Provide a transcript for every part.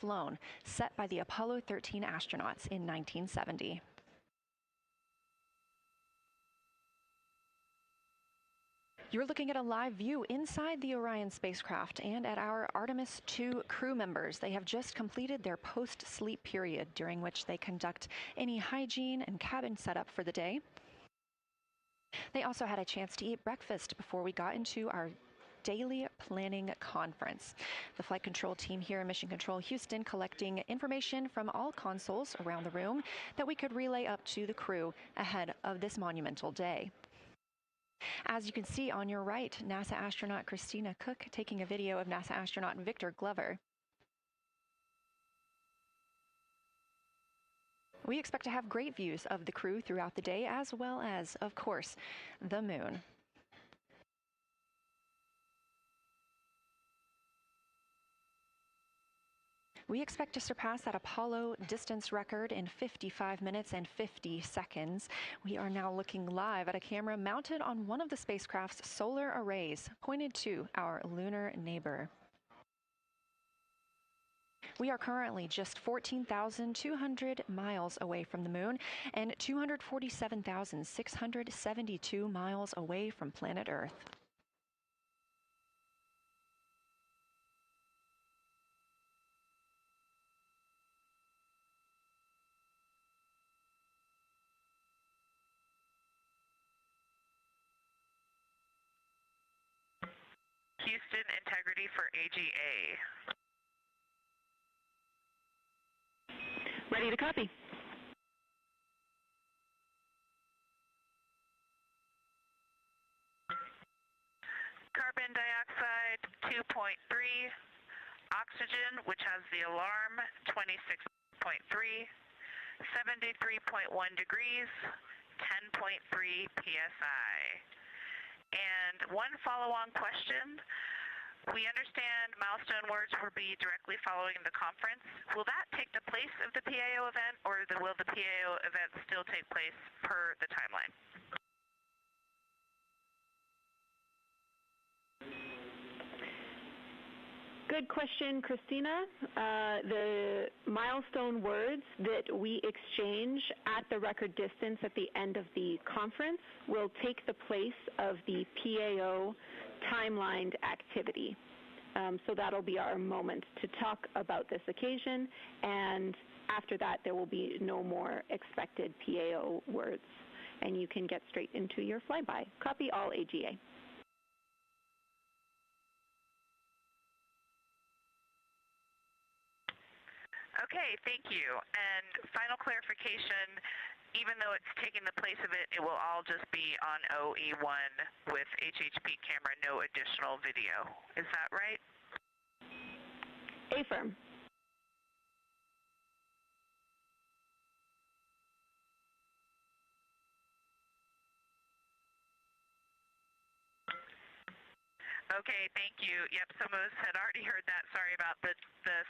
flown, set by the Apollo 13 astronauts in 1970. You're looking at a live view inside the Orion spacecraft and at our Artemis II crew members. They have just completed their post-sleep period, during which they conduct any hygiene and cabin setup for the day. They also had a chance to eat breakfast before we got into our daily planning conference. The flight control team here in Mission Control Houston collecting information from all consoles around the room that we could relay up to the crew ahead of this monumental day. As you can see on your right, NASA astronaut Christina Cook taking a video of NASA astronaut Victor Glover. We expect to have great views of the crew throughout the day, as well as, of course, the moon. We expect to surpass that Apollo distance record in 55 minutes and 50 seconds. We are now looking live at a camera mounted on one of the spacecraft's solar arrays, pointed to our lunar neighbor. We are currently just 14,200 miles away from the moon and 247,672 miles away from planet Earth. Houston, integrity for AGA. Ready to copy. Carbon dioxide 2.3, oxygen, which has the alarm, 26.3, 73.1 degrees, 10.3 psi. And one follow-on question. We understand milestone words will be directly following the conference. Will that take the place of the PAO event, or will the PAO event still take place per the timeline? Good question, Christina. The milestone words that we exchange at the record distance at the end of the conference will take the place of the PAO timelined activity. So that'll be our moment to talk about this occasion, and after that there will be no more expected PAO words, and you can get straight into your flyby. Copy all AGA. Okay, thank you. And final clarification, even though it's taking the place of it, it will all just be on OE1 with HHP camera, no additional video. Is that right? Affirm. Okay, thank you. Yep, some of us had already heard that. Sorry about the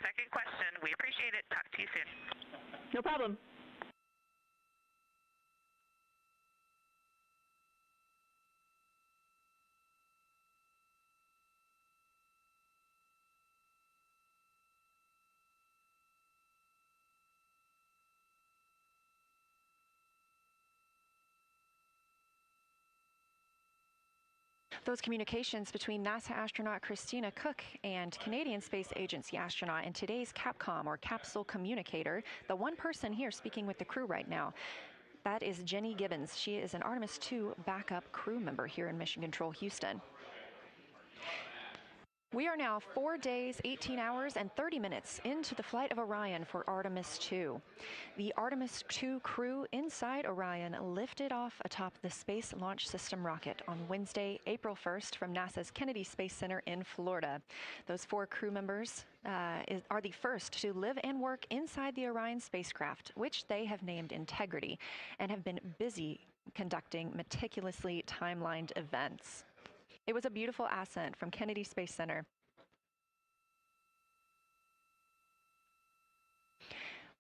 second question. We appreciate it. Talk to you soon. No problem. Those communications between NASA astronaut Christina Cook and Canadian Space Agency astronaut and today's Capcom, or capsule communicator, the one person here speaking with the crew right now, that is Jenny Gibbons. She is an Artemis II backup crew member here in Mission Control Houston. We are now 4 days, 18 hours, and 30 minutes into the flight of Orion for Artemis II. The Artemis II crew inside Orion lifted off atop the Space Launch System rocket on Wednesday, April 1st from NASA's Kennedy Space Center in Florida. Those 4 crew members are the first to live and work inside the Orion spacecraft, which they have named Integrity, and have been busy conducting meticulously timelined events. It was a beautiful ascent from Kennedy Space Center.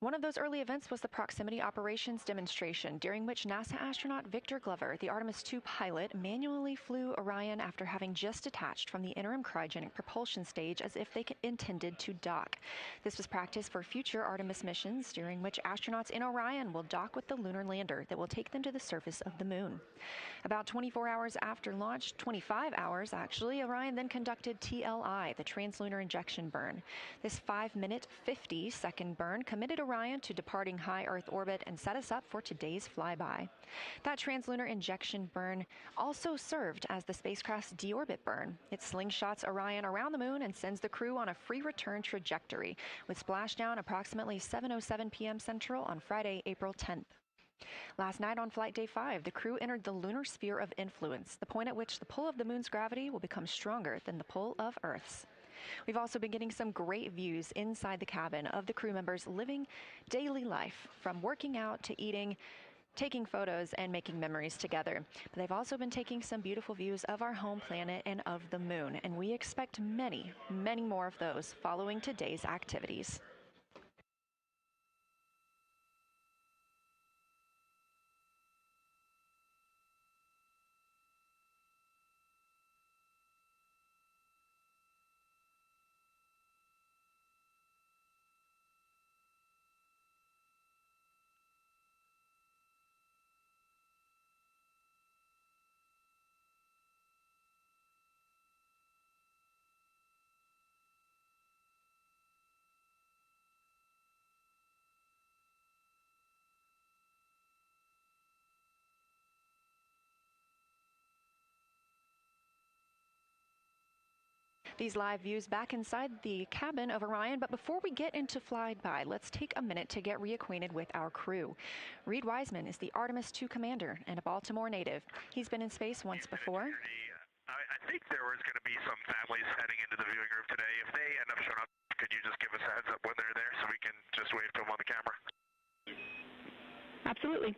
One of those early events was the proximity operations demonstration, during which NASA astronaut Victor Glover, the Artemis II pilot, manually flew Orion after having just detached from the interim cryogenic propulsion stage as if they intended to dock. This was practice for future Artemis missions, during which astronauts in Orion will dock with the lunar lander that will take them to the surface of the moon. About 24 hours after launch, 25 hours actually, Orion then conducted TLI, the translunar injection burn. This 5-minute, 50-second burn committed Orion to departing high Earth orbit and set us up for today's flyby. That translunar injection burn also served as the spacecraft's deorbit burn. It slingshots Orion around the moon and sends the crew on a free return trajectory, with splashdown approximately 7:07 p.m. Central on Friday, April 10th. Last night on Flight Day 5, the crew entered the lunar sphere of influence, the point at which the pull of the moon's gravity will become stronger than the pull of Earth's. We've also been getting some great views inside the cabin of the crew members living daily life, from working out to eating, taking photos, and making memories together. But they've also been taking some beautiful views of our home planet and of the moon, and we expect many, many more of those following today's activities. These live views back inside the cabin of Orion, but before we get into flyby, let's take a minute to get reacquainted with our crew. Reed Wiseman is the Artemis II commander and a Baltimore native. He's been in space once before. I think there was going to be some families heading into the viewing room today. If they end up showing up, could you just give us a heads up when they're there so we can just wave to them on the camera? Absolutely.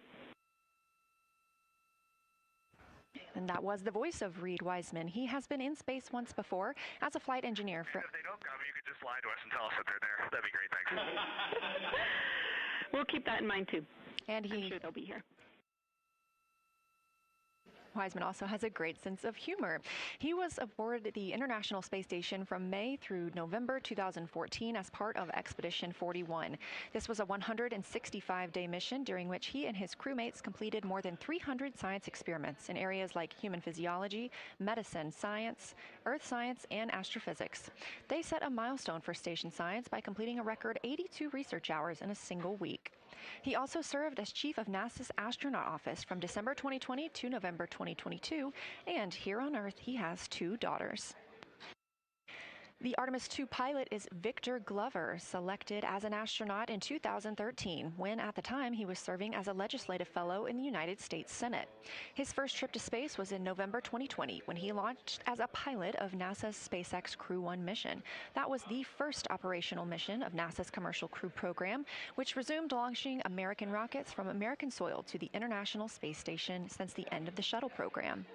And that was the voice of Reed Wiseman. He has been in space once before as a flight engineer. And if they don't come, you could just lie to us and tell us that they're there. That'd be great, thanks. We'll keep that in mind, too. And I'm sure they'll be here. Wiseman also has a great sense of humor. He was aboard the International Space Station from May through November 2014 as part of Expedition 41. This was a 165-day mission during which he and his crewmates completed more than 300 science experiments in areas like human physiology, medicine, science, earth science, and astrophysics. They set a milestone for station science by completing a record 82 research hours in a single week. He also served as chief of NASA's astronaut office from December 2020 to November 2022, and here on Earth he has 2 daughters. The Artemis II pilot is Victor Glover, selected as an astronaut in 2013, when at the time he was serving as a legislative fellow in the United States Senate. His first trip to space was in November 2020, when he launched as a pilot of NASA's SpaceX Crew 1 mission. That was the first operational mission of NASA's Commercial Crew program, which resumed launching American rockets from American soil to the International Space Station since the end of the shuttle program.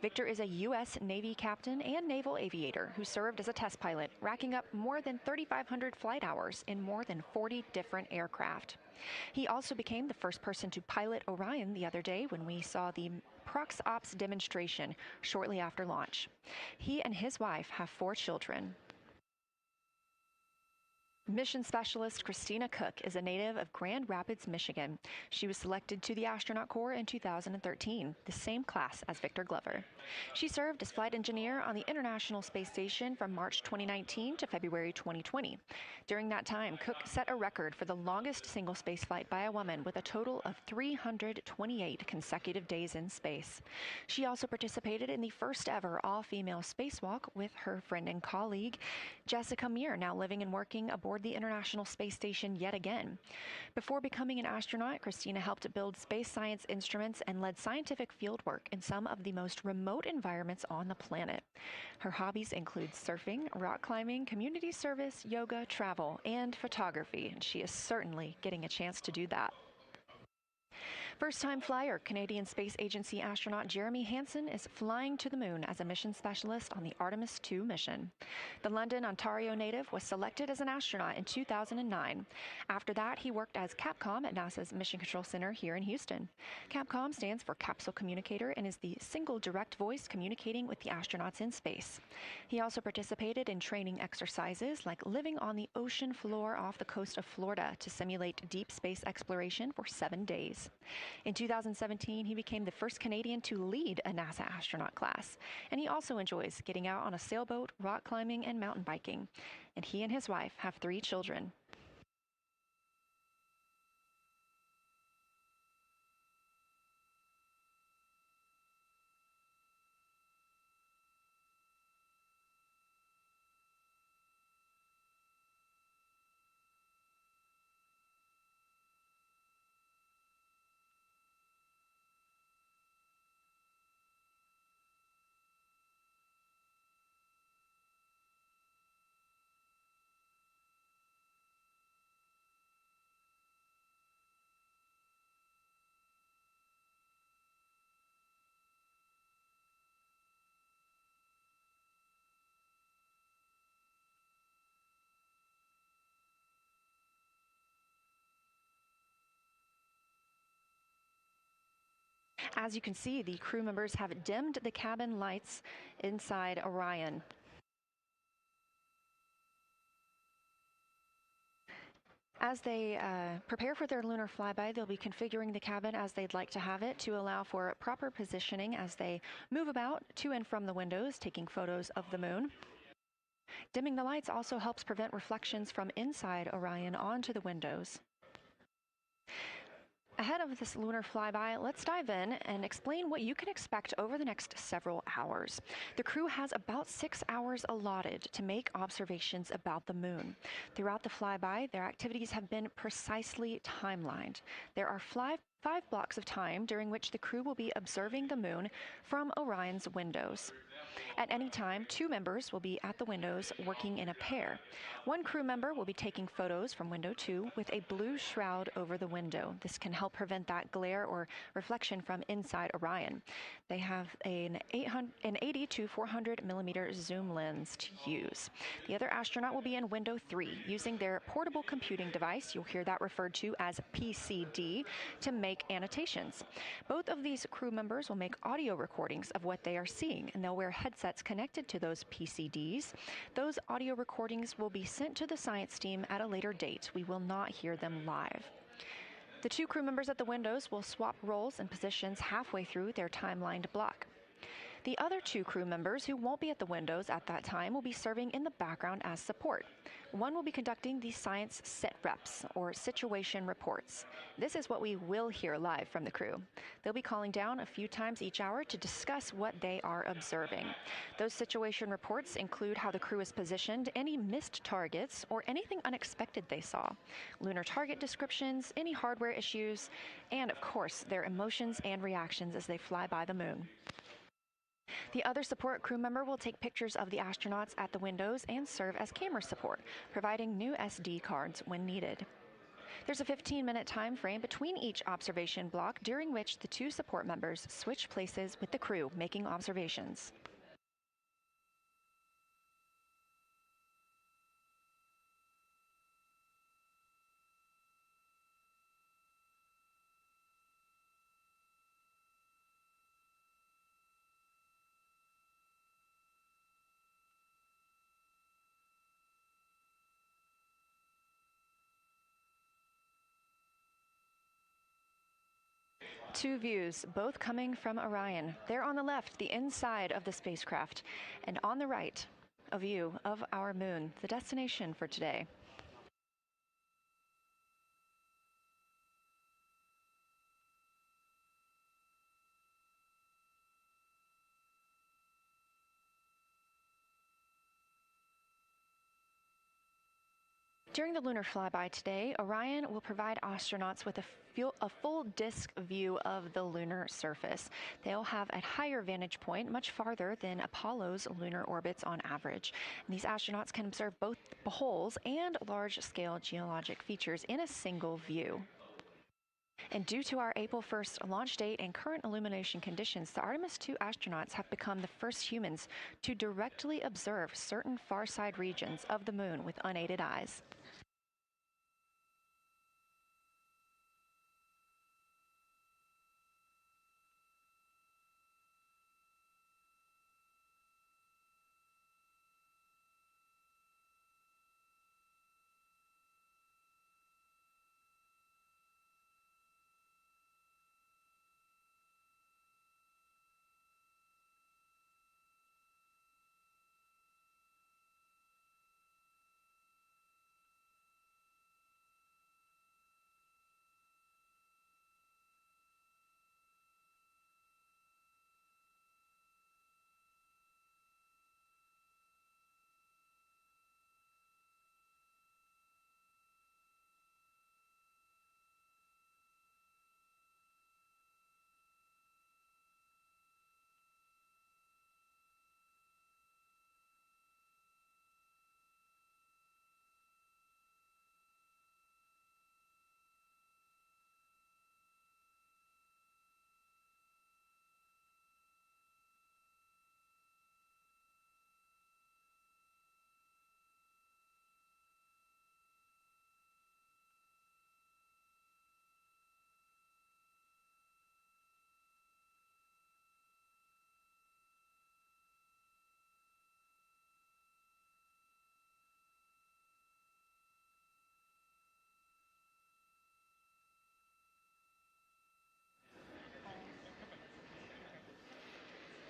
Victor is a U.S. Navy captain and naval aviator who served as a test pilot, racking up more than 3,500 flight hours in more than 40 different aircraft. He also became the first person to pilot Orion the other day when we saw the Prox-Ops demonstration shortly after launch. He and his wife have 4 children. Mission Specialist Christina Cook is a native of Grand Rapids, Michigan. She was selected to the Astronaut Corps in 2013, the same class as Victor Glover. She served as flight engineer on the International Space Station from March 2019 to February 2020. During that time, Cook set a record for the longest single spaceflight by a woman with a total of 328 consecutive days in space. She also participated in the first ever all-female spacewalk with her friend and colleague, Jessica Meir, now living and working aboard the International Space Station yet again. Before becoming an astronaut, Christina helped build space science instruments and led scientific fieldwork in some of the most remote environments on the planet. Her hobbies include surfing, rock climbing, community service, yoga, travel, and photography, and she is certainly getting a chance to do that. First-time flyer, Canadian Space Agency astronaut Jeremy Hansen is flying to the moon as a mission specialist on the Artemis II mission. The London, Ontario native was selected as an astronaut in 2009. After that, he worked as Capcom at NASA's Mission Control Center here in Houston. Capcom stands for Capsule Communicator and is the single direct voice communicating with the astronauts in space. He also participated in training exercises like living on the ocean floor off the coast of Florida to simulate deep space exploration for 7 days. In 2017, he became the first Canadian to lead a NASA astronaut class, and he also enjoys getting out on a sailboat, rock climbing, and mountain biking. And he and his wife have 3 children. As you can see, the crew members have dimmed the cabin lights inside Orion. As they prepare for their lunar flyby, they'll be configuring the cabin as they'd like to have it to allow for proper positioning as they move about to and from the windows, taking photos of the moon. Dimming the lights also helps prevent reflections from inside Orion onto the windows. Ahead of this lunar flyby, let's dive in and explain what you can expect over the next several hours. The crew has about 6 hours allotted to make observations about the moon. Throughout the flyby, their activities have been precisely timelined. There are 5 blocks of time during which the crew will be observing the moon from Orion's windows. At any time, 2 members will be at the windows working in a pair. One crew member will be taking photos from window 2 with a blue shroud over the window. This can help prevent that glare or reflection from inside Orion. They have an 80 to 400 millimeter zoom lens to use. The other astronaut will be in window 3 using their portable computing device, you'll hear that referred to as PCD, to make annotations. Both of these crew members will make audio recordings of what they are seeing, and they'll wear headsets connected to those PCDs. Those audio recordings will be sent to the science team at a later date. We will not hear them live. The 2 crew members at the windows will swap roles and positions halfway through their timelined block. The other 2 crew members who won't be at the windows at that time will be serving in the background as support. One will be conducting the science sit reps, or situation reports. This is what we will hear live from the crew. They'll be calling down a few times each hour to discuss what they are observing. Those situation reports include how the crew is positioned, any missed targets, or anything unexpected they saw, lunar target descriptions, any hardware issues, and of course, their emotions and reactions as they fly by the moon. The other support crew member will take pictures of the astronauts at the windows and serve as camera support, providing new SD cards when needed. There's a 15-minute time frame between each observation block during which the 2 support members switch places with the crew making observations. Two views, both coming from Orion. There on the left, the inside of the spacecraft, and on the right, a view of our moon, the destination for today. During the lunar flyby today, Orion will provide astronauts with a full disk view of the lunar surface. They'll have a higher vantage point, much farther than Apollo's lunar orbits on average. And these astronauts can observe both holes and large-scale geologic features in a single view. And due to our April 1st launch date and current illumination conditions, the Artemis II astronauts have become the first humans to directly observe certain far-side regions of the moon with unaided eyes.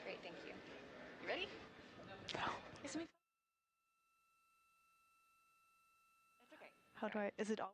Great, thank you. You ready? It's me. It's okay. How do I, is it all?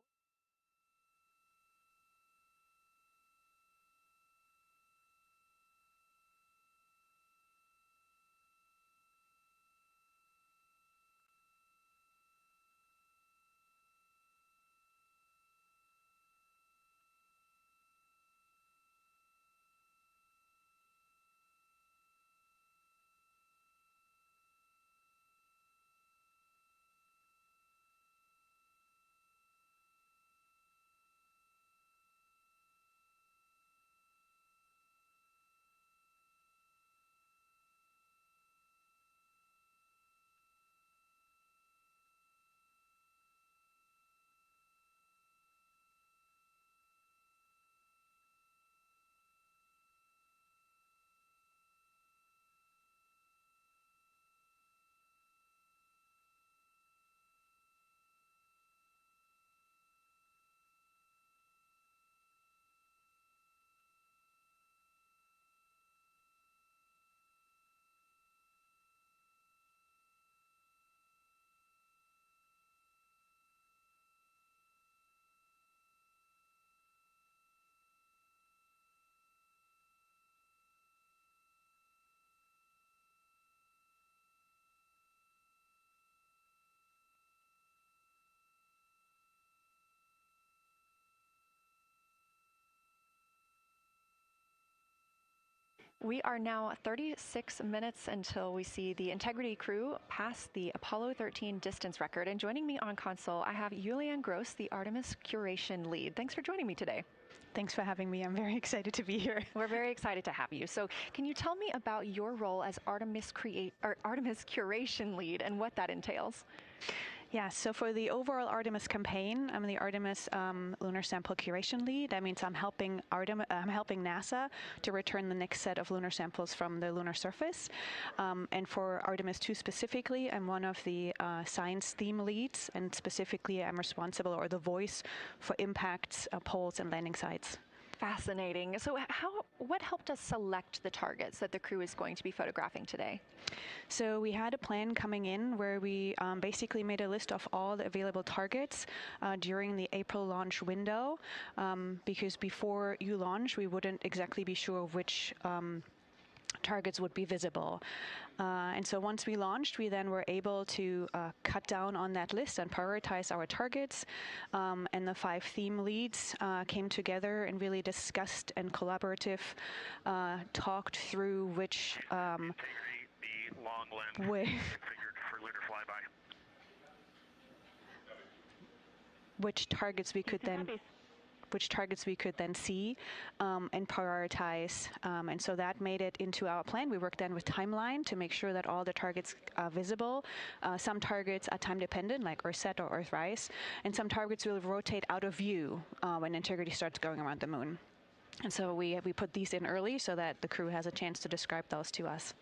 We are now 36 minutes until we see the Integrity crew pass the Apollo 13 distance record. And joining me on console, I have Julianne Gross, the Artemis curation lead. Thanks for joining me today. Thanks for having me. I'm very excited to be here. We're very excited to have you. So can you tell me about your role as Artemis curation lead and what that entails? Yeah, so for the overall Artemis campaign, I'm the Artemis lunar sample curation lead. That means I'm helping NASA to return the next set of lunar samples from the lunar surface. And for Artemis II specifically, I'm one of the science theme leads, and specifically I'm responsible, or the voice, for impacts, poles, and landing sites. Fascinating. So what helped us select the targets that the crew is going to be photographing today? So we had a plan coming in where we basically made a list of all the available targets during the April launch window, because before you launch, we wouldn't exactly be sure which targets would be visible. And so once we launched, we then were able to cut down on that list and prioritize our targets. And the 5 theme leads came together and really discussed and talked through which the long lens configured for lunar flyby. Which targets we could then which targets we could then see and prioritize. And so that made it into our plan. We worked then with timeline to make sure that all the targets are visible. Some targets are time dependent, like Earthset or Earthrise, and some targets will rotate out of view when integrity starts going around the moon. And so we put these in early so that the crew has a chance to describe those to us.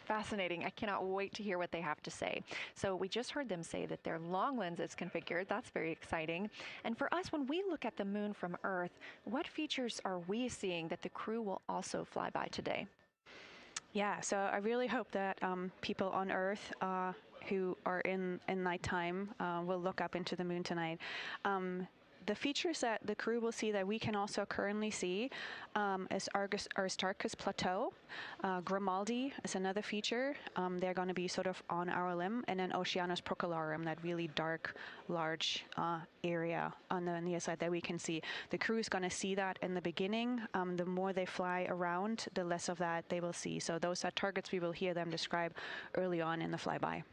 Fascinating. I cannot wait to hear what they have to say. So we just heard them say that their long lens is configured. That's very exciting. And for us, when we look at the moon from Earth, what features are we seeing that the crew will also fly by today? Yeah, so I really hope that people on Earth who are in nighttime will look up into the moon tonight. The features that the crew will see that we can also currently see is Aristarchus Plateau. Grimaldi is another feature. They're going to be sort of on our limb. And then Oceanus Procellarum, that really dark, large area on the near side that we can see. The crew is going to see that in the beginning. The more they fly around, the less of that they will see. So those are targets we will hear them describe early on in the flyby.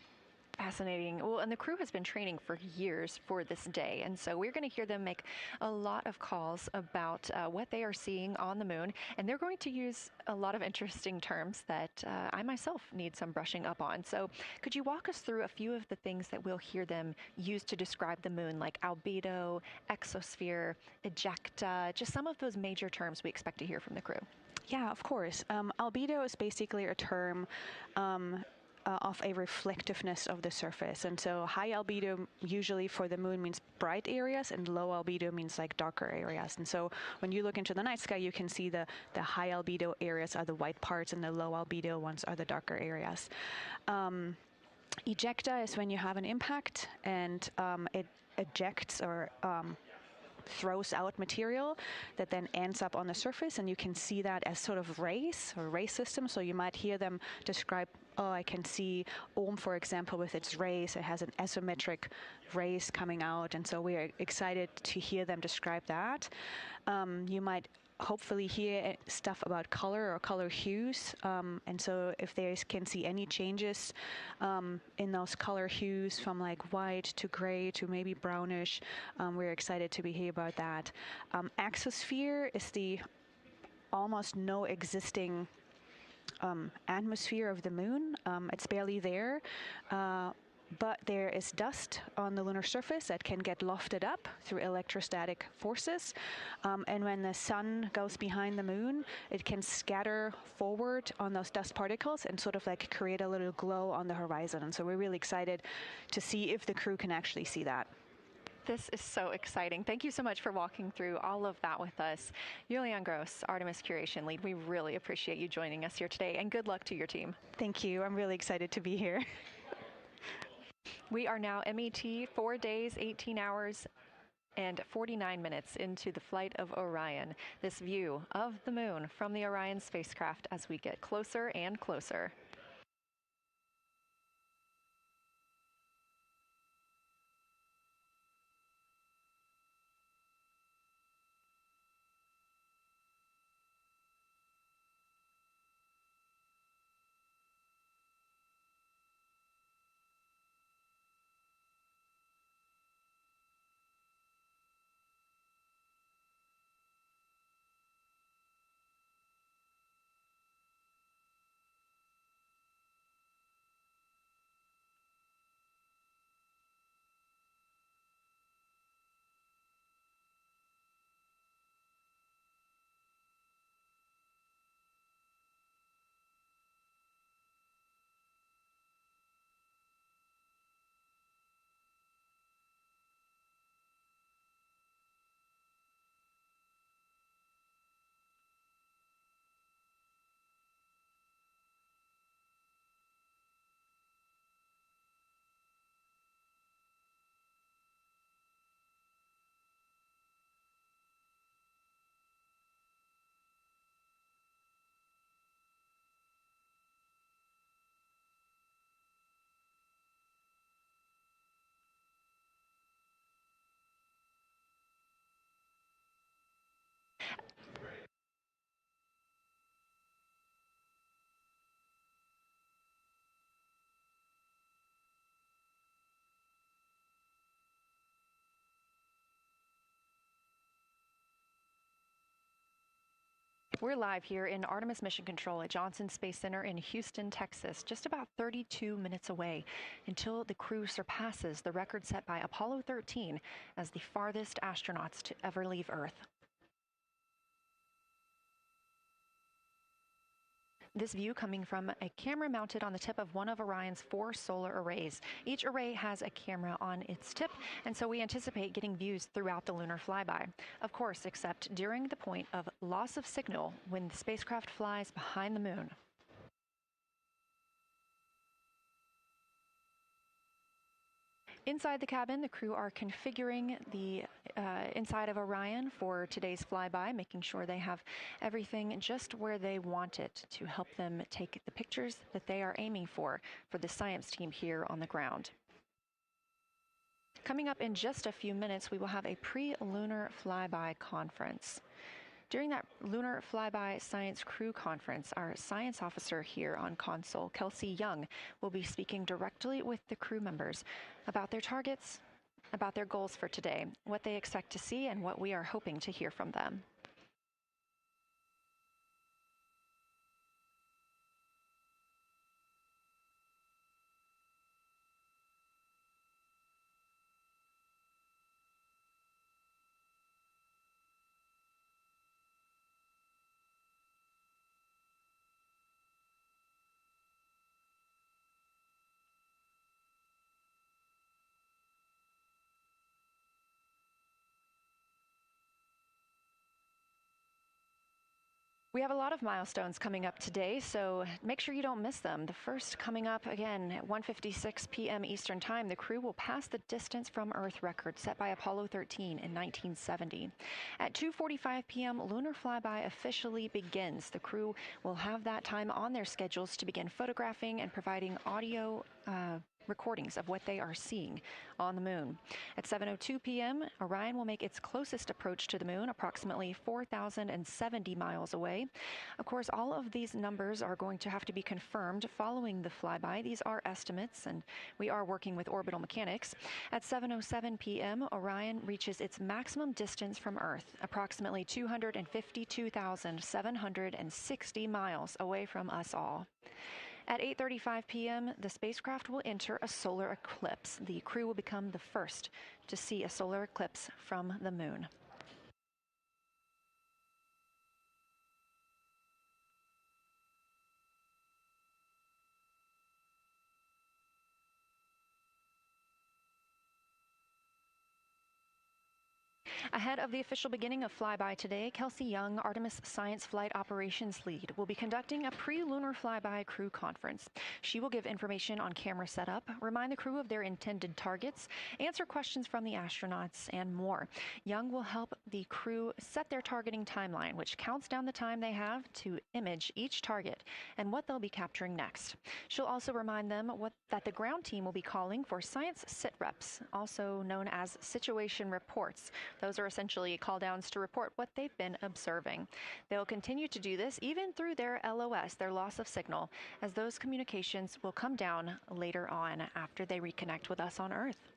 Fascinating. Well, and the crew has been training for years for this day. And so we're going to hear them make a lot of calls about what they are seeing on the moon. And they're going to use a lot of interesting terms that I myself need some brushing up on. So could you walk us through a few of the things that we'll hear them use to describe the moon, like albedo, exosphere, ejecta, just some of those major terms we expect to hear from the crew? Yeah, of course. Albedo is basically a term of a reflectiveness of the surface. And so high albedo usually for the moon means bright areas, and low albedo means like darker areas. And so when you look into the night sky, you can see the high albedo areas are the white parts and the low albedo ones are the darker areas. Ejecta is when you have an impact and it ejects or throws out material that then ends up on the surface, and you can see that as sort of rays or ray systems. So you might hear them describe, oh, I can see Ohm, for example, with its rays. It has an asymmetric rays coming out, and so we're excited to hear them describe that. You might hopefully hear stuff about color or color hues, and so if they can see any changes in those color hues from like white to gray to maybe brownish, we're excited to hear about that. Exosphere is the almost no existing atmosphere of the moon. It's barely there. But there is dust on the lunar surface that can get lofted up through electrostatic forces. And when the sun goes behind the moon, it can scatter forward on those dust particles and sort of like create a little glow on the horizon. And so we're really excited to see if the crew can actually see that. This is so exciting. Thank you so much for walking through all of that with us. Julian Gross, Artemis Curation Lead, we really appreciate you joining us here today, and good luck to your team. Thank you. I'm really excited to be here. We are now MET 4 days, 18 hours, and 49 minutes into the flight of Orion. This view of the moon from the Orion spacecraft as we get closer and closer. We're live here in Artemis Mission Control at Johnson Space Center in Houston, Texas, just about 32 minutes away until the crew surpasses the record set by Apollo 13 as the farthest astronauts to ever leave Earth. This view coming from a camera mounted on the tip of one of Orion's 4 solar arrays. Each array has a camera on its tip, and so we anticipate getting views throughout the lunar flyby. Of course, except during the point of loss of signal when the spacecraft flies behind the moon. Inside the cabin, the crew are configuring the inside of Orion for today's flyby, making sure they have everything just where they want it to help them take the pictures that they are aiming for the science team here on the ground. Coming up in just a few minutes, we will have a pre-lunar flyby conference. During that Lunar Flyby Science Crew Conference, our science officer here on console, Kelsey Young, will be speaking directly with the crew members about their targets, about their goals for today, what they expect to see, and what we are hoping to hear from them. We have a lot of milestones coming up today, so make sure you don't miss them. The first coming up again at 1:56 p.m. Eastern Time, the crew will pass the distance from Earth record set by Apollo 13 in 1970. At 2:45 p.m., lunar flyby officially begins. The crew will have that time on their schedules to begin photographing and providing audio recordings of what they are seeing on the moon. At 7:02 p.m., Orion will make its closest approach to the moon, approximately 4,070 miles away. Of course, all of these numbers are going to have to be confirmed following the flyby. These are estimates, and we are working with orbital mechanics. At 7:07 p.m., Orion reaches its maximum distance from Earth, approximately 252,760 miles away from us all. At 8:35 p.m., the spacecraft will enter a solar eclipse. The crew will become the first to see a solar eclipse from the moon. Ahead of the official beginning of flyby today, Kelsey Young, Artemis Science Flight Operations Lead, will be conducting a pre-lunar flyby crew conference. She will give information on camera setup, remind the crew of their intended targets, answer questions from the astronauts, and more. Young will help the crew set their targeting timeline, which counts down the time they have to image each target and what they'll be capturing next. She'll also remind them that the ground team will be calling for science sit reps, also known as situation reports. Those are essentially call-downs to report what they've been observing. They'll continue to do this even through their LOS, their loss of signal, as those communications will come down later on after they reconnect with us on Earth.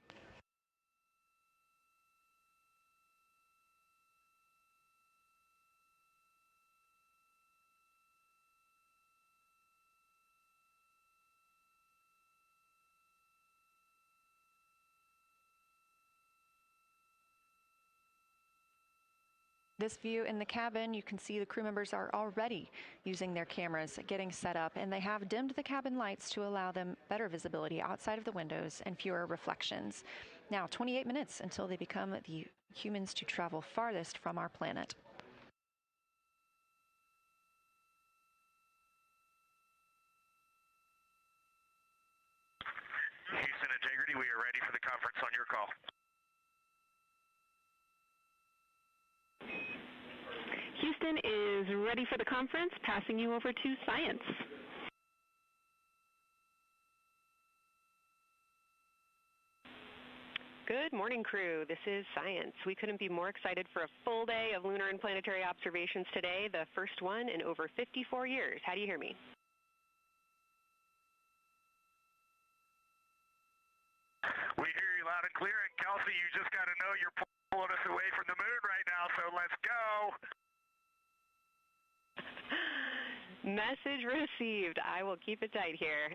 This view in the cabin, you can see the crew members are already using their cameras, getting set up, and they have dimmed the cabin lights to allow them better visibility outside of the windows and fewer reflections. Now, 28 minutes until they become the humans to travel farthest from our planet. Houston Integrity, we are ready for the conference on your call. Houston is ready for the conference, passing you over to science. Good morning, crew. This is Science. We couldn't be more excited for a full day of lunar and planetary observations today, the first one in over 54 years. How do you hear me? We hear you loud and clear, and Kelsey, you just got to know you're pulling us away from the moon right now, so let's go. Message received. I will keep it tight here.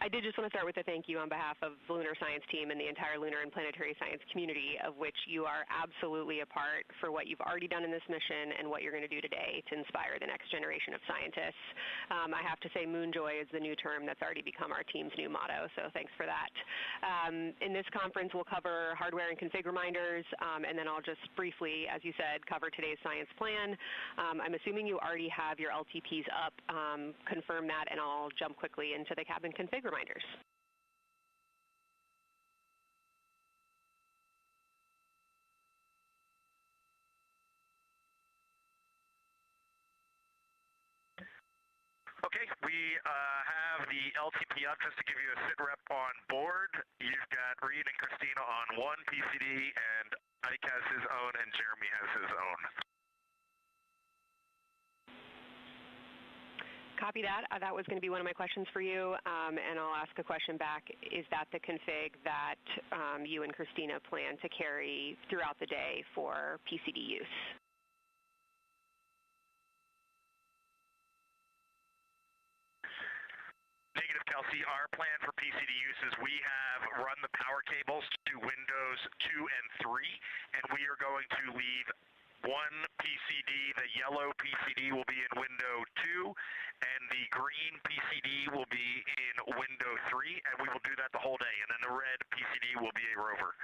I did just want to start with a thank you on behalf of the Lunar Science team and the entire lunar and planetary science community, of which you are absolutely a part, for what you've already done in this mission and what you're going to do today to inspire the next generation of scientists. I have to say Moonjoy is the new term that's already become our team's new motto, so thanks for that. In this conference, we'll cover hardware and config reminders, and then I'll just briefly, as you said, cover today's science plan. I'm assuming you already have your LTPs up. Confirm that, and I'll jump quickly into the cabin config reminders. Okay, we have the LTP up just to give you a sit rep on board. You've got Reed and Christina on one PCD, and Ike has his own, and Jeremy has his own. Copy that. That was going to be one of my questions for you, and I'll ask a question back. Is that the config that you and Christina plan to carry throughout the day for PCD use? Negative, Kelsey. Our plan for PCD use is we have run the power cables to Windows 2 and 3, and we are going to leave one PCD. The yellow PCD will be in window 2, and the green PCD will be in window 3, and we will do that the whole day. And then the red PCD will be a rover.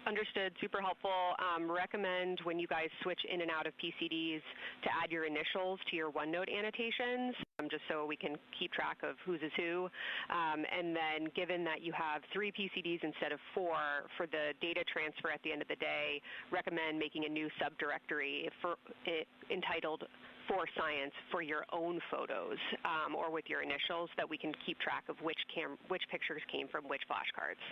Understood. Super helpful. Recommend when you guys switch in and out of PCDs to add your initials to your OneNote annotations, just so we can keep track of whose is who. And then given that you have 3 PCDs instead of 4 for the data transfer at the end of the day, recommend making a new subdirectory entitled For Science for your own photos, or with your initials, that we can keep track of which pictures came from which flashcards.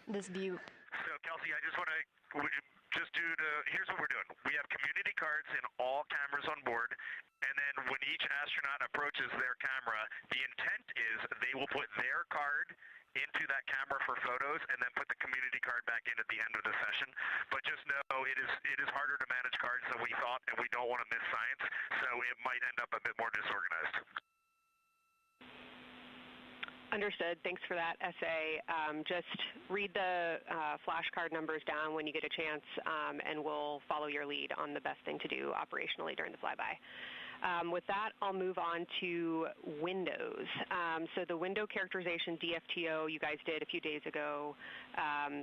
This view. So, Kelsey, I just want to here's what we're doing. We have community cards in all cameras on board, and then when each astronaut approaches their camera, the intent is they will put their card into that camera for photos and then put the community card back in at the end of the session. But just know it is harder to manage cards than we thought, and we don't want to miss science, so it might end up a bit more disorganized. Understood. Thanks for that essay. Just read the flashcard numbers down when you get a chance, and we'll follow your lead on the best thing to do operationally during the flyby. With that, I'll move on to Windows. So the window characterization DFTO you guys did a few days ago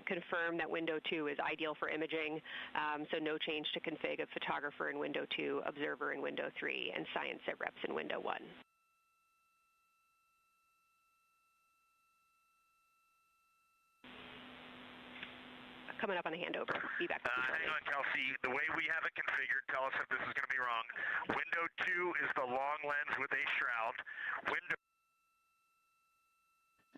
confirmed that Window 2 is ideal for imaging, so no change to config of photographer in Window 2, observer in Window 3, and science sit reps in Window 1. Coming up on a handover. Be back. Hang on, Kelsey. The way we have it configured, tell us if this is going to be wrong. Window 2 is the long lens with a shroud.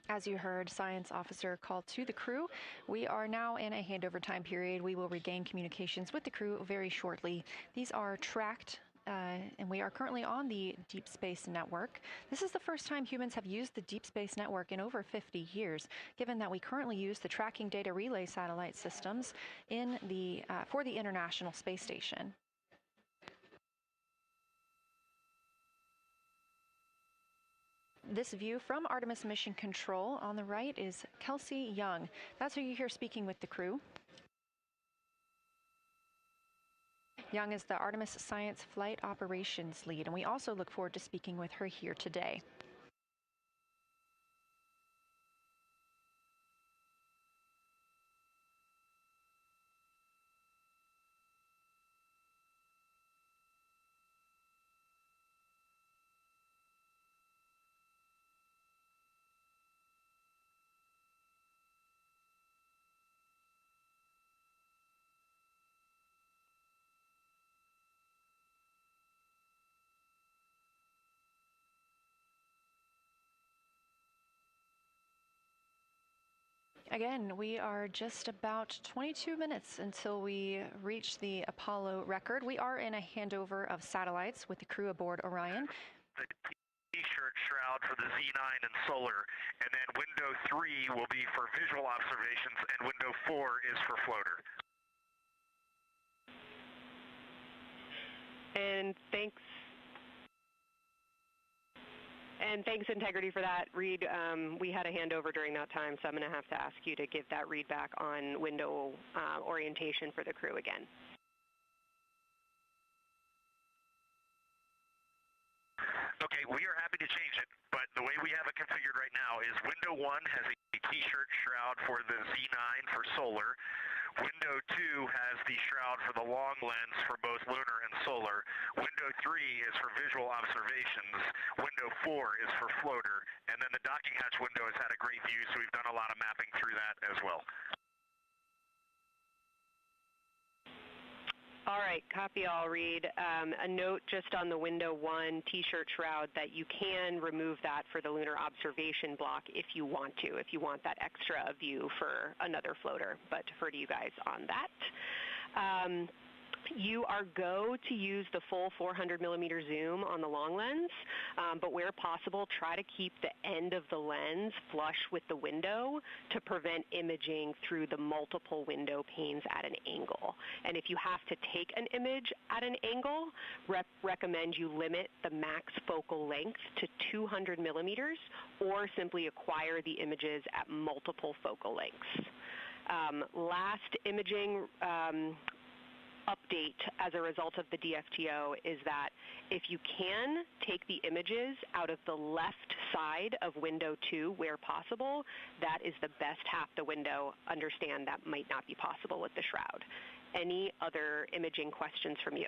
As you heard, Science Officer called to the crew. We are now in a handover time period. We will regain communications with the crew very shortly. These are tracked, and we are currently on the Deep Space Network. This is the first time humans have used the Deep Space Network in over 50 years, given that we currently use the tracking data relay satellite systems in for the International Space Station. This view from Artemis Mission Control on the right is Kelsey Young. That's who you hear speaking with the crew. Young is the Artemis Science Flight Operations Lead, and we also look forward to speaking with her here today. Again, we are just about 22 minutes until we reach the Apollo record. We are in a handover of satellites with the crew aboard Orion. The T-shirt shroud for the Z9 and solar, and then window 3 will be for visual observations, and window 4 is for floater. And thanks, Integrity, for that read. We had a handover during that time, so I'm going to have to ask you to give that read back on window orientation for the crew again. Okay, we are happy to change it, but the way we have it configured right now is window 1 has a T-shirt shroud for the Z9 for solar. Window 2 has the shroud for the long lens for both lunar and solar. Window 3 is for visual observations. Window 4 is for floater. And then the docking hatch window has had a great view, so we've done a lot of mapping through that as well. All right, copy all, Reed. A note just on the window 1 T-shirt shroud that you can remove that for the lunar observation block if you want to, if you want that extra view for another floater, but defer to you guys on that. You are go to use the full 400 millimeter zoom on the long lens, but where possible, try to keep the end of the lens flush with the window to prevent imaging through the multiple window panes at an angle. And if you have to take an image at an angle, recommend you limit the max focal length to 200 millimeters or simply acquire the images at multiple focal lengths. Last imaging update as a result of the DFTO is that if you can take the images out of the left side of window 2 where possible, that is the best half the window. Understand that might not be possible with the shroud. Any other imaging questions from you?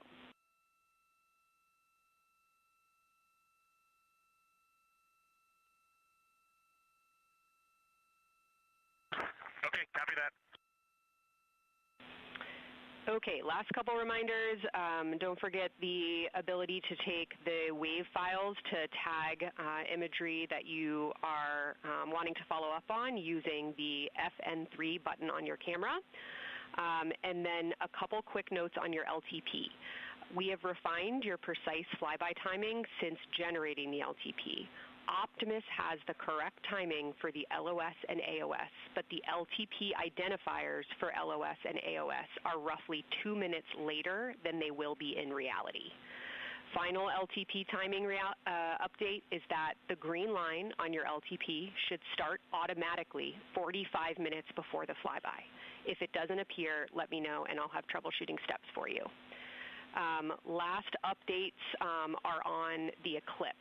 Okay, copy that. Okay, last couple reminders. Don't forget the ability to take the wave files to tag imagery that you are wanting to follow up on using the FN3 button on your camera. And then a couple quick notes on your LTP. We have refined your precise flyby timing since generating the LTP. Optimus has the correct timing for the LOS and AOS, but the LTP identifiers for LOS and AOS are roughly 2 minutes later than they will be in reality. Final LTP timing update is that the green line on your LTP should start automatically 45 minutes before the flyby. If it doesn't appear, let me know and I'll have troubleshooting steps for you. Last updates are on the eclipse,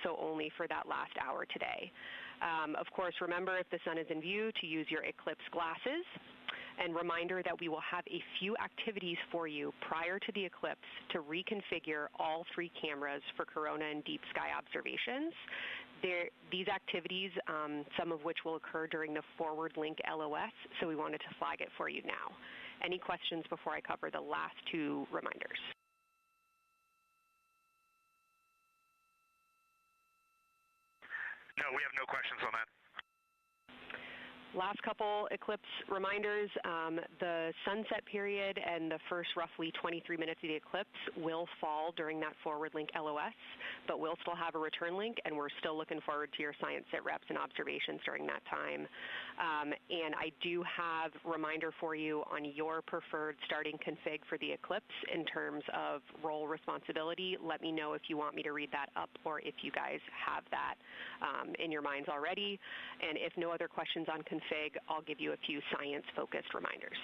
so only for that last hour today. Of course, remember if the sun is in view to use your eclipse glasses. And reminder that we will have a few activities for you prior to the eclipse to reconfigure all 3 cameras for corona and deep sky observations. These activities, some of which will occur during the forward link LOS, so we wanted to flag it for you now. Any questions before I cover the last 2 reminders? No, we have no questions on that. Last couple eclipse reminders, the sunset period and the first roughly 23 minutes of the eclipse will fall during that forward link LOS, but we'll still have a return link, and we're still looking forward to your science sit reps and observations during that time. And I do have a reminder for you on your preferred starting config for the eclipse in terms of role responsibility. Let me know if you want me to read that up or if you guys have that in your minds already. And if no other questions on config, I'll give you a few science-focused reminders.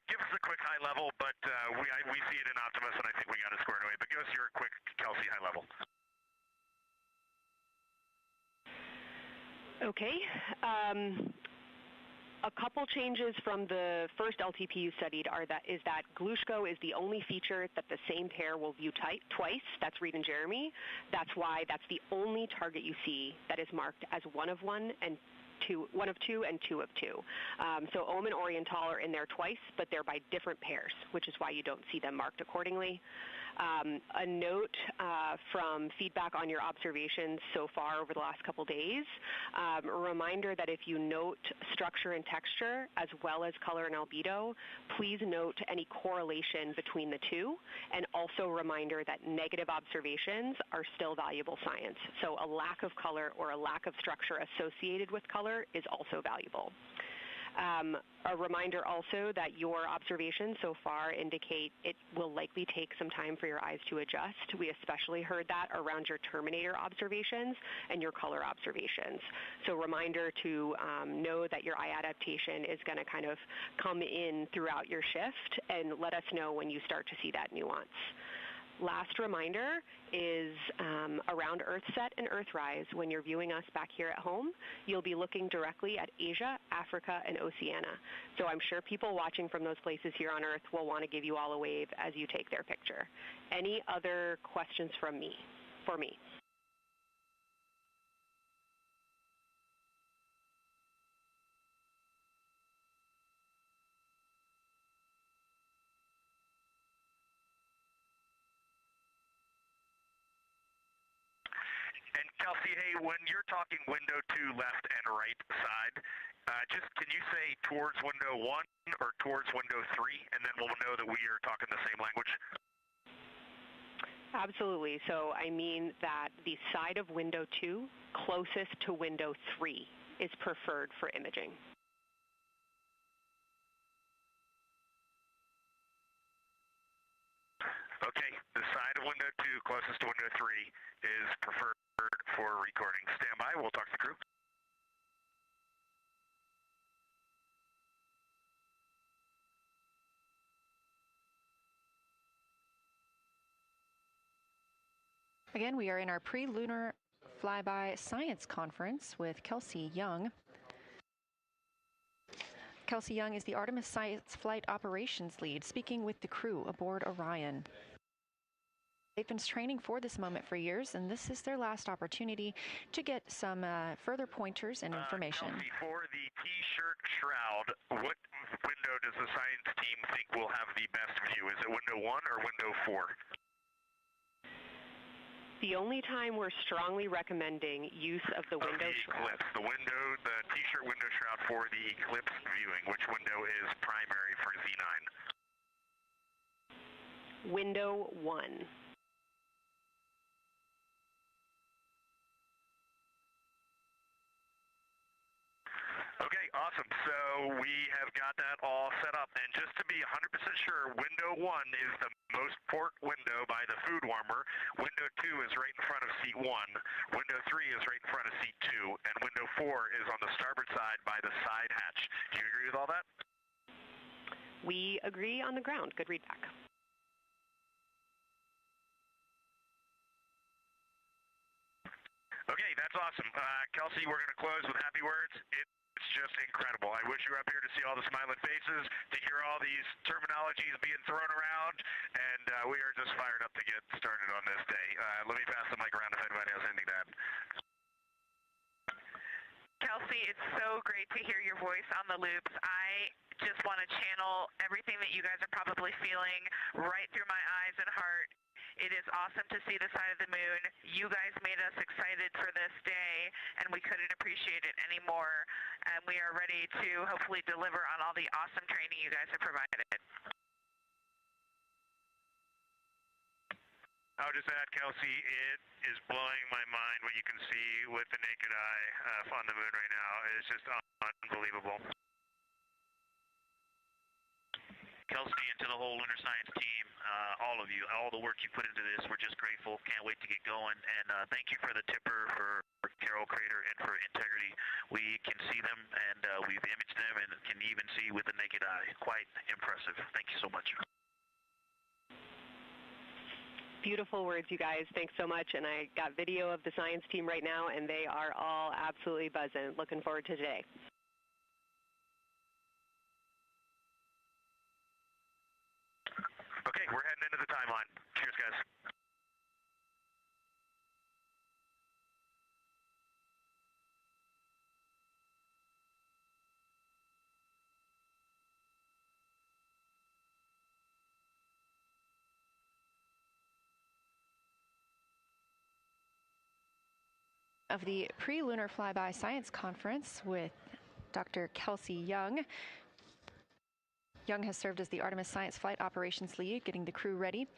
Give us a quick high level, but we see it in Optimus, and I think we got it squared away. But give us your quick Kelsey high level. Okay. A couple changes from the first LTP you studied is that Glushko is the only feature that the same pair will view twice. That's Reed and Jeremy. That's why that's the only target you see that is marked as 1 of 1 and one of two and two of two. So Ohm and Oriental are in there twice, but they're by different pairs, which is why you don't see them marked accordingly. A note from feedback on your observations so far over the last couple days, a reminder that if you note structure and texture as well as color and albedo, please note any correlation between the two, and also a reminder that negative observations are still valuable science. So a lack of color or a lack of structure associated with color is also valuable. A reminder also that your observations so far indicate it will likely take some time for your eyes to adjust. We especially heard that around your terminator observations and your color observations. So reminder to know that your eye adaptation is going to kind of come in throughout your shift, and let us know when you start to see that nuance. Last reminder is around Earthset and Earthrise. When you're viewing us back here at home, you'll be looking directly at Asia, Africa, and Oceania. So I'm sure people watching from those places here on Earth will want to give you all a wave as you take their picture. Any other questions for me? And Kelsey, hey, when you're talking window 2 left and right side, just can you say towards window 1 or towards window 3, and then we'll know that we are talking the same language? Absolutely. So I mean that the side of window 2 closest to window 3 is preferred for imaging. Okay, the side of window 2 closest to window 3 is preferred for recording. Stand by, we'll talk to the crew. Again, we are in our pre-lunar flyby science conference with Kelsey Young. Kelsey Young is the Artemis Science Flight Operations Lead, speaking with the crew aboard Orion. They've been training for this moment for years, and this is their last opportunity to get some further pointers and information. Kelsey, for the T-shirt shroud, what window does the science team think will have the best view? Is it window 1 or window 4? The only time we're strongly recommending use of the window shroud. The T-shirt window shroud for the eclipse viewing. Which window is primary for Z9? Window 1. Okay, awesome. So we have got that all set up. And just to be 100% sure, window 1 is the most port window by the food warmer. Window 2 is right in front of seat 1. Window 3 is right in front of seat 2. And window 4 is on the starboard side by the side hatch. Do you agree with all that? We agree on the ground. Good readback. Okay, that's awesome. Kelsey, we're going to close with happy words. It's just incredible. I wish you were up here to see all the smiling faces, to hear all these terminologies being thrown around, and we are just fired up to get started on this day. Let me pass the mic around if anybody has anything to add. Kelsey, it's so great to hear your voice on the loops. I just want to channel everything that you guys are probably feeling right through my eyes and heart. It is awesome to see the side of the moon. You guys made us excited for this day, and we couldn't appreciate it anymore. And we are ready to hopefully deliver on all the awesome training you guys have provided. I'll just add, Kelsey, it is blowing my mind what you can see with the naked eye on the moon right now. It's just unbelievable. Kelsey, and to the whole Lunar Science team, all of you, all the work you put into this, we're just grateful. Can't wait to get going. And thank you for the tipper, for Carol Crater, and for Integrity. We can see them, and we've imaged them, and can even see with the naked eye. Quite impressive. Thank you so much. Beautiful words, you guys. Thanks so much. And I got video of the science team right now, and they are all absolutely buzzing. Looking forward to today. Okay, we're heading into the timeline. Cheers, guys. of the Pre-Lunar Flyby Science Conference with Dr. Kelsey Young. Young has served as the Artemis Science Flight Operations Lead, getting the crew ready.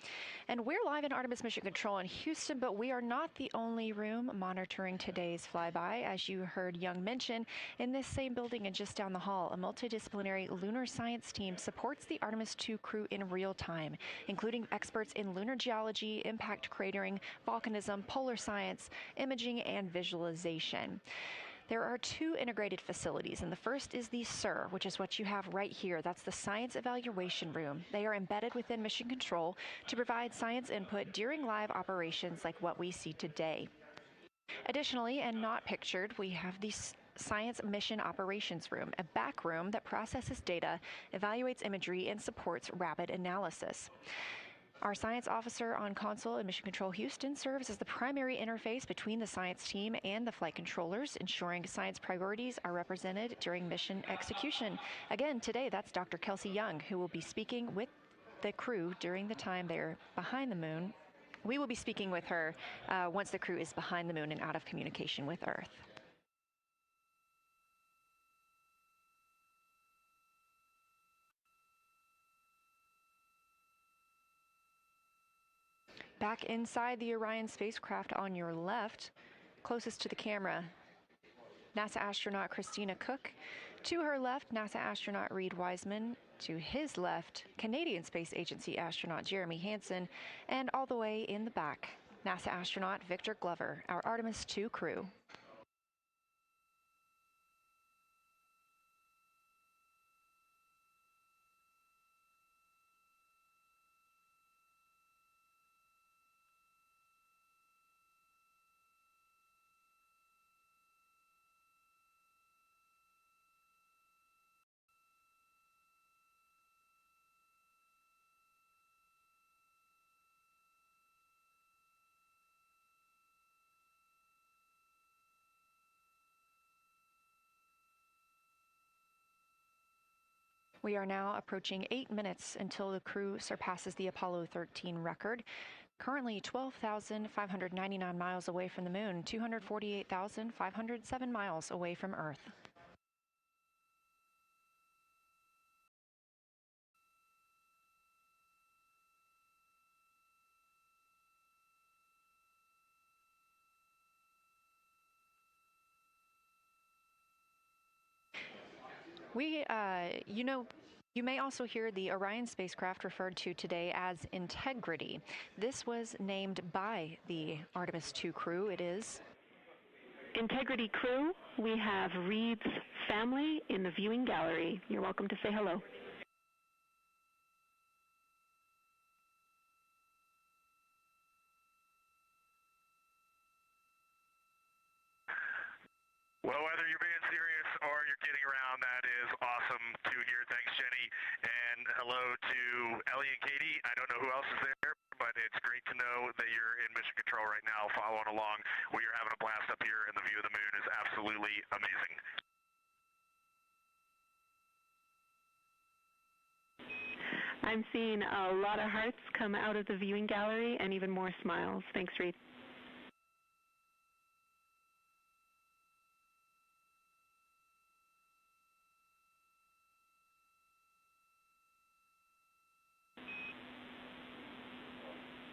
And we're live in Artemis Mission Control in Houston, but we are not the only room monitoring today's flyby. As you heard Young mention, in this same building and just down the hall, a multidisciplinary lunar science team supports the Artemis II crew in real time, including experts in lunar geology, impact cratering, volcanism, polar science, imaging, and visualization. There are two integrated facilities, and the first is the SIR, which is what you have right here. That's the Science Evaluation Room. They are embedded within Mission Control to provide science input during live operations like what we see today. Additionally, and not pictured, we have the Science Mission Operations Room, a back room that processes data, evaluates imagery, and supports rapid analysis. Our science officer on console in Mission Control Houston serves as the primary interface between the science team and the flight controllers, ensuring science priorities are represented during mission execution. Again, today, that's Dr. Kelsey Young, who will be speaking with the crew during the time they're behind the moon. We will be speaking with her once the crew is behind the moon and out of communication with Earth. Back inside the Orion spacecraft on your left, closest to the camera, NASA astronaut Christina Cook. To her left, NASA astronaut Reid Wiseman. To his left, Canadian Space Agency astronaut Jeremy Hansen. And all the way in the back, NASA astronaut Victor Glover, our Artemis II crew. We are now approaching 8 minutes until the crew surpasses the Apollo 13 record. Currently 12,599 miles away from the moon, 248,507 miles away from Earth. You may also hear the Orion spacecraft referred to today as Integrity. This was named by the Artemis II crew. It is Integrity crew, we have Reid's family in the viewing gallery. You're welcome to say hello. Well, whether you're being serious or you're kidding around, that is awesome to hear. Thanks, Jenny. And hello to Ellie and Katie. I don't know who else is there, but it's great to know that you're in mission control right now, following along. We are having a blast up here, and the view of the moon is absolutely amazing. I'm seeing a lot of hearts come out of the viewing gallery and even more smiles. Thanks, Reid.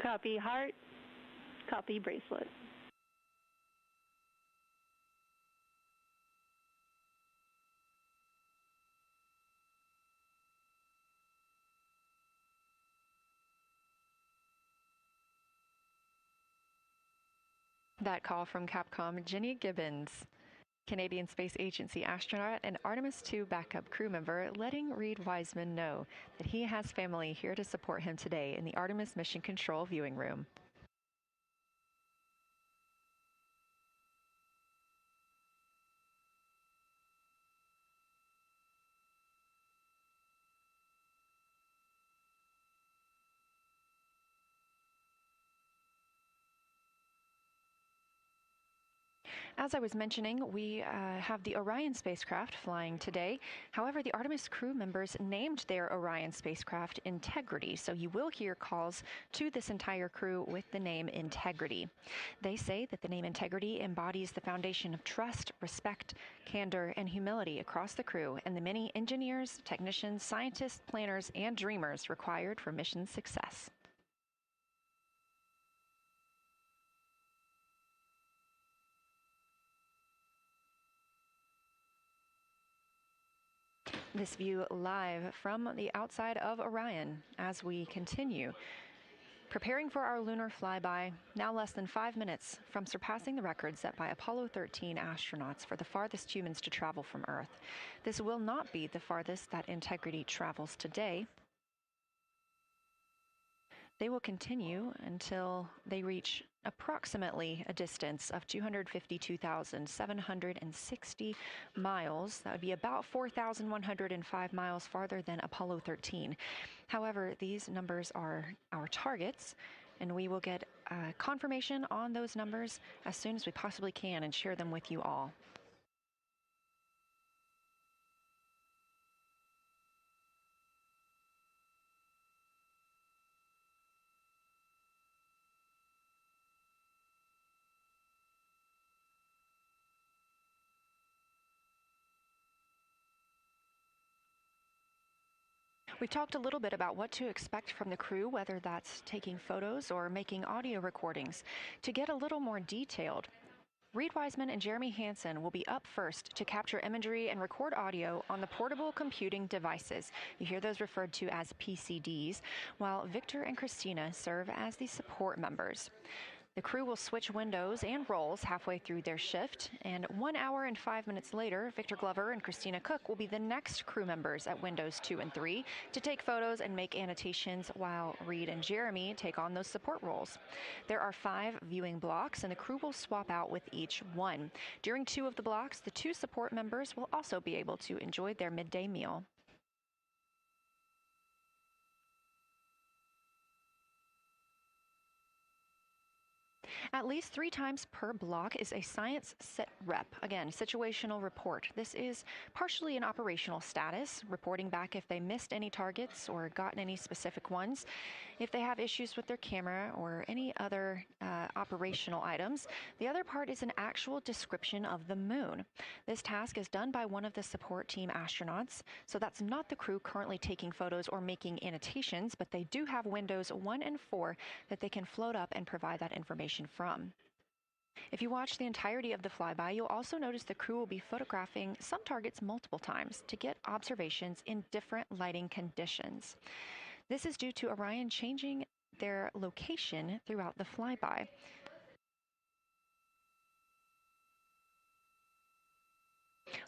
Copy heart, copy bracelet. that call from Capcom Jenny Gibbons, Canadian Space Agency astronaut and Artemis II backup crew member, letting Reid Wiseman know that he has family here to support him today in the Artemis Mission Control viewing room. As I was mentioning, we have the Orion spacecraft flying today. However, the Artemis crew members named their Orion spacecraft Integrity, so you will hear calls to this entire crew with the name Integrity. They say that the name Integrity embodies the foundation of trust, respect, candor, and humility across the crew and the many engineers, technicians, scientists, planners, and dreamers required for mission success. This view live from the outside of Orion as we continue. Preparing for our lunar flyby, now less than 5 minutes from surpassing the record set by Apollo 13 astronauts for the farthest humans to travel from Earth. This will not be the farthest that Integrity travels today. They will continue until they reach approximately a distance of 252,760 miles. That would be about 4,105 miles farther than Apollo 13. However, these numbers are our targets, and we will get confirmation on those numbers as soon as we possibly can and share them with you all. We've talked a little bit about what to expect from the crew, whether that's taking photos or making audio recordings. To get a little more detailed, Reed Wiseman and Jeremy Hansen will be up first to capture imagery and record audio on the portable computing devices. You hear those referred to as PCDs, while Victor and Christina serve as the support members. The crew will switch windows and roles halfway through their shift, and 1 hour and 5 minutes later, Victor Glover and Christina Cook will be the next crew members at windows 2 and 3 to take photos and make annotations, while Reed and Jeremy take on those support roles. There are 5 viewing blocks, and the crew will swap out with each one. During 2 of the blocks, the 2 support members will also be able to enjoy their midday meal. At least 3 times per block is a science sit rep. Again, situational report. This is partially an operational status, reporting back if they missed any targets or gotten any specific ones, if they have issues with their camera or any other operational items. The other part is an actual description of the moon. This task is done by one of the support team astronauts, so that's not the crew currently taking photos or making annotations, but they do have windows 1 and 4 that they can float up and provide that information from. If you watch the entirety of the flyby, you'll also notice the crew will be photographing some targets multiple times to get observations in different lighting conditions. This is due to Orion changing their location throughout the flyby.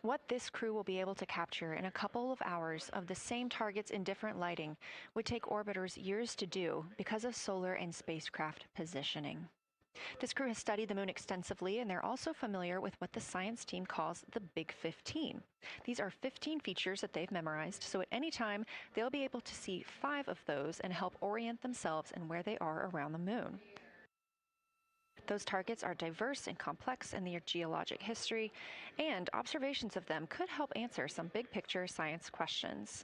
What this crew will be able to capture in a couple of hours of the same targets in different lighting would take orbiters years to do because of solar and spacecraft positioning. This crew has studied the moon extensively, and they're also familiar with what the science team calls the Big 15. These are 15 features that they've memorized, so at any time, they'll be able to see 5 of those and help orient themselves and where they are around the moon. Those targets are diverse and complex in their geologic history, and observations of them could help answer some big-picture science questions.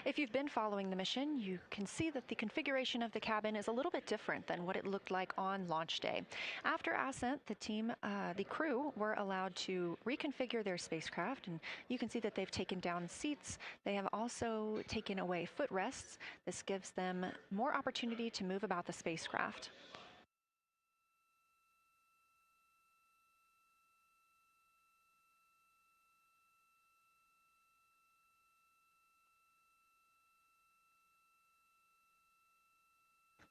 If you've been following the mission, you can see that the configuration of the cabin is a little bit different than what it looked like on launch day. After ascent, the crew were allowed to reconfigure their spacecraft, and you can see that they've taken down seats. They have also taken away footrests. This gives them more opportunity to move about the spacecraft.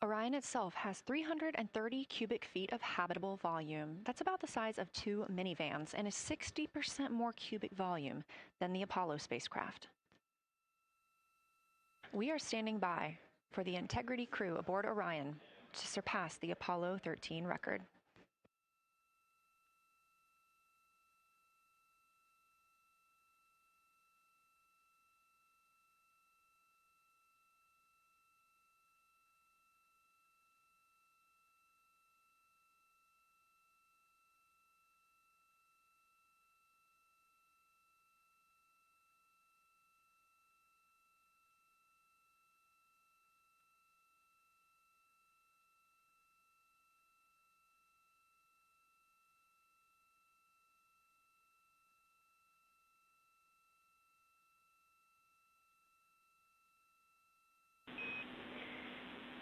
Orion itself has 330 cubic feet of habitable volume. That's about the size of 2 minivans and is 60% more cubic volume than the Apollo spacecraft. We are standing by for the Integrity crew aboard Orion to surpass the Apollo 13 record.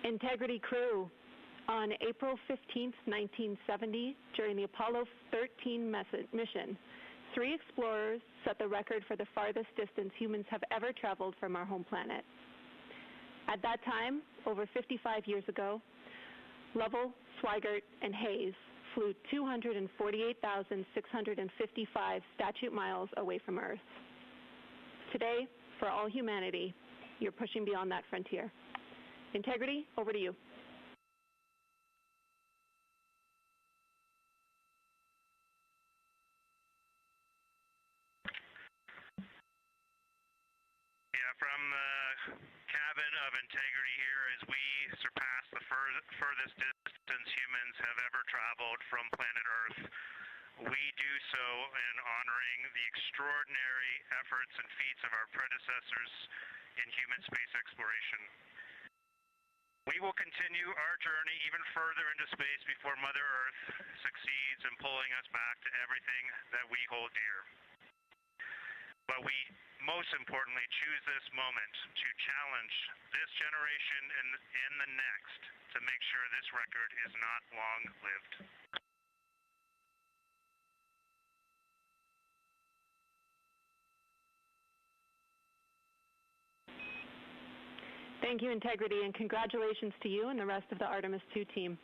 Integrity crew, on April 15, 1970, during the Apollo 13 mission, 3 explorers set the record for the farthest distance humans have ever traveled from our home planet. At that time, over 55 years ago, Lovell, Swigert, and Hayes flew 248,655 statute miles away from Earth. Today, for all humanity, you're pushing beyond that frontier. Integrity, over to you. Yeah, from the cabin of Integrity here as we surpass the furthest distance humans have ever traveled from planet Earth. We do so in honoring the extraordinary efforts and feats of our predecessors in human space exploration. We will continue our journey even further into space before Mother Earth succeeds in pulling us back to everything that we hold dear. But we, most importantly, choose this moment to challenge this generation and the next to make sure this record is not long-lived. Thank you, Integrity, and congratulations to you and the rest of the Artemis II team.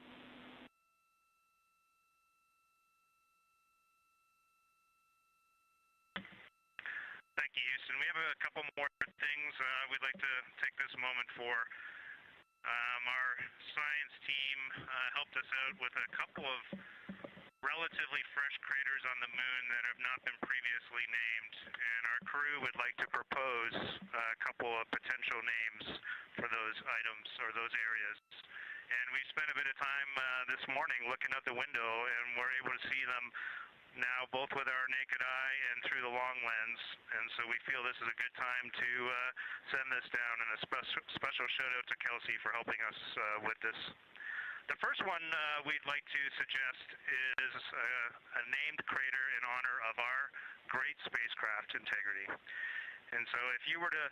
Thank you, Houston. We have a couple more things we'd like to take this moment for. Our science team helped us out with a couple of relatively fresh craters on the moon that have not been previously named, and our crew would like to propose a couple of potential names for those items or those areas. And we spent a bit of time this morning looking out the window, and we're able to see them now both with our naked eye and through the long lens, and so we feel this is a good time to send this down, and a special shout out to Kelsey for helping us with this. The first one we'd like to suggest is a named crater in honor of our great spacecraft, Integrity. And so if you were to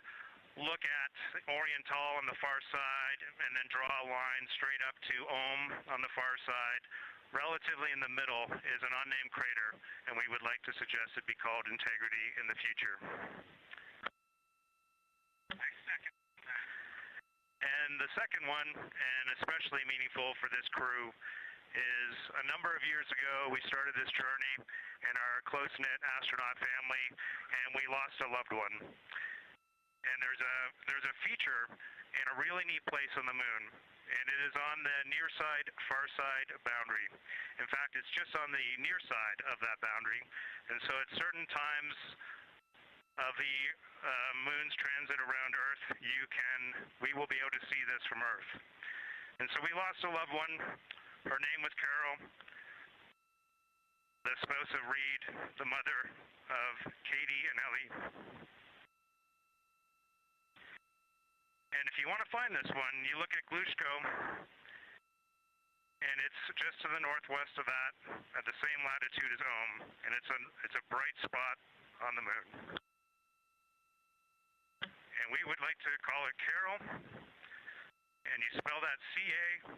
look at Oriental on the far side and then draw a line straight up to Ohm on the far side, relatively in the middle is an unnamed crater, and we would like to suggest it be called Integrity in the future. And the second one, and especially meaningful for this crew, is a number of years ago we started this journey in our close-knit astronaut family, and we lost a loved one. And there's a feature in a really neat place on the moon, and it is on the near side, far side boundary. In fact, it's just on the near side of that boundary, and so at certain times of the moon's transit around Earth, we will be able to see this from Earth. And so we lost a loved one. Her name was Carol, the spouse of Reed, the mother of Katie and Ellie. And if you want to find this one, you look at Glushko, and it's just to the northwest of that, at the same latitude as Ohm, and it's a bright spot on the moon. And we would like to call it Carol, and you spell that C-A-R-R-O-L-L.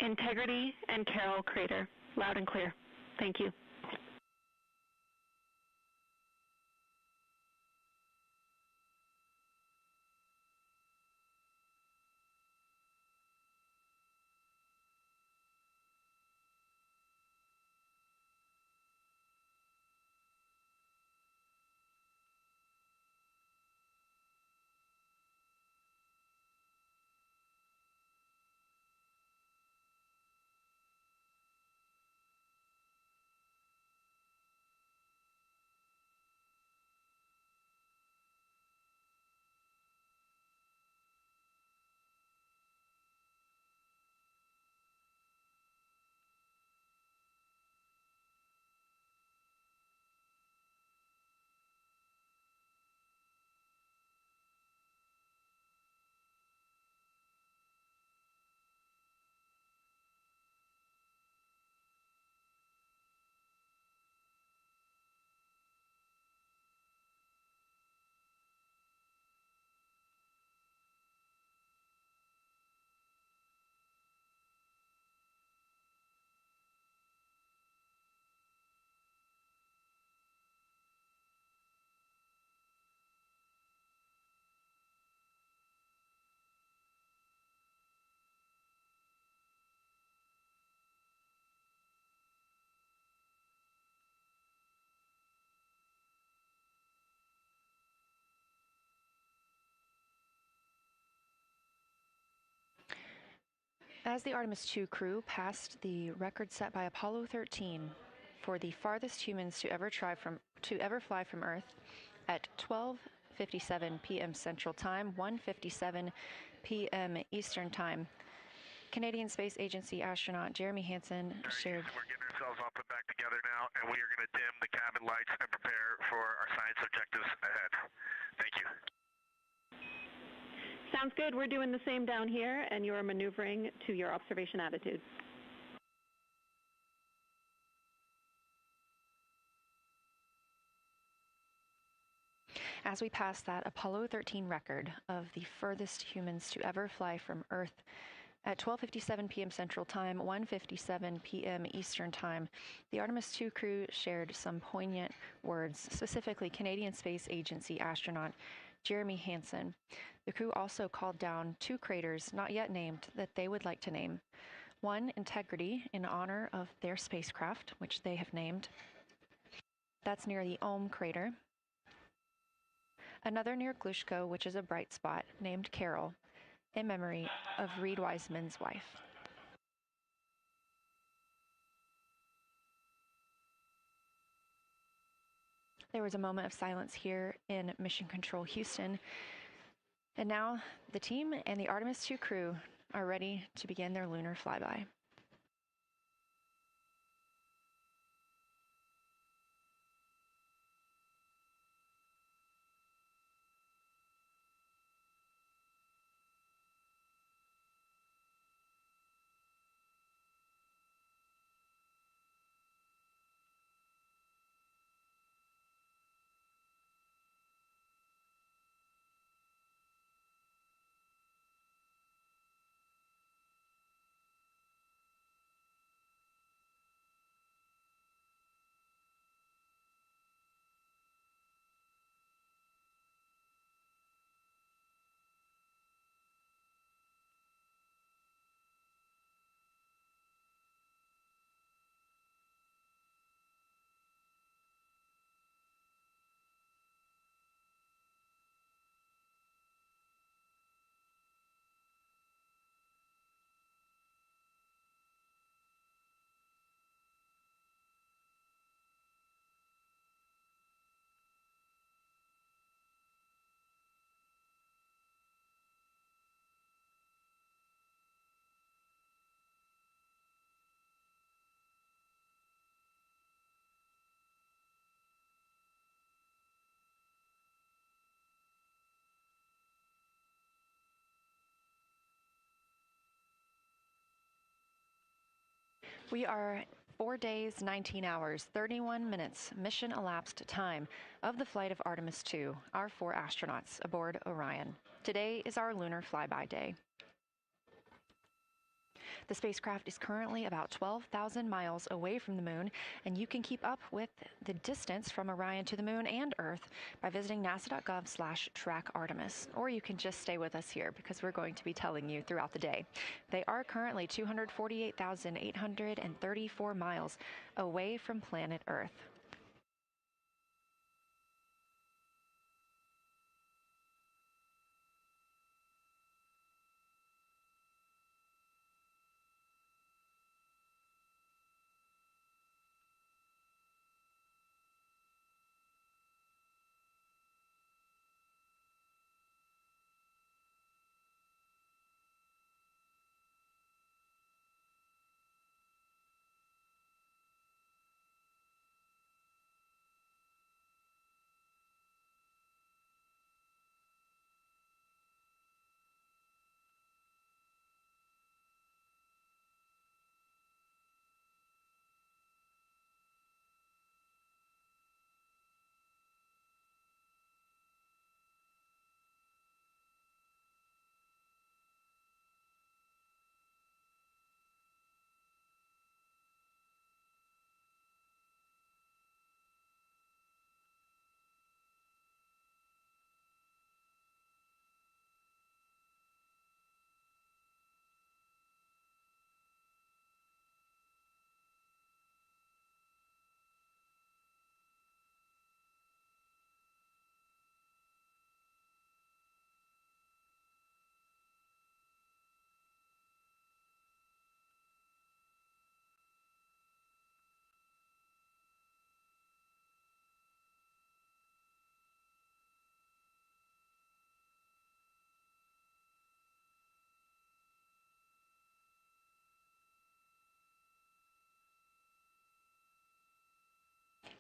Integrity and Carroll Crater. Loud and clear. Thank you. As the Artemis II crew passed the record set by Apollo 13 for the farthest humans to ever fly from Earth at 12:57 p.m. Central Time, 1:57 p.m. Eastern Time, Canadian Space Agency astronaut Jeremy Hansen shared. We're getting ourselves all put back together now, and we are going to dim the cabin lights and prepare for our science objectives ahead. Thank you. Sounds good. We're doing the same down here, and you're maneuvering to your observation attitude. As we pass that Apollo 13 record of the furthest humans to ever fly from Earth at 12:57 p.m. Central Time, 1:57 p.m. Eastern Time, the Artemis II crew shared some poignant words, specifically Canadian Space Agency astronaut Jeremy Hansen. The crew also called down 2 craters not yet named that they would like to name. One, Integrity, in honor of their spacecraft, which they have named. That's near the Ohm crater. Another near Glushko, which is a bright spot, named Carroll, in memory of Reed Wiseman's wife. There was a moment of silence here in Mission Control Houston. And now the team and the Artemis II crew are ready to begin their lunar flyby. We are 4 days, 19 hours, 31 minutes mission elapsed time of the flight of Artemis II, our 4 astronauts aboard Orion. Today is our lunar flyby day. The spacecraft is currently about 12,000 miles away from the moon, and you can keep up with the distance from Orion to the moon and Earth by visiting nasa.gov/track Artemis. Or you can just stay with us here because we're going to be telling you throughout the day. They are currently 248,834 miles away from planet Earth.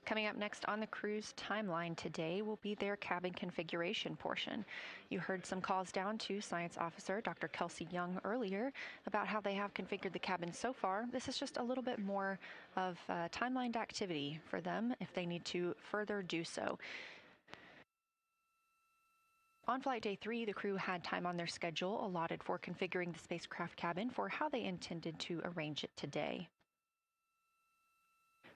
Coming up next on the crew's timeline today will be their cabin configuration portion. You heard some calls down to Science Officer Dr. Kelsey Young earlier about how they have configured the cabin so far. This is just a little bit more of timelined activity for them if they need to further do so. On flight day 3, the crew had time on their schedule allotted for configuring the spacecraft cabin for how they intended to arrange it today.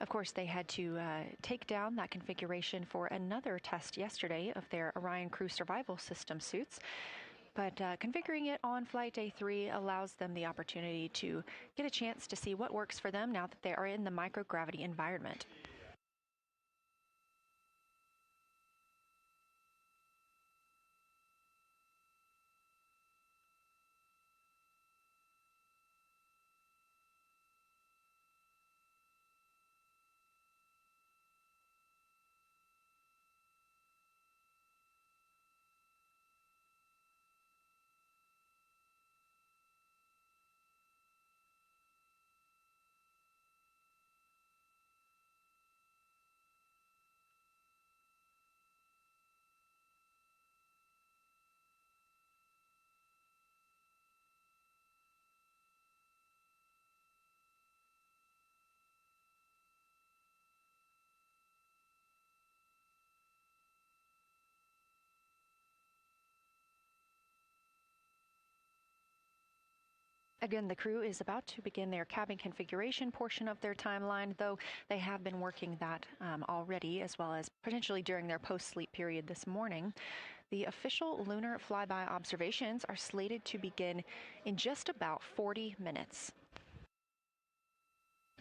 Of course, they had to take down that configuration for another test yesterday of their Orion Crew Survival System suits. But configuring it on flight day 3 allows them the opportunity to get a chance to see what works for them now that they are in the microgravity environment. Again, the crew is about to begin their cabin configuration portion of their timeline, though they have been working that already, as well as potentially during their post-sleep period this morning. The official lunar flyby observations are slated to begin in just about 40 minutes.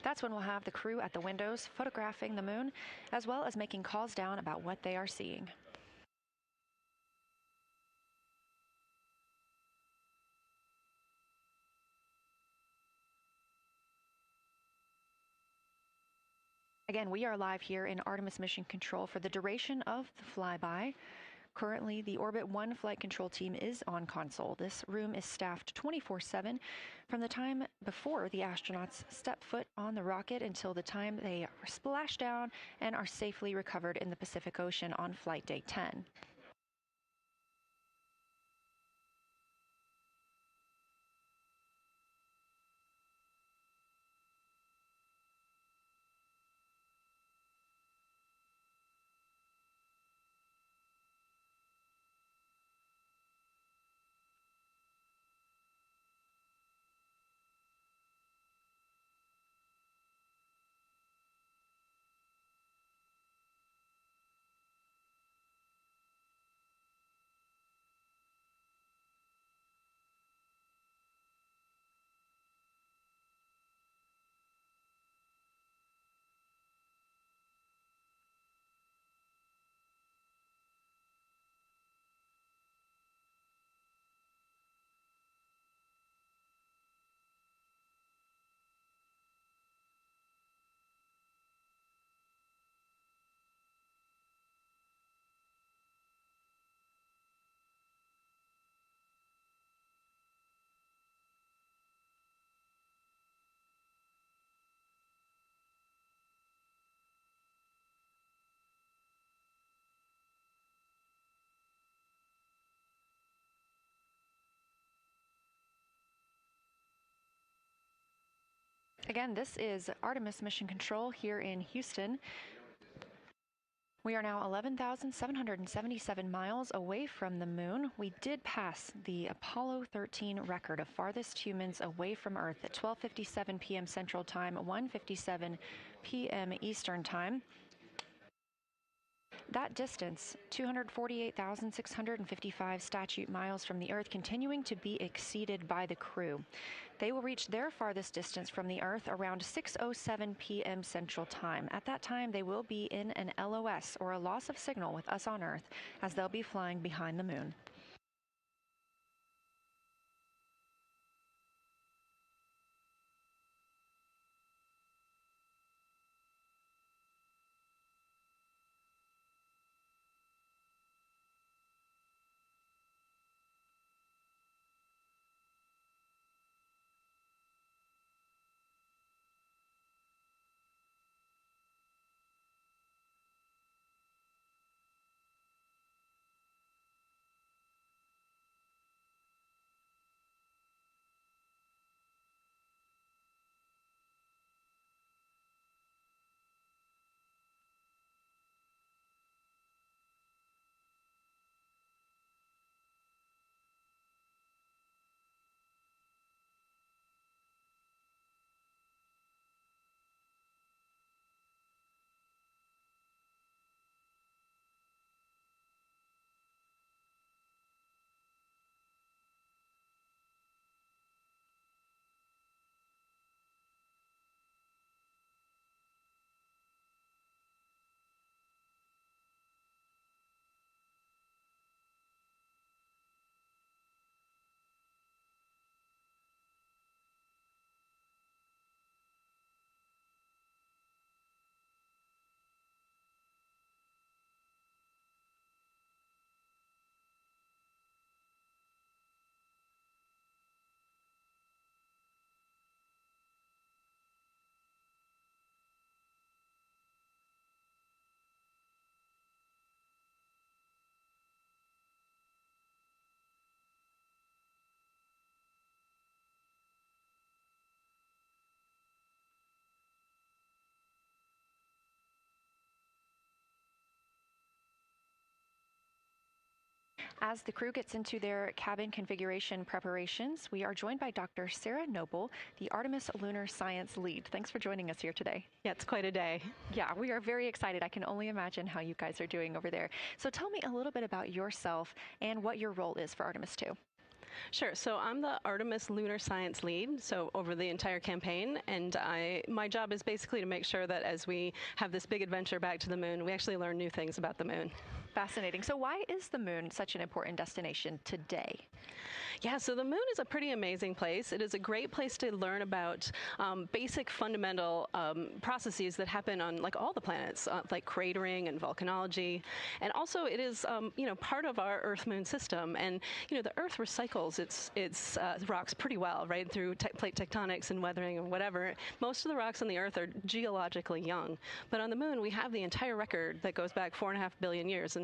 That's when we'll have the crew at the windows photographing the moon, as well as making calls down about what they are seeing. Again, we are live here in Artemis Mission Control for the duration of the flyby. Currently, the Orbit 1 flight control team is on console. This room is staffed 24/7 from the time before the astronauts step foot on the rocket until the time they splash down and are safely recovered in the Pacific Ocean on flight day 10. Again, this is Artemis Mission Control here in Houston. We are now 11,777 miles away from the moon. We did pass the Apollo 13 record of farthest humans away from Earth at 12:57 p.m. Central Time, 1:57 p.m. Eastern Time. That distance, 248,655 statute miles from the Earth, continuing to be exceeded by the crew. They will reach their farthest distance from the Earth around 6:07 p.m. Central Time. At that time, they will be in an LOS, or a loss of signal, with us on Earth, as they'll be flying behind the moon. As the crew gets into their cabin configuration preparations, we are joined by Dr. Sarah Noble, the Artemis Lunar Science Lead. Thanks for joining us here today. Yeah, it's quite a day. Yeah, we are very excited. I can only imagine how you guys are doing over there. So tell me a little bit about yourself and what your role is for Artemis II. Sure. So I'm the Artemis Lunar Science Lead, so over the entire campaign, and my job is basically to make sure that as we have this big adventure back to the moon, we actually learn new things about the moon. Fascinating. So why is the moon such an important destination today? Yeah, so the moon is a pretty amazing place. It is a great place to learn about basic fundamental processes that happen on like all the planets, like cratering and volcanology. And also it is, part of our Earth-Moon system. And, the Earth recycles its rocks pretty well, right, through plate tectonics and weathering and whatever. Most of the rocks on the Earth are geologically young. But on the moon, we have the entire record that goes back 4.5 billion years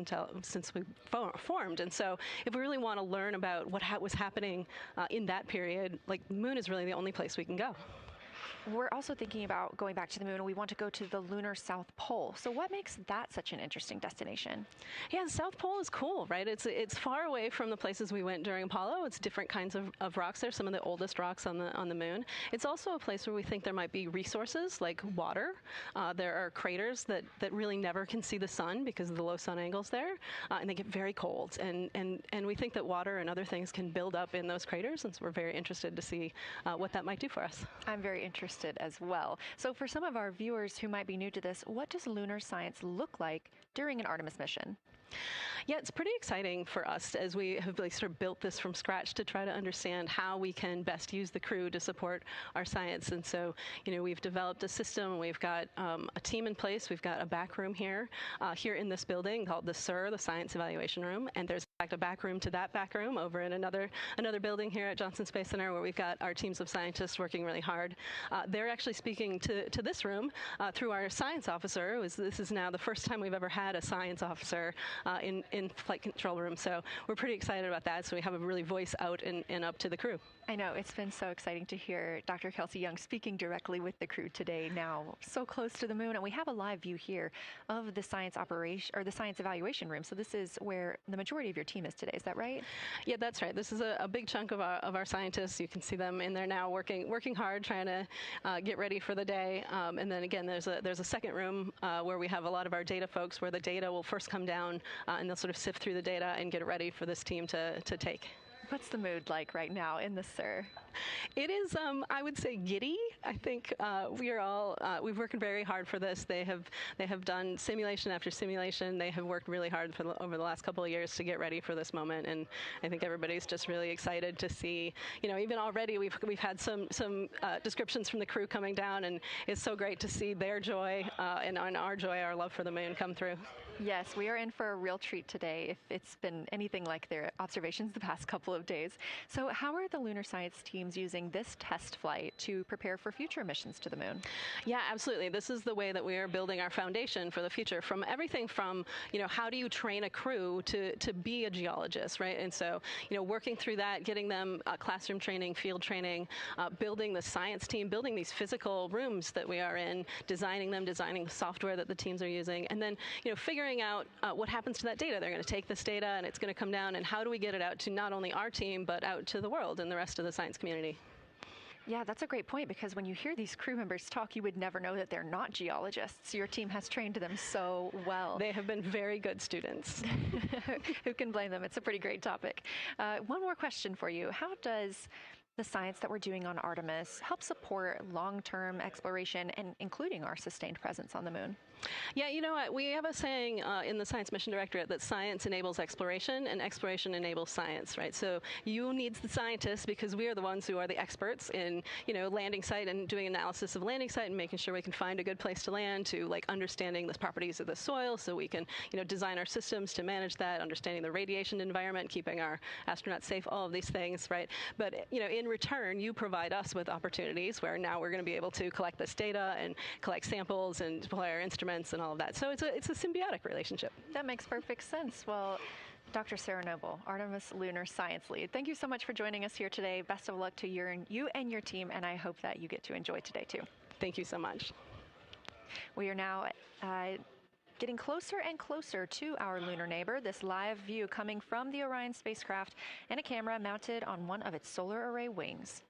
since we formed. And so if we really want to learn about what was happening in that period, like the moon is really the only place we can go. We're also thinking about going back to the moon, and we want to go to the lunar South Pole. So what makes that such an interesting destination? Yeah, the South Pole is cool, right? It's far away from the places we went during Apollo. It's different kinds of rocks there, some of the oldest rocks on the moon. It's also a place where we think there might be resources like water. There are craters that really never can see the sun because of the low sun angles there, and they get very cold. And we think that water and other things can build up in those craters, and so we're very interested to see what that might do for us. I'm very interested as well. So for some of our viewers who might be new to this, what does lunar science look like during an Artemis mission? Yeah, it's pretty exciting for us as we have sort of built this from scratch to try to understand how we can best use the crew to support our science. And so, we've developed a system. We've got a team in place. We've got a back room here in this building called the SIR, the Science Evaluation Room. And there's a back room to that back room over in another building here at Johnson Space Center, where we've got our teams of scientists working really hard. They're actually speaking to this room through our science officer. This is now the first time we've ever had a science officer in flight control room, so we're pretty excited about that. So we have a really voice out and up to the crew. I know, it's been so exciting to hear Dr. Kelsey Young speaking directly with the crew today, now so close to the moon. And we have a live view here of the science operation, or the science evaluation room. So this is where the majority of your team is today, is that right? Yeah, that's right. This is a big chunk of our scientists. You can see them in there now working hard, trying to get ready for the day. And then again, there's a second room where we have a lot of our data folks, where the data will first come down and they'll sort of sift through the data and get it ready for this team to take. What's the mood like right now in the SIR? It is, I would say, giddy. I think we've worked very hard for this. They have done simulation after simulation. They have worked really hard over the last couple of years to get ready for this moment, and I think everybody's just really excited to see. Even already we've had some descriptions from the crew coming down, and it's so great to see their joy and our joy, our love for the moon, come through. Yes, we are in for a real treat today, if it's been anything like their observations the past couple of days. So how are the lunar science teams using this test flight to prepare for future missions to the moon? Yeah, absolutely. This is the way that we are building our foundation for the future, from everything from, how do you train a crew to be a geologist, right? And so, working through that, getting them classroom training, field training, building the science team, building these physical rooms that we are in, designing the software that the teams are using, and then, figuring out what happens to that data. They're going to take this data and it's going to come down, and how do we get it out to not only our team, but out to the world and the rest of the science community? Yeah, that's a great point, because when you hear these crew members talk, you would never know that they're not geologists. Your team has trained them so well. They have been very good students. Who can blame them? It's a pretty great topic. One more question for you. How does the science that we're doing on Artemis help support long-term exploration, and including our sustained presence on the moon? Yeah, you know what? We have a saying in the Science Mission Directorate that science enables exploration and exploration enables science, right? So you need the scientists, because we are the ones who are the experts in, landing site and doing analysis of landing site and making sure we can find a good place to land, to understanding the properties of the soil so we can, design our systems to manage that, understanding the radiation environment, keeping our astronauts safe, all of these things, right? But, in return, you provide us with opportunities where now we're going to be able to collect this data and collect samples and deploy our instruments and all of that. So it's a symbiotic relationship. That makes perfect sense. Well, Dr. Sarah Noble, Artemis Lunar Science Lead, thank you so much for joining us here today. Best of luck to you and your team, and I hope that you get to enjoy today too. Thank you so much. We are now getting closer and closer to our lunar neighbor. This live view coming from the Orion spacecraft and a camera mounted on one of its solar array wings.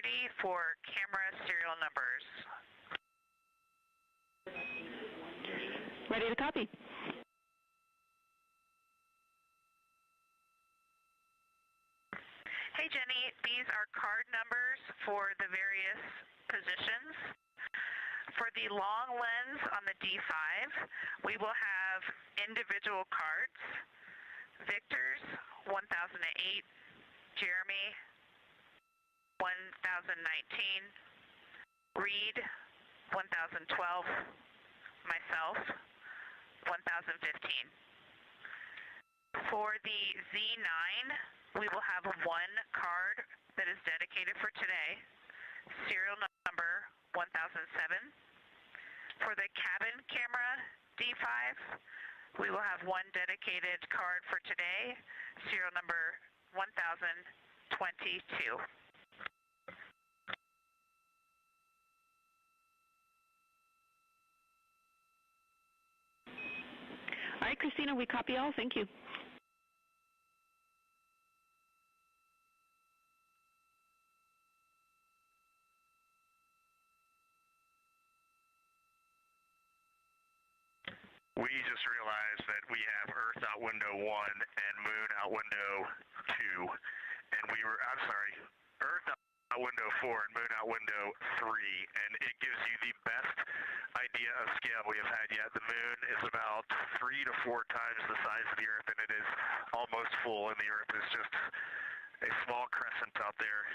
clarity for camera serial numbers. Ready to copy. Hey Jenny, these are card numbers for the various positions. For the long lens on the D5, we will have individual cards. Victor's 1008, Jeremy 1019, Reed 1012, myself 1015. For the Z9, we will have one card that is dedicated for today, serial number 1007. For the cabin camera D5, we will have one dedicated card for today, serial number 1022. All right, Christina, we copy all. Thank you. We just realized that we have Earth out window 1 and Moon out window 2, and Earth out window 4 and Moon out window 3, and it gives you the best idea of scale we have had yet. The Moon is about 3 to 4 times the size of the Earth, and it is almost full, and the Earth is just a small crescent out there.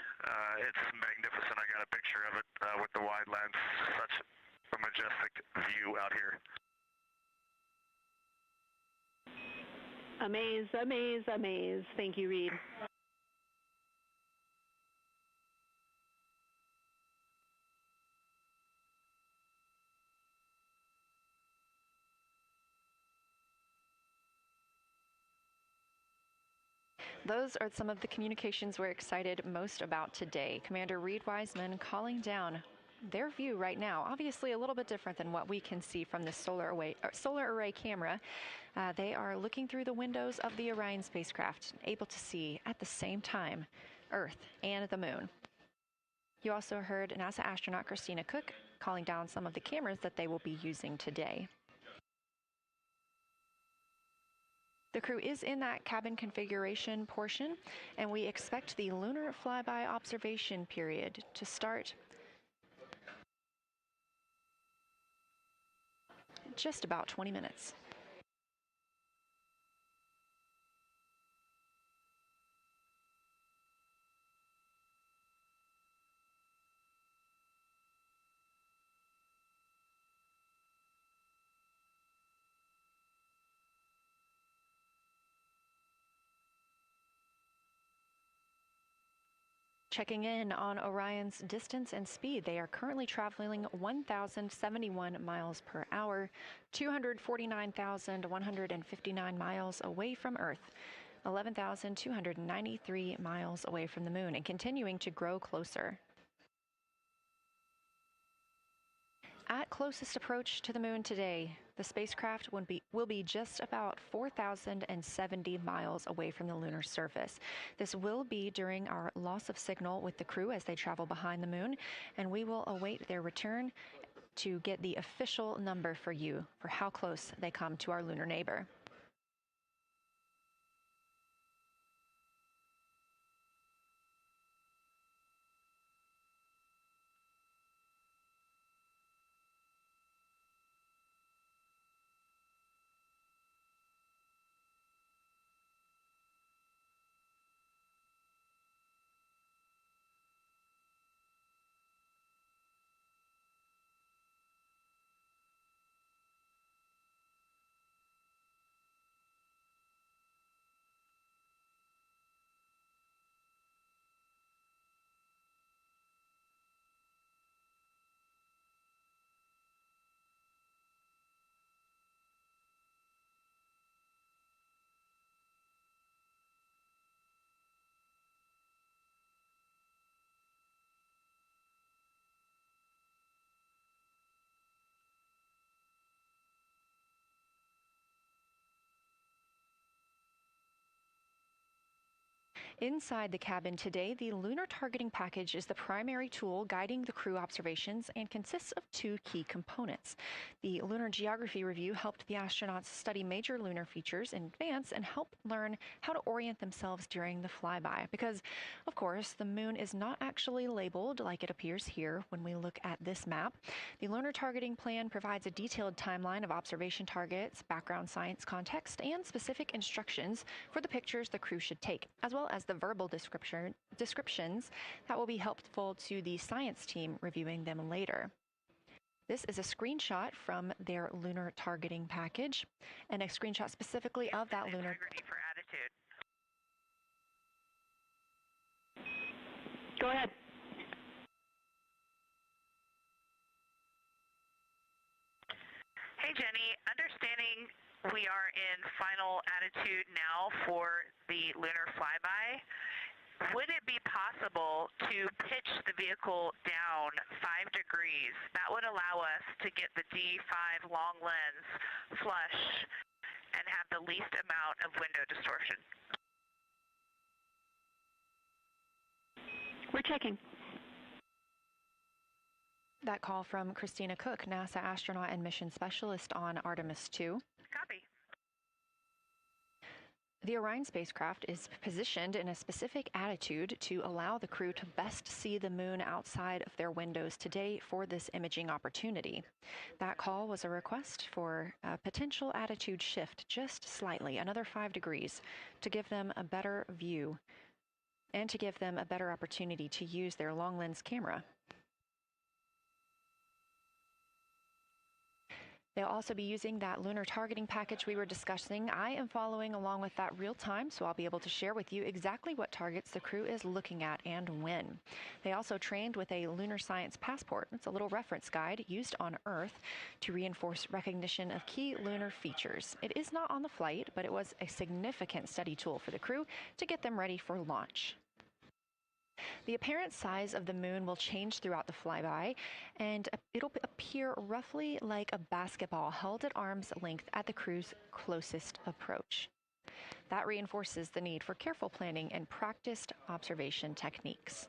It's magnificent. I got a picture of it with the wide lens. Such a majestic view out here. Amaze, amaze, amaze. Thank you, Reed. Those are some of the communications we're excited most about today. Commander Reed Wiseman calling down their view right now, obviously a little bit different than what we can see from the solar array camera. They are looking through the windows of the Orion spacecraft, able to see at the same time Earth and the Moon. You also heard NASA astronaut Christina Cook calling down some of the cameras that they will be using today. The crew is in that cabin configuration portion, and we expect the lunar flyby observation period to start in just about 20 minutes. Checking in on Orion's distance and speed, they are currently traveling 1,071 miles per hour, 249,159 miles away from Earth, 11,293 miles away from the Moon, and continuing to grow closer. At closest approach to the Moon today, the spacecraft will be just about 4,070 miles away from the lunar surface. This will be during our loss of signal with the crew as they travel behind the Moon, and we will await their return to get the official number for you for how close they come to our lunar neighbor. Inside the cabin today, the lunar targeting package is the primary tool guiding the crew observations and consists of two key components. The Lunar Geography Review helped the astronauts study major lunar features in advance and help learn how to orient themselves during the flyby. Because, of course, the moon is not actually labeled like it appears here when we look at this map. The lunar targeting plan provides a detailed timeline of observation targets, background science context, and specific instructions for the pictures the crew should take, as well as the verbal descriptions that will be helpful to the science team reviewing them later. This is a screenshot from their lunar targeting package, and a screenshot specifically of that lunar... Integrity for attitude. Go ahead. Hey, Jenny. Understanding we are in final attitude now for the lunar flyby, would it be possible to pitch the vehicle down 5 degrees? That would allow us to get the D5 long lens flush and have the least amount of window distortion. We're checking. That call from Christina Cook, NASA astronaut and mission specialist on Artemis II. Copy. The Orion spacecraft is positioned in a specific attitude to allow the crew to best see the moon outside of their windows today for this imaging opportunity. That call was a request for a potential attitude shift just slightly, another 5 degrees, to give them a better view and to give them a better opportunity to use their long lens camera. They'll also be using that lunar targeting package we were discussing. I am following along with that real time, so I'll be able to share with you exactly what targets the crew is looking at and when. They also trained with a lunar science passport. It's a little reference guide used on Earth to reinforce recognition of key lunar features. It is not on the flight, but it was a significant study tool for the crew to get them ready for launch. The apparent size of the moon will change throughout the flyby, and it'll appear roughly like a basketball held at arm's length at the crew's closest approach. That reinforces the need for careful planning and practiced observation techniques.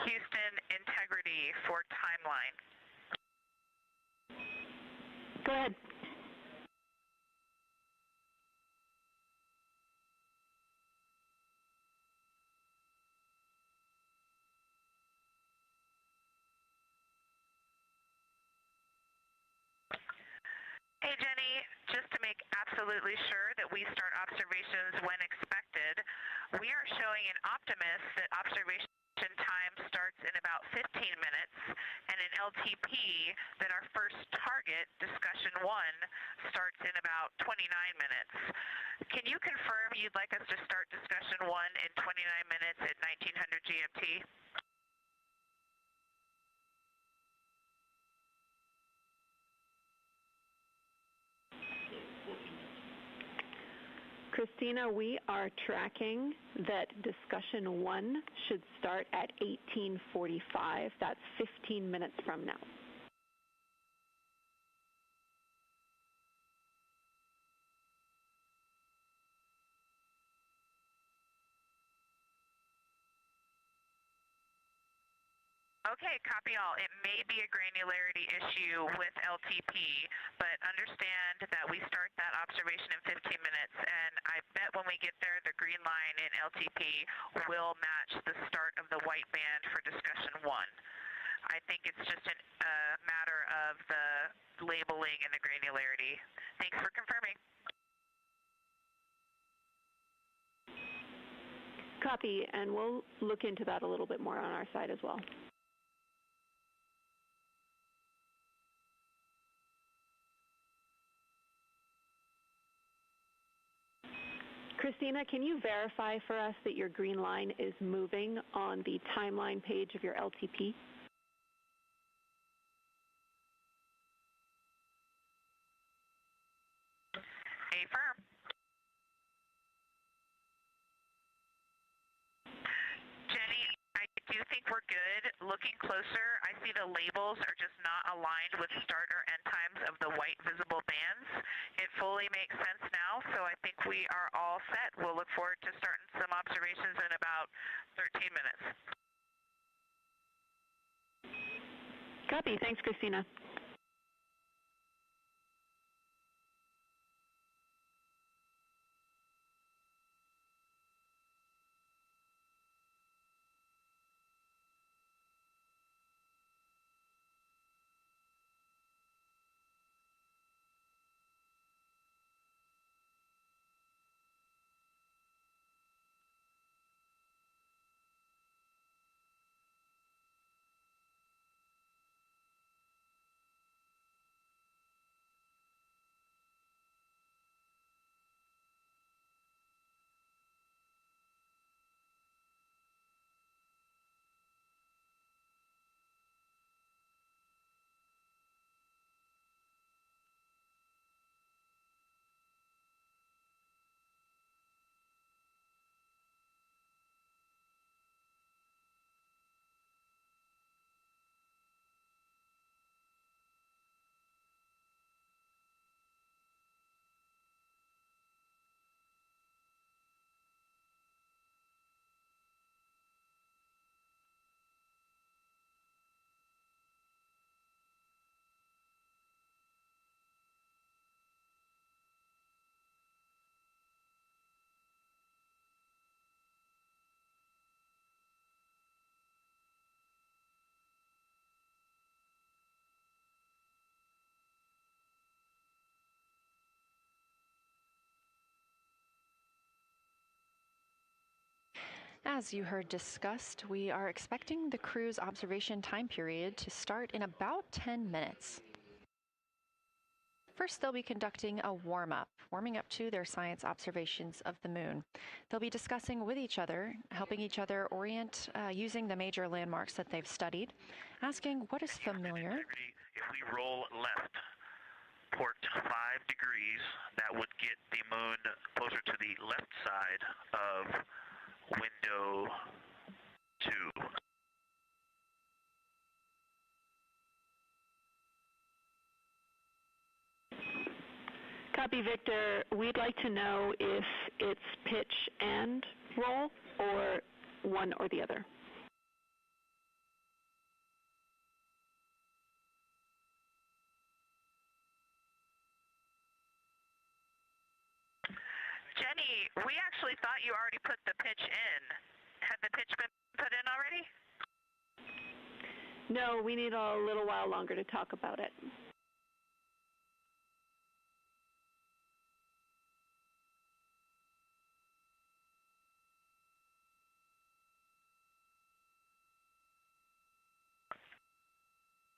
Houston, integrity for timeline. Go ahead. Hey, Jenny, just to make absolutely sure that we start observations when expected, we are showing in Optimus that observation time starts in about 15 minutes, and in LTP that our first target, discussion 1, starts in about 29 minutes. Can you confirm you'd like us to start discussion 1 in 29 minutes at 1900 GMT? Christina, we are tracking that discussion 1 should start at 18:45. That's 15 minutes from now. Okay, copy all. It may be a granularity issue with LTP, but understand that we start that observation in 15 minutes, and I bet when we get there, the green line in LTP will match the start of the white band for discussion 1. I think it's just a matter of the labeling and the granularity. Thanks for confirming. Copy, and we'll look into that a little bit more on our side as well. Christina, can you verify for us that your green line is moving on the timeline page of your LTP? do think we're good. Looking closer, I see the labels are just not aligned with start or end times of the white visible bands. It fully makes sense now, so I think we are all set. We'll look forward to starting some observations in about 13 minutes. Copy. Thanks, Christina. As you heard discussed, we are expecting the crew's observation time period to start in about 10 minutes. First, they'll be conducting a warm-up, warming up to their science observations of the moon. They'll be discussing with each other, helping each other orient using the major landmarks that they've studied, asking what is familiar. If we roll left, port 5 degrees, that would get the moon closer to the left side of window 2. Copy, Victor. We'd like to know if it's pitch and roll or one or the other. Jenny, we actually thought you already put the pitch in. Had the pitch been put in already? No, we need a little while longer to talk about it.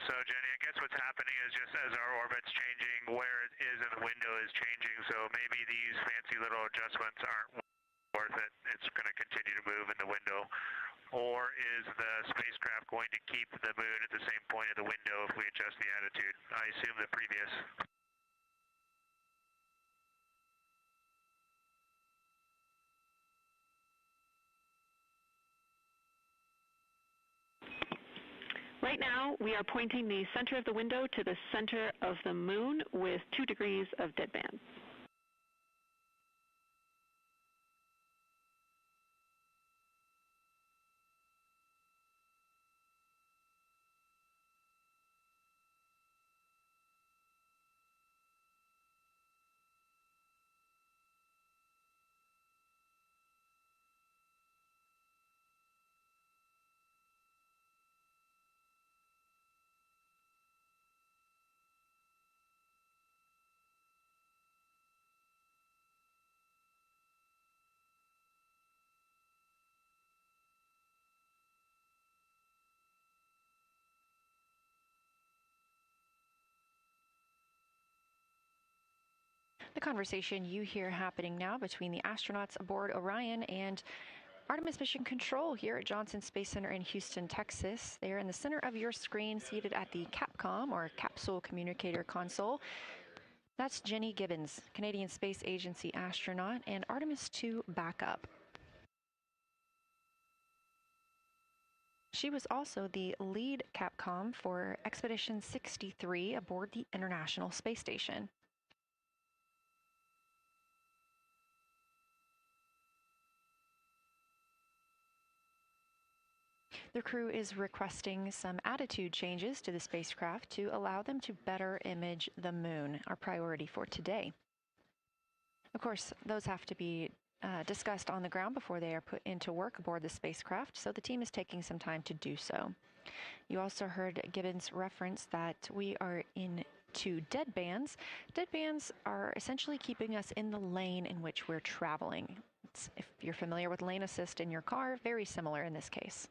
So, Jenny, I guess what's happening is just as our orbit's changing, where it is in the window is changing, so maybe these fancy little adjustments aren't worth it. It's going to continue to move in the window. Or is the spacecraft going to keep the moon at the same point of the window if we adjust the attitude? I assume the previous. Right now, we are pointing the center of the window to the center of the moon with 2 degrees of deadband. The conversation you hear happening now between the astronauts aboard Orion and Artemis Mission Control here at Johnson Space Center in Houston, Texas. They are in the center of your screen, seated at the Capcom, or Capsule Communicator Console. That's Jenny Gibbons, Canadian Space Agency astronaut, and Artemis II backup. She was also the lead Capcom for Expedition 63 aboard the International Space Station. The crew is requesting some attitude changes to the spacecraft to allow them to better image the moon, our priority for today. Of course, those have to be discussed on the ground before they are put into work aboard the spacecraft, so the team is taking some time to do so. You also heard Gibbons reference that we are in two deadbands. Deadbands are essentially keeping us in the lane in which we're traveling. If you're familiar with lane assist in your car, very similar in this case.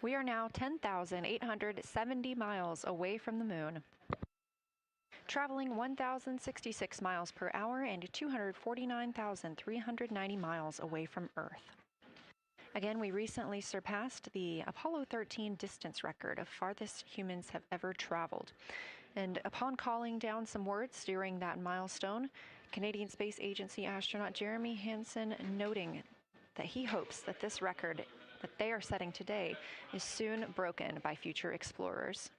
We are now 10,870 miles away from the moon, traveling 1,066 miles per hour and 249,390 miles away from Earth. Again, we recently surpassed the Apollo 13 distance record of farthest humans have ever traveled. And upon calling down some words during that milestone, Canadian Space Agency astronaut Jeremy Hansen noting that he hopes that this record that they are setting today is soon broken by future explorers.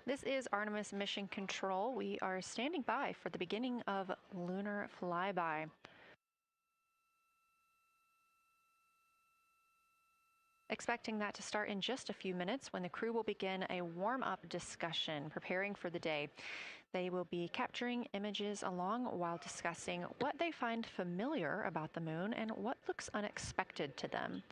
This is Artemis Mission Control. We are standing by for the beginning of lunar flyby. Expecting that to start in just a few minutes when the crew will begin a warm-up discussion preparing for the day. They will be capturing images along while discussing what they find familiar about the moon and what looks unexpected to them.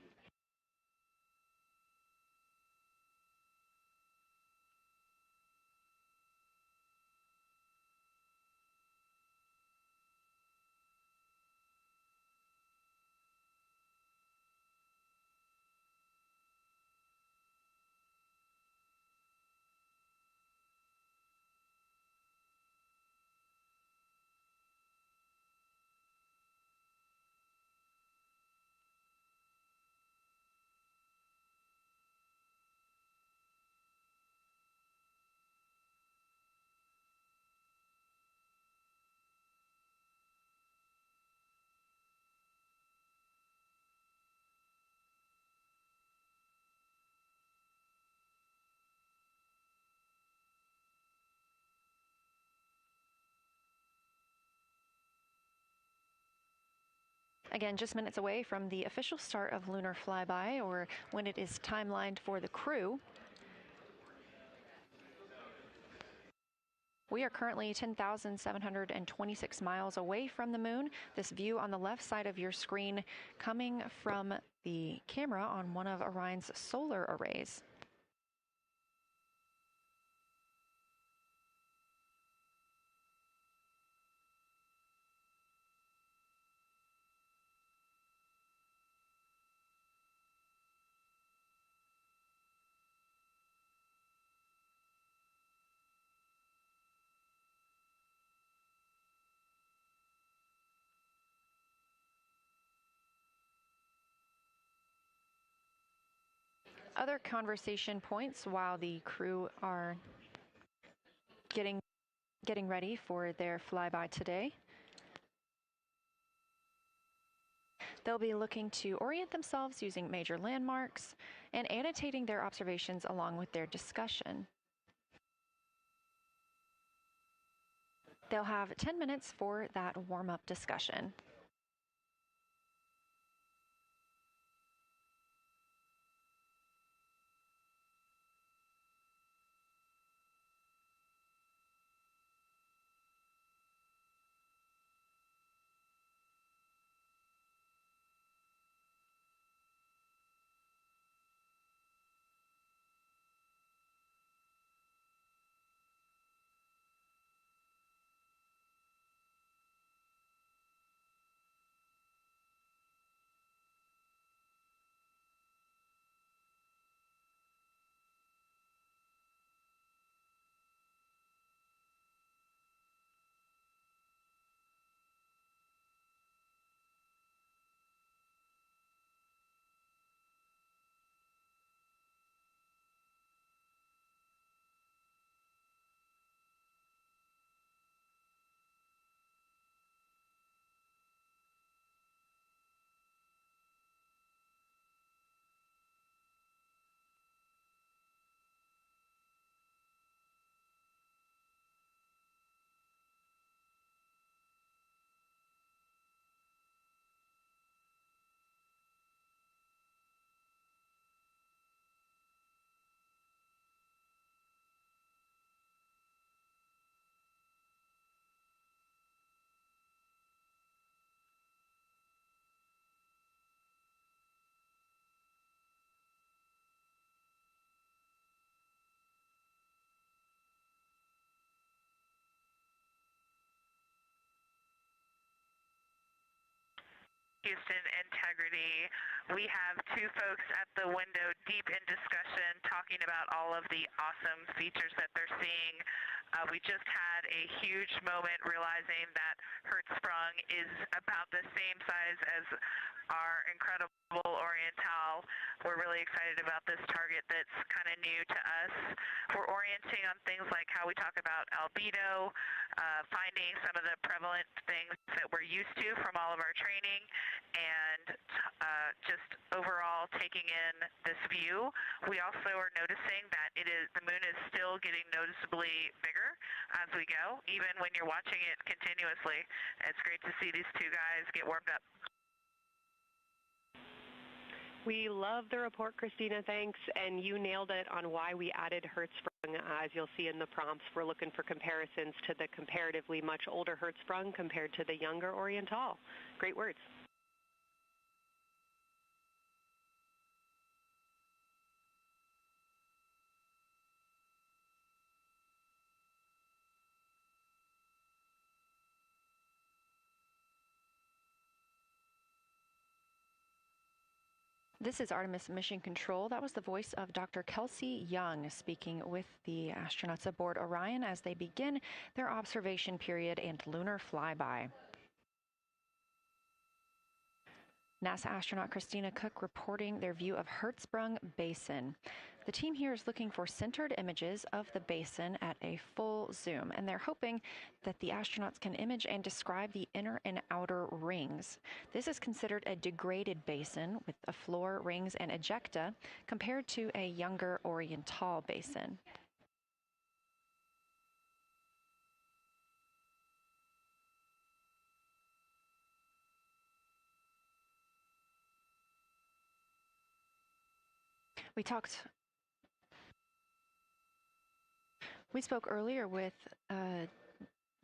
Again, just minutes away from the official start of lunar flyby, or when it is timelined for the crew. We are currently 10,726 miles away from the moon. This view on the left side of your screen coming from the camera on one of Orion's solar arrays. Other conversation points while the crew are getting ready for their flyby today. They'll be looking to orient themselves using major landmarks and annotating their observations along with their discussion. They'll have 10 minutes for that warm-up discussion. Houston integrity. We have two folks at the window deep in discussion talking about all of the awesome features that they're seeing. We just had a huge moment realizing that Hertzsprung is about the same size as our incredible Oriental. We're really excited about this target that's kind of new to us. We're orienting on things like how we talk about albedo, finding some of the prevalent things that we're used to from all of our training, and just overall taking in this view. We also are noticing that the moon is still getting noticeably bigger as we go, even when you're watching it continuously. It's great to see these two guys get warmed up. We love the report, Christina, thanks. And you nailed it on why we added Hertzsprung. As you'll see in the prompts, we're looking for comparisons to the comparatively much older Hertzsprung compared to the younger Oriental. Great words. This is Artemis Mission Control. That was the voice of Dr. Kelsey Young speaking with the astronauts aboard Orion as they begin their observation period and lunar flyby. NASA astronaut Christina Cook reporting their view of Hertzsprung Basin. The team here is looking for centered images of the basin at a full zoom, and they're hoping that the astronauts can image and describe the inner and outer rings. This is considered a degraded basin with a floor, rings, and ejecta compared to a younger Oriental basin. We spoke earlier with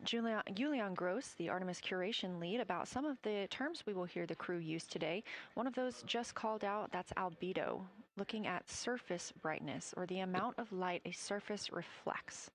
Julian Gross, the Artemis curation lead, about some of the terms we will hear the crew use today. One of those just called out, that's albedo, looking at surface brightness, or the amount of light a surface reflects.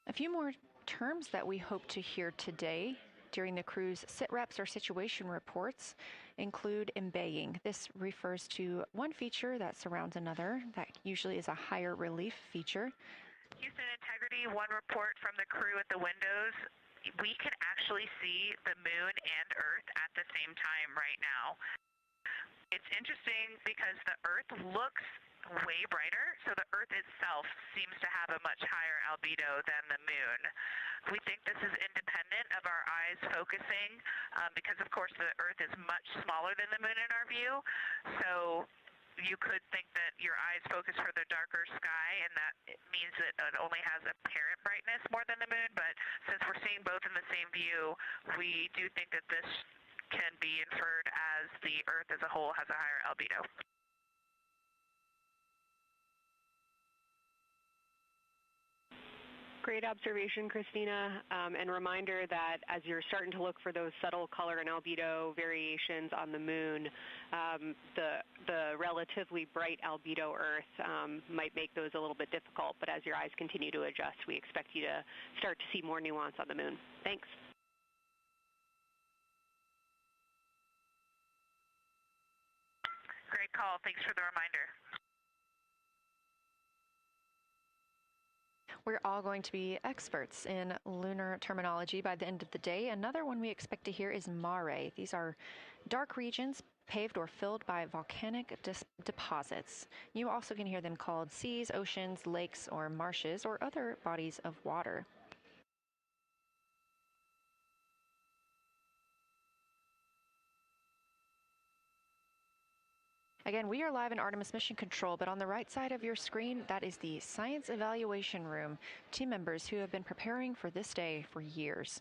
A few more terms that we hope to hear today during the crew's sit-reps or situation reports include embaying. This refers to one feature that surrounds another. That usually is a higher relief feature. Houston Integrity, one report from the crew at the windows. We can actually see the moon and Earth at the same time right now. It's interesting because the Earth looks way brighter, so the Earth itself seems to have a much higher albedo than the moon. We think this is independent of our eyes focusing because, of course, the Earth is much smaller than the moon in our view, so you could think that your eyes focus for the darker sky, and that it means that it only has apparent brightness more than the moon, but since we're seeing both in the same view, we do think that this can be inferred as the Earth as a whole has a higher albedo. Great observation, Christina, and reminder that as you're starting to look for those subtle color and albedo variations on the moon, the relatively bright albedo Earth might make those a little bit difficult, but as your eyes continue to adjust, we expect you to start to see more nuance on the moon. Thanks. Great call. Thanks for the reminder. We're all going to be experts in lunar terminology by the end of the day. Another one we expect to hear is mare. These are dark regions paved or filled by volcanic deposits. You also can hear them called seas, oceans, lakes, or marshes, or other bodies of water. Again, we are live in Artemis Mission Control, but on the right side of your screen, that is the Science Evaluation Room, team members who have been preparing for this day for years.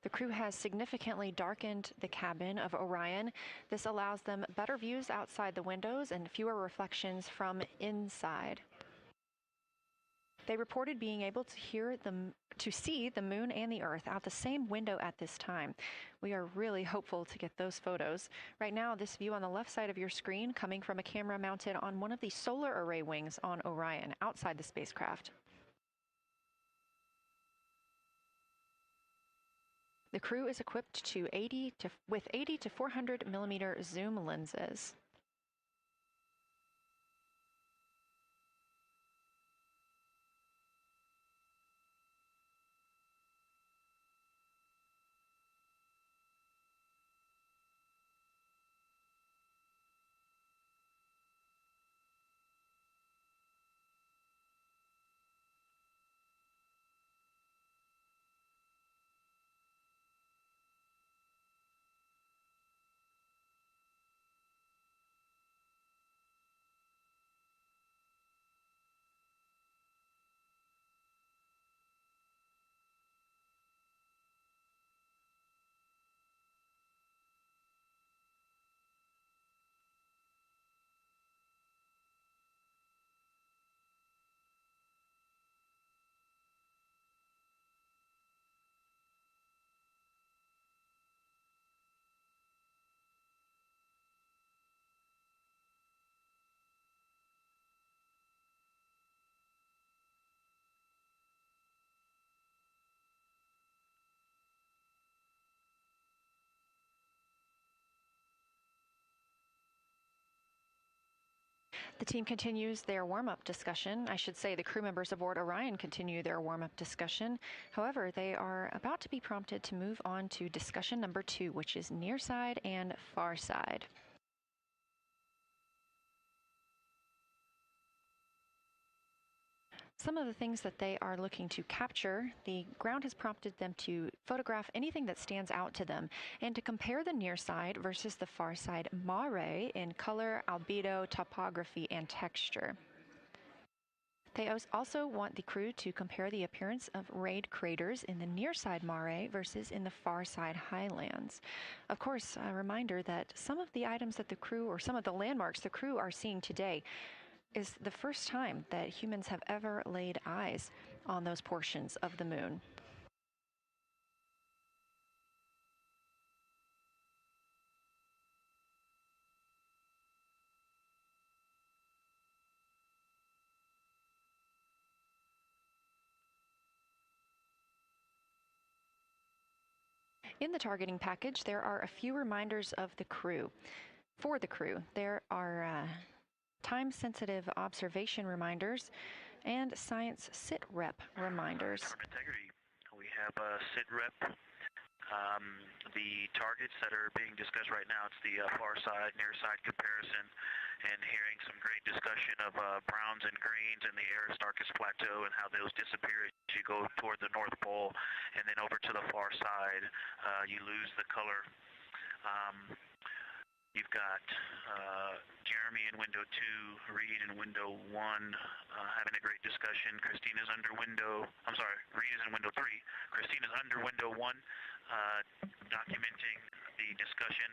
The crew has significantly darkened the cabin of Orion. This allows them better views outside the windows and fewer reflections from inside. They reported being able to see the moon and the Earth out the same window at this time. We are really hopeful to get those photos. Right now, this view on the left side of your screen coming from a camera mounted on one of the solar array wings on Orion outside the spacecraft. The crew is equipped with 80 to 400 millimeter zoom lenses. The team continues their warm-up discussion. I should say the crew members aboard Orion continue their warm-up discussion. However, they are about to be prompted to move on to discussion number 2, which is near side and far side. some of the things that they are looking to capture, the ground has prompted them to photograph anything that stands out to them and to compare the near side versus the far side mare in color, albedo, topography, and texture. They also want the crew to compare the appearance of rayed craters in the near side mare versus in the far side highlands. Of course, a reminder that some of the items that the crew, or some of the landmarks the crew are seeing today, is the first time that humans have ever laid eyes on those portions of the moon. In the targeting package, there are a few reminders of the crew. For the crew, there are time-sensitive observation reminders and science sit-rep reminders. Integrity. We have sit-rep. The targets that are being discussed right now, it's the far side, near side comparison, and hearing some great discussion of browns and greens in the Aristarchus Plateau and how those disappear as you go toward the North Pole, and then over to the far side, you lose the color. You've got Jeremy in window 2, Reed in window 1, having a great discussion. Christina's under window, I'm sorry, Reed is in window 3. Christina's under window 1, documenting the discussion.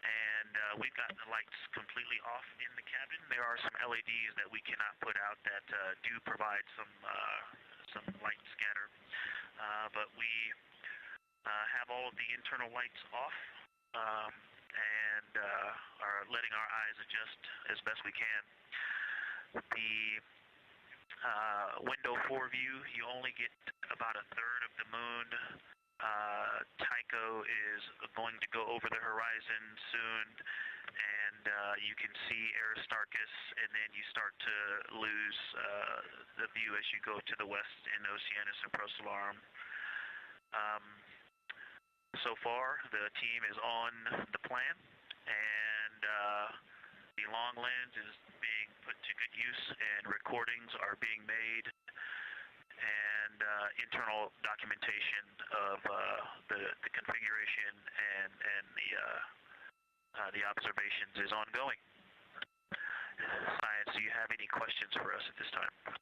And we've got the lights completely off in the cabin. There are some LEDs that we cannot put out that do provide some light scatter. But we have all of the internal lights off. And are letting our eyes adjust as best we can. The window 4 view, you only get about a third of the moon. Tycho is going to go over the horizon soon, and you can see Aristarchus, and then you start to lose the view as you go to the west in Oceanus and Procellarum. So far, the team is on the plan, and the long lens is being put to good use, and recordings are being made, and internal documentation of the configuration and the observations is ongoing. Science, do you have any questions for us at this time?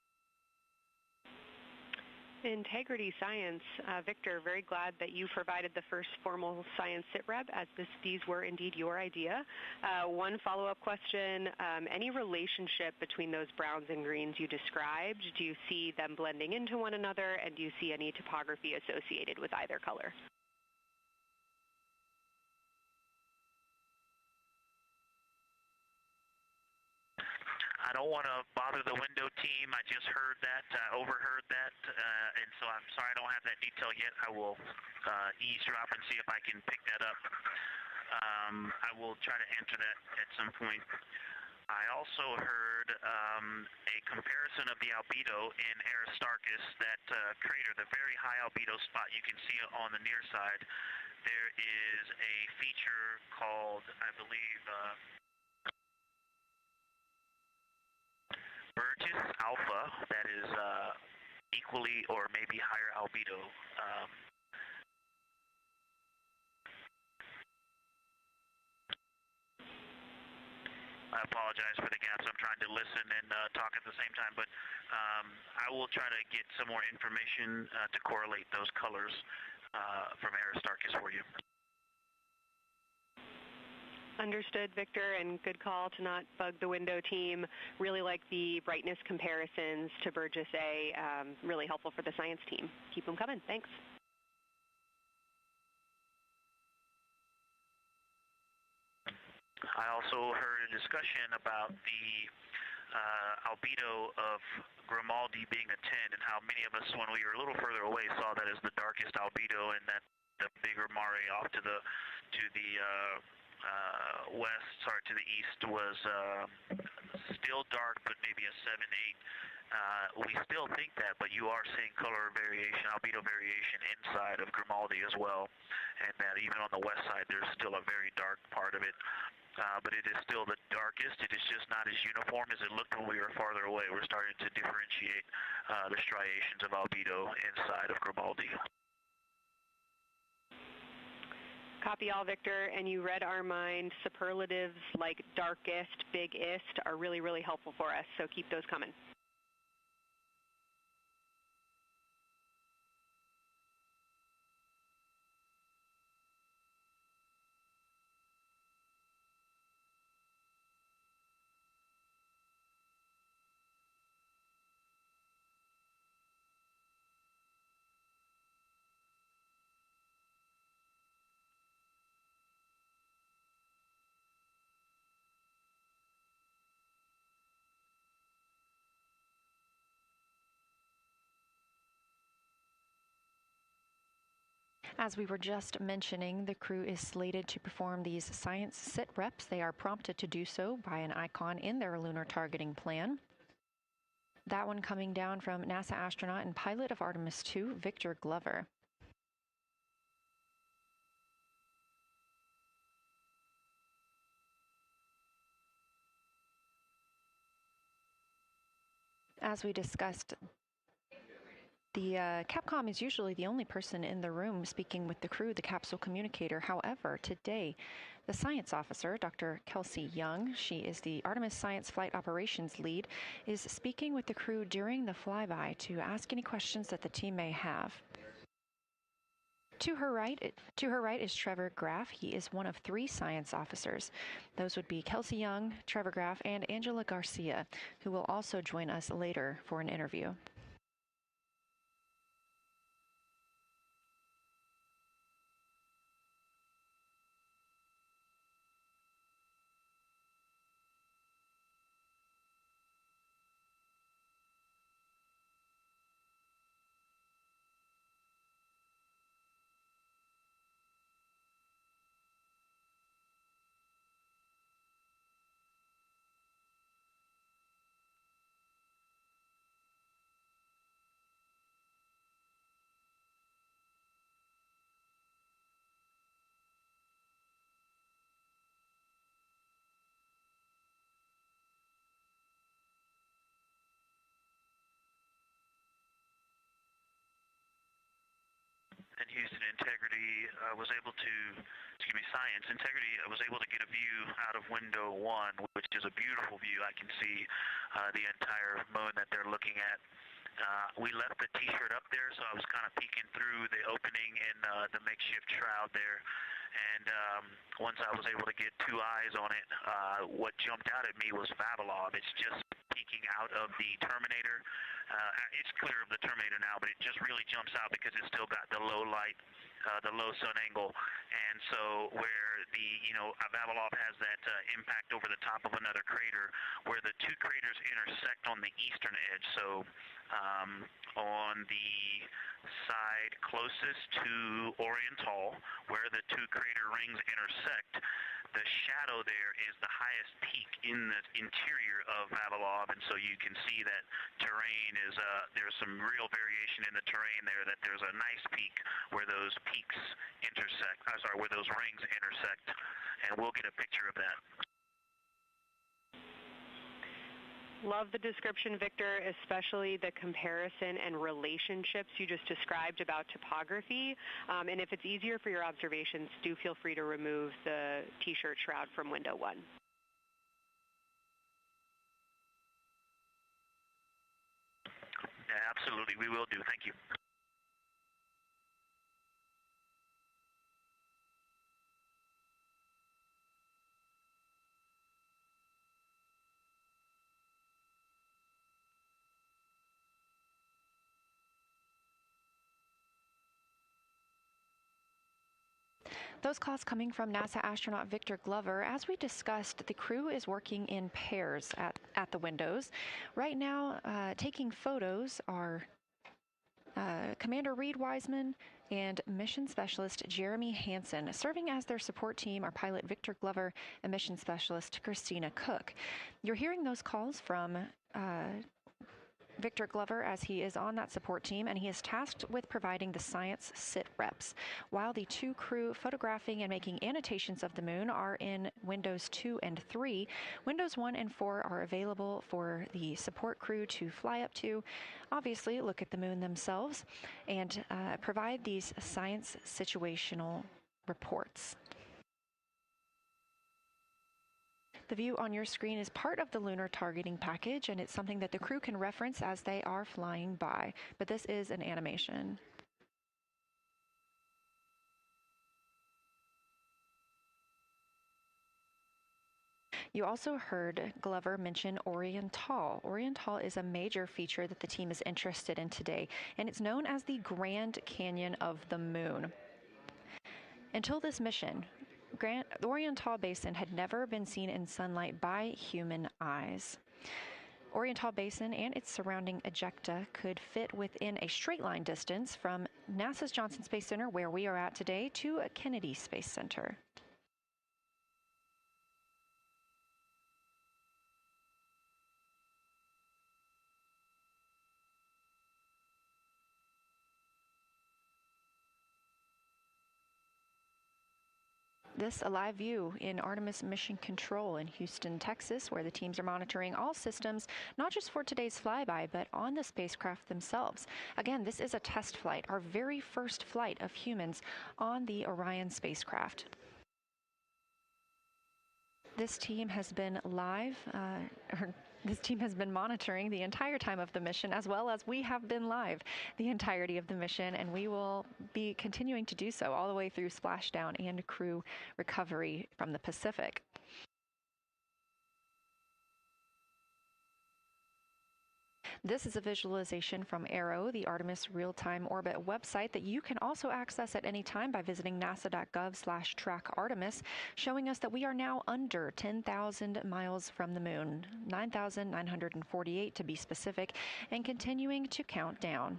Integrity Science. Victor, very glad that you provided the first formal science sit-rep, as these were indeed your idea. One follow-up question, any relationship between those browns and greens you described? Do you see them blending into one another, and do you see any topography associated with either color? I don't want to bother the window team. I just heard that, overheard that, and so I'm sorry I don't have that detail yet. I will eavesdrop and see if I can pick that up. I will try to answer that at some point. I also heard a comparison of the albedo in Aristarchus, that crater, the very high albedo spot. You can see it on the near side. There is a feature called, I believe, Burgess alpha, that is equally or maybe higher albedo. I apologize for the gaps. I'm trying to listen and talk at the same time, but I will try to get some more information to correlate those colors from Aristarchus for you. Understood, Victor, and good call to not bug the window team. Really like the brightness comparisons to Burgess A. Really helpful for the science team. Keep them coming. Thanks. I also heard a discussion about the albedo of Grimaldi being a 10, and how many of us, when we were a little further away, saw that as the darkest albedo, and that the bigger mare off to the to the east was still dark, but maybe a 7-8. We still think that, but you are seeing color variation, albedo variation inside of Grimaldi as well, and that even on the west side there's still a very dark part of it. but it is still the darkest. It is just not as uniform as it looked when we were farther away. We're starting to differentiate the striations of albedo inside of Grimaldi. Copy all, Victor, and you read our mind. Superlatives like darkest, biggest are really, really helpful for us, so keep those coming. As we were just mentioning, the crew is slated to perform these science sit reps. They are prompted to do so by an icon in their lunar targeting plan. That one coming down from NASA astronaut and pilot of Artemis II, Victor Glover. As we discussed, the Capcom is usually the only person in the room speaking with the crew, the capsule communicator. However, today, the science officer, Dr. Kelsey Young, she is the Artemis Science Flight Operations Lead, is speaking with the crew during the flyby to ask any questions that the team may have. To her right is Trevor Graff. He is one of 3 science officers. Those would be Kelsey Young, Trevor Graff, and Angela Garcia, who will also join us later for an interview. And Houston Integrity Science Integrity was able to get a view out of window 1, which is a beautiful view. I can see the entire moon that they're looking at. We left the T-shirt up there, so I was kind of peeking through the opening in the makeshift shroud there. And once I was able to get 2 eyes on it, what jumped out at me was Vavilov. It's just peeking out of the Terminator. It's clear of the Terminator now, but it just really jumps out because it's still got the low light, the low sun angle. And so where the, Vavilov has that impact over the top of another crater, where the 2 craters intersect on the eastern edge. So on the side closest to Oriental, where the 2 crater rings intersect, the shadow there is the highest peak in the interior of Vavilov, and so you can see that terrain is, there's some real variation in the terrain there, that there's a nice peak where those peaks intersect, where those rings intersect, and we'll get a picture of that. Love the description, Victor, especially the comparison and relationships you just described about topography. And if it's easier for your observations, do feel free to remove the T-shirt shroud from window 1. Yeah, absolutely, we will do. Thank you. Those calls coming from NASA astronaut Victor Glover. As we discussed, the crew is working in pairs at the windows. Right now, taking photos are Commander Reed Wiseman and Mission Specialist Jeremy Hansen. Serving as their support team are pilot Victor Glover and Mission Specialist Christina Cook. You're hearing those calls from Victor Glover, as he is on that support team, and he is tasked with providing the science sit reps, while the two crew photographing and making annotations of the moon are in Windows 2 and 3. Windows 1 and 4 are available for the support crew to fly up to, obviously look at the moon themselves, and provide these science situational reports. The view on your screen is part of the lunar targeting package, and it's something that the crew can reference as they are flying by, but this is an animation. You also heard Glover mention Oriental. Oriental is a major feature that the team is interested in today, and it's known as the Grand Canyon of the Moon. Until this mission, the Oriental Basin had never been seen in sunlight by human eyes. Oriental Basin and its surrounding ejecta could fit within a straight line distance from NASA's Johnson Space Center, where we are at today, to Kennedy Space Center. This a live view in Artemis Mission Control in Houston, Texas, where the teams are monitoring all systems, not just for today's flyby, but on the spacecraft themselves. Again, this is a test flight, our very first flight of humans on the Orion spacecraft. This team has been This team has been monitoring the entire time of the mission, as well as we have been live the entirety of the mission, and we will be continuing to do so all the way through splashdown and crew recovery from the Pacific. This is a visualization from ARROW, the Artemis Real-Time Orbit website that you can also access at any time by visiting nasa.gov/trackartemis, showing us that we are now under 10,000 miles from the moon, 9,948 to be specific, and continuing to count down.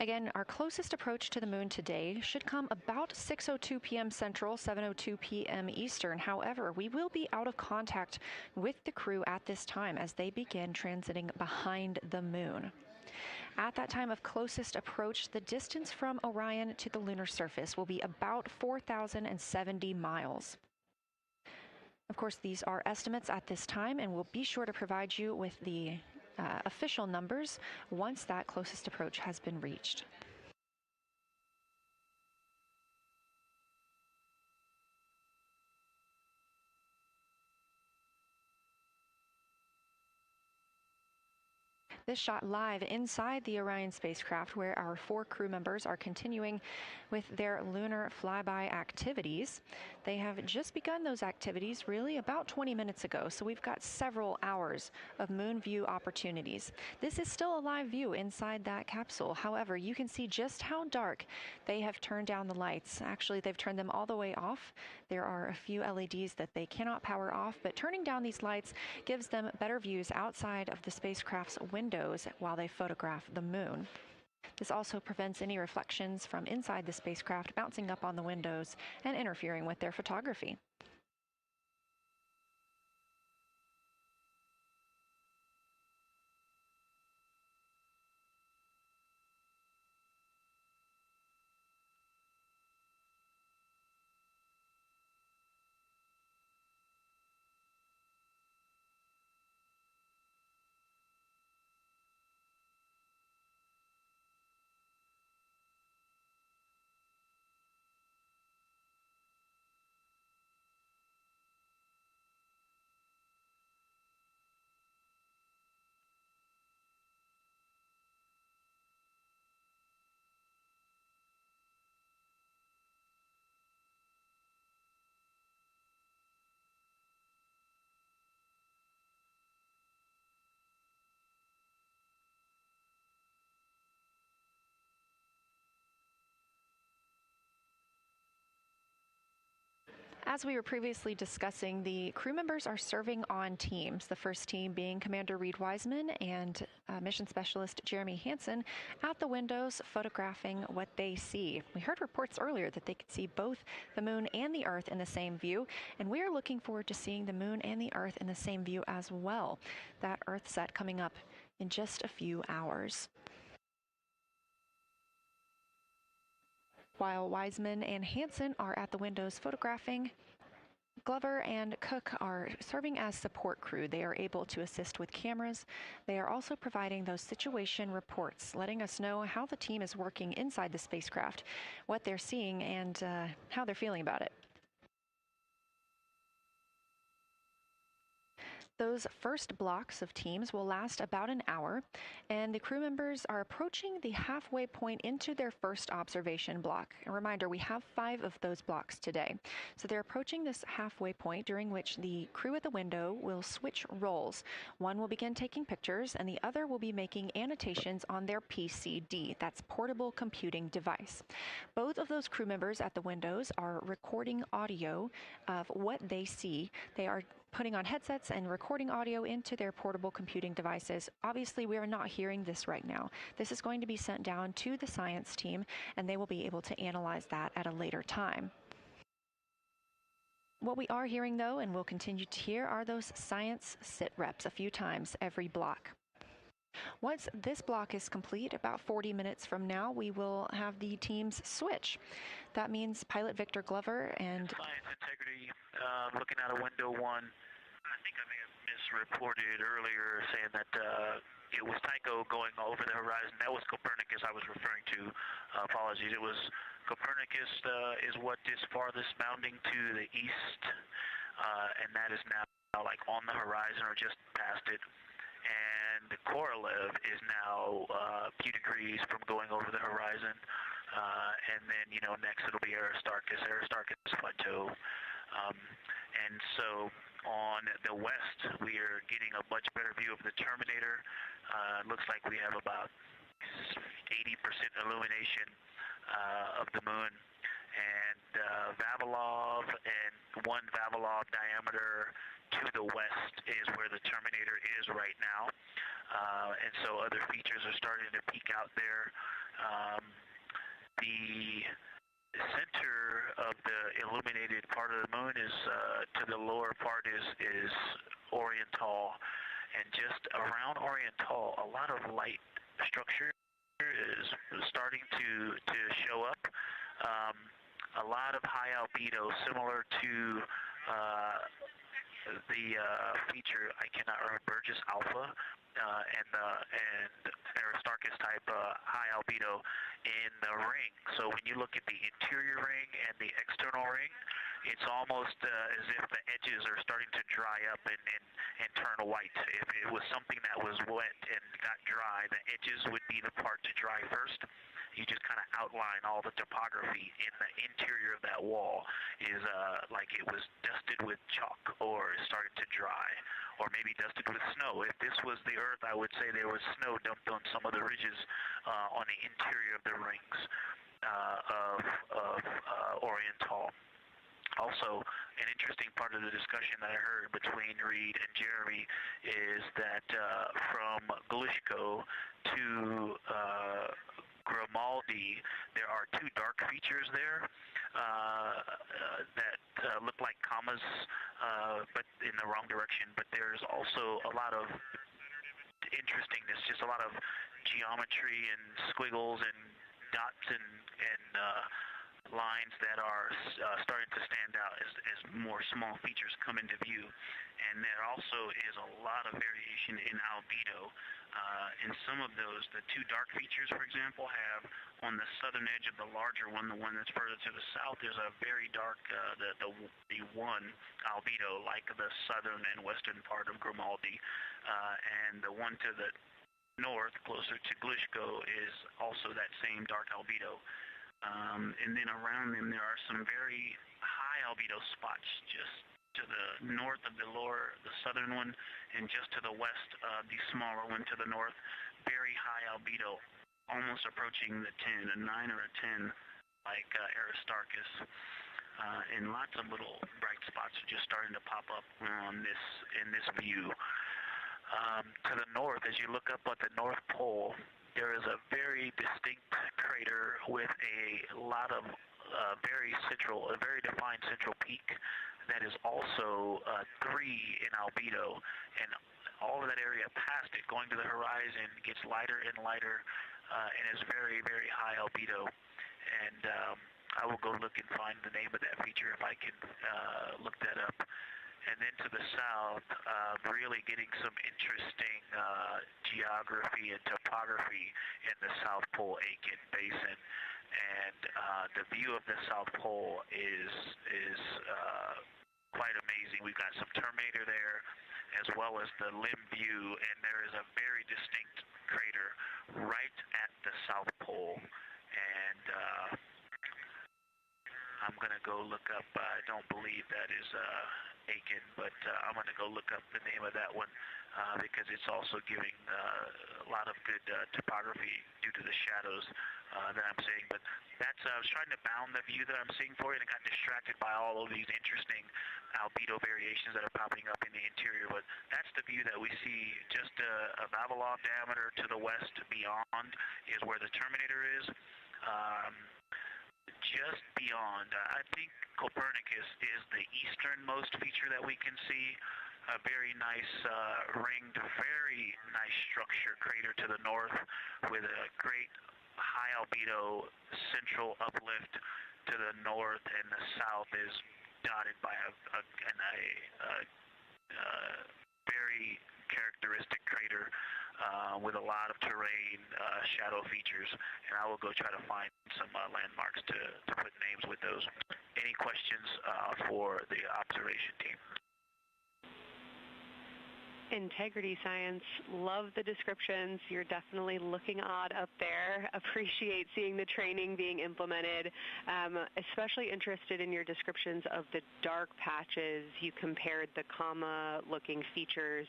Again, our closest approach to the moon today should come about 6:02 p.m. Central, 7:02 p.m. Eastern. However, we will be out of contact with the crew at this time as they begin transiting behind the moon. At that time of closest approach, the distance from Orion to the lunar surface will be about 4,070 miles. Of course, these are estimates at this time, and we'll be sure to provide you with the official numbers once that closest approach has been reached. This shot live inside the Orion spacecraft, where our 4 crew members are continuing with their lunar flyby activities. They have just begun those activities really about 20 minutes ago, so we've got several hours of moon view opportunities. This is still a live view inside that capsule. However, you can see just how dark they have turned down the lights. Actually, they've turned them all the way off. There are a few LEDs that they cannot power off, but turning down these lights gives them better views outside of the spacecraft's windows while they photograph the moon. This also prevents any reflections from inside the spacecraft bouncing up on the windows and interfering with their photography. As we were previously discussing, the crew members are serving on teams, the first team being Commander Reed Wiseman and Mission Specialist Jeremy Hansen at the windows photographing what they see. We heard reports earlier that they could see both the moon and the Earth in the same view, and we are looking forward to seeing the moon and the Earth in the same view as well. That Earth set coming up in just a few hours. While Wiseman and Hansen are at the windows photographing, Glover and Cook are serving as support crew. They are able to assist with cameras. They are also providing those situation reports, letting us know how the team is working inside the spacecraft, what they're seeing, and how they're feeling about it. Those first blocks of teams will last about an hour, and the crew members are approaching the halfway point into their first observation block. A reminder, we have 5 of those blocks today. So they're approaching this halfway point, during which the crew at the window will switch roles. One will begin taking pictures, and the other will be making annotations on their PCD, that's portable computing device. Both of those crew members at the windows are recording audio of what they see. They are putting on headsets and recording audio into their portable computing devices. Obviously, we are not hearing this right now. This is going to be sent down to the science team, and they will be able to analyze that at a later time. What we are hearing, though, and will continue to hear, are those science sit reps a few times every block. Once this block is complete, about 40 minutes from now, we will have the teams switch. That means pilot Victor Glover and... Science integrity, looking out of window 1. I think I may have misreported earlier saying that it was Tycho going over the horizon. That was Copernicus I was referring to. Apologies. It was Copernicus is what is farthest bounding to the east, and that is now like on the horizon or just past it. And the Korolev is now a few degrees from going over the horizon. And then, you know, next it'll be Aristarchus Plateau. And so on the west, we are getting a much better view of the Terminator. It looks like we have about 80% illumination of the moon. And Vavilov and 1 Vavilov diameter to the west is where the Terminator is right now. And so other features are starting to peek out there. The center of the illuminated part of the moon is, to the lower part is Oriental. And just around Oriental, a lot of light structure is starting to show up. A lot of high albedo, similar to the feature, I cannot remember, Burgess Alpha and Aristarchus type high albedo in the ring. So when you look at the interior ring and the external ring, it's almost as if the edges are starting to dry up and turn white. If it was something that was wet and got dry, the edges would be the part to dry first. You just kind of outline all the topography in the interior of that wall is like it was dusted with chalk or is starting to dry, or maybe dusted with snow. If this was the Earth, I would say there was snow dumped on some of the ridges on the interior of the rings of Oriental. Also, an interesting part of the discussion that I heard between Reed and Jeremy is that from Glishko to Grimaldi, there are 2 dark features there that look like commas, but in the wrong direction. But there's also a lot of interestingness, just a lot of geometry and squiggles and dots and lines that are starting to stand out as more small features come into view. And there also is a lot of variation in albedo. In some of those, the 2 dark features, for example, have on the southern edge of the larger one, the one that's further to the south, there's a very dark, the 1 albedo, like the southern and western part of Grimaldi. And the one to the north, closer to Glishko, is also that same dark albedo. And then around them, there are some very high albedo spots just to the north of the southern one, and just to the west of the smaller one to the north. Very high albedo, almost approaching the 10, a 9 or a 10, like Aristarchus. and lots of little bright spots are just starting to pop up on in this view. To the north, as you look up at the North Pole, there is a very distinct crater with a lot of very defined central peak that is also 3 in albedo, and all of that area past it, going to the horizon, gets lighter and lighter, and is very, very high albedo. And I will go look and find the name of that feature if I can look that up. And then to the south, really getting some interesting geography and topography in the South Pole Aitken Basin. And the view of the South Pole is quite amazing. We've got some Terminator there, as well as the limb view, and there is a very distinct crater right at the South Pole. And I'm going to go look up, I don't believe that is Aiken, but I'm going to go look up the name of that one because it's also giving a lot of good topography due to the shadows that I'm seeing. But that's, I was trying to bound the view that I'm seeing for it and got distracted by all of these interesting albedo variations that are popping up in the interior. But that's the view that we see just a Vavilov diameter to the west beyond is where the Terminator is. Just beyond, I think Copernicus is the easternmost feature that we can see. A very nice ringed, very nice structure crater to the north with a great high albedo central uplift to the north, and the south is dotted by a very characteristic crater with a lot of terrain, shadow features, and I will go try to find some landmarks to put names with those. Any questions for the observation team? Integrity Science, love the descriptions. You're definitely looking odd up there. Appreciate seeing the training being implemented. Especially interested in your descriptions of the dark patches. You compared the comma-looking features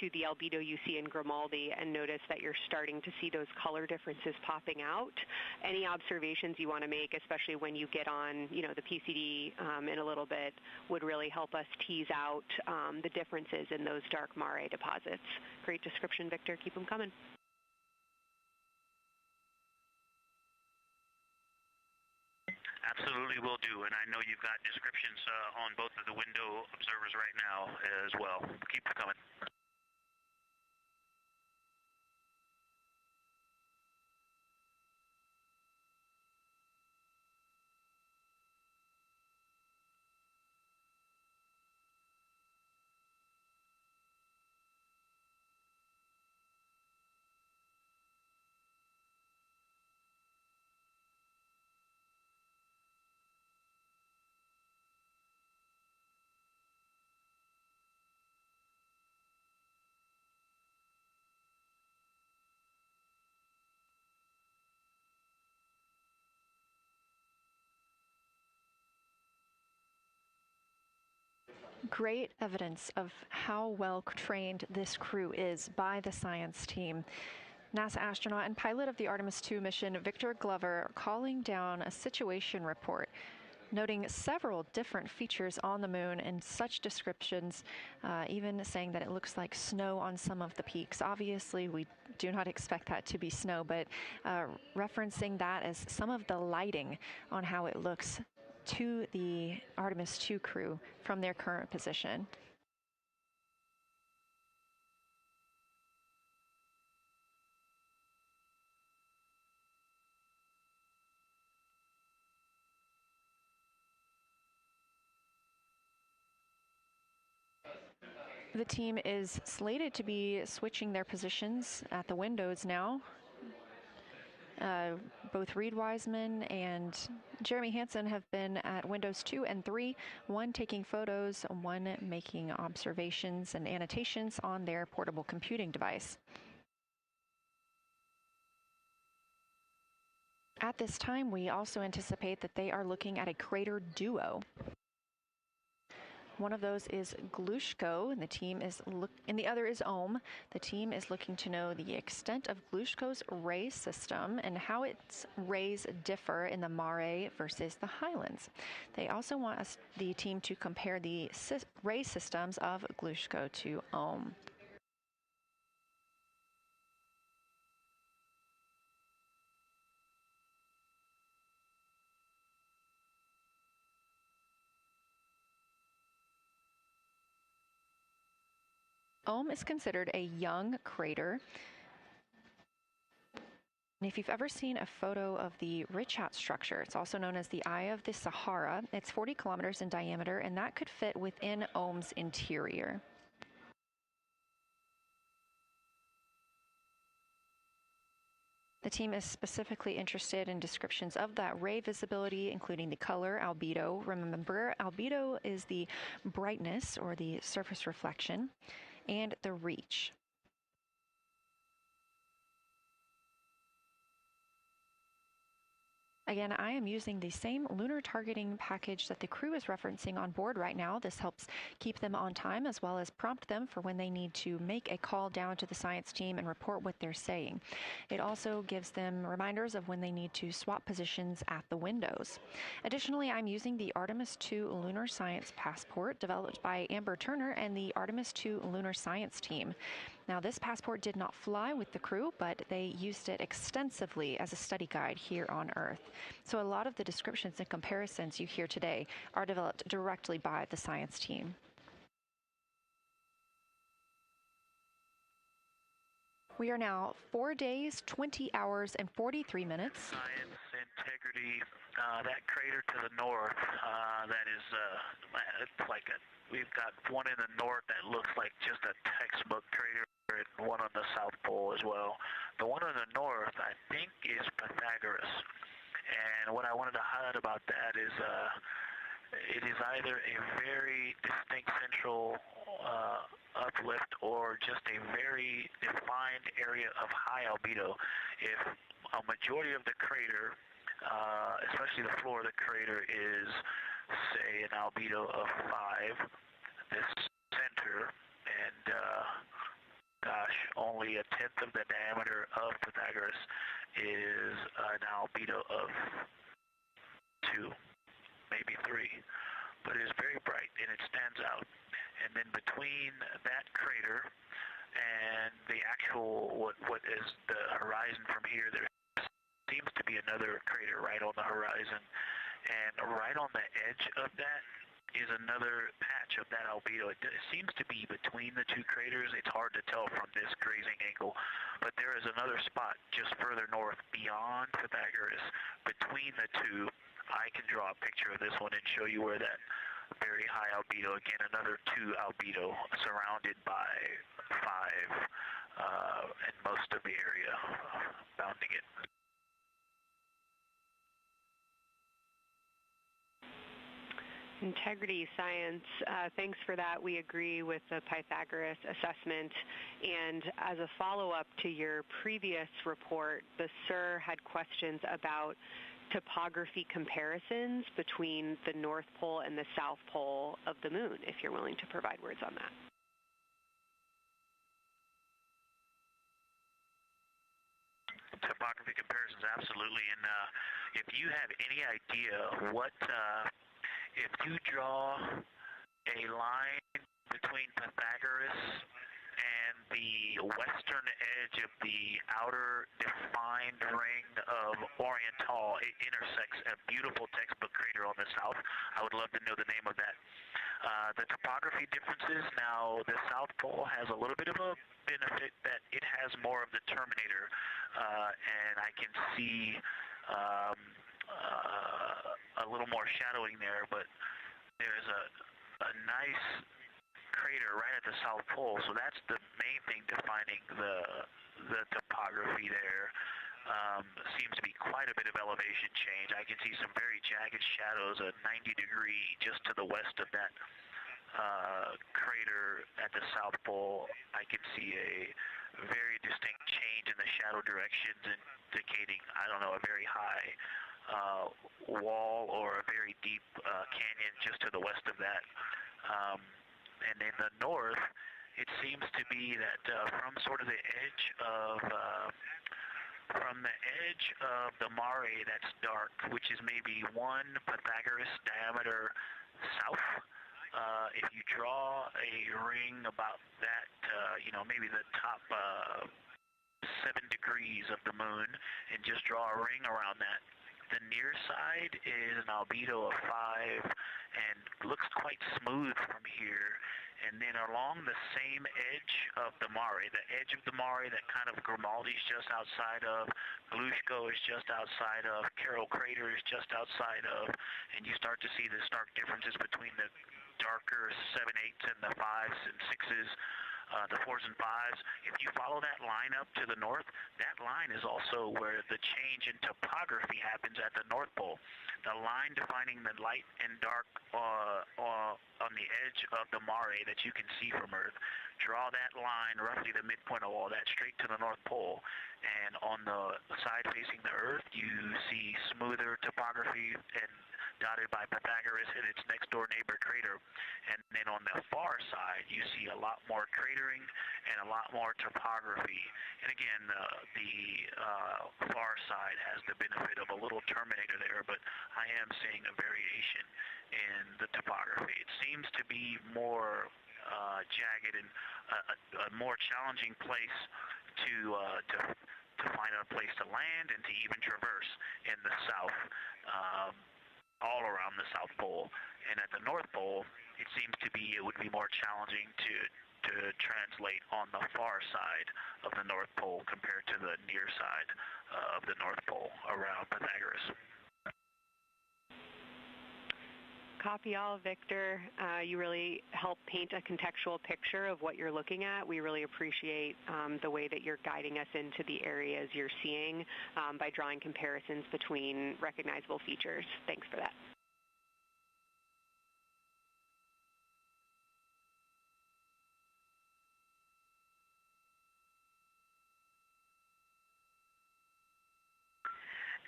to the albedo you see in Grimaldi and noticed that you're starting to see those color differences popping out. Any observations you want to make, especially when you get on, the PCD in a little bit, would really help us tease out the differences in those dark Mare deposits. Great description, Victor. Keep them coming. Absolutely will do, and I know you've got descriptions on both of the window observers right now as well. Keep them coming. Great evidence of how well trained this crew is by the science team. NASA astronaut and pilot of the Artemis II mission, Victor Glover, calling down a situation report, noting several different features on the moon and such descriptions, even saying that it looks like snow on some of the peaks. Obviously, we do not expect that to be snow, but referencing that as some of the lighting on how it looks to the Artemis II crew from their current position. The team is slated to be switching their positions at the windows now. Both Reed Wiseman and Jeremy Hansen have been at windows 2 and 3, one taking photos, one making observations and annotations on their portable computing device. At this time, we also anticipate that they are looking at a crater duo. One of those is Glushko, and the other is Ohm. The team is looking to know the extent of Glushko's ray system and how its rays differ in the Mare versus the Highlands. They also want the team to compare the ray systems of Glushko to Ohm. Ohm is considered a young crater. And if you've ever seen a photo of the Richat structure, it's also known as the Eye of the Sahara. It's 40 kilometers in diameter, and that could fit within Ohm's interior. The team is specifically interested in descriptions of that ray visibility, including the color, albedo. Remember, albedo is the brightness or the surface reflection, and the reach. Again, I am using the same lunar targeting package that the crew is referencing on board right now. This helps keep them on time as well as prompt them for when they need to make a call down to the science team and report what they're saying. It also gives them reminders of when they need to swap positions at the windows. Additionally, I'm using the Artemis II Lunar Science Passport developed by Amber Turner and the Artemis II Lunar Science team. Now, this passport did not fly with the crew, but they used it extensively as a study guide here on Earth. So a lot of the descriptions and comparisons you hear today are developed directly by the science team. We are now 4 days, 20 hours, and 43 minutes. Science, integrity, that crater to the north, that is, it's like we've got one in the north that looks like just a textbook crater, and one on the South Pole as well. The one on the north, I think, is Pythagoras. And what I wanted to highlight about that is it is either a very distinct central uplift or just a very defined area of high albedo. If a majority of the crater, especially the floor of the crater, is, say, an albedo of 5, this center, and only a tenth of the diameter of Pythagoras is an albedo of 2, maybe 3, but it is very bright and it stands out. And then between that crater and the actual what is the horizon from here, there seems to be another crater right on the horizon, and right on the edge of that is another patch of that albedo. It seems to be between the two craters. It's hard to tell from this grazing angle, but there is another spot just further north beyond Pythagoras. Between the two, I can draw a picture of this one and show you where that very high albedo, again another 2 albedo surrounded by 5 and most of the area bounding it. Integrity science, thanks for that. We agree with the Pythagoras assessment. And as a follow-up to your previous report, the SIR had questions about topography comparisons between the North Pole and the South Pole of the Moon, if you're willing to provide words on that. Topography comparisons, absolutely. And if you have any idea what... if you draw a line between Pythagoras and the western edge of the outer defined ring of Oriental, it intersects a beautiful textbook crater on the south. I would love to know the name of that. The topography differences, now the South Pole has a little bit of a benefit that it has more of the terminator, and I can see a little more shadowing there, but there's a nice crater right at the South Pole, so that's the main thing defining the topography there. Seems to be quite a bit of elevation change. I can see some very jagged shadows, a 90-degree just to the west of that crater at the South Pole. I can see a very distinct change in the shadow directions, indicating, I don't know, a very high wall or a very deep canyon just to the west of that. And in the north, it seems to be that from sort of the edge of the mare that's dark, which is maybe 1 Pythagoras diameter south. If you draw a ring about that, maybe the top 7 degrees of the moon, and just draw a ring around that. The near side is an albedo of 5 and looks quite smooth from here. And then along the same edge of the mare, the edge of the mare that kind of Grimaldi's just outside of, Glushko is just outside of, Carroll Crater is just outside of, and you start to see the stark differences between the darker 7/8 and the 5s and 6s, the 4s and 5s. If you follow that line up to the north, that line is also where the change in topography happens at the North Pole. The line defining the light and dark on the edge of the mare that you can see from Earth. Draw that line, roughly the midpoint of all that, straight to the North Pole. And on the side facing the Earth, you see smoother topography and dotted by Pythagoras and its next door neighbor crater. And then on the far side, you see a lot more cratering and a lot more topography. And again, the far side has the benefit of a little terminator there, but I am seeing a variation in the topography. It seems to be more jagged and a more challenging place to find a place to land and to even traverse in the south, all around the South Pole. And at the North Pole, it would be more challenging to translate on the far side of the North Pole compared to the near side of the North Pole around Pythagoras. Copy all, Victor. You really help paint a contextual picture of what you're looking at. We really appreciate the way that you're guiding us into the areas you're seeing by drawing comparisons between recognizable features. Thanks for that.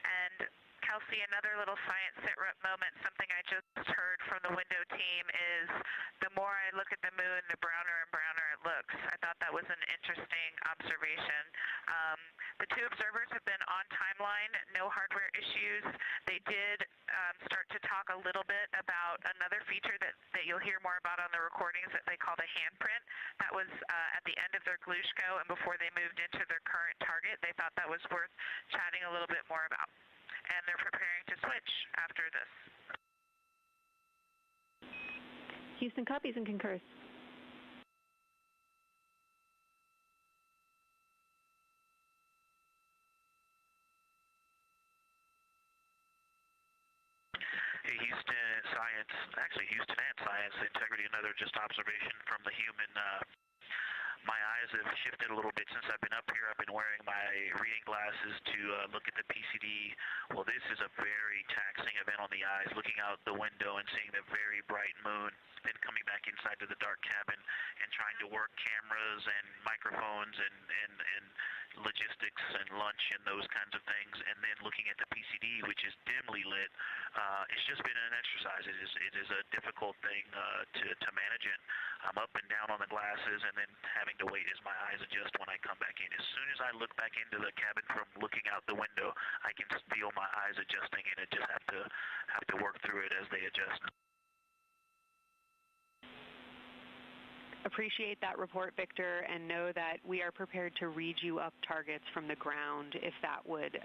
And Kelsey, another little science sit-rep moment, something I just heard from the window team is the more I look at the moon, the browner and browner it looks. I thought that was an interesting observation. The 2 observers have been on timeline, no hardware issues. They did start to talk a little bit about another feature that you'll hear more about on the recordings that they call the handprint. That was at the end of their Glushko and before they moved into their current target. They thought that was worth chatting a little bit more about. And they're preparing to switch after this. Houston copies and concurs. Hey, Houston and Science Integrity, another just observation from the human. My eyes have shifted a little bit since I've been up here. I've been wearing my reading glasses to look at the PCD. Well, this is a very taxing event on the eyes, looking out the window and seeing the very bright moon, then coming back inside to the dark cabin and trying to work cameras and microphones and logistics and lunch and those kinds of things, and then looking at the PCD, which is dimly lit. It's just been an exercise. It is a difficult thing to manage it. I'm up and down on the glasses and then having to wait as my eyes adjust when I come back in. As soon as I look back into the cabin from looking out the window, I can feel my eyes adjusting, and I just have to work through it as they adjust. Appreciate that report, Victor, and know that we are prepared to read you up targets from the ground if that would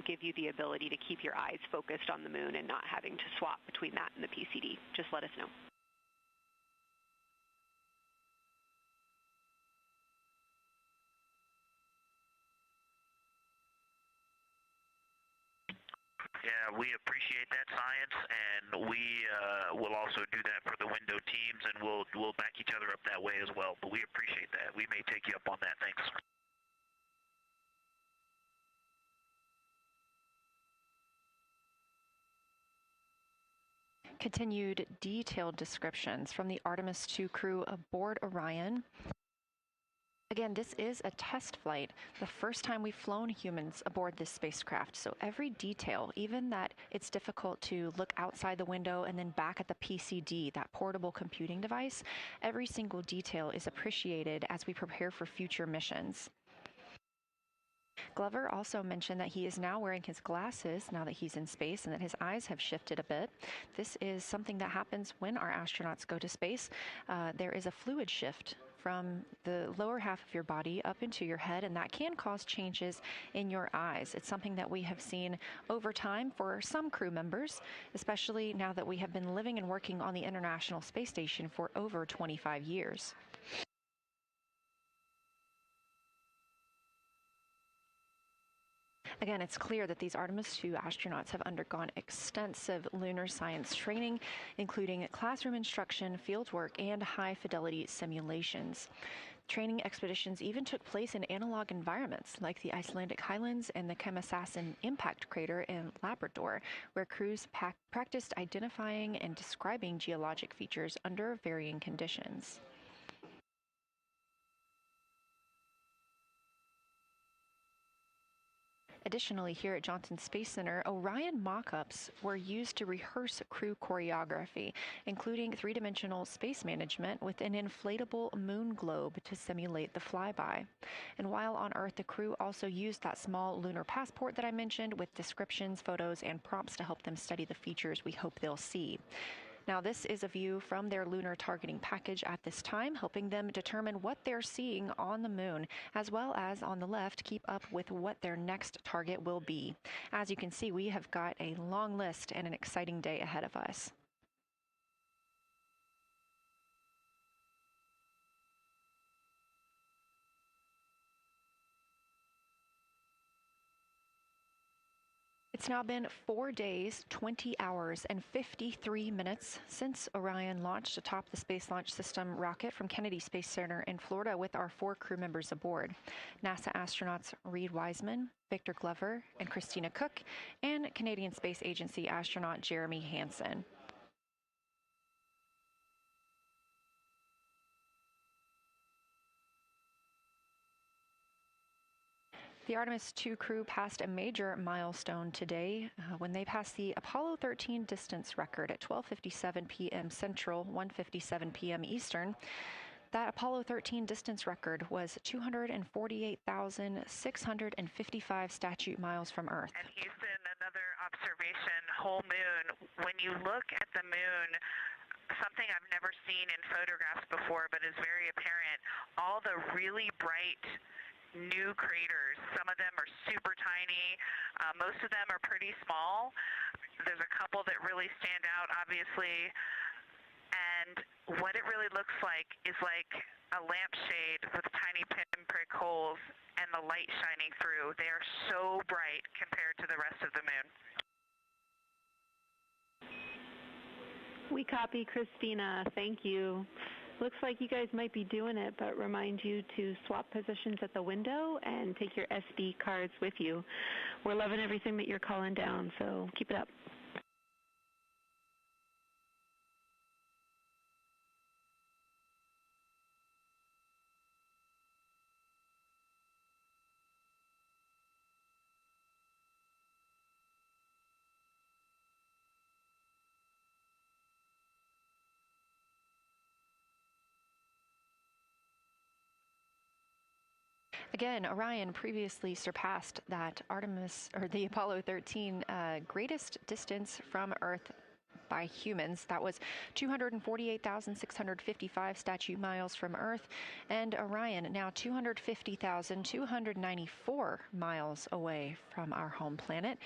give you the ability to keep your eyes focused on the moon and not having to swap between that and the PCD. Just let us know. Yeah, we appreciate that, Science, and we will also do that for the window teams, and we'll back each other up that way as well. But we appreciate that. We may take you up on that. Thanks. Continued detailed descriptions from the Artemis II crew aboard Orion. Again, this is a test flight, the first time we've flown humans aboard this spacecraft. So every detail, even that it's difficult to look outside the window and then back at the PCD, that portable computing device, every single detail is appreciated as we prepare for future missions. Glover also mentioned that he is now wearing his glasses now that he's in space and that his eyes have shifted a bit. This is something that happens when our astronauts go to space. There is a fluid shift from the lower half of your body up into your head, and that can cause changes in your eyes. It's something that we have seen over time for some crew members, especially now that we have been living and working on the International Space Station for over 25 years. Again, it's clear that these Artemis II astronauts have undergone extensive lunar science training, including classroom instruction, fieldwork, and high-fidelity simulations. Training expeditions even took place in analog environments like the Icelandic Highlands and the Kemasasin impact crater in Labrador, where crews practiced identifying and describing geologic features under varying conditions. Additionally, here at Johnson Space Center, Orion mock-ups were used to rehearse crew choreography, including three-dimensional space management with an inflatable moon globe to simulate the flyby. And while on Earth, the crew also used that small lunar passport that I mentioned with descriptions, photos, and prompts to help them study the features we hope they'll see. Now, this is a view from their lunar targeting package at this time, helping them determine what they're seeing on the moon, as well as on the left, keep up with what their next target will be. As you can see, we have got a long list and an exciting day ahead of us. It's now been 4 days, 20 hours, and 53 minutes since Orion launched atop the Space Launch System rocket from Kennedy Space Center in Florida with our 4 crew members aboard: NASA astronauts Reed Wiseman, Victor Glover, and Christina Cook, and Canadian Space Agency astronaut Jeremy Hansen. The Artemis II crew passed a major milestone today when they passed the Apollo 13 distance record at 12:57 p.m. Central, 1:57 p.m. Eastern. That Apollo 13 distance record was 248,655 statute miles from Earth. And Houston, another observation, whole moon. When you look at the moon, something I've never seen in photographs before but is very apparent, all the really bright new craters. Some of them are super tiny. Most of them are pretty small. There's a couple that really stand out, obviously. And what it really looks like is like a lampshade with tiny pinprick holes and the light shining through. They are so bright compared to the rest of the moon. We copy, Christina. Thank you. Looks like you guys might be doing it, but remind you to swap positions at the window and take your SD cards with you. We're loving everything that you're calling down, so keep it up. Again, Orion previously surpassed that the Apollo 13 greatest distance from Earth by humans. That was 248,655 statute miles from Earth, and Orion now 250,294 miles away from our home planet.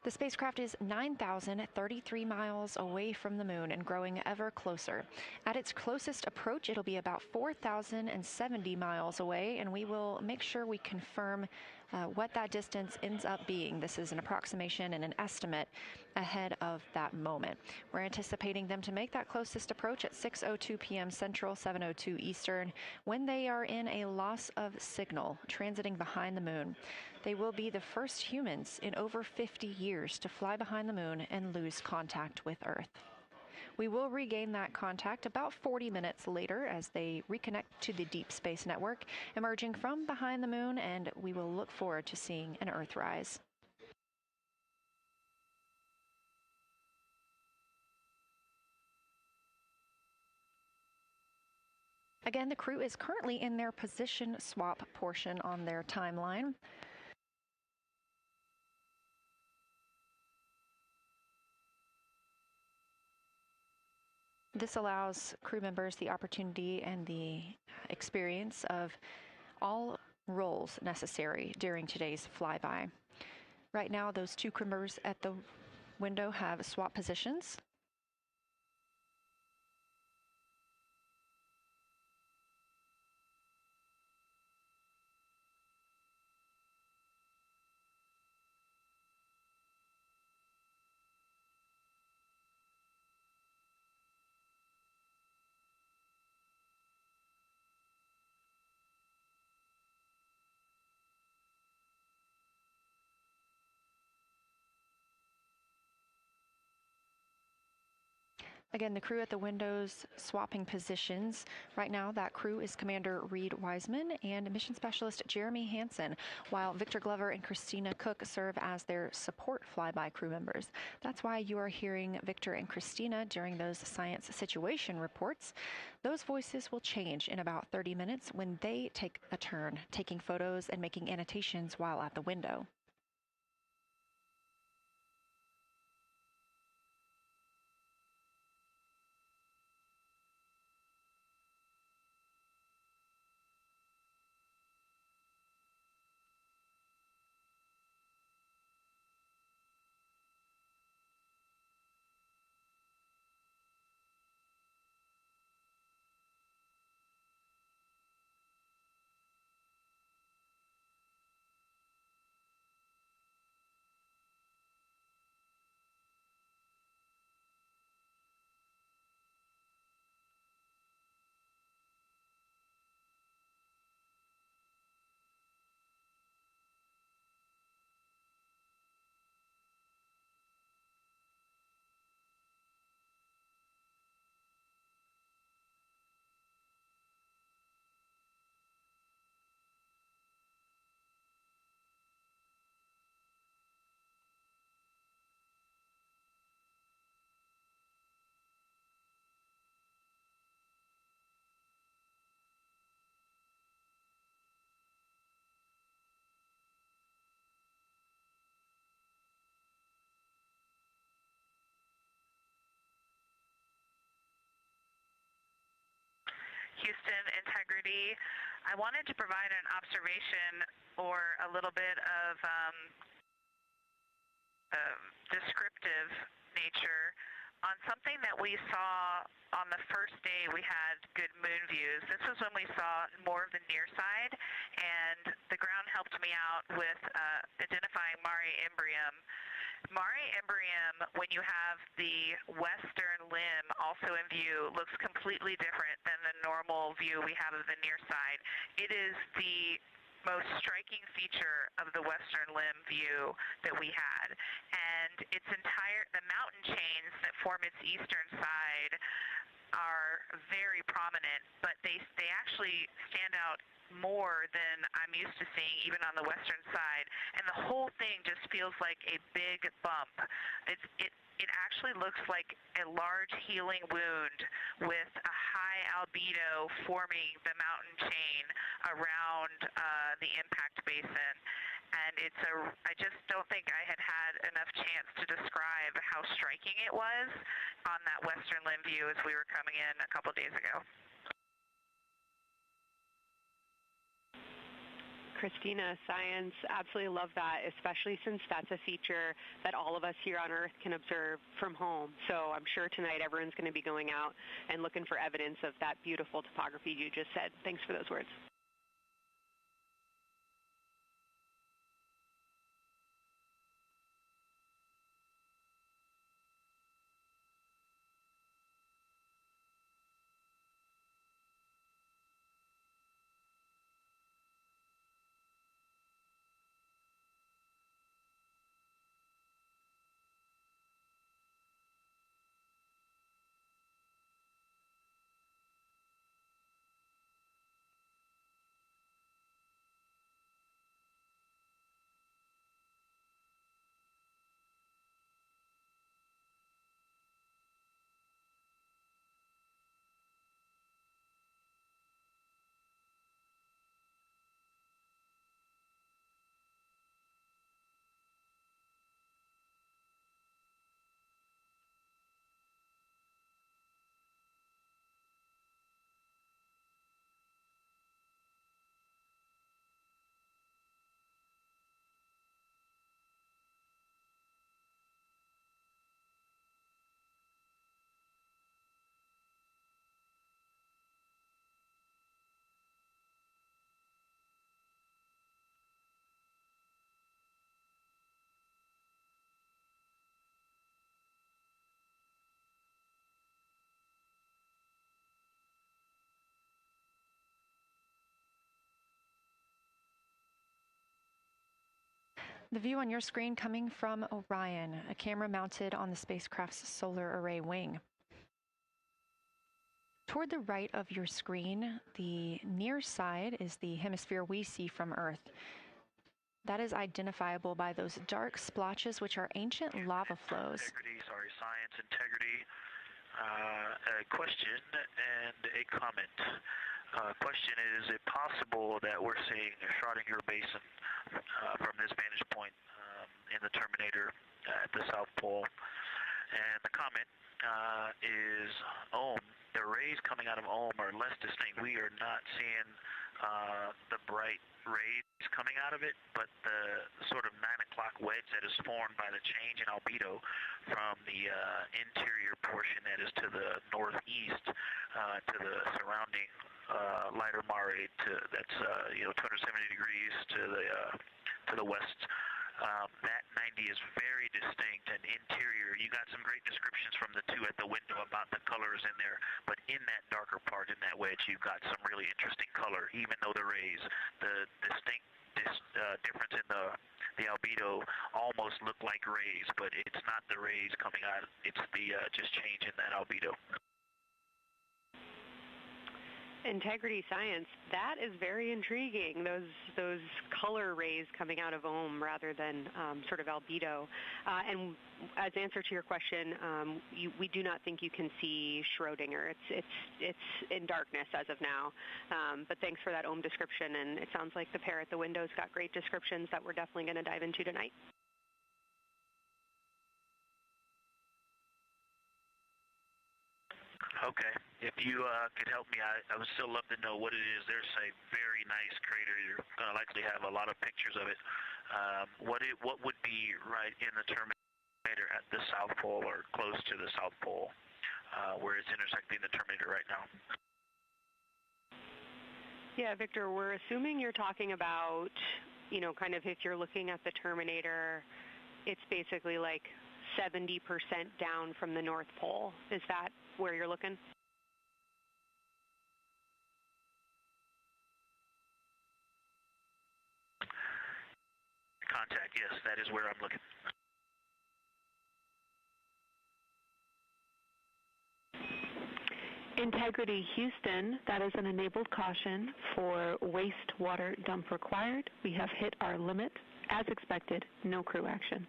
The spacecraft is 9,033 miles away from the moon and growing ever closer. At its closest approach, it'll be about 4,070 miles away, and we will make sure we confirm what that distance ends up being. This is an approximation and an estimate ahead of that moment. We're anticipating them to make that closest approach at 6:02 p.m. Central, 7:02 Eastern, when they are in a loss of signal, transiting behind the moon. They will be the first humans in over 50 years to fly behind the moon and lose contact with Earth. We will regain that contact about 40 minutes later as they reconnect to the Deep Space Network, emerging from behind the moon, and we will look forward to seeing an Earthrise. Again, the crew is currently in their position swap portion on their timeline. This allows crew members the opportunity and the experience of all roles necessary during today's flyby. Right now, those two crew members at the window have swap positions. Again, the crew at the windows swapping positions. Right now, that crew is Commander Reed Wiseman and Mission Specialist Jeremy Hansen, while Victor Glover and Christina Cook serve as their support flyby crew members. That's why you are hearing Victor and Christina during those science situation reports. Those voices will change in about 30 minutes when they take a turn, taking photos and making annotations while at the window. Houston, integrity. I wanted to provide an observation or a little bit of descriptive nature on something that we saw on the first day we had good moon views. This was when we saw more of the near side, and the ground helped me out with identifying Mare Imbrium. Mare Imbrium, when you have the western limb also in view, looks completely different than the normal view we have of the near side. It is the most striking feature of the western limb view that we had. And the mountain chains that form its eastern side are very prominent, but they actually stand out more than I'm used to seeing even on the western side, and the whole thing just feels like a big bump. It actually looks like a large healing wound with a high albedo forming the mountain chain around the impact basin. And I just don't think I had enough chance to describe how striking it was on that western limb view as we were coming in a couple days ago. Christina, science, absolutely love that, especially since that's a feature that all of us here on Earth can observe from home. So I'm sure tonight everyone's going to be going out and looking for evidence of that beautiful topography you just said. Thanks for those words. The view on your screen coming from Orion, a camera mounted on the spacecraft's solar array wing. Toward the right of your screen, the near side is the hemisphere we see from Earth. That is identifiable by those dark splotches, which are ancient lava flows. Science integrity. A question and a comment. Question is it possible that we're seeing a Schrodinger basin from this vantage point in the Terminator at the South Pole? And the comment is the rays coming out of are less distinct. We are not seeing the bright rays coming out of it, but the sort of 9 o'clock wedge that is formed by the change in albedo from the interior portion that is to the northeast to the surrounding lighter mare that's 270 degrees to the west. That 90 is very distinct and interior. You got some great descriptions from the two at the window about the colors in there, but in that darker part, in that wedge, you've got some really interesting color, even though the rays, the distinct difference in the albedo almost look like rays, but it's not the rays coming out. It's the just change in that albedo. Integrity science, that is very intriguing, those color rays coming out of rather than sort of albedo. And as answer to your question, we do not think you can see Schrodinger. It's in darkness as of now. But thanks for that description, and it sounds like the pair at the window's got great descriptions that we're definitely going to dive into tonight. Okay. If you could help me, I would still love to know what it is. There's a very nice crater. You're going to likely have a lot of pictures of it. What would be right in the Terminator at the South Pole or close to the South Pole where it's intersecting the Terminator right now? Yeah, Victor, we're assuming you're talking about, kind of if you're looking at the Terminator, it's basically like 70% down from the North Pole. Is that where you're looking? Contact, yes, that is where I'm looking. Integrity Houston, that is an enabled caution for wastewater dump required. We have hit our limit. As expected, no crew action.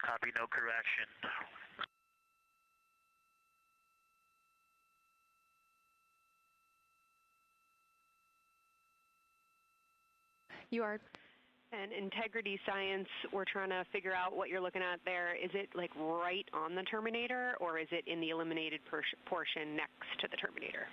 Copy, no crew action. You are. And integrity science, we're trying to figure out what you're looking at there. Is it like right on the Terminator, or is it in the illuminated portion next to the Terminator?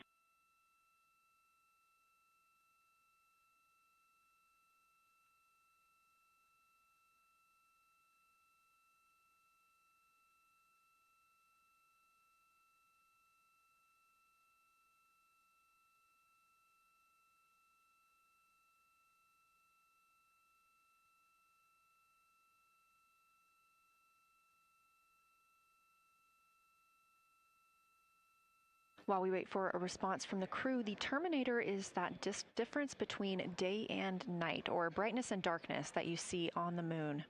While we wait for a response from the crew, the Terminator is that difference between day and night, or brightness and darkness, that you see on the moon.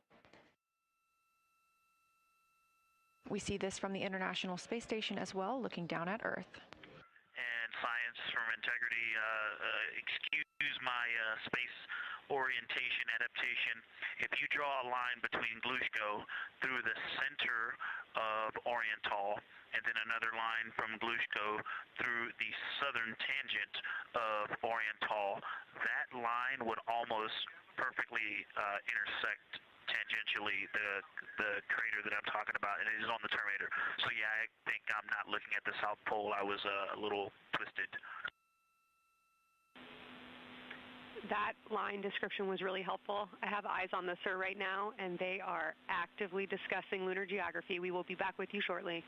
We see this from the International Space Station as well, looking down at Earth. And science from integrity, excuse my space orientation adaptation. If you draw a line between Glushko through the center of Oriental, and then another line from Glushko through the southern tangent of Oriental, that line would almost perfectly intersect tangentially the crater that I'm talking about, and it is on the Terminator. So yeah, I think I'm not looking at the South Pole. I was a little twisted. That line description was really helpful. I have eyes on the SIR right now, and they are actively discussing lunar geography. We will be back with you shortly.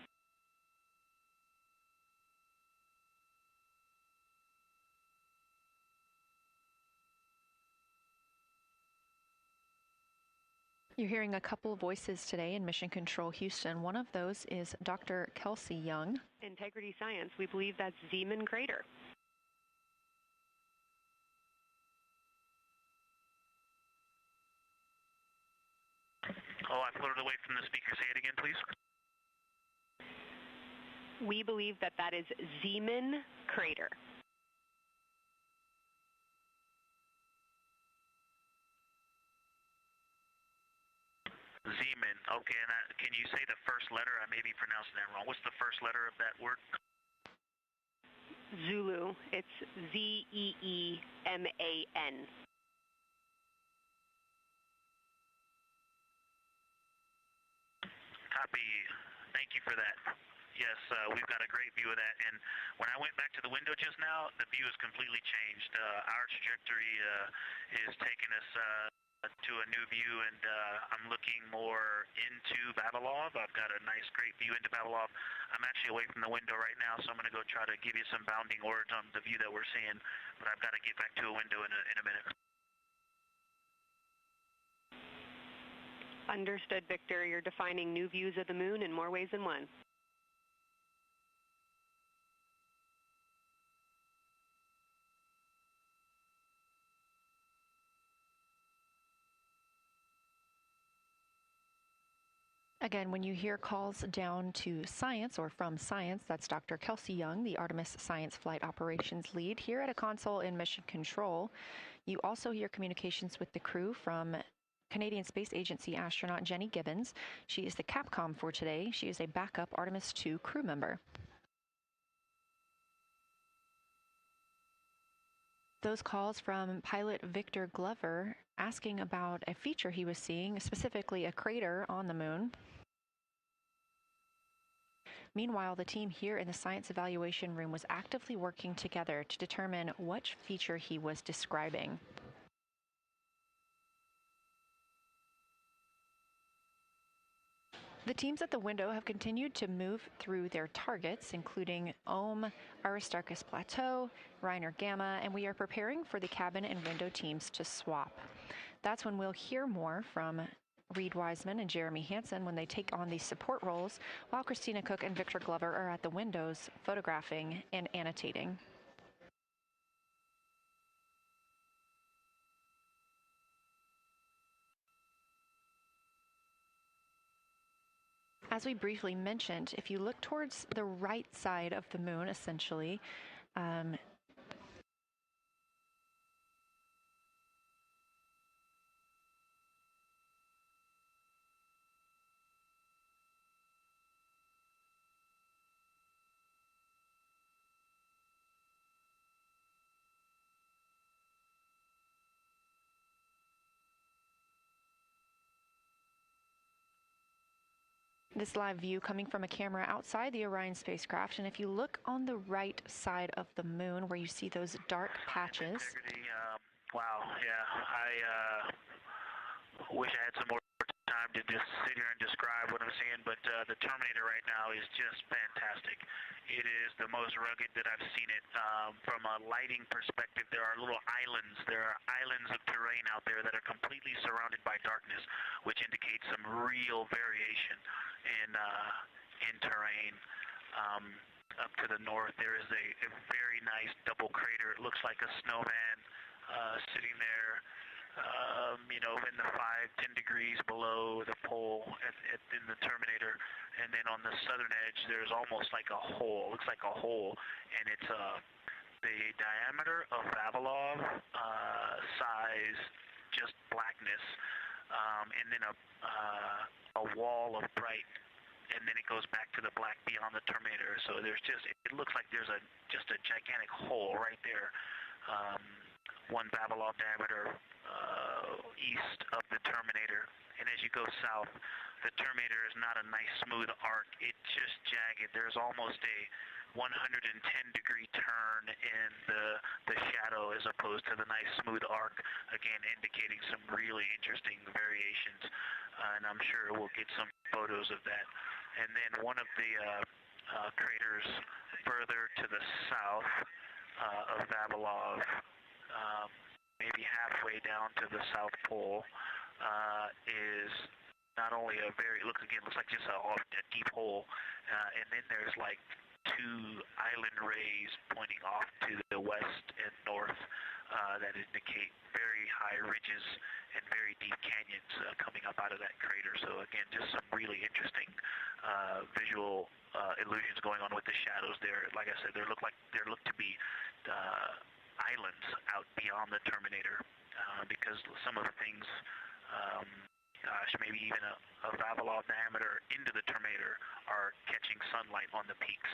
You're hearing a couple of voices today in Mission Control Houston. One of those is Dr. Kelsey Young. Integrity Science, we believe that's Zeeman Crater. Oh, I floated away from the speaker. Say it again, please. We believe that that is Zeeman crater. Zeeman. Okay, and can you say the first letter? I may be pronouncing that wrong. What's the first letter of that word? Zulu. It's Z-E-E-M-A-N. Copy. Thank you for that. Yes, we've got a great view of that. And when I went back to the window just now, the view has completely changed. Our trajectory is taking us to a new view, and I'm looking more into Vavilov. I've got a nice, great view into Vavilov. I'm actually away from the window right now, so I'm going to go try to give you some bounding words on the view that we're seeing, but I've got to get back to a window in a minute. Understood, Victor. You're defining new views of the moon in more ways than one. Again, when you hear calls down to science or from science, that's Dr. Kelsey Young, the Artemis Science Flight Operations Lead here at a console in Mission Control. You also hear communications with the crew from Canadian Space Agency astronaut Jenny Gibbons. She is the Capcom for today. She is a backup Artemis II crew member. Those calls from pilot Victor Glover asking about a feature he was seeing, specifically a crater on the moon. Meanwhile, the team here in the science evaluation room was actively working together to determine which feature he was describing. The teams at the window have continued to move through their targets, including Aristarchus Plateau, Reiner Gamma, and we are preparing for the cabin and window teams to swap. That's when we'll hear more from Reed Wiseman and Jeremy Hansen when they take on these support roles, while Christina Cook and Victor Glover are at the windows photographing and annotating. As we briefly mentioned, if you look towards the right side of the moon, essentially, this live view coming from a camera outside the Orion spacecraft, and if you look on the right side of the moon where you see those dark patches. Wow, yeah, I wish I had some more time to just sit here and describe what I'm seeing, but the Terminator right now is just fantastic. It is the most rugged that I've seen it. From a lighting perspective, there are little islands. There are islands of terrain out there that are completely surrounded by darkness, which indicates some real variation in terrain. Up to the north, there is a very nice double crater. It looks like a snowman sitting there, in the 5-10 degrees below the pole in the Terminator. And then on the southern edge, there's almost like a hole. It looks like a hole, and it's the diameter of Vavilov size, just blackness, and then a wall of bright, and then it goes back to the black beyond the Terminator. So there's it looks like there's just a gigantic hole right there, 1 Vavilov diameter east of the Terminator. And as you go south, the Terminator is not a nice smooth arc. It's just jagged. There's almost a 110-degree turn in the shadow as opposed to the nice smooth arc, again indicating some really interesting variations. And I'm sure we'll get some photos of that. And then one of the craters further to the south of Vavilov, maybe halfway down to the South Pole, is not only looks like just a deep hole, and then there's like 2 island rays pointing off to the west and north, that indicate very high ridges and very deep canyons coming up out of that crater. So again, just some really interesting visual illusions going on with the shadows there. Like I said, there look to be islands out beyond the terminator because some of the things, maybe even a Vavilov diameter into the terminator are catching sunlight on the peaks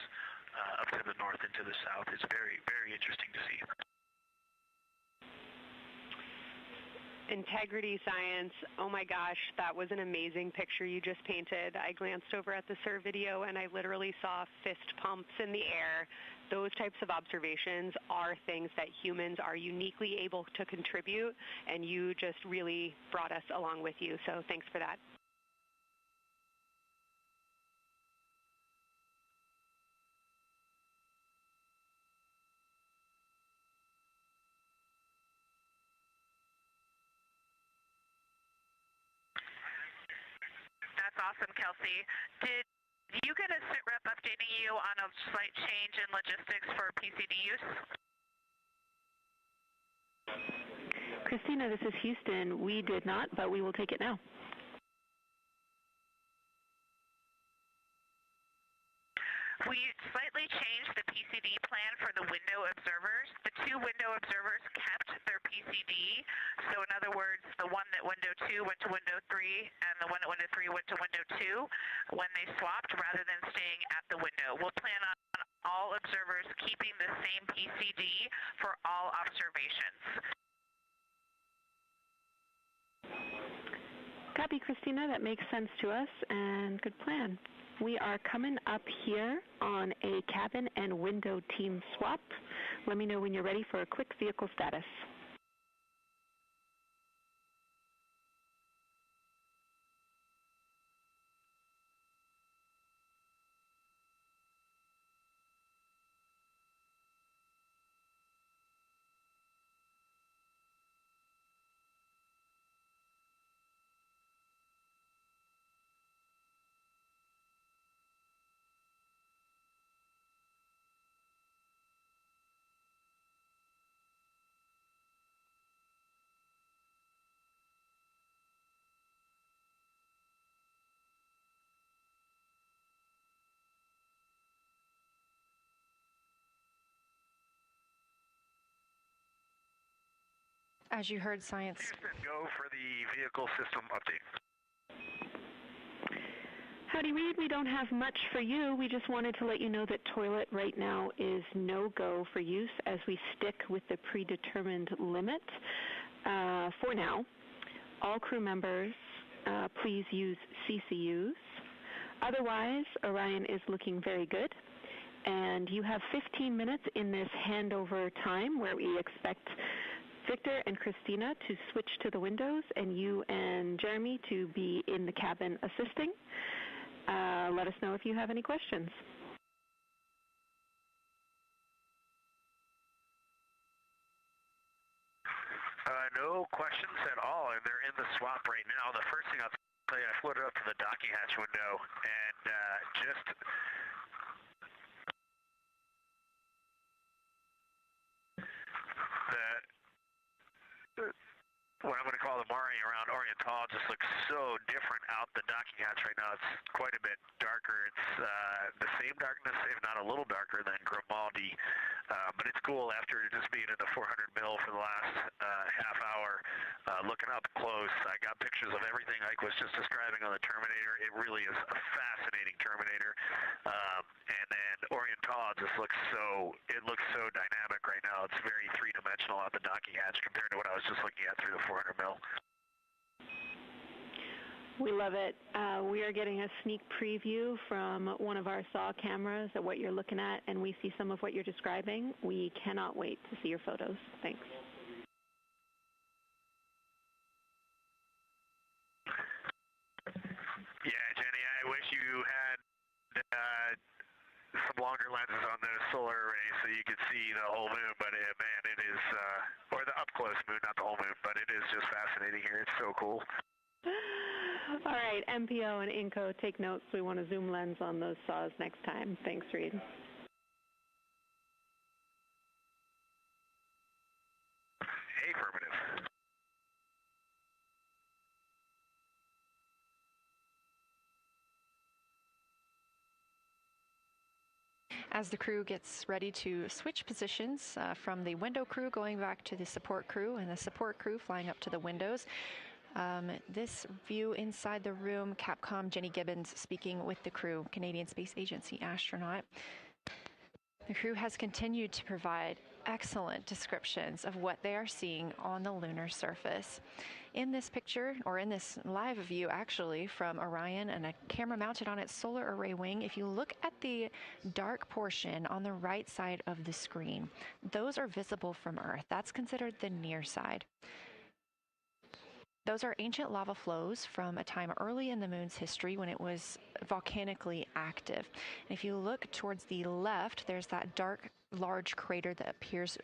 up to the north and to the south. It's very, very interesting to see. Integrity science, oh my gosh, that was an amazing picture you just painted. I glanced over at the SIR video and I literally saw fist pumps in the air. Those types of observations are things that humans are uniquely able to contribute, and you just really brought us along with you, so thanks for that. That's awesome, Kelsey. Did you get a sit rep updating you on a slight change in logistics for PCD use? Christina, this is Houston. We did not, but we will take it now. We slightly changed the PCD plan for the window observers. The two window observers kept their PCD. So in other words, the one at window 2 went to window 3, and the one at window 3 went to window 2 when they swapped rather than staying at the window. We'll plan on all observers keeping the same PCD for all observations. Copy, Christina. That makes sense to us, and good plan. We are coming up here on a cabin and window team swap. Let me know when you're ready for a quick vehicle status. As you heard, science. Go for the vehicle system update. Howdy, Reed. We don't have much for you. We just wanted to let you know that toilet right now is no-go for use as we stick with the predetermined limit for now. All crew members, please use CCUs. Otherwise, Orion is looking very good. And you have 15 minutes in this handover time where we expect Victor and Christina to switch to the windows and you and Jeremy to be in the cabin assisting. Let us know if you have any questions. No questions at all, and they're in the swap right now. The first thing I'll tell you, I floated up to the docking hatch window and just what I'm going to call the Mari around Oriental just looks so different out the docking hatch right now. It's quite a bit darker. It's the same darkness, if not a little darker than Grimaldi, but it's cool after just being in the 400 mil for the last half hour. Looking up close, I got pictures of everything Ike was just describing on the Terminator. It really is a fascinating Terminator. And then Oriental just looks so dynamic right now. It's very three-dimensional out the docking hatch compared to what I was just looking at through the 400 mil. We love it. We are getting a sneak preview from one of our SAW cameras at what you're looking at, and we see some of what you're describing. We cannot wait to see your photos. Thanks. Yeah, Jenny, I wish you had some longer lenses on the solar array so you could see the whole moon, but man, it is, or the up-close moon, not the whole moon, but it is just fascinating here. It's so cool. All right, MPO and INCO, take notes. We want a zoom lens on those saws next time. Thanks, Reed. As the crew gets ready to switch positions from the window crew going back to the support crew and the support crew flying up to the windows. This view inside the room, Capcom Jenny Gibbons speaking with the crew, Canadian Space Agency astronaut. The crew has continued to provide excellent descriptions of what they are seeing on the lunar surface. In this picture, or in this live view actually, from Orion and a camera mounted on its solar array wing, if you look at the dark portion on the right side of the screen, those are visible from Earth. That's considered the near side. Those are ancient lava flows from a time early in the moon's history when it was volcanically active. And if you look towards the left, there's that dark, large crater that appears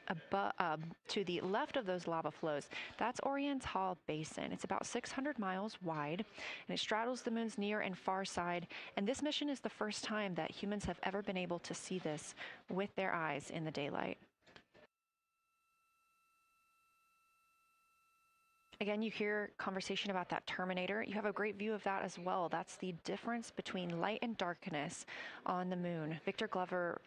to the left of those lava flows. That's Orion's Hall Basin. It's about 600 miles wide, and it straddles the moon's near and far side. And this mission is the first time that humans have ever been able to see this with their eyes in the daylight. Again, you hear conversation about that terminator. You have a great view of that as well. That's the difference between light and darkness on the moon. Victor Glover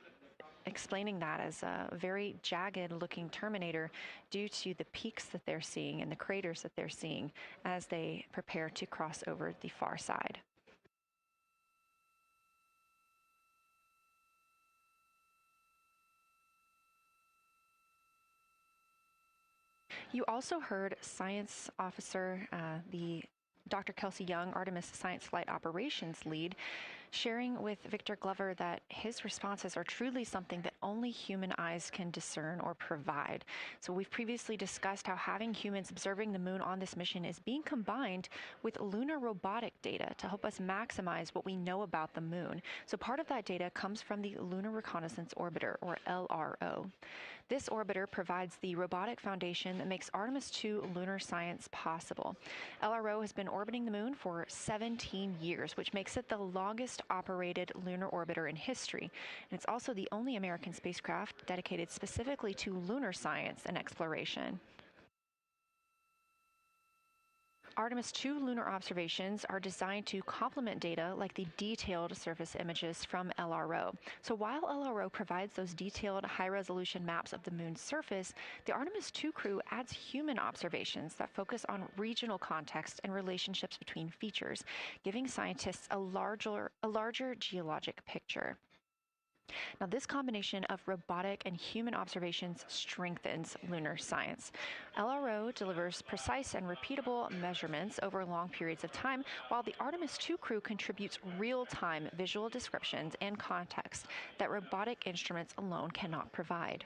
explaining that as a very jagged looking terminator due to the peaks that they're seeing and the craters that they're seeing as they prepare to cross over the far side. You also heard science officer, the Dr. Kelsey Young, Artemis Science Flight Operations lead, sharing with Victor Glover that his responses are truly something that only human eyes can discern or provide. So we've previously discussed how having humans observing the moon on this mission is being combined with lunar robotic data to help us maximize what we know about the moon. So part of that data comes from the Lunar Reconnaissance Orbiter, or LRO. This orbiter provides the robotic foundation that makes Artemis II lunar science possible. LRO has been orbiting the moon for 17 years, which makes it the longest operated lunar orbiter in history. And it's also the only American spacecraft dedicated specifically to lunar science and exploration. Artemis II lunar observations are designed to complement data like the detailed surface images from LRO. So while LRO provides those detailed high-resolution maps of the moon's surface, the Artemis II crew adds human observations that focus on regional context and relationships between features, giving scientists a larger geologic picture. Now, this combination of robotic and human observations strengthens lunar science. LRO delivers precise and repeatable measurements over long periods of time, while the Artemis II crew contributes real-time visual descriptions and context that robotic instruments alone cannot provide.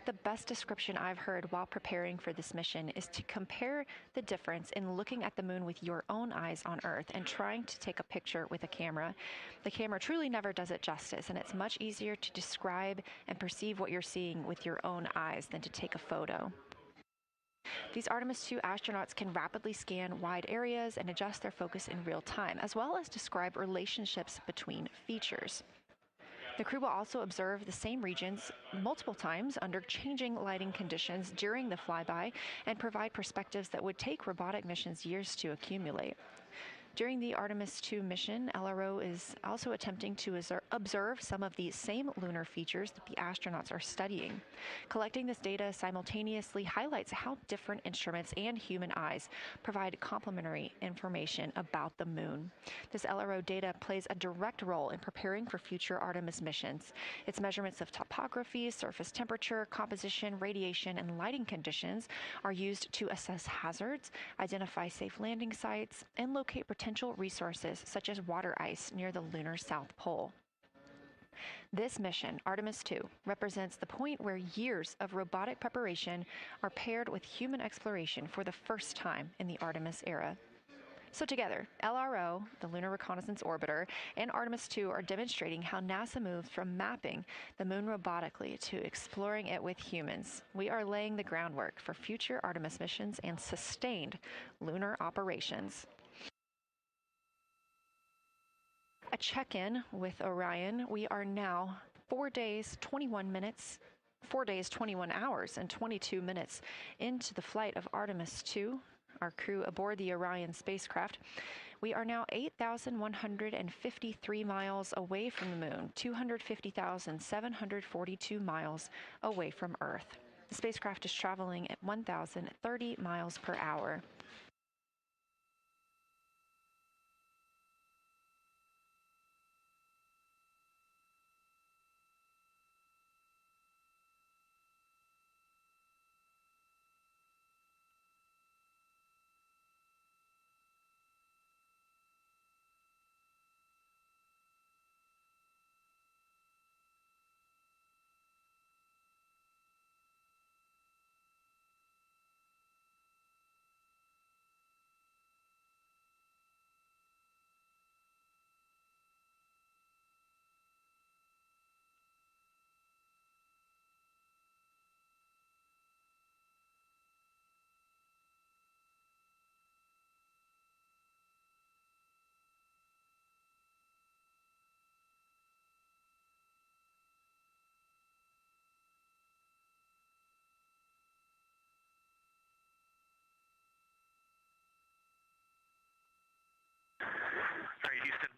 The best description I've heard while preparing for this mission is to compare the difference in looking at the moon with your own eyes on Earth and trying to take a picture with a camera. The camera truly never does it justice, and it's much easier to describe and perceive what you're seeing with your own eyes than to take a photo. These Artemis II astronauts can rapidly scan wide areas and adjust their focus in real time, as well as describe relationships between features. The crew will also observe the same regions multiple times under changing lighting conditions during the flyby and provide perspectives that would take robotic missions years to accumulate. During the Artemis II mission, LRO is also attempting to observe some of the same lunar features that the astronauts are studying. Collecting this data simultaneously highlights how different instruments and human eyes provide complementary information about the moon. This LRO data plays a direct role in preparing for future Artemis missions. Its measurements of topography, surface temperature, composition, radiation, and lighting conditions are used to assess hazards, identify safe landing sites, and locate potential resources such as water ice near the lunar South Pole. This mission, Artemis II, represents the point where years of robotic preparation are paired with human exploration for the first time in the Artemis era. So together, LRO, the Lunar Reconnaissance Orbiter, and Artemis II are demonstrating how NASA moves from mapping the moon robotically to exploring it with humans. We are laying the groundwork for future Artemis missions and sustained lunar operations. A check-in with Orion. We are now 4 days, 21 hours, and 22 minutes into the flight of Artemis II, our crew aboard the Orion spacecraft. We are now 8,153 miles away from the moon, 250,742 miles away from Earth. The spacecraft is traveling at 1,030 miles per hour. All right, Houston,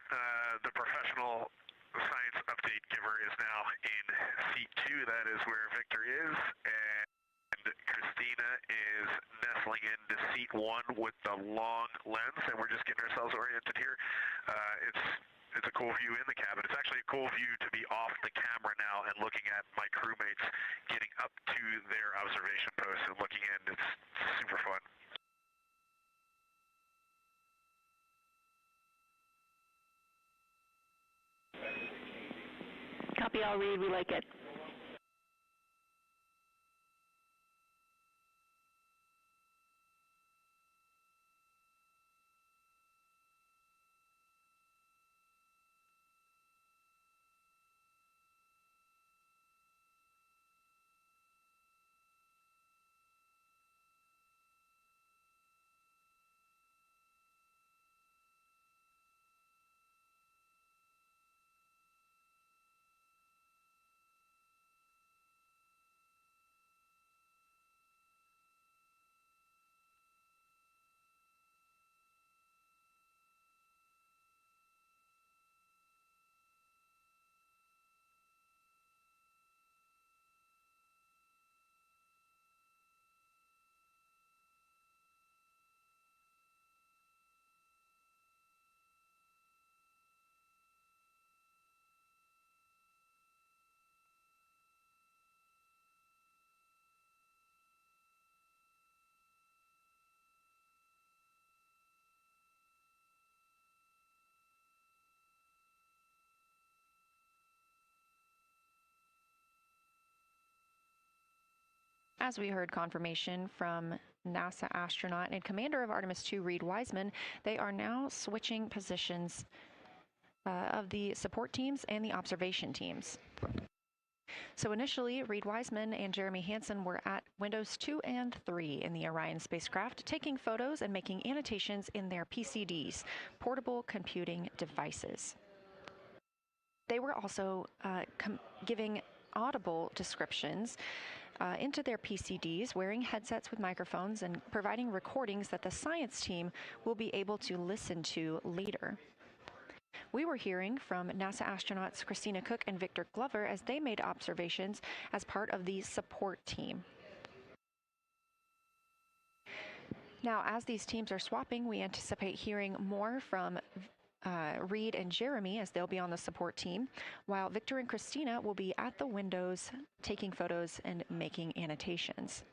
the professional science update giver is now in seat 2. That is where Victor is, and Christina is nestling into seat 1 with the long lens, and we're just getting ourselves oriented here. It's a cool view in the cabin. It's actually a cool view to be off the camera now and looking at my crewmates getting up to their observation posts and looking in. It's super fun. Copy, I'll read. We like it. As we heard confirmation from NASA astronaut and commander of Artemis II, Reid Wiseman, they are now switching positions of the support teams and the observation teams. So initially, Reid Wiseman and Jeremy Hansen were at windows 2 and 3 in the Orion spacecraft, taking photos and making annotations in their PCDs, portable computing devices. They were also giving audible descriptions into their PCDs, wearing headsets with microphones and providing recordings that the science team will be able to listen to later. We were hearing from NASA astronauts Christina Cook and Victor Glover as they made observations as part of the support team. Now, as these teams are swapping, we anticipate hearing more from Reid and Jeremy as they'll be on the support team, while Victor and Christina will be at the windows taking photos and making annotations.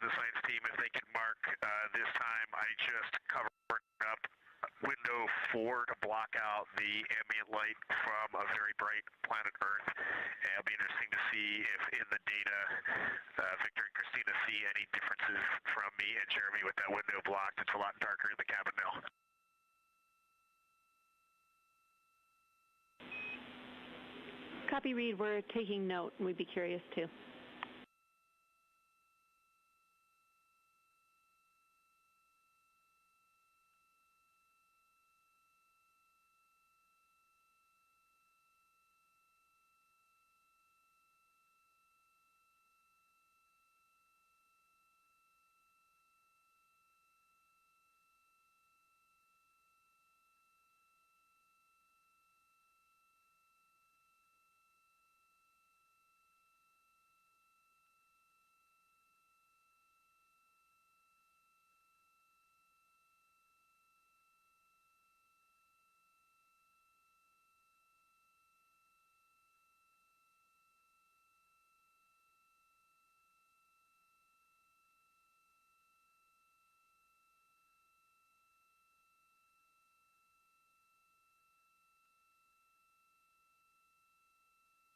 the science team if they can mark this time. I just covered up window 4 to block out the ambient light from a very bright planet Earth. And it'll be interesting to see if in the data Victor and Christina see any differences from me and Jeremy with that window blocked. It's a lot darker in the cabin now. Copy, Reed. We're taking note, and we'd be curious too.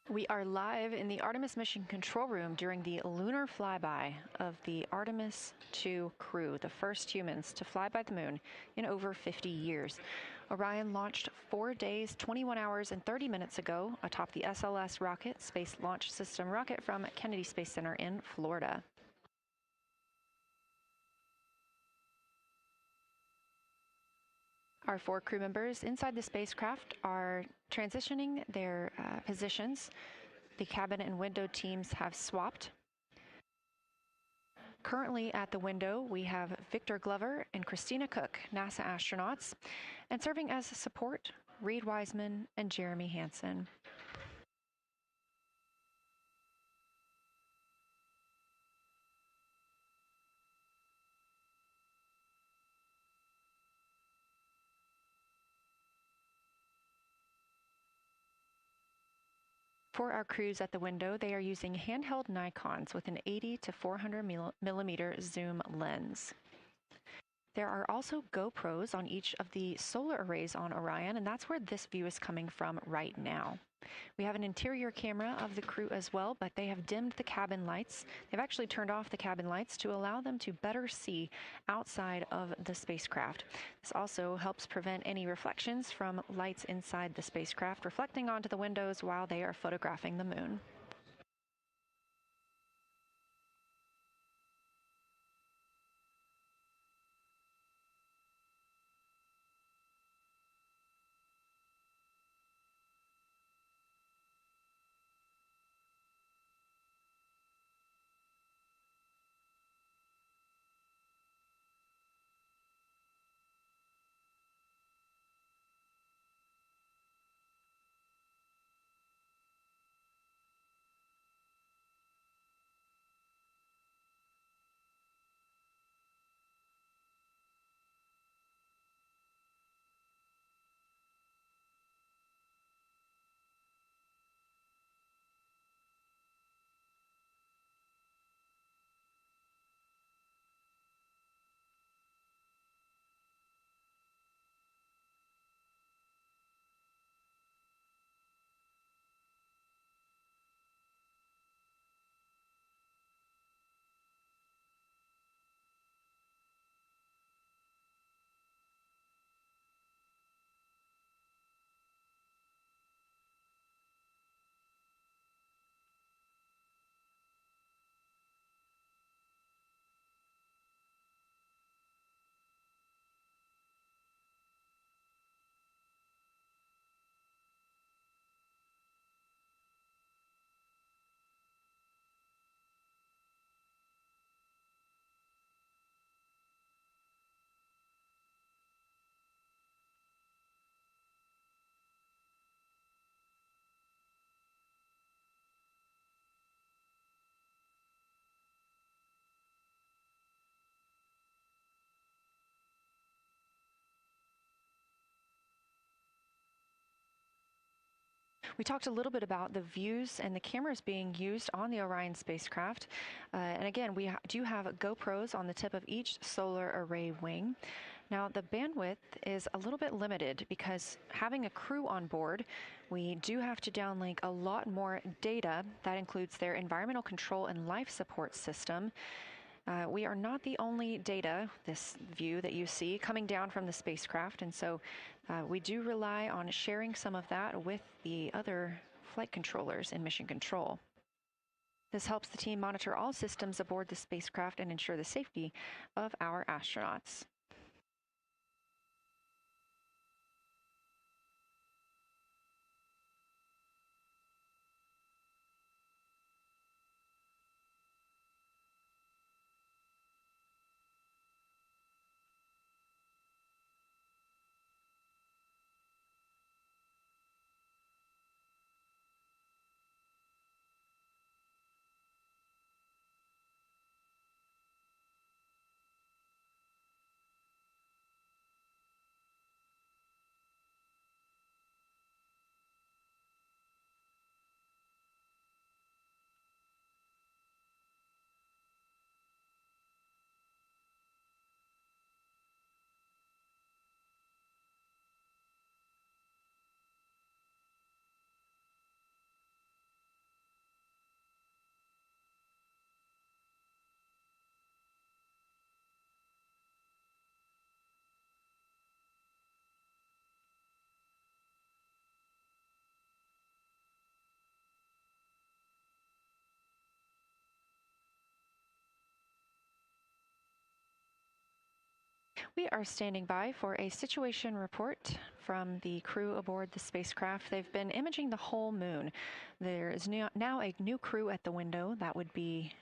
We are live in the Artemis mission control room during the lunar flyby of the Artemis II crew, the first humans to fly by the moon in over 50 years. Orion launched 4 days, 21 hours, and 30 minutes ago atop the SLS rocket, Space Launch System rocket from Kennedy Space Center in Florida. Our 4 crew members inside the spacecraft are transitioning their positions. The cabin and window teams have swapped. Currently at the window, we have Victor Glover and Christina Cook, NASA astronauts, and serving as support, Reed Wiseman and Jeremy Hansen. For our crews at the window, they are using handheld Nikons with an 80 to 400 millimeter zoom lens. There are also GoPros on each of the solar arrays on Orion, and that's where this view is coming from right now. We have an interior camera of the crew as well, but they have dimmed the cabin lights. They've actually turned off the cabin lights to allow them to better see outside of the spacecraft. This also helps prevent any reflections from lights inside the spacecraft reflecting onto the windows while they are photographing the moon. We talked a little bit about the views and the cameras being used on the Orion spacecraft. And again, we do have GoPros on the tip of each solar array wing. Now, the bandwidth is a little bit limited because having a crew on board, we do have to downlink a lot more data. That includes their environmental control and life support system. We are not the only data, this view that you see, coming down from the spacecraft, and so we do rely on sharing some of that with the other flight controllers in mission control. This helps the team monitor all systems aboard the spacecraft and ensure the safety of our astronauts. We are standing by for a situation report from the crew aboard the spacecraft. They've been imaging the whole moon. There is now a new crew at the window. That would be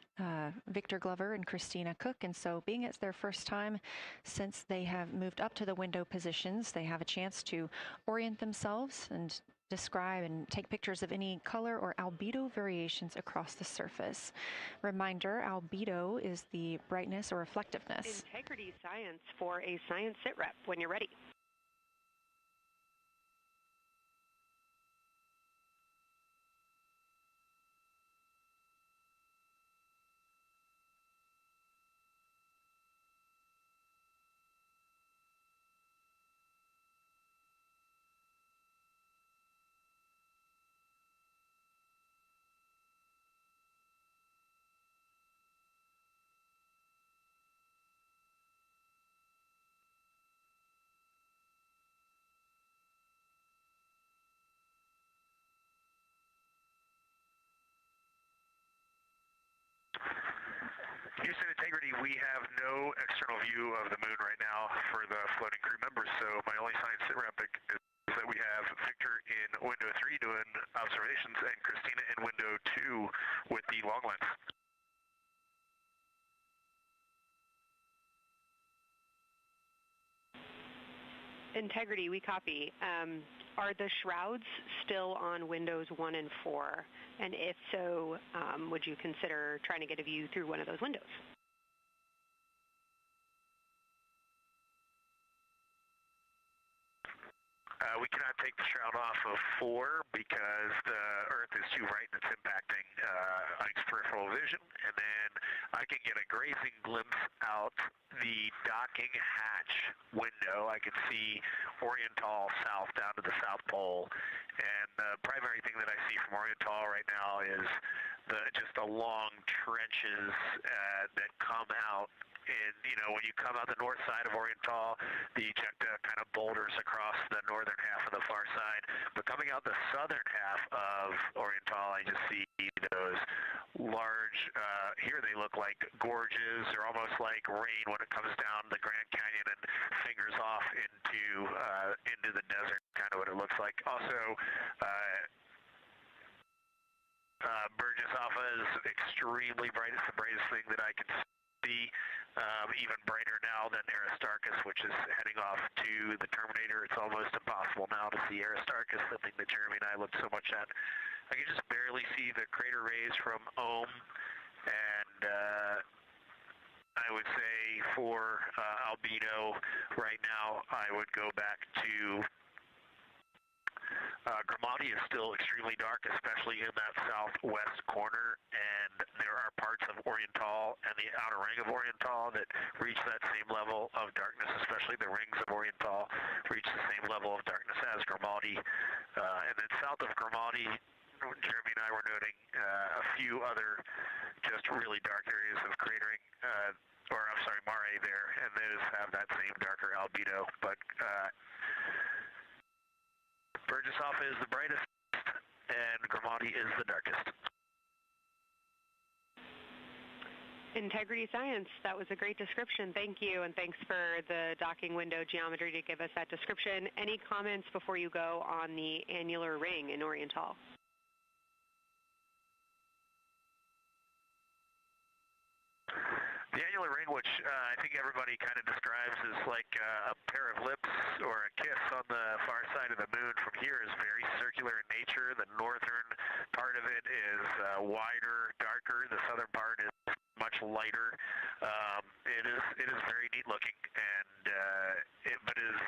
Victor Glover and Christina Cook. And so being it's their first time since they have moved up to the window positions, they have a chance to orient themselves and describe and take pictures of any color or albedo variations across the surface. Reminder, albedo is the brightness or reflectiveness. Integrity science for a science sit rep when you're ready. Houston Integrity, we have no external view of the moon right now for the floating crew members, so my only science sit rep is that we have Victor in window 3 doing observations and Christina in window 2 with the long lens. Integrity, we copy. Are the shrouds still on windows 1 and 4? And if so, would you consider trying to get a view through one of those windows? We cannot take the shroud off of 4 because the Earth is too bright and it's impacting Ike's peripheral vision. And then I can get a grazing glimpse out the docking hatch window. I can see Oriental south down to the South Pole. And the primary thing that I see from Oriental right now is just the long trenches that come out. And, you know, when you come out the north side of Oriental, the ejecta kind of boulders across the northern half of the far side. But coming out the southern half of Oriental, I just see those large, here they look like gorges. They're almost like rain when it comes down the Grand Canyon and fingers off into the desert, kind of what it looks like. Also, Burgess Alpha is extremely bright. It's the brightest thing that I can see. Even brighter now than Aristarchus, which is heading off to the Terminator. It's almost impossible now to see Aristarchus, the thing that Jeremy and I looked so much at. I can just barely see the crater rays from Ohm, and I would say for albedo right now, I would go back to Grimaldi is still extremely dark, especially in that southwest corner, and there are parts of Oriental and the outer ring of Oriental that reach that same level of darkness, especially the rings of Oriental reach the same level of darkness as Grimaldi. And then south of Grimaldi, Jeremy and I were noting a few other just really dark areas of cratering, mare there, and those have that same darker albedo. But Burgesshoff is the brightest, and Grimaldi is the darkest. Integrity Science, that was a great description. Thank you, and thanks for the docking window geometry to give us that description. Any comments before you go on the annular ring in Oriental? The annular ring, which I think everybody kind of describes as like a pair of lips or a kiss on the far side of the moon from here, is very circular in nature. The northern part of it is wider, darker. The southern part is much lighter. It is very neat looking, and but it is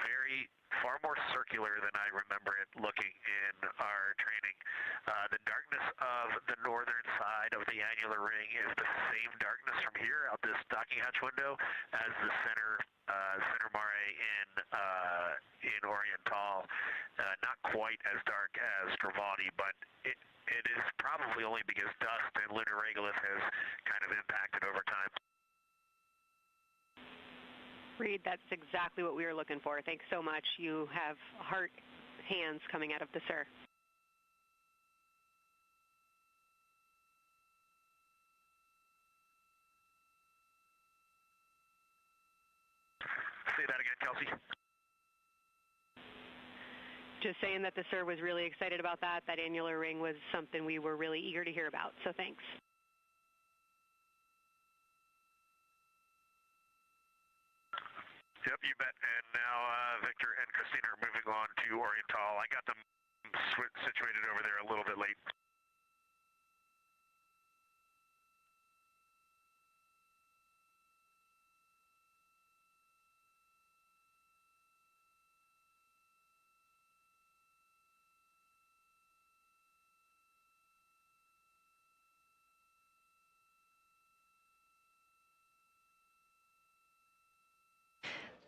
far more circular than I remember it looking in our training. The darkness of the northern side of the annular ring is the same darkness from here out this docking hatch window as the center mare in Oriental. Not quite as dark as Grimaldi, but it is probably only because dust and lunar regolith has kind of impacted over time. Reed, that's exactly what we were looking for. Thanks so much. You have heart hands coming out of the SIR. Say that again, Kelsey. Just saying that the SIR was really excited about that. That annular ring was something we were really eager to hear about, so thanks. Yep, you bet. And now Victor and Christina are moving on to Oriental. I got them situated over there a little bit late.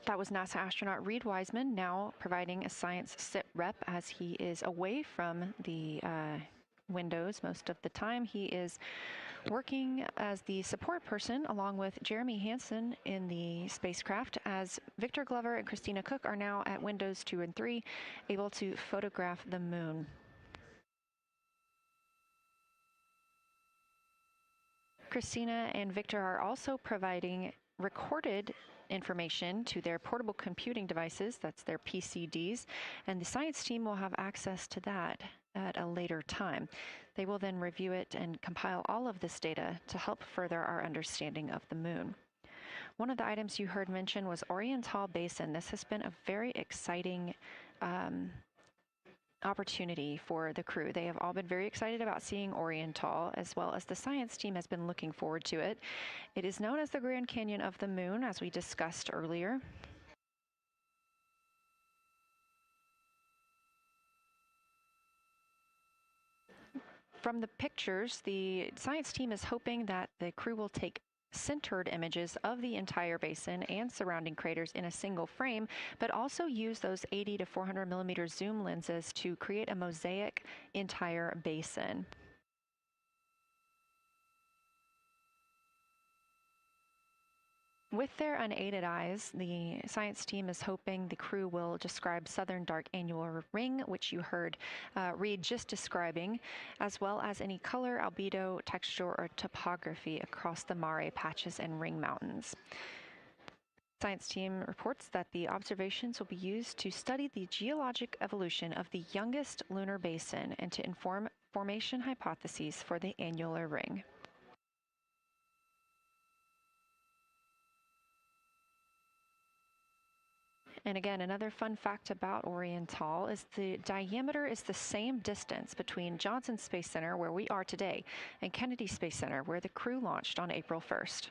That was NASA astronaut Reed Wiseman, now providing a science sit rep as he is away from the windows most of the time. He is working as the support person along with Jeremy Hansen in the spacecraft, as Victor Glover and Christina Cook are now at windows 2 and 3, able to photograph the moon. Christina and Victor are also providing recorded information to their portable computing devices, that's their PCDs, and the science team will have access to that at a later time. They will then review it and compile all of this data to help further our understanding of the moon. One of the items you heard mentioned was Oriental Basin. This has been a very exciting opportunity for the crew. They have all been very excited about seeing Oriental, as well as the science team has been looking forward to it. It is known as the Grand Canyon of the Moon, as we discussed earlier. From the pictures, the science team is hoping that the crew will take centered images of the entire basin and surrounding craters in a single frame, but also use those 80 to 400 millimeter zoom lenses to create a mosaic entire basin. With their unaided eyes, the science team is hoping the crew will describe southern dark annular ring, which you heard Reed just describing, as well as any color, albedo, texture, or topography across the mare patches and ring mountains. Science team reports that the observations will be used to study the geologic evolution of the youngest lunar basin and to inform formation hypotheses for the annular ring. And again, another fun fact about Oriental is the diameter is the same distance between Johnson Space Center, where we are today, and Kennedy Space Center, where the crew launched on April 1st.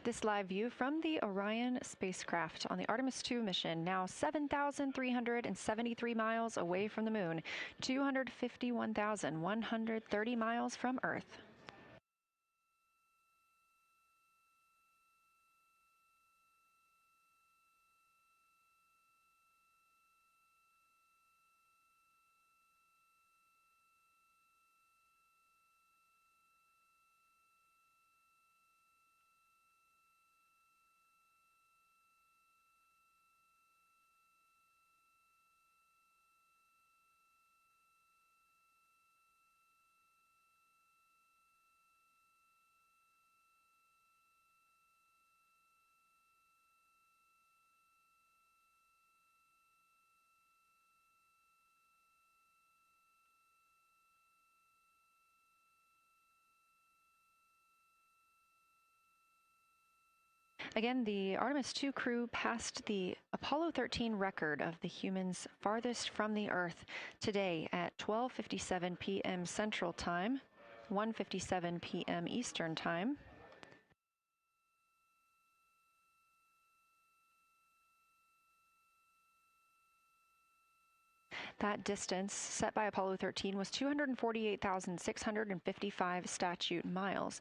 This live view from the Orion spacecraft on the Artemis II mission, now 7,373 miles away from the moon, 251,130 miles from Earth. Again, the Artemis II crew passed the Apollo 13 record of the humans farthest from the Earth today at 12:57 p.m. Central Time, 1:57 p.m. Eastern Time. That distance set by Apollo 13 was 248,655 statute miles.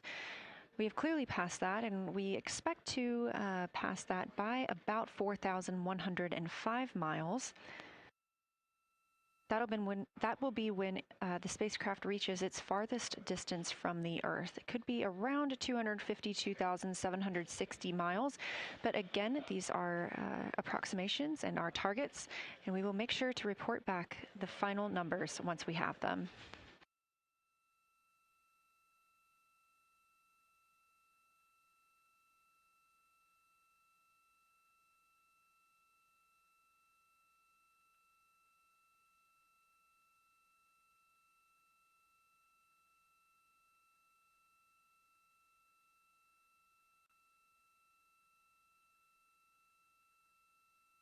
We have clearly passed that, and we expect to pass that by about 4,105 miles. That will be when the spacecraft reaches its farthest distance from the Earth. It could be around 252,760 miles, but again, these are approximations and our targets, and we will make sure to report back the final numbers once we have them.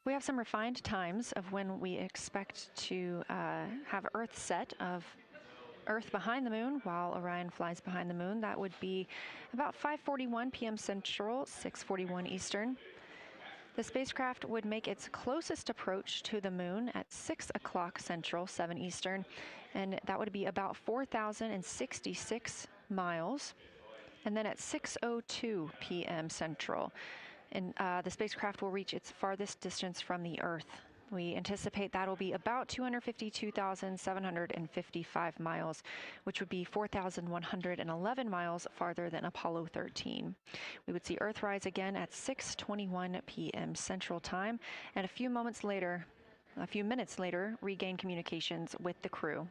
We have some refined times of when we expect to have Earth set of Earth behind the moon while Orion flies behind the moon. That would be about 5:41 p.m. Central, 6:41 Eastern. The spacecraft would make its closest approach to the moon at 6 o'clock Central, 7 Eastern, and that would be about 4,066 miles. And then at 6:02 p.m. Central, and the spacecraft will reach its farthest distance from the Earth. We anticipate that'll be about 252,755 miles, which would be 4,111 miles farther than Apollo 13. We would see Earthrise again at 6:21 p.m. Central Time, and a few minutes later, regain communications with the crew.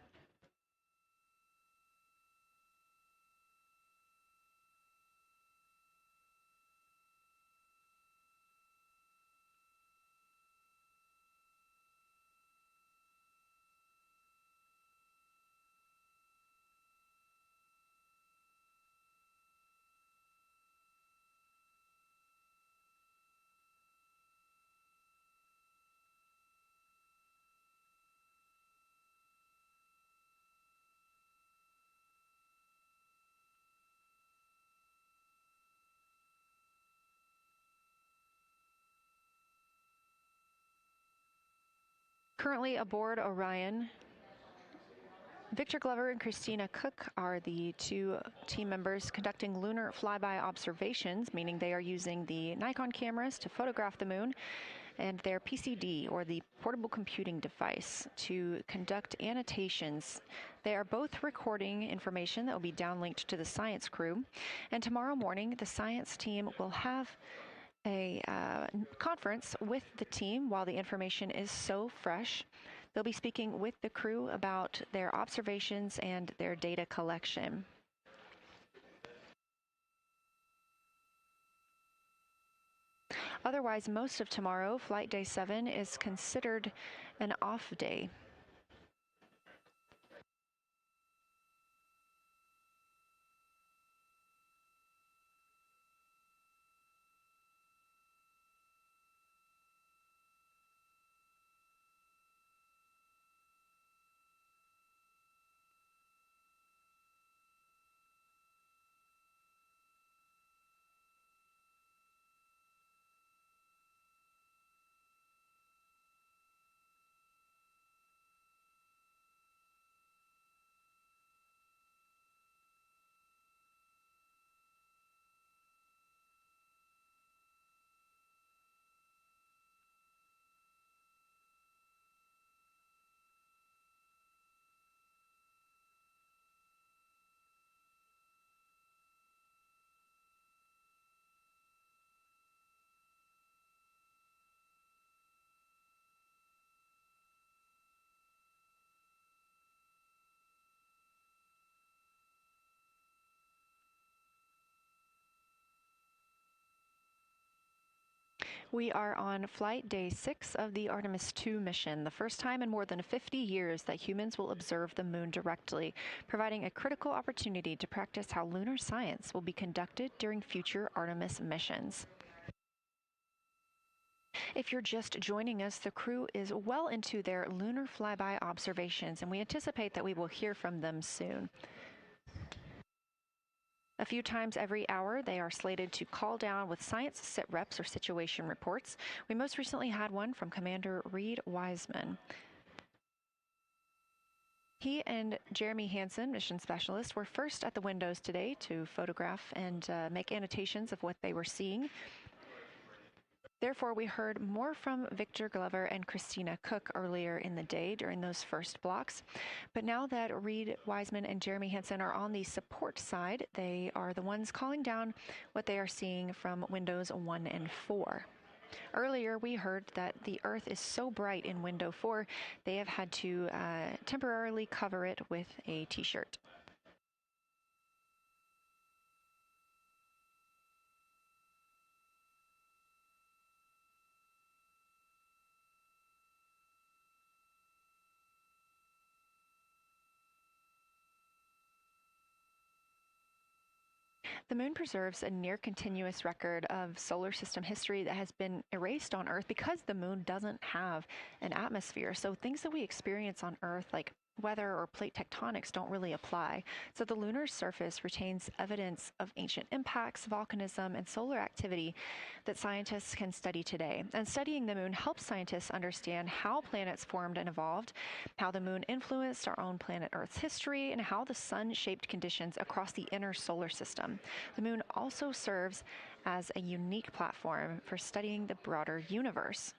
Currently aboard Orion, Victor Glover and Christina Cook are the two team members conducting lunar flyby observations, meaning they are using the Nikon cameras to photograph the moon, and their PCD, or the portable computing device, to conduct annotations. They are both recording information that will be downlinked to the science crew, and tomorrow morning the science team will have a conference with the team while the information is so fresh. They'll be speaking with the crew about their observations and their data collection. Otherwise, most of tomorrow, Flight Day 7, is considered an off day. We are on flight day 6 of the Artemis II mission, the first time in more than 50 years that humans will observe the moon directly, providing a critical opportunity to practice how lunar science will be conducted during future Artemis missions. If you're just joining us, the crew is well into their lunar flyby observations, and we anticipate that we will hear from them soon. A few times every hour, they are slated to call down with science sit reps or situation reports. We most recently had one from Commander Reed Wiseman. He and Jeremy Hansen, mission specialist, were first at the windows today to photograph and make annotations of what they were seeing. Therefore, we heard more from Victor Glover and Christina Cook earlier in the day during those first blocks. But now that Reed Wiseman and Jeremy Hansen are on the support side, they are the ones calling down what they are seeing from windows 1 and 4. Earlier, we heard that the Earth is so bright in window 4, they have had to temporarily cover it with a t-shirt. The moon preserves a near-continuous record of solar system history that has been erased on Earth because the moon doesn't have an atmosphere. So things that we experience on Earth, like weather or plate tectonics, don't really apply. So the lunar surface retains evidence of ancient impacts, volcanism, and solar activity that scientists can study today. And studying the moon helps scientists understand how planets formed and evolved, how the moon influenced our own planet Earth's history, and how the sun shaped conditions across the inner solar system. The moon also serves as a unique platform for studying the broader universe.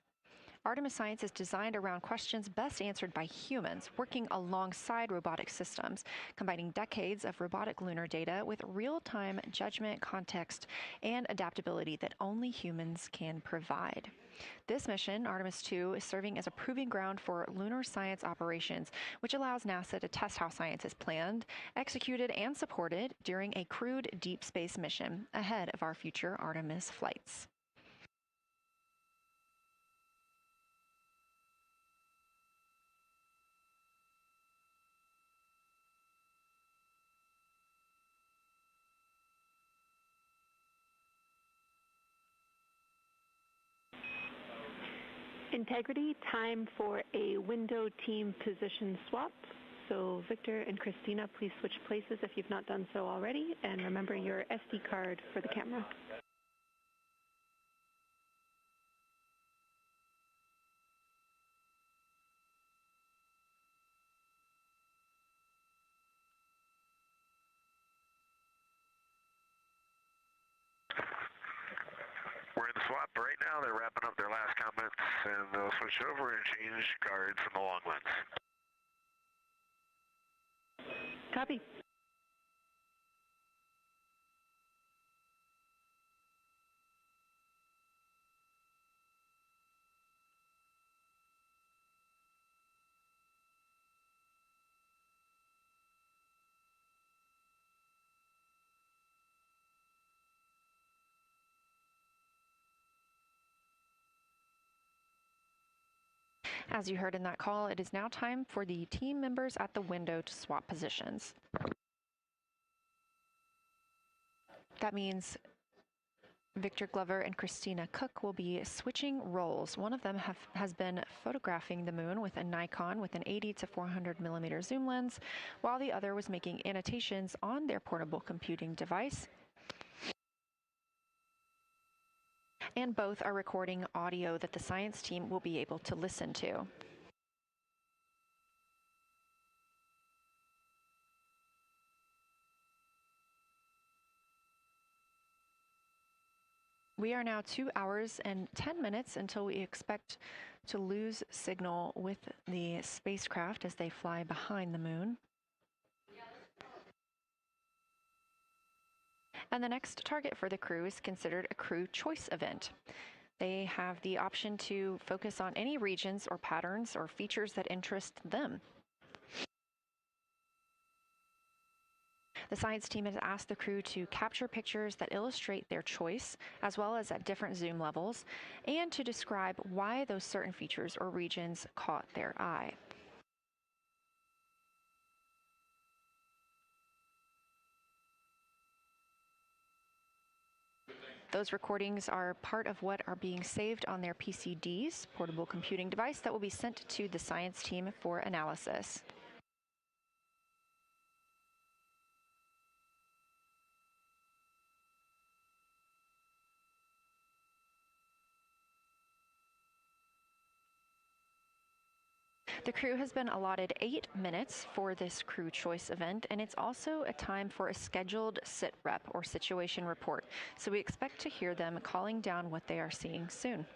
Artemis science is designed around questions best answered by humans, working alongside robotic systems, combining decades of robotic lunar data with real-time judgment, context, and adaptability that only humans can provide. This mission, Artemis II, is serving as a proving ground for lunar science operations, which allows NASA to test how science is planned, executed, and supported during a crewed deep space mission ahead of our future Artemis flights. Integrity, time for a window team position swap. So Victor and Christina, please switch places if you've not done so already, and remember your SD card for the camera. We're in the swap right now. They're wrapping up their last comments, and they'll switch over and change guards in the long lens. Copy. As you heard in that call, it is now time for the team members at the window to swap positions. That means Victor Glover and Christina Cook will be switching roles. One of them has been photographing the moon with a Nikon with an 80 to 400 millimeter zoom lens, while the other was making annotations on their portable computing device. And both are recording audio that the science team will be able to listen to. We are now 2 hours and 10 minutes until we expect to lose signal with the spacecraft as they fly behind the moon. And the next target for the crew is considered a crew choice event. They have the option to focus on any regions or patterns or features that interest them. The science team has asked the crew to capture pictures that illustrate their choice, as well as at different zoom levels, and to describe why those certain features or regions caught their eye. Those recordings are part of what are being saved on their PCDs, portable computing device, that will be sent to the science team for analysis. The crew has been allotted 8 minutes for this crew choice event, and it's also a time for a scheduled sit rep or situation report. So we expect to hear them calling down what they are seeing soon.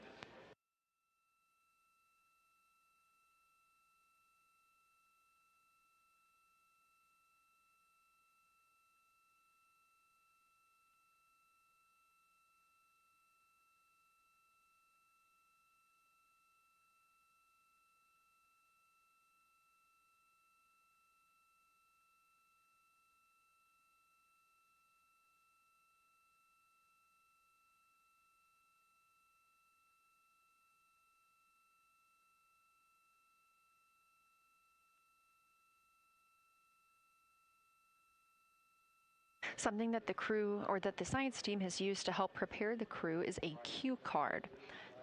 Something that the crew or that the science team has used to help prepare the crew is a cue card.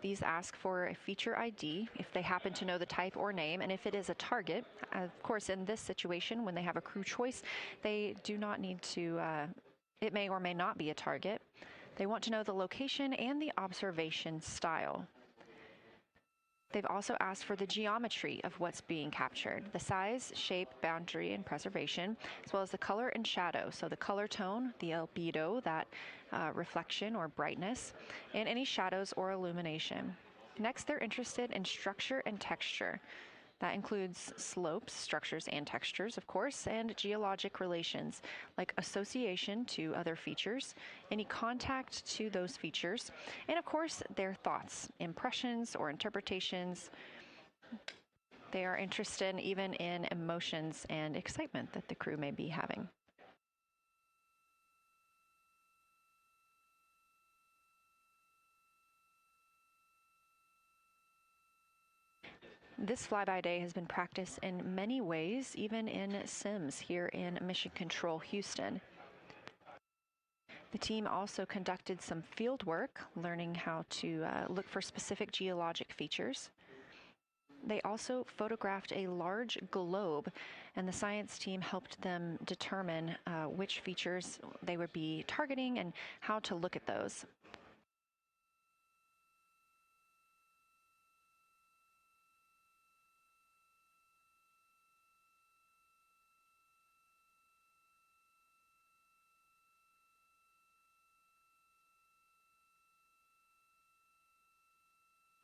These ask for a feature ID if they happen to know the type or name, and if it is a target. Of course, in this situation, when they have a crew choice, they do not need to, it may or may not be a target. They want to know the location and the observation style. They've also asked for the geometry of what's being captured, the size, shape, boundary, and preservation, as well as the color and shadow, so the color tone, the albedo, that reflection or brightness, and any shadows or illumination. Next, they're interested in structure and texture. That includes slopes, structures, and textures, of course, and geologic relations, like association to other features, any contact to those features, and of course, their thoughts, impressions, or interpretations. They are interested even in emotions and excitement that the crew may be having. This flyby day has been practiced in many ways, even in Sims here in Mission Control Houston. The team also conducted some field work, learning how to look for specific geologic features. They also photographed a large globe, and the science team helped them determine which features they would be targeting and how to look at those.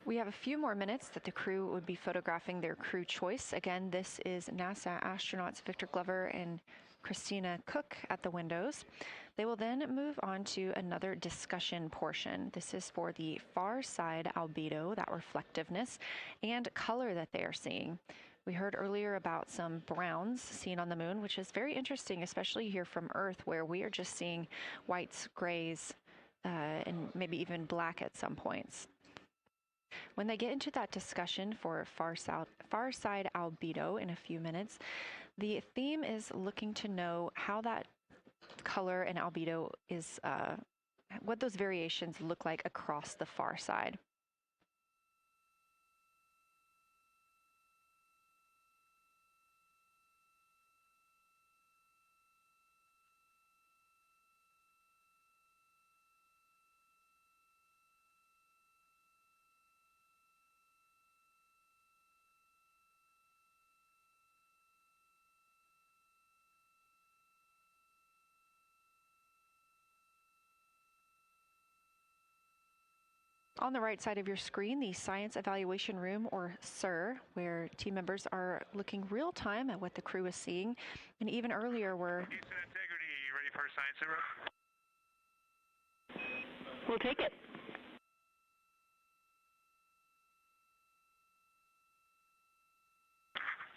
We have a few more minutes that the crew would be photographing their crew choice. Again, this is NASA astronauts Victor Glover and Christina Cook at the windows. They will then move on to another discussion portion. This is for the far side albedo, that reflectiveness, and color that they are seeing. We heard earlier about some browns seen on the moon, which is very interesting, especially here from Earth, where we are just seeing whites, grays, and maybe even black at some points. When they get into that discussion for far side albedo in a few minutes, the theme is looking to know how that color and albedo is, what those variations look like across the far side. On the right side of your screen, the Science Evaluation Room, or SIR, where team members are looking real time at what the crew is seeing. And even earlier, we're... Houston Integrity, you ready for science zero? We'll take it.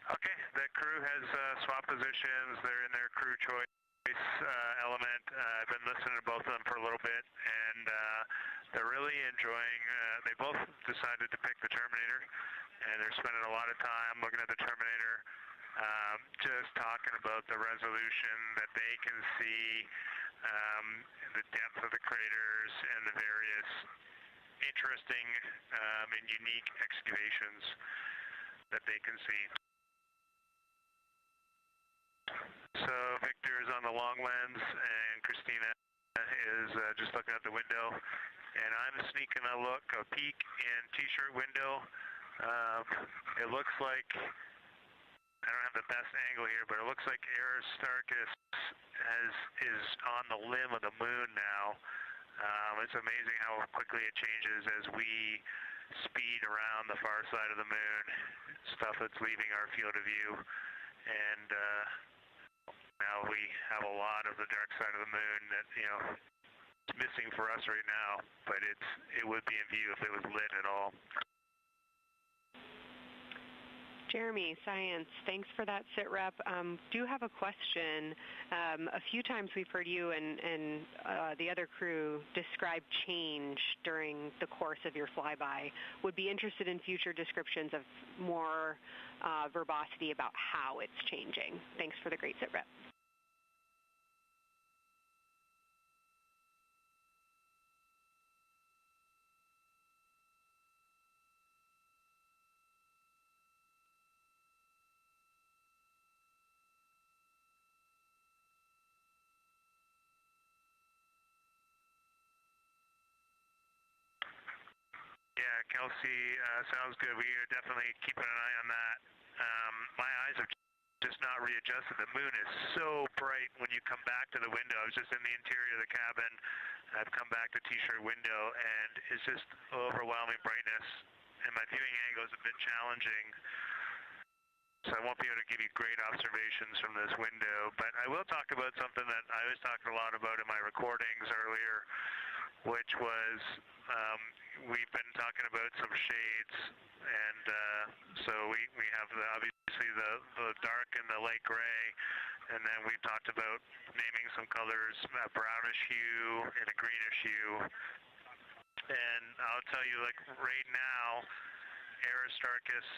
Okay, the crew has swapped positions. They're in their crew choice. space element. I've been listening to both of them for a little bit, and they're really enjoying, they both decided to pick the Terminator, and they're spending a lot of time looking at the Terminator, just talking about the resolution that they can see, the depth of the craters, and the various interesting and unique excavations that they can see. So Victor is on the long lens, and Christina is just looking out the window, and I'm sneaking a peek in T-shirt window. It looks like, I don't have the best angle here, but it looks like Aristarchus is on the limb of the moon now. It's amazing how quickly it changes as we speed around the far side of the moon, stuff that's leaving our field of view, and now we have a lot of the dark side of the moon that, you know, it's missing for us right now, but it would be in view if it was lit at all. Jeremy, Science, thanks for that sit rep. Do have a question. A few times we've heard you and the other crew describe change during the course of your flyby. Would be interested in future descriptions of more verbosity about how it's changing. Thanks for the great sit rep. Yeah, Kelsey, sounds good. We are definitely keeping an eye on that. My eyes have just not readjusted. The moon is so bright when you come back to the window. I was just in the interior of the cabin. I've come back to T-shirt window, and it's just overwhelming brightness, and my viewing angle is a bit challenging, so I won't be able to give you great observations from this window. But I will talk about something that I was talking a lot about in my recordings earlier, which was we've been talking about some shades, and so we have obviously the dark and the light gray, and then we've talked about naming some colors, a brownish hue and a greenish hue. And I'll tell you, like right now, Aristarchus,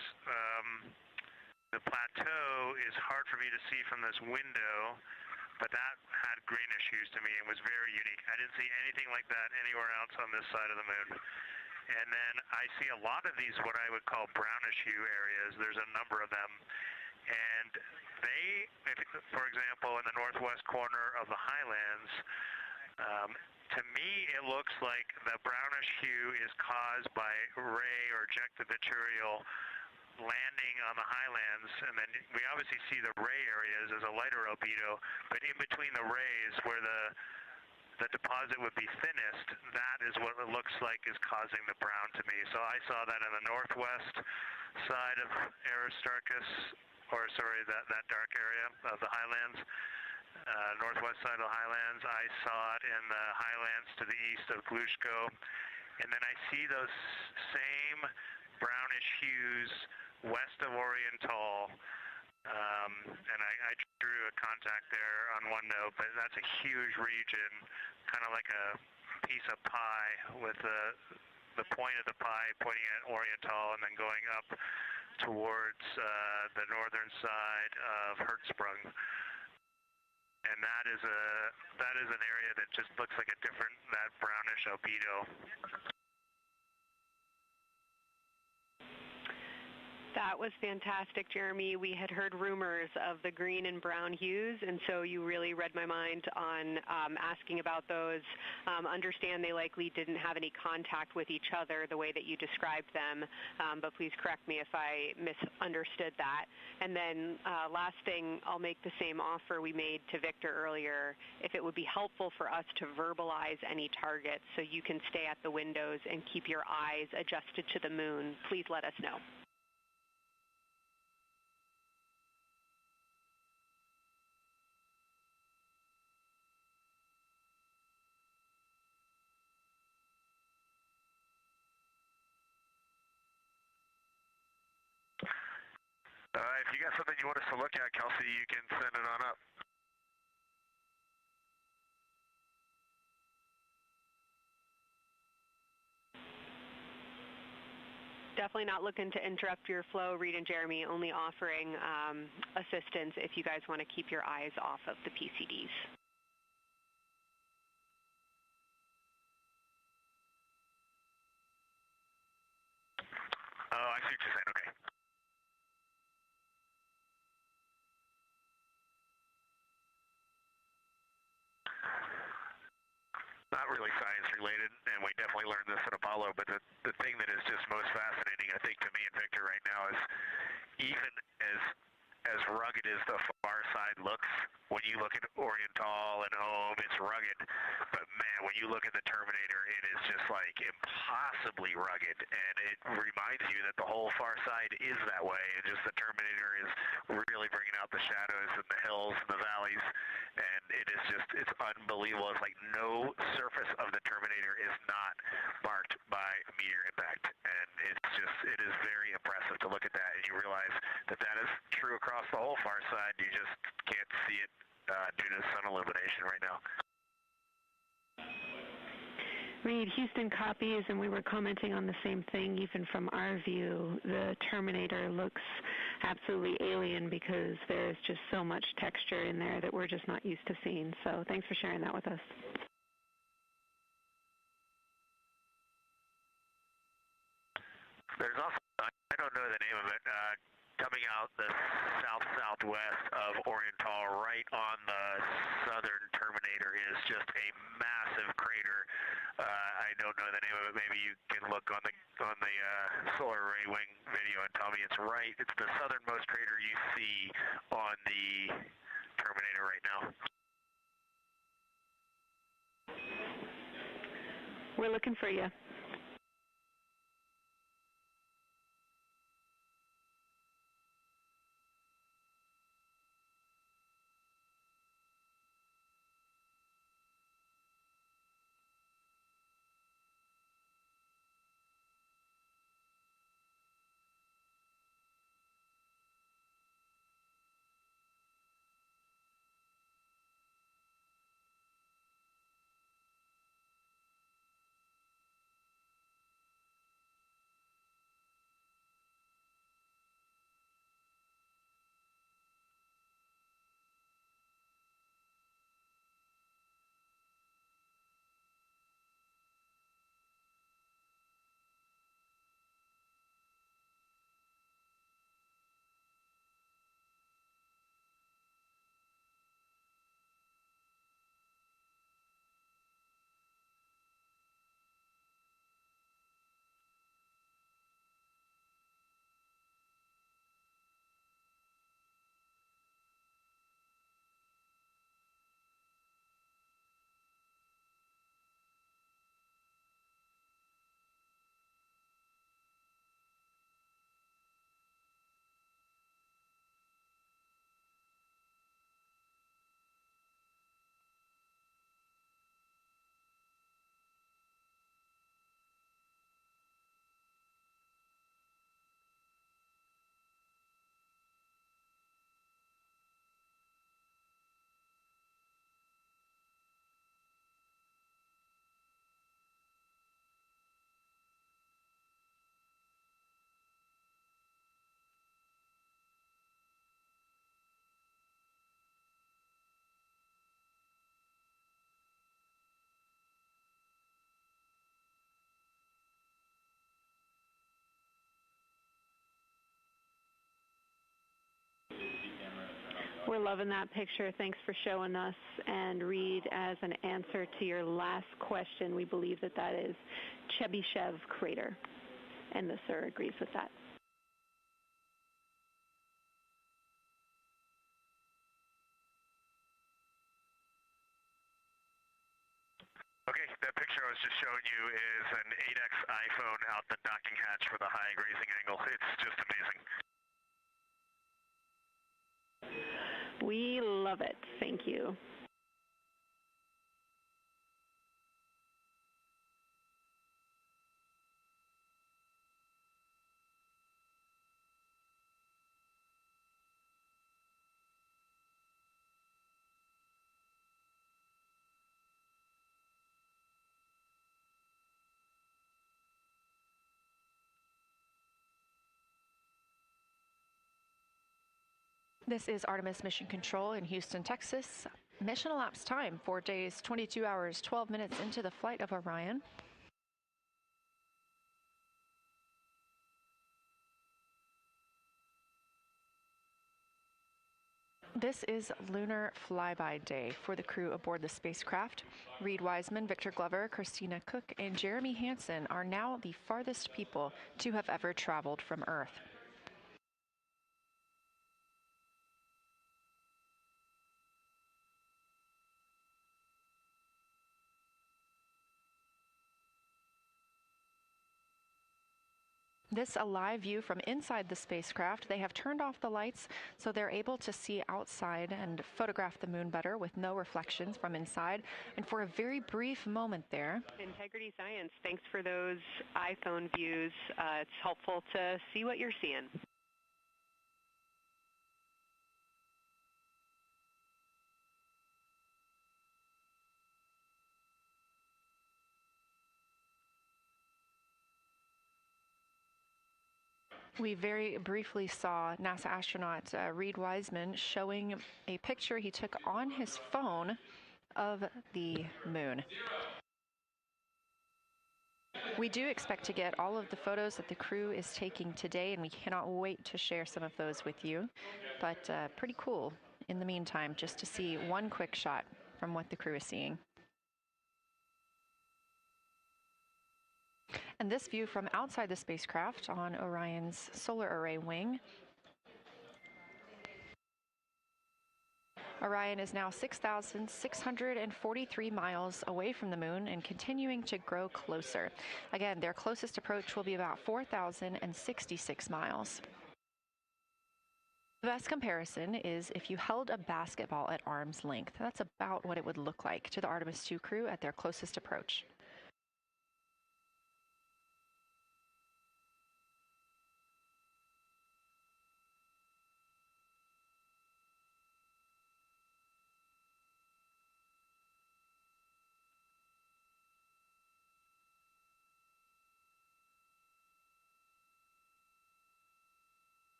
the plateau is hard for me to see from this window, but that had greenish hues to me and was very unique. I didn't see anything like that anywhere else on this side of the moon. And then I see a lot of these, what I would call brownish hue areas. There's a number of them. And they, for example, in the northwest corner of the highlands, to me it looks like the brownish hue is caused by ray or ejected material landing on the highlands, and then we obviously see the ray areas as a lighter albedo, but in between the rays where the deposit would be thinnest, that is what it looks like is causing the brown to me. So I saw that in the northwest side of Aristarchus, or sorry, that dark area of the highlands, northwest side of the highlands. I saw it in the highlands to the east of Glushko, and then I see those same brownish hues west of Oriental, and I drew a contact there on OneNote, but that's a huge region, kind of like a piece of pie with the point of the pie pointing at Oriental and then going up towards the northern side of Hertzsprung. And that is an area that just looks like a different, that brownish albedo. That was fantastic, Jeremy. We had heard rumors of the green and brown hues, and so you really read my mind on asking about those. Understand they likely didn't have any contact with each other the way that you described them, but please correct me if I misunderstood that. And then last thing, I'll make the same offer we made to Victor earlier. If it would be helpful for us to verbalize any targets so you can stay at the windows and keep your eyes adjusted to the moon, please let us know. If you got something you want us to look at, Kelsey, you can send it on up. Definitely not looking to interrupt your flow, Reed and Jeremy, only offering assistance if you guys want to keep your eyes off of the PCDs. Oh, I see what you're saying, okay. Not really science related, and we definitely learned this at Apollo, but the thing that is just most fascinating, I think, to me and Victor right now is even as rugged as the far side looks, when you look at Oriental and Ohm, it's rugged, but man, when you look at the Terminator, it is just like impossibly rugged, and it reminds you that the whole far side is that way, and just the Terminator is really bringing out the shadows and the hills and the valleys, and it is just, it's unbelievable. It's like no surface of the Terminator is not marked by meteor impact, and it's just, it is very impressive to look at that, and you realize that that is true across the whole far side. You just can't see it due to sun illumination right now. Reed, Houston copies, and we were commenting on the same thing. Even from our view, the Terminator looks absolutely alien because there's just so much texture in there that we're just not used to seeing. So thanks for sharing that with us. There's also, I don't know the name of it, coming out the south-southwest of Oriental, right on the southern Terminator, is just a massive crater. I don't know the name of it. Maybe you can look on the solar array wing video and tell me it's right. It's the southernmost crater you see on the Terminator right now. We're looking for you. We're loving that picture. Thanks for showing us. And Reed, as an answer to your last question, we believe that that is Chebyshev crater. And the sir agrees with that. Okay, that picture I was just showing you is an 8X iPhone out the docking hatch with a high grazing angle. It's just amazing. We love it. Thank you. This is Artemis Mission Control in Houston, Texas. Mission elapsed time, 4 days, 22 hours, 12 minutes into the flight of Orion. This is lunar flyby day for the crew aboard the spacecraft. Reed Wiseman, Victor Glover, Christina Cook, and Jeremy Hansen are now the farthest people to have ever traveled from Earth. This a live view from inside the spacecraft. They have turned off the lights so they're able to see outside and photograph the moon better with no reflections from inside. And for a very brief moment there. Integrity Science, thanks for those iPhone views. It's helpful to see what you're seeing. We very briefly saw NASA astronaut Reed Wiseman showing a picture he took on his phone of the moon. We do expect to get all of the photos that the crew is taking today, and we cannot wait to share some of those with you. But pretty cool in the meantime, just to see one quick shot from what the crew is seeing. And this view from outside the spacecraft on Orion's solar array wing. Orion is now 6,643 miles away from the moon and continuing to grow closer. Again, their closest approach will be about 4,066 miles. The best comparison is if you held a basketball at arm's length. That's about what it would look like to the Artemis II crew at their closest approach.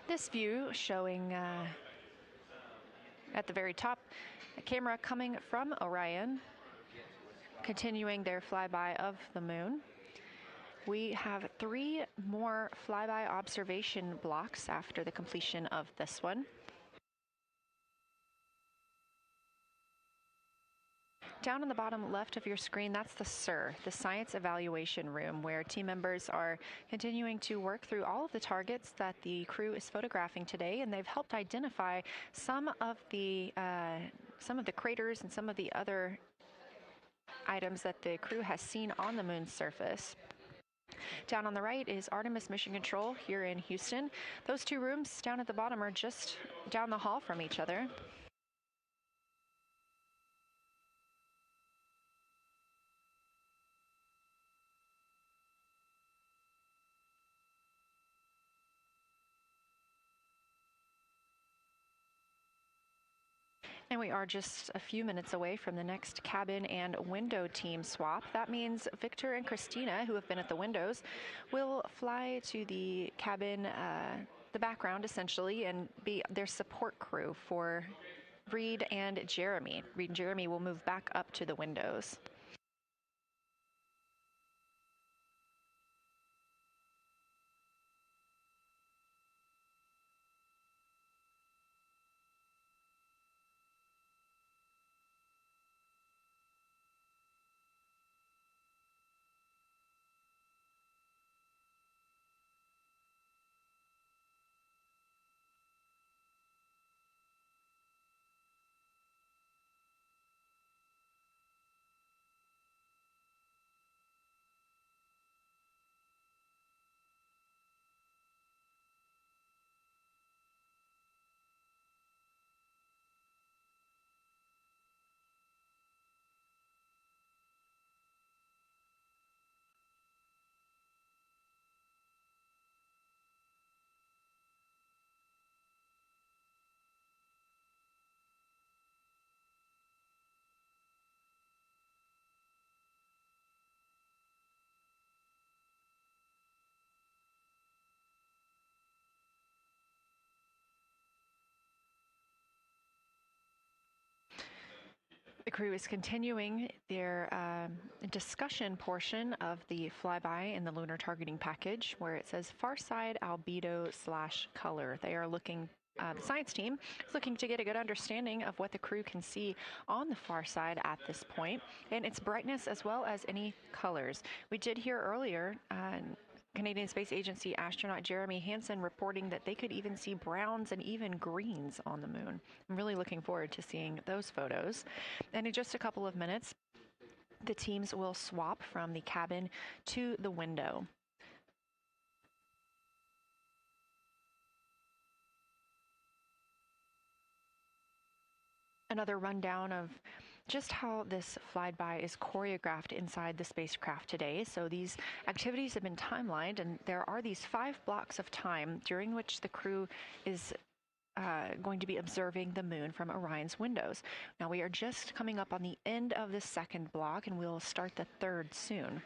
This view showing at the very top, a camera coming from Orion, continuing their flyby of the moon. We have 3 more flyby observation blocks after the completion of this one. Down in the bottom left of your screen, that's the SIR, the Science Evaluation Room, where team members are continuing to work through all of the targets that the crew is photographing today, and they've helped identify some of the craters and some of the other items that the crew has seen on the moon's surface. Down on the right is Artemis Mission Control here in Houston. Those 2 rooms down at the bottom are just down the hall from each other. And we are just a few minutes away from the next cabin and window team swap. That means Victor and Christina, who have been at the windows, will fly to the cabin, the background essentially, and be their support crew for Reed and Jeremy. Reed and Jeremy will move back up to the windows. crew is continuing their discussion portion of the flyby in the lunar targeting package, where it says far side albedo/color. They are looking, the science team is looking to get a good understanding of what the crew can see on the far side at this point, and its brightness as well as any colors. We did hear earlier Canadian Space Agency astronaut Jeremy Hansen reporting that they could even see browns and even greens on the moon. I'm really looking forward to seeing those photos. And in just a couple of minutes, the teams will swap from the cabin to the window. Another rundown of just how this flyby is choreographed inside the spacecraft today. So these activities have been timelined, and there are these 5 blocks of time during which the crew is going to be observing the moon from Orion's windows. Now we are just coming up on the end of the 2nd block, and we'll start the 3rd soon.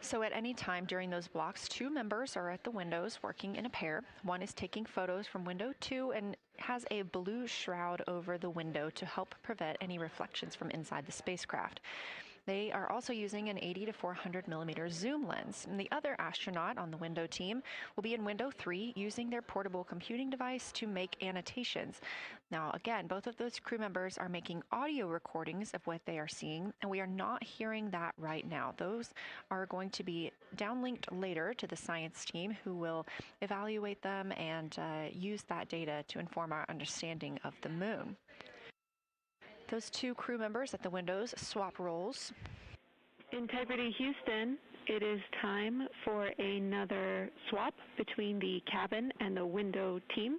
So at any time during those blocks, 2 members are at the windows working in a pair. One is taking photos from window 2 and has a blue shroud over the window to help prevent any reflections from inside the spacecraft. They are also using an 80 to 400 millimeter zoom lens. And the other astronaut on the window team will be in window 3 using their portable computing device to make annotations. Now, again, both of those crew members are making audio recordings of what they are seeing, and we are not hearing that right now. Those are going to be downlinked later to the science team, who will evaluate them and use that data to inform our understanding of the moon. Those 2 crew members at the windows swap roles. Integrity Houston, it is time for another swap between the cabin and the window teams.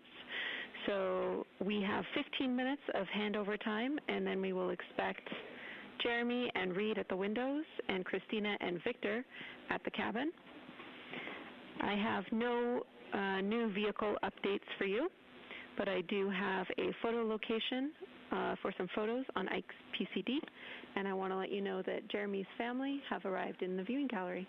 So we have 15 minutes of handover time, and then we will expect Jeremy and Reed at the windows and Christina and Victor at the cabin. I have no new vehicle updates for you, but I do have a photo location for some photos on Ike's PCD, and I want to let you know that Jeremy's family have arrived in the viewing gallery.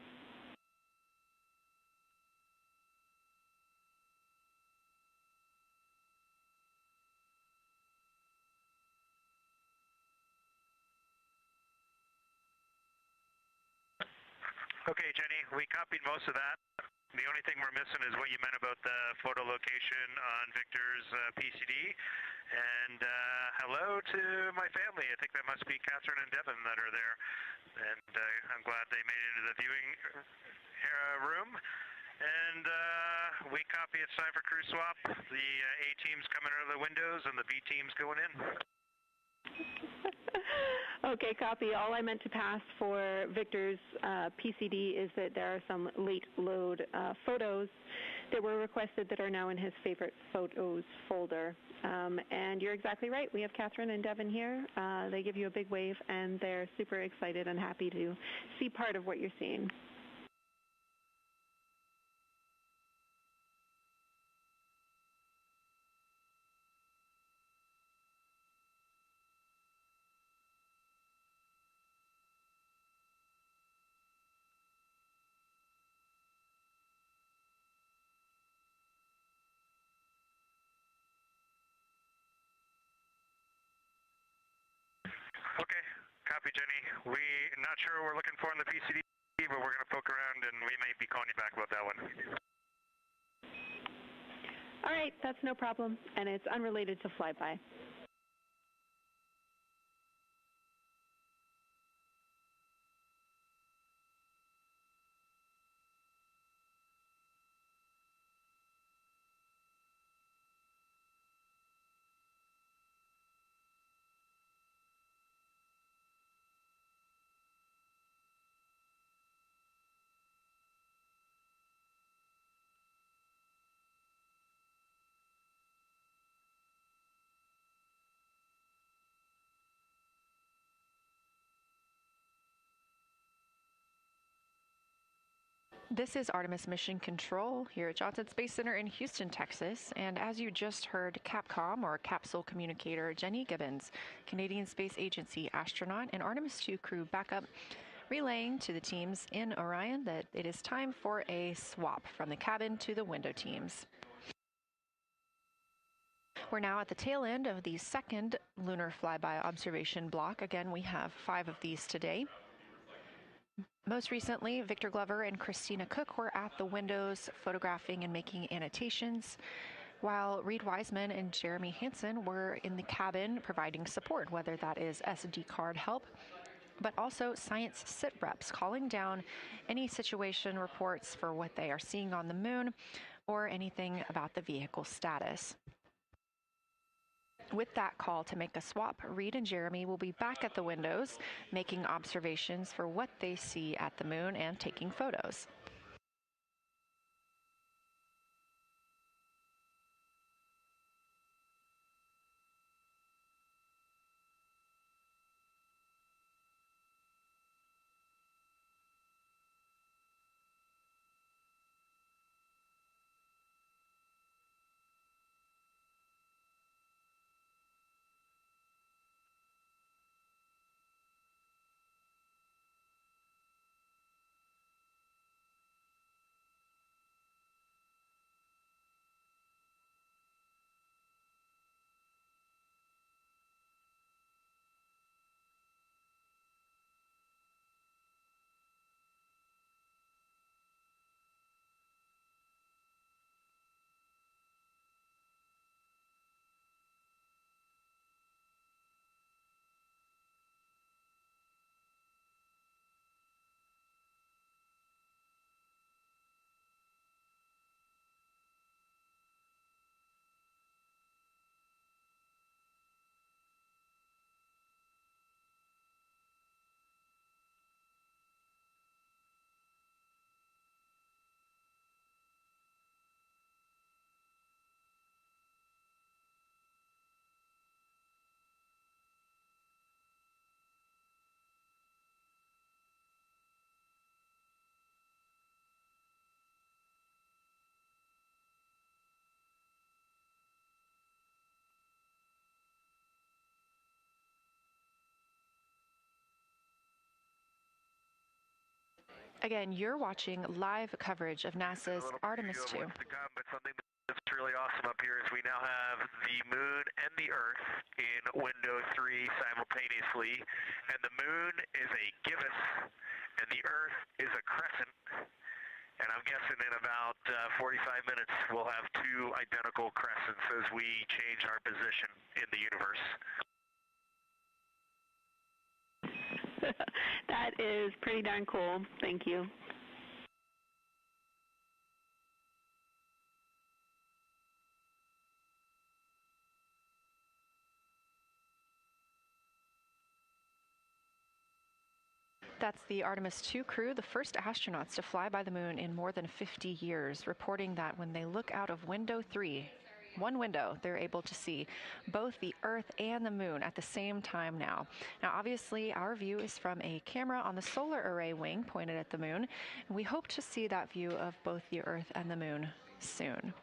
Okay, Jenny, we copied most of that. The only thing we're missing is what you meant about the photo location on Victor's PCD. And hello to my family. I think that must be Catherine and Devin that are there. And I'm glad they made it into the viewing room. And we copy, it's time for crew swap. The A team's coming out of the windows and the B team's going in. Okay, copy. All I meant to pass for Victor's PCD is that there are some late load photos that were requested that are now in his favorite photos folder. And you're exactly right. We have Catherine and Devin here. They give you a big wave, and they're super excited and happy to see part of what you're seeing. Okay, copy, Jenny. We're not sure what we're looking for in the PCD, but we're going to poke around and we may be calling you back about that one. All right, that's no problem, and it's unrelated to flyby. This is Artemis Mission Control here at Johnson Space Center in Houston, Texas. And as you just heard, Capcom, or Capsule Communicator Jenny Gibbons, Canadian Space Agency astronaut and Artemis II crew backup, relaying to the teams in Orion that it is time for a swap from the cabin to the window teams. We're now at the tail end of the second lunar flyby observation block. Again, we have 5 of these today. Most recently, Victor Glover and Christina Cook were at the windows photographing and making annotations, while Reed Wiseman and Jeremy Hansen were in the cabin providing support, whether that is SD card help, but also science sit reps, calling down any situation reports for what they are seeing on the moon or anything about the vehicle status. With that call to make a swap, Reed and Jeremy will be back at the windows, making observations for what they see at the moon and taking photos. Again, you're watching live coverage of NASA's Artemis II. But something that's really awesome up here is we now have the moon and the Earth in window 3 simultaneously, and the moon is a gibbous, and the Earth is a crescent. And I'm guessing in about 45 minutes we'll have 2 identical crescents as we change our position in the universe. That is pretty darn cool. Thank you. That's the Artemis II crew, the first astronauts to fly by the moon in more than 50 years, reporting that when they look out of window 3, one window, they're able to see both the Earth and the moon at the same time now. Now, obviously, our view is from a camera on the solar array wing pointed at the moon, and we hope to see that view of both the Earth and the moon soon.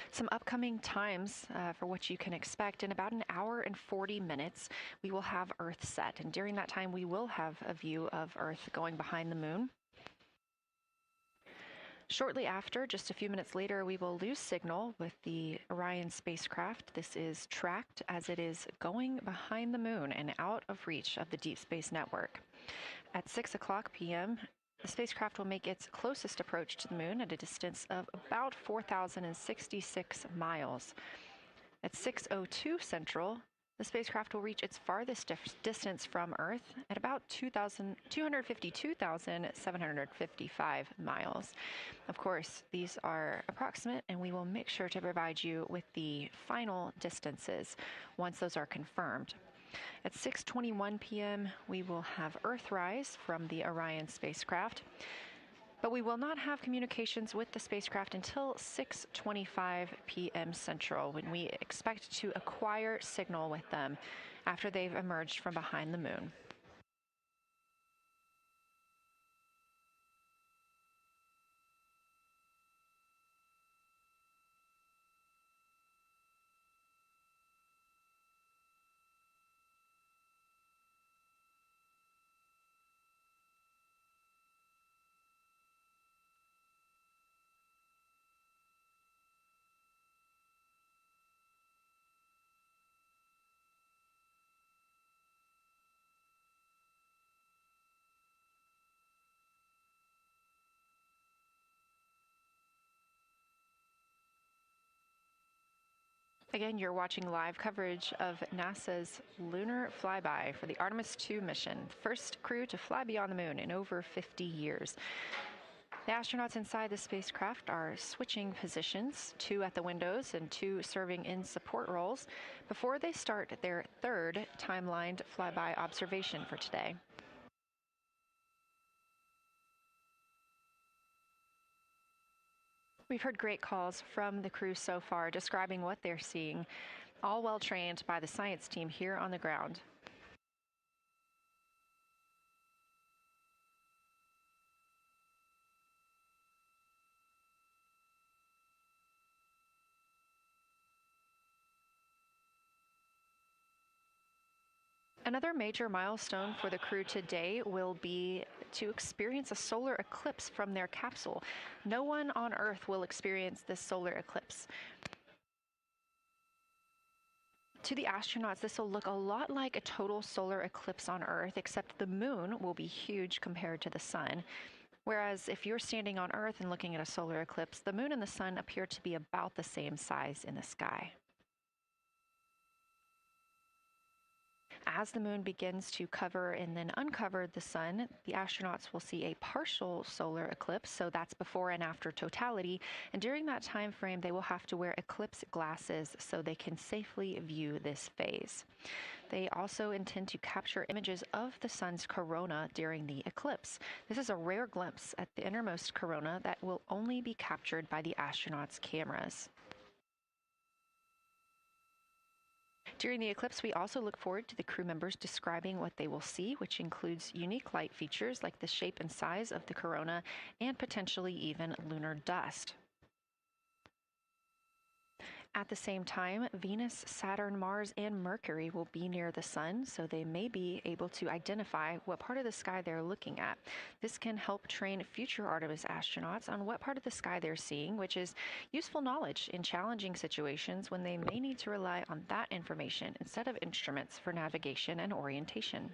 Some upcoming times for what you can expect. In about an hour and 40 minutes, we will have Earth set. And during that time, we will have a view of Earth going behind the moon. Shortly after, just a few minutes later, we will lose signal with the Orion spacecraft. This is tracked as it is going behind the moon and out of reach of the Deep Space Network. At 6 o'clock p.m., the spacecraft will make its closest approach to the moon at a distance of about 4,066 miles. At 6:02 Central, the spacecraft will reach its farthest distance from Earth at about 252,755 miles. Of course, these are approximate, and we will make sure to provide you with the final distances once those are confirmed. At 6:21 p.m., we will have Earthrise from the Orion spacecraft, but we will not have communications with the spacecraft until 6:25 p.m. Central, when we expect to acquire signal with them after they've emerged from behind the moon. Again, you're watching live coverage of NASA's lunar flyby for the Artemis II mission, first crew to fly beyond the moon in over 50 years. The astronauts inside the spacecraft are switching positions, 2 at the windows and 2 serving in support roles, before they start their third timelined flyby observation for today. We've heard great calls from the crew so far describing what they're seeing, all well trained by the science team here on the ground. Another major milestone for the crew today will be to experience a solar eclipse from their capsule. No one on Earth will experience this solar eclipse. To the astronauts, this will look a lot like a total solar eclipse on Earth, except the moon will be huge compared to the sun. Whereas if you're standing on Earth and looking at a solar eclipse, the moon and the sun appear to be about the same size in the sky. As the moon begins to cover and then uncover the sun, the astronauts will see a partial solar eclipse, so that's before and after totality, and during that time frame they will have to wear eclipse glasses so they can safely view this phase. They also intend to capture images of the sun's corona during the eclipse. This is a rare glimpse at the innermost corona that will only be captured by the astronauts' cameras. During the eclipse, we also look forward to the crew members describing what they will see, which includes unique light features like the shape and size of the corona and potentially even lunar dust. At the same time, Venus, Saturn, Mars, and Mercury will be near the sun, so they may be able to identify what part of the sky they're looking at. This can help train future Artemis astronauts on what part of the sky they're seeing, which is useful knowledge in challenging situations when they may need to rely on that information instead of instruments for navigation and orientation.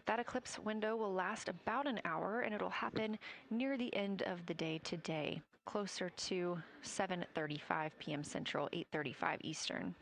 That eclipse window will last about an hour, and it'll happen near the end of the day today, closer to 7:35 p.m. Central, 8:35 Eastern.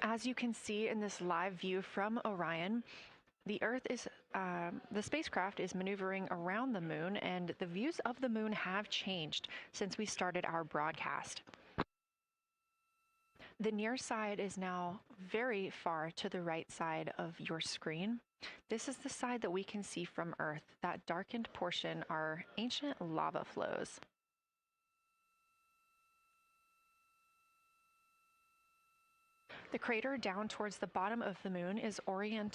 As you can see in this live view from Orion, the spacecraft is maneuvering around the moon, and the views of the moon have changed since we started our broadcast. The near side is now very far to the right side of your screen. This is the side that we can see from Earth. That darkened portion are ancient lava flows. The crater down towards the bottom of the moon is Orion,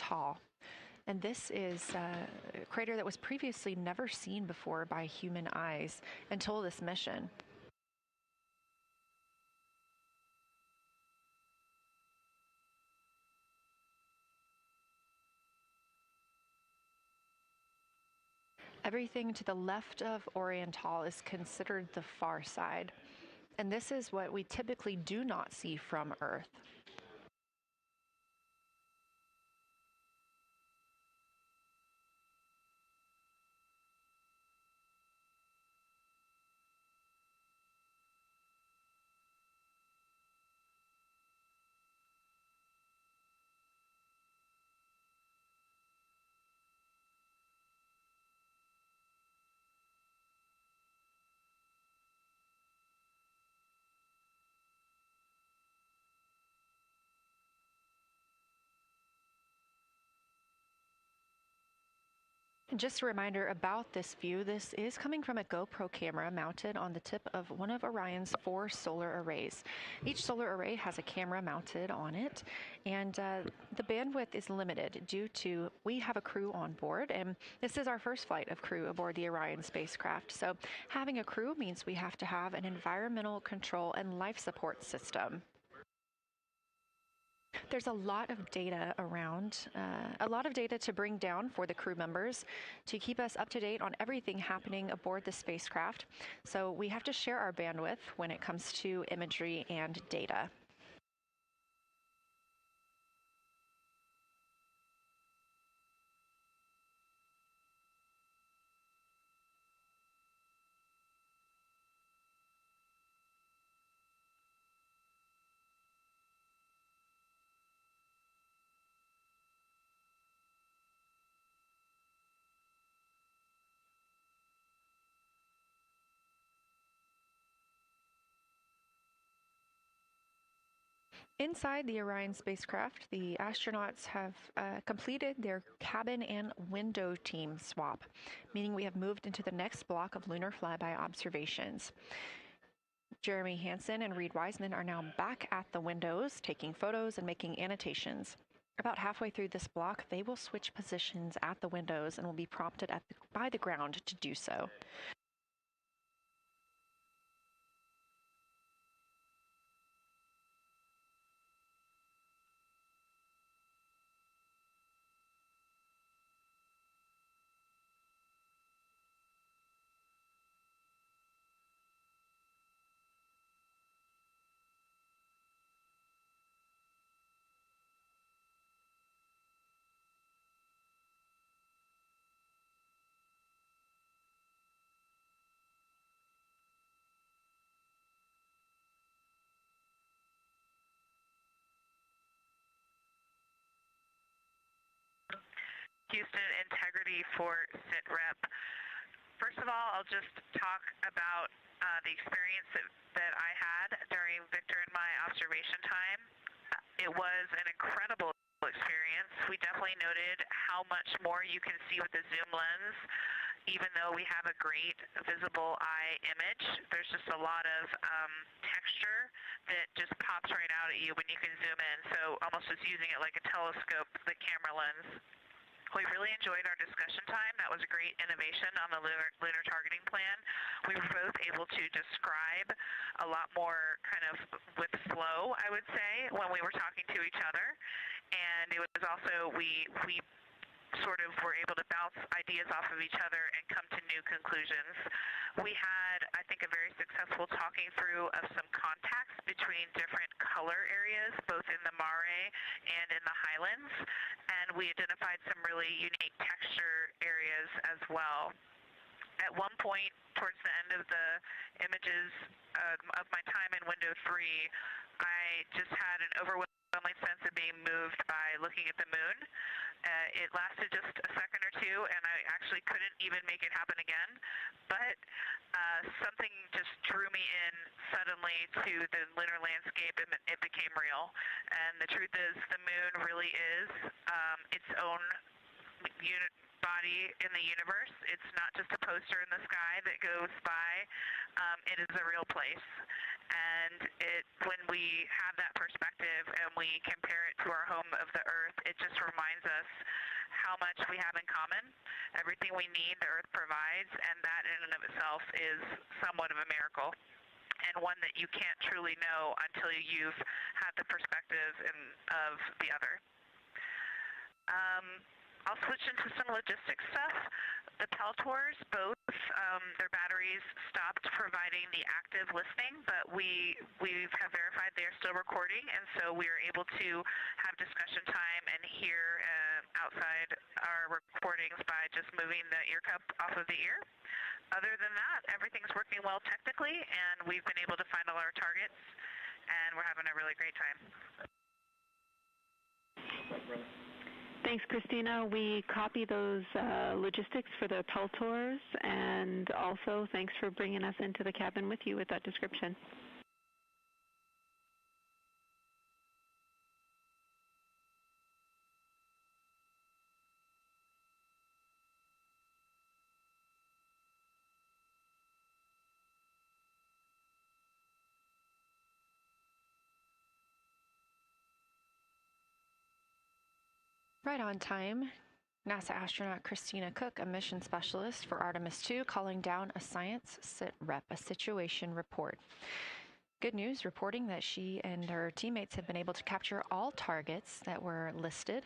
and this is a crater that was previously never seen before by human eyes until this mission. Everything to the left of Orion is considered the far side. And this is what we typically do not see from Earth. And just a reminder about this view, this is coming from a GoPro camera mounted on the tip of one of Orion's 4 solar arrays. Each solar array has a camera mounted on it, and the bandwidth is limited due to we have a crew on board, and this is our first flight of crew aboard the Orion spacecraft. So having a crew means we have to have an environmental control and life support system. There's a lot of data around, a lot of data to bring down for the crew members to keep us up to date on everything happening aboard the spacecraft. So we have to share our bandwidth when it comes to imagery and data. Inside the Orion spacecraft, the astronauts have completed their cabin and window team swap, meaning we have moved into the next block of lunar flyby observations. Jeremy Hansen and Reed Wiseman are now back at the windows, taking photos and making annotations. About halfway through this block, they will switch positions at the windows and will be prompted by the ground to do so. Houston integrity for SITREP. First of all, I'll just talk about the experience that I had during Victor and my observation time. It was an incredible experience. We definitely noted how much more you can see with the zoom lens. Even though we have a great visible eye image, there's just a lot of texture that just pops right out at you when you can zoom in. So almost just using it like a telescope, the camera lens. We really enjoyed our discussion time. That was a great innovation on the lunar targeting plan. We were both able to describe a lot more kind of with flow, I would say, when we were talking to each other. And it was also, we sort of were able to bounce ideas off of each other and come to new conclusions. We had, I think, a very successful talking through of some contacts between different color areas, both in the mare and in the highlands, and we identified some really unique texture areas as well. At one point, towards the end of the images of my time in window 3, I just had an overwhelming sense of being moved by looking at the moon. It lasted just a second or two, and I actually couldn't even make it happen again. But something just drew me in suddenly to the lunar landscape, and it became real. And the truth is, the moon really is its own body in the universe. It's not just a poster in the sky that goes by. It is a real place. And when we have that perspective and we compare it to our home of the Earth, it just reminds us how much we have in common. Everything we need, the Earth provides, and that in and of itself is somewhat of a miracle, and one that you can't truly know until you've had the perspective of the other. I'll switch into some logistics stuff. The Peltors, both their batteries stopped providing the active listening, but we have verified they are still recording, and so we are able to have discussion time and hear outside our recordings by just moving the ear cup off of the ear. Other than that, everything's working well technically, and we've been able to find all our targets, and we're having a really great time. Thanks, Christina. We copy those logistics for the Peltors, and also thanks for bringing us into the cabin with you with that description. Right on time. NASA astronaut Christina Cook, a mission specialist for Artemis II, calling down a science a situation report. Good news, reporting that she and her teammates have been able to capture all targets that were listed.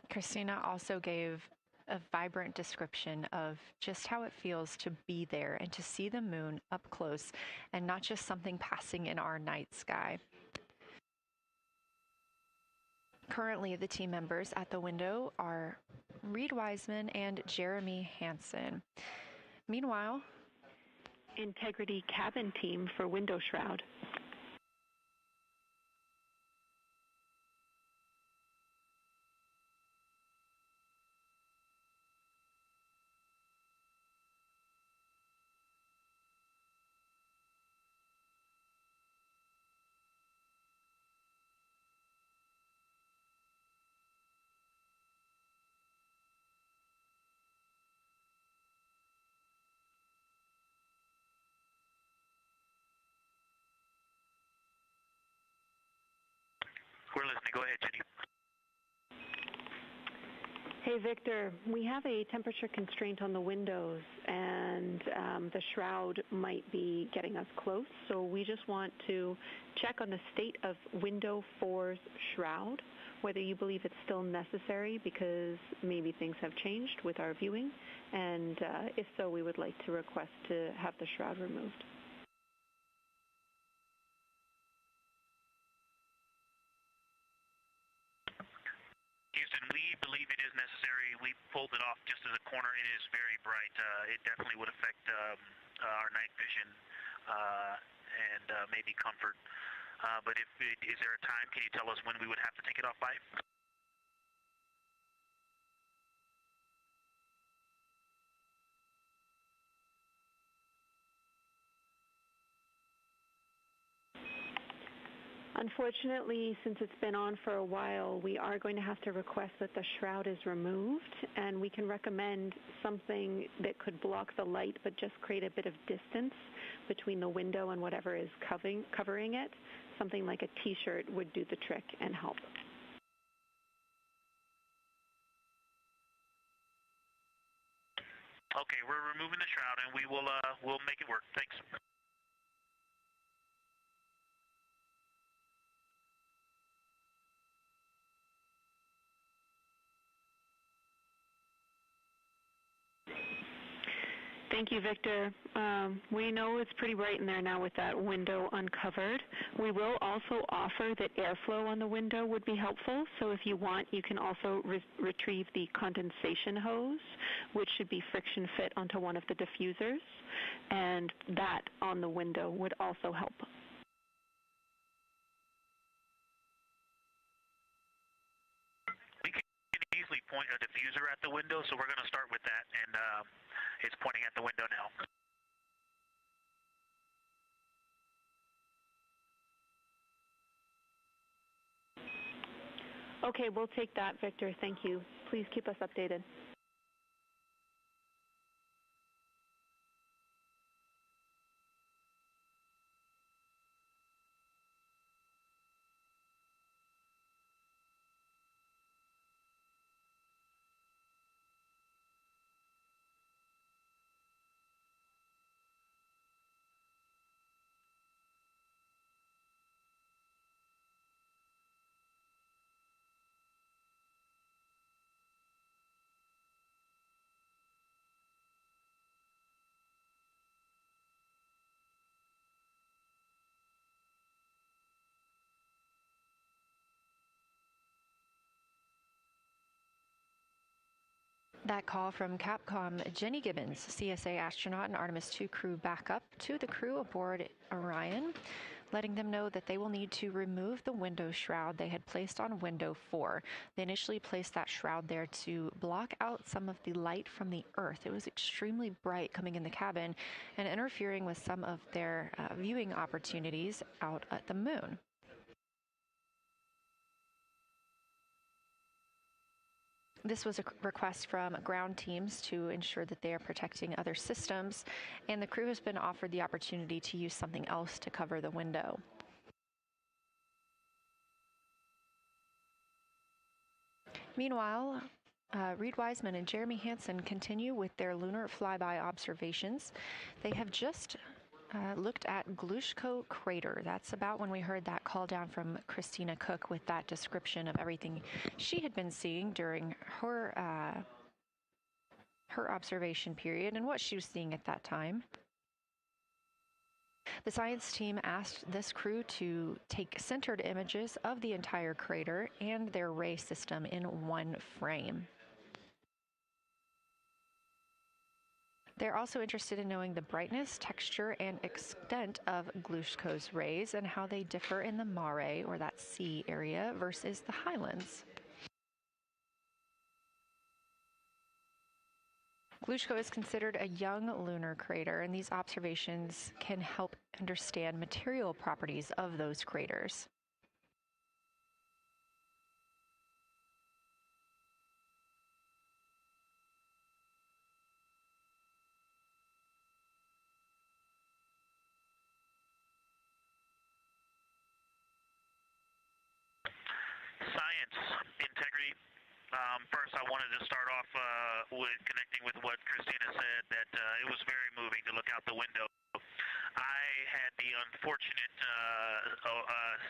Christina also gave a vibrant description of just how it feels to be there and to see the moon up close and not just something passing in our night sky. Currently, the team members at the window are Reed Wiseman and Jeremy Hansen. Meanwhile, Integrity cabin team for window shroud. We're listening. Go ahead, Jenny. Hey, Victor, we have a temperature constraint on the windows, and the shroud might be getting us close, so we just want to check on the state of window 4's shroud, whether you believe it's still necessary because maybe things have changed with our viewing, and if so, we would like to request to have the shroud removed. Houston, we believe it is necessary. We pulled it off just as a corner. It is very bright. It definitely would affect our night vision and maybe comfort. But is there a time? Can you tell us when we would have to take it off by? Unfortunately, since it's been on for a while, we are going to have to request that the shroud is removed, and we can recommend something that could block the light but just create a bit of distance between the window and whatever is covering it. Something like a t-shirt would do the trick and help. Okay, we're removing the shroud, and we'll make it work. Thanks. Thank you, Victor. We know it's pretty bright in there now with that window uncovered. We will also offer that airflow on the window would be helpful. So if you want, you can also retrieve the condensation hose, which should be friction fit onto one of the diffusers. And that on the window would also help. We can easily point a diffuser at the window, so we're going to start with that. And it's pointing at the window now. Okay, we'll take that, Victor. Thank you. Please keep us updated. That call from Capcom, Jenny Gibbons, CSA astronaut and Artemis II crew backup to the crew aboard Orion, letting them know that they will need to remove the window shroud they had placed on window 4. They initially placed that shroud there to block out some of the light from the Earth. It was extremely bright coming in the cabin and interfering with some of their viewing opportunities out at the moon. This was a request from ground teams to ensure that they are protecting other systems, and the crew has been offered the opportunity to use something else to cover the window. Meanwhile, Reed Wiseman and Jeremy Hansen continue with their lunar flyby observations. They have just looked at Glushko crater. That's about when we heard that call down from Christina Cook with that description of everything she had been seeing during her observation period and what she was seeing at that time. The science team asked this crew to take centered images of the entire crater and their ray system in one frame. They're also interested in knowing the brightness, texture, and extent of Glushko's rays and how they differ in the mare, or that sea area, versus the highlands. Glushko is considered a young lunar crater, and these observations can help understand material properties of those craters. Science, integrity. First, I wanted to start off with connecting with what Christina said, that it was very moving to look out the window. I had the unfortunate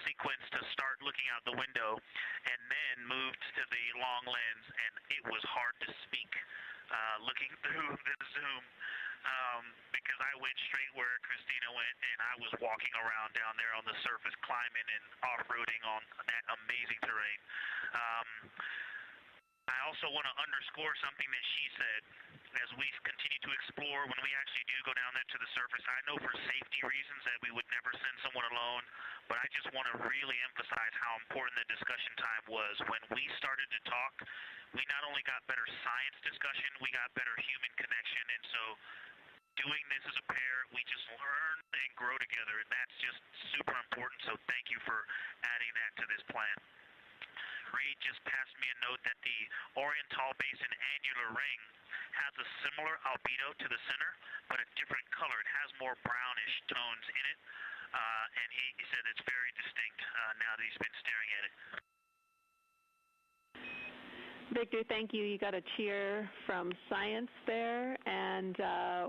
sequence to start looking out the window and then moved to the long lens, and it was hard to speak looking through the zoom. Because I went straight where Christina went, and I was walking around down there on the surface, climbing and off-roading on that amazing terrain. I also want to underscore something that she said. As we continue to explore, when we actually do go down there to the surface, I know for safety reasons that we would never send someone alone, but I just want to really emphasize how important the discussion time was. When we started to talk, we not only got better science discussion, we got better human connection, and so doing this as a pair, we just learn and grow together, and that's just super important, so thank you for adding that to this plan. Reed just passed me a note that the Oriental Basin annular ring has a similar albedo to the center, but a different color. It has more brownish tones in it, and he said it's very distinct now that he's been staring at it. Victor, thank you. You got a cheer from science there, and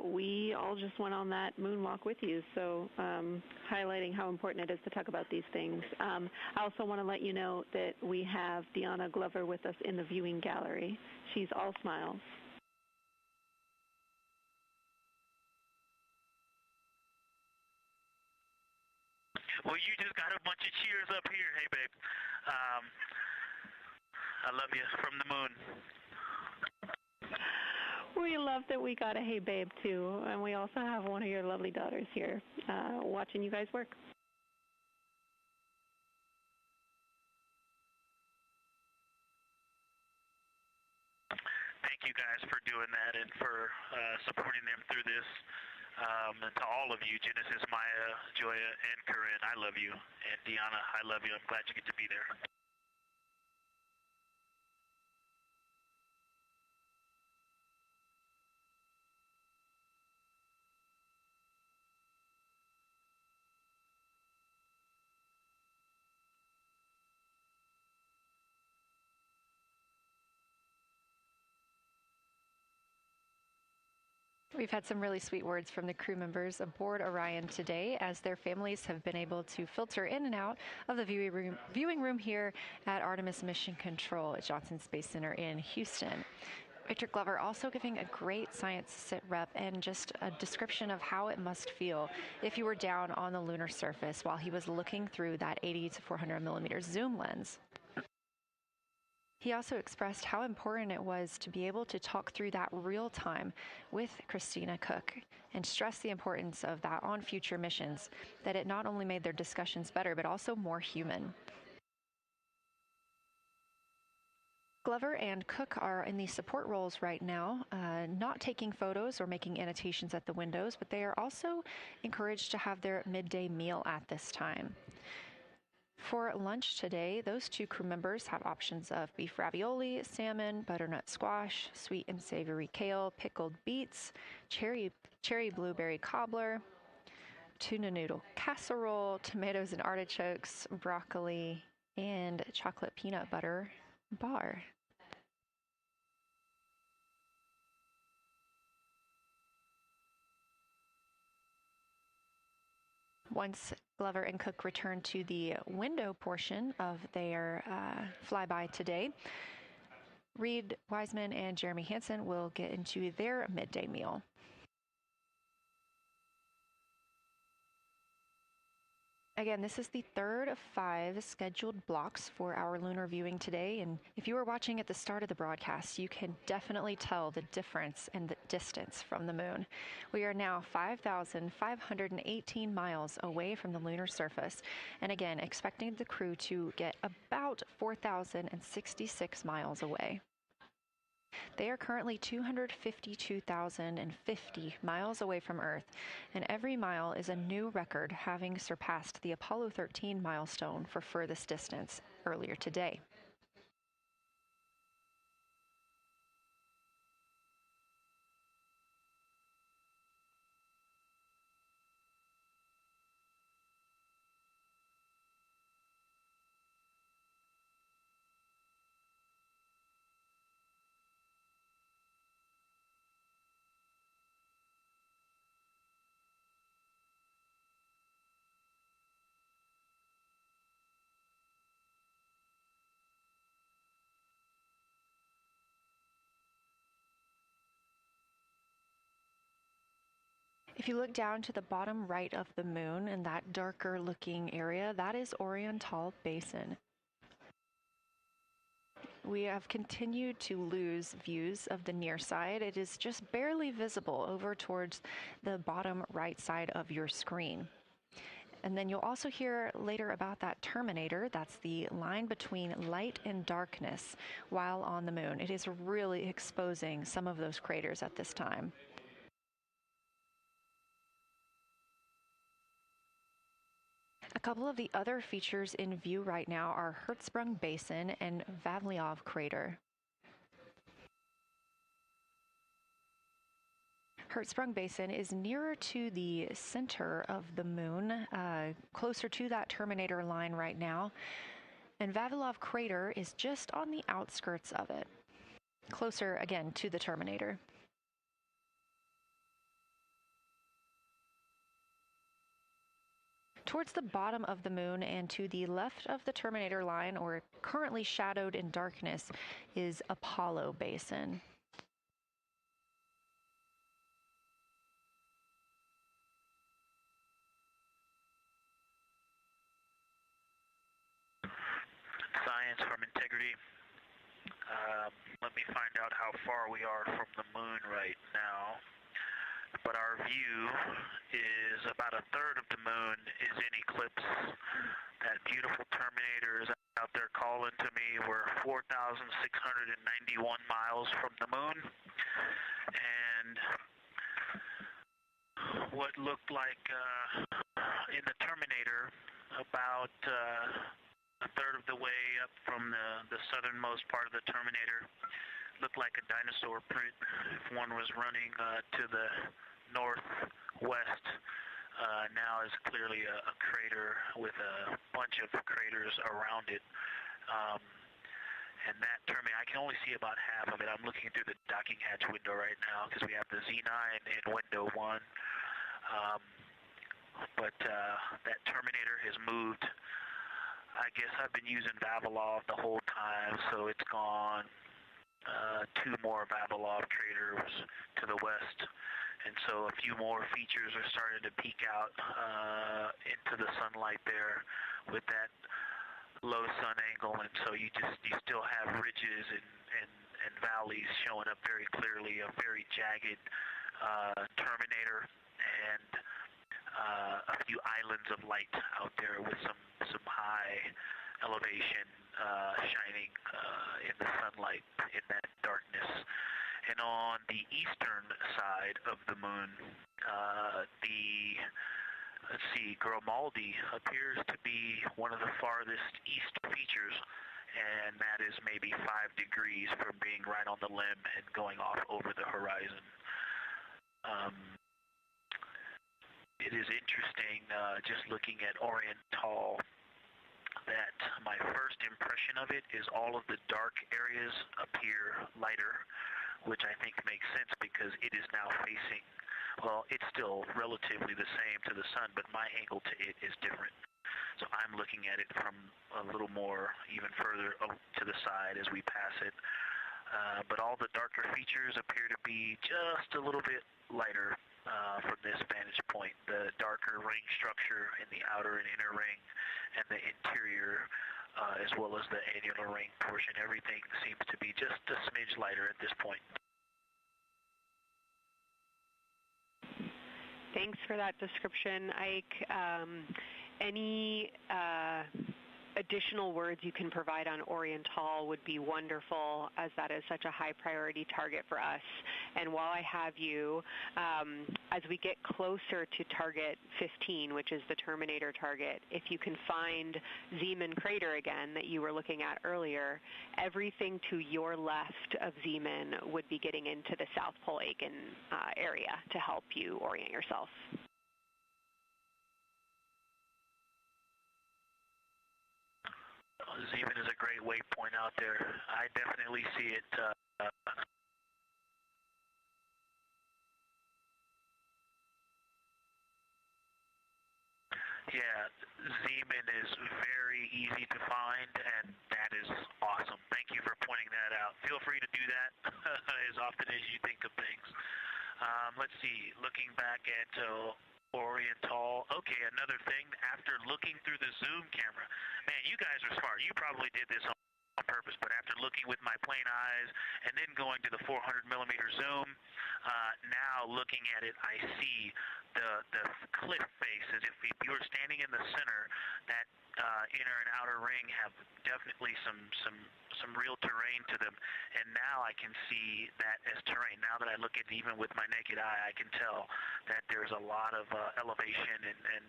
we all just went on that moonwalk with you, so highlighting how important it is to talk about these things. I also want to let you know that we have Deanna Glover with us in the viewing gallery. She's all smiles. Well, you just got a bunch of cheers up here. Hey, babe. I love you from the moon. We love that we got a hey babe too, and we also have one of your lovely daughters here watching you guys work. Thank you guys for doing that and for supporting them through this. And to all of you, Genesis, Maya, Joya, and Corinne, I love you. And Deanna, I love you. I'm glad you get to be there. We've had some really sweet words from the crew members aboard Orion today, as their families have been able to filter in and out of the viewing room here at Artemis Mission Control at Johnson Space Center in Houston. Victor Glover also giving a great science sit rep and just a description of how it must feel if you were down on the lunar surface while he was looking through that 80 to 400 millimeter zoom lens. He also expressed how important it was to be able to talk through that real time with Christina Koch and stress the importance of that on future missions, that it not only made their discussions better, but also more human. Glover and Cook are in the support roles right now, not taking photos or making annotations at the windows, but they are also encouraged to have their midday meal at this time. For lunch today, those two crew members have options of beef ravioli, salmon, butternut squash, sweet and savory kale, pickled beets, cherry blueberry cobbler, tuna noodle casserole, tomatoes and artichokes, broccoli, and chocolate peanut butter bar. Once Glover and Cook return to the window portion of their flyby today, Reed Wiseman and Jeremy Hansen will get into their midday meal. Again, this is the third of 5 scheduled blocks for our lunar viewing today, and if you were watching at the start of the broadcast, you can definitely tell the difference in the distance from the moon. We are now 5,518 miles away from the lunar surface, and again, expecting the crew to get about 4,066 miles away. They are currently 252,050 miles away from Earth, and every mile is a new record, having surpassed the Apollo 13 milestone for furthest distance earlier today. If you look down to the bottom right of the moon in that darker looking area, that is Oriental Basin. We have continued to lose views of the near side. It is just barely visible over towards the bottom right side of your screen. And then you'll also hear later about that terminator. That's the line between light and darkness while on the moon. It is really exposing some of those craters at this time. A couple of the other features in view right now are Hertzsprung Basin and Vavilov Crater. Hertzsprung Basin is nearer to the center of the moon, closer to that terminator line right now, and Vavilov Crater is just on the outskirts of it, closer again to the terminator. Towards the bottom of the moon and to the left of the terminator line, or currently shadowed in darkness, is Apollo Basin. Science from integrity. Let me find out how far we are from the moon right now. But our view is about a third of the moon is in eclipse. That beautiful terminator is out there calling to me. We're 4,691 miles from the moon. And what looked like in the terminator about a third of the way up from the southernmost part of the terminator looked like a dinosaur print if one was running to the northwest. Now is clearly a crater with a bunch of craters around it. And that terminator, I can only see about half of it. I'm looking through the docking hatch window right now because we have the Z9 in window 1. But that terminator has moved. I guess I've been using Vavilov the whole time, so it's gone 2 more Vavilov craters to the west, and so a few more features are starting to peek out into the sunlight there with that low sun angle, and so you still have ridges and valleys showing up very clearly, a very jagged terminator, and a few islands of light out there with some high elevation shining in the sunlight in that darkness. And on the eastern side of the moon, let's see, Grimaldi appears to be one of the farthest east features, and that is maybe 5 degrees from being right on the limb and going off over the horizon. It is interesting, just looking at Oriental, that my first impression of it is all of the dark areas appear lighter, which I think makes sense because it is now facing, well, it's still relatively the same to the sun, but my angle to it is different. So I'm looking at it from a little more, even further to the side as we pass it. But all the darker features appear to be just a little bit lighter from this vantage point. The darker ring structure in the outer and inner ring and the interior, as well as the annular ring portion, everything seems to be just a smidge lighter at this point. Thanks for that description, Ike. Any additional words you can provide on Oriental would be wonderful, as that is such a high priority target for us. And while I have you, as we get closer to target 15, which is the Terminator target, if you can find Zeeman crater again that you were looking at earlier, everything to your left of Zeeman would be getting into the South Pole Aiken area to help you orient yourself. Zeeman is a great waypoint out there. I definitely see it. Yeah, Zeeman is very easy to find, and that is awesome. Thank you for pointing that out. Feel free to do that as often as you think of things. Let's see, looking back at Oriental. Okay, another thing, after looking through the zoom camera, man, you guys are smart. You probably did this on purpose, but after looking with my plain eyes and then going to the 400 millimeter zoom, now looking at it, I see the cliff face as if you were standing in the center. That inner and outer ring have definitely some real terrain to them, and now I can see that as terrain. Now that I look at it even with my naked eye, I can tell that there's a lot of elevation and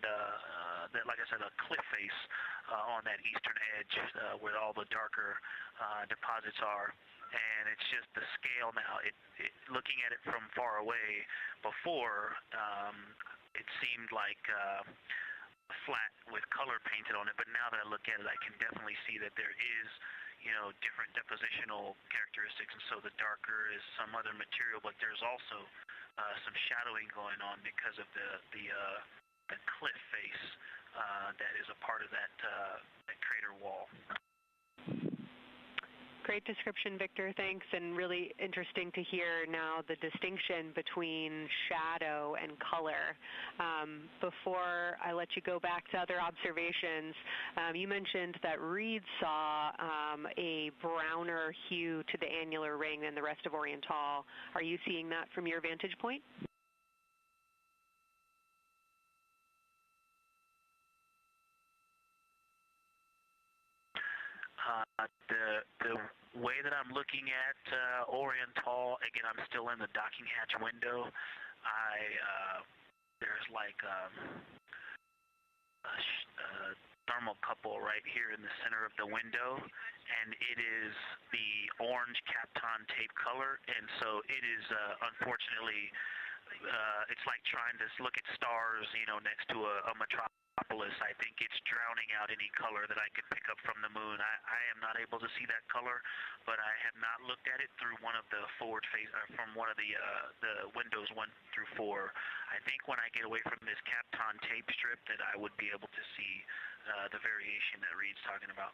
that, like I said, a cliff face on that eastern edge where all the darker deposits are. And it's just the scale now. Looking at it from far away, before it seemed like flat with color painted on it, but now that I look at it, I can definitely see that there is, different depositional characteristics, and so the darker is some other material, but there's also some shadowing going on because of the cliff face that is a part of that crater wall. Great description, Victor. Thanks, and really interesting to hear now the distinction between shadow and color. Before I let you go back to other observations, you mentioned that Reed saw a browner hue to the annular ring than the rest of Oriental. Are you seeing that from your vantage point? The way that I'm looking at Oriental, again, I'm still in the docking hatch window. There's like a thermocouple right here in the center of the window, and it is the orange Kapton tape color, and so it is unfortunately it's like trying to look at stars, next to a metropolis. I think it's drowning out any color that I could pick up from the moon. I am not able to see that color, but I have not looked at it through one of the forward face, from one of the windows 1 through 4. I think when I get away from this Kapton tape strip that I would be able to see the variation that Reed's talking about.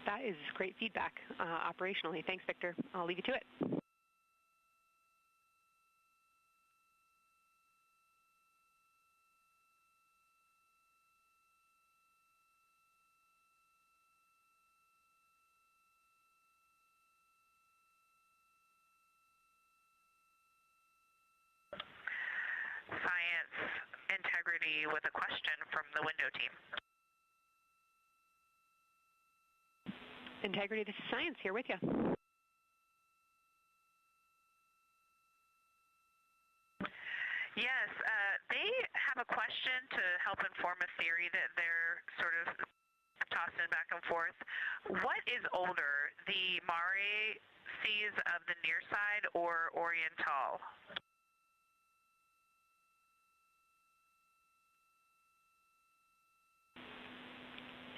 That is great feedback operationally. Thanks, Victor. I'll leave you to it. Integrity with a question from the window team. Integrity, this is Science, here with you. Yes, they have a question to help inform a theory that they're sort of tossing back and forth. What is older, the Mare seas of the near side or Oriental?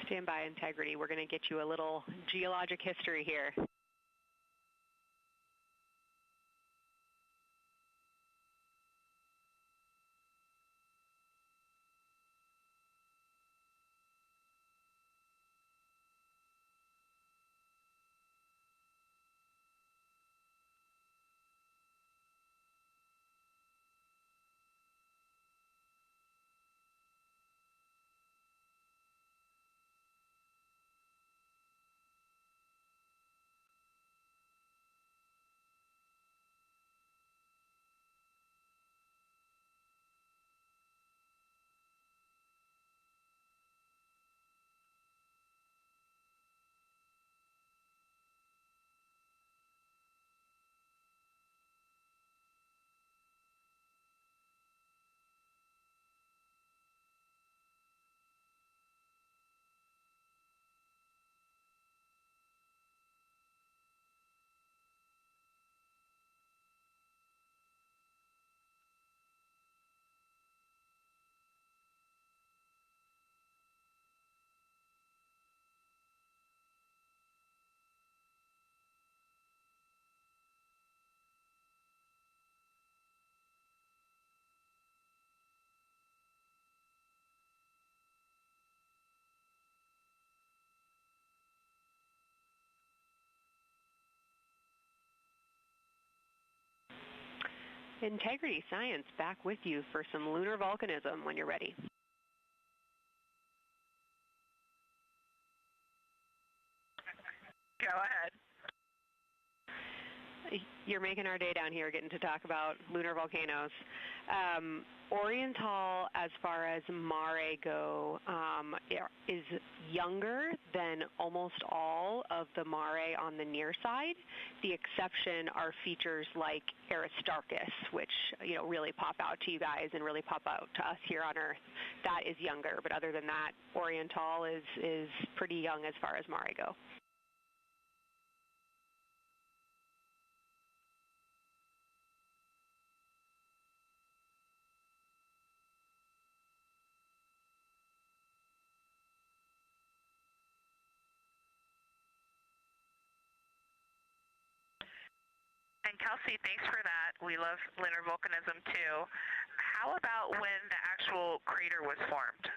Stand by, Integrity. We're going to get you a little geologic history here. Integrity Science back with you for some lunar volcanism when you're ready. Go ahead. You're making our day down here getting to talk about lunar volcanoes. Oriental, as far as Mare go, is younger than almost all of the Mare on the near side. The exception are features like Aristarchus, which really pop out to you guys and really pop out to us here on Earth. That is younger, but other than that, Oriental is pretty young as far as Mare go. And Kelsey, thanks for that. We love lunar volcanism too. How about when the actual crater was formed?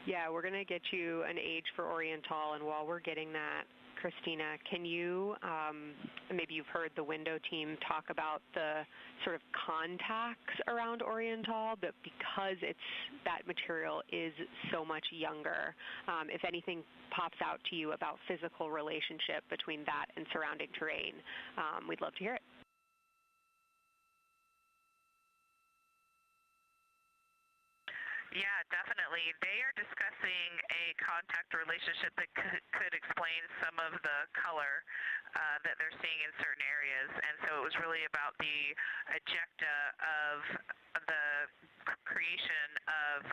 Yeah, we're going to get you an age for Oriental, and while we're getting that, Christina, can you, maybe you've heard the window team talk about the sort of contacts around Oriental, but because that material is so much younger, if anything pops out to you about physical relationship between that and surrounding terrain, we'd love to hear it. Yeah, definitely. They are discussing a contact relationship that could explain some of the color that they're seeing in certain areas. And so it was really about the ejecta of the creation of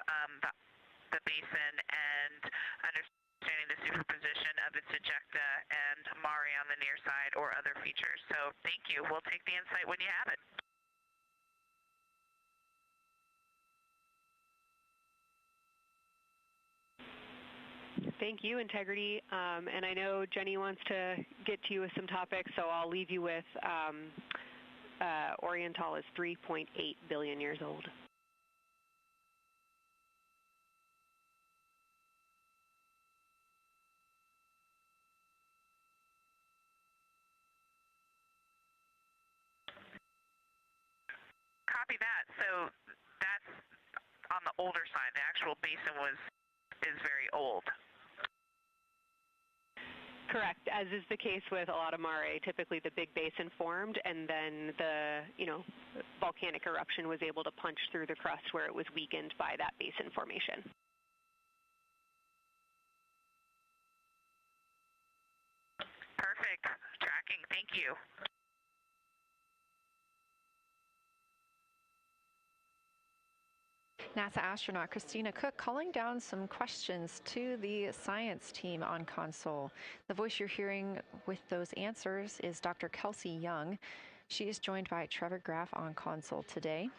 the basin and understanding the superposition of its ejecta and Mare on the near side or other features. So thank you. We'll take the insight when you have it. Thank you, Integrity. And I know Jenny wants to get to you with some topics, so I'll leave you with Oriental is 3.8 billion years old. Copy that. So that's on the older side. The actual basin is very old. Correct, as is the case with a lot of mare. Typically the big basin formed and then the, volcanic eruption was able to punch through the crust where it was weakened by that basin formation. Perfect. Tracking. Thank you. NASA astronaut Christina Cook calling down some questions to the science team on console. The voice you're hearing with those answers is Dr. Kelsey Young. She is joined by Trevor Graff on console today.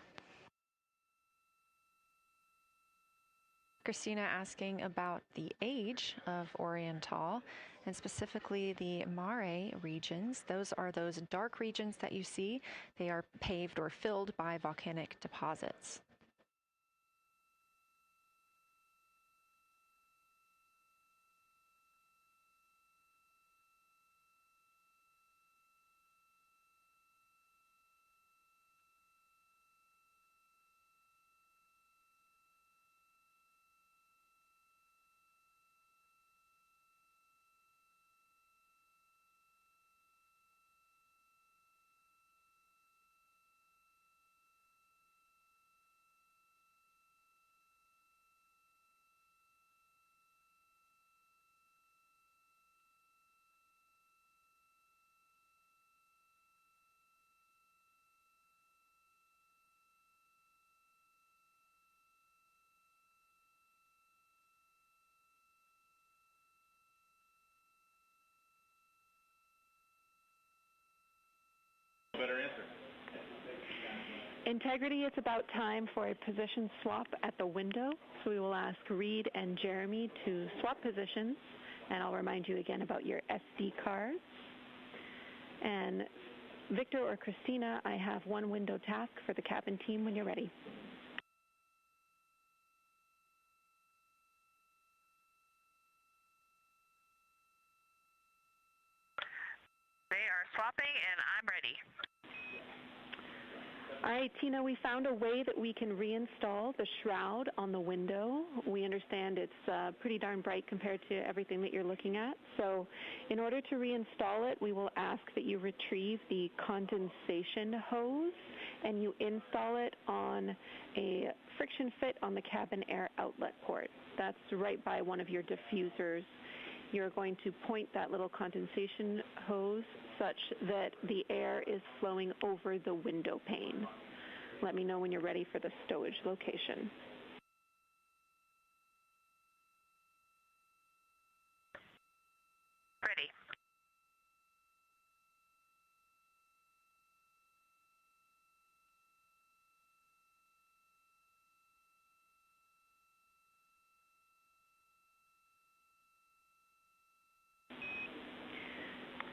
Christina asking about the age of Oriental and specifically the mare regions. Those are those dark regions that you see. They are paved or filled by volcanic deposits. Better answer. Integrity, it's about time for a position swap at the window. So we will ask Reed and Jeremy to swap positions, and I'll remind you again about your SD cards. And Victor or Christina, I have one window task for the cabin team when you're ready. They are swapping, and I'm ready. All right, Tina, we found a way that we can reinstall the shroud on the window. We understand it's pretty darn bright compared to everything that you're looking at. So in order to reinstall it, we will ask that you retrieve the condensation hose and you install it on a friction fit on the cabin air outlet port. That's right by one of your diffusers. You're going to point that little condensation hose such that the air is flowing over the window pane. Let me know when you're ready for the stowage location. Ready.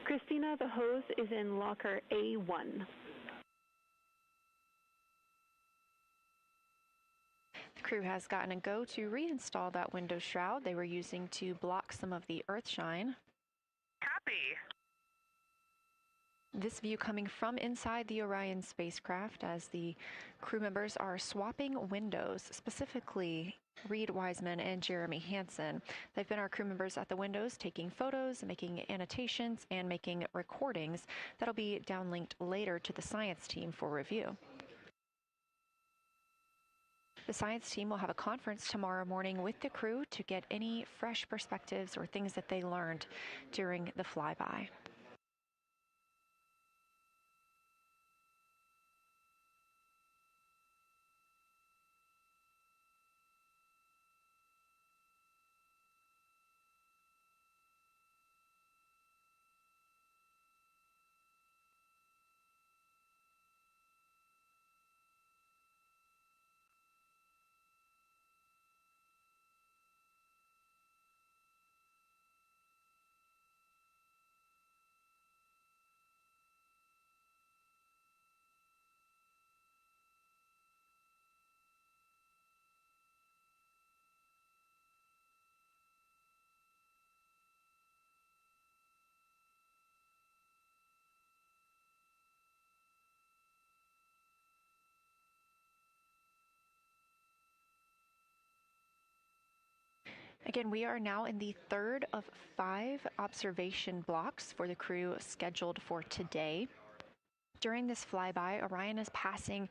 Christina, the hose is in locker A1. The crew has gotten a go to reinstall that window shroud they were using to block some of the earth shine. Copy. This view coming from inside the Orion spacecraft as the crew members are swapping windows, specifically Reed Wiseman and Jeremy Hansen. They've been our crew members at the windows taking photos, making annotations, and making recordings that'll be downlinked later to the science team for review. The science team will have a conference tomorrow morning with the crew to get any fresh perspectives or things that they learned during the flyby. Again, we are now in the third of 5 observation blocks for the crew scheduled for today. During this flyby, Orion is passing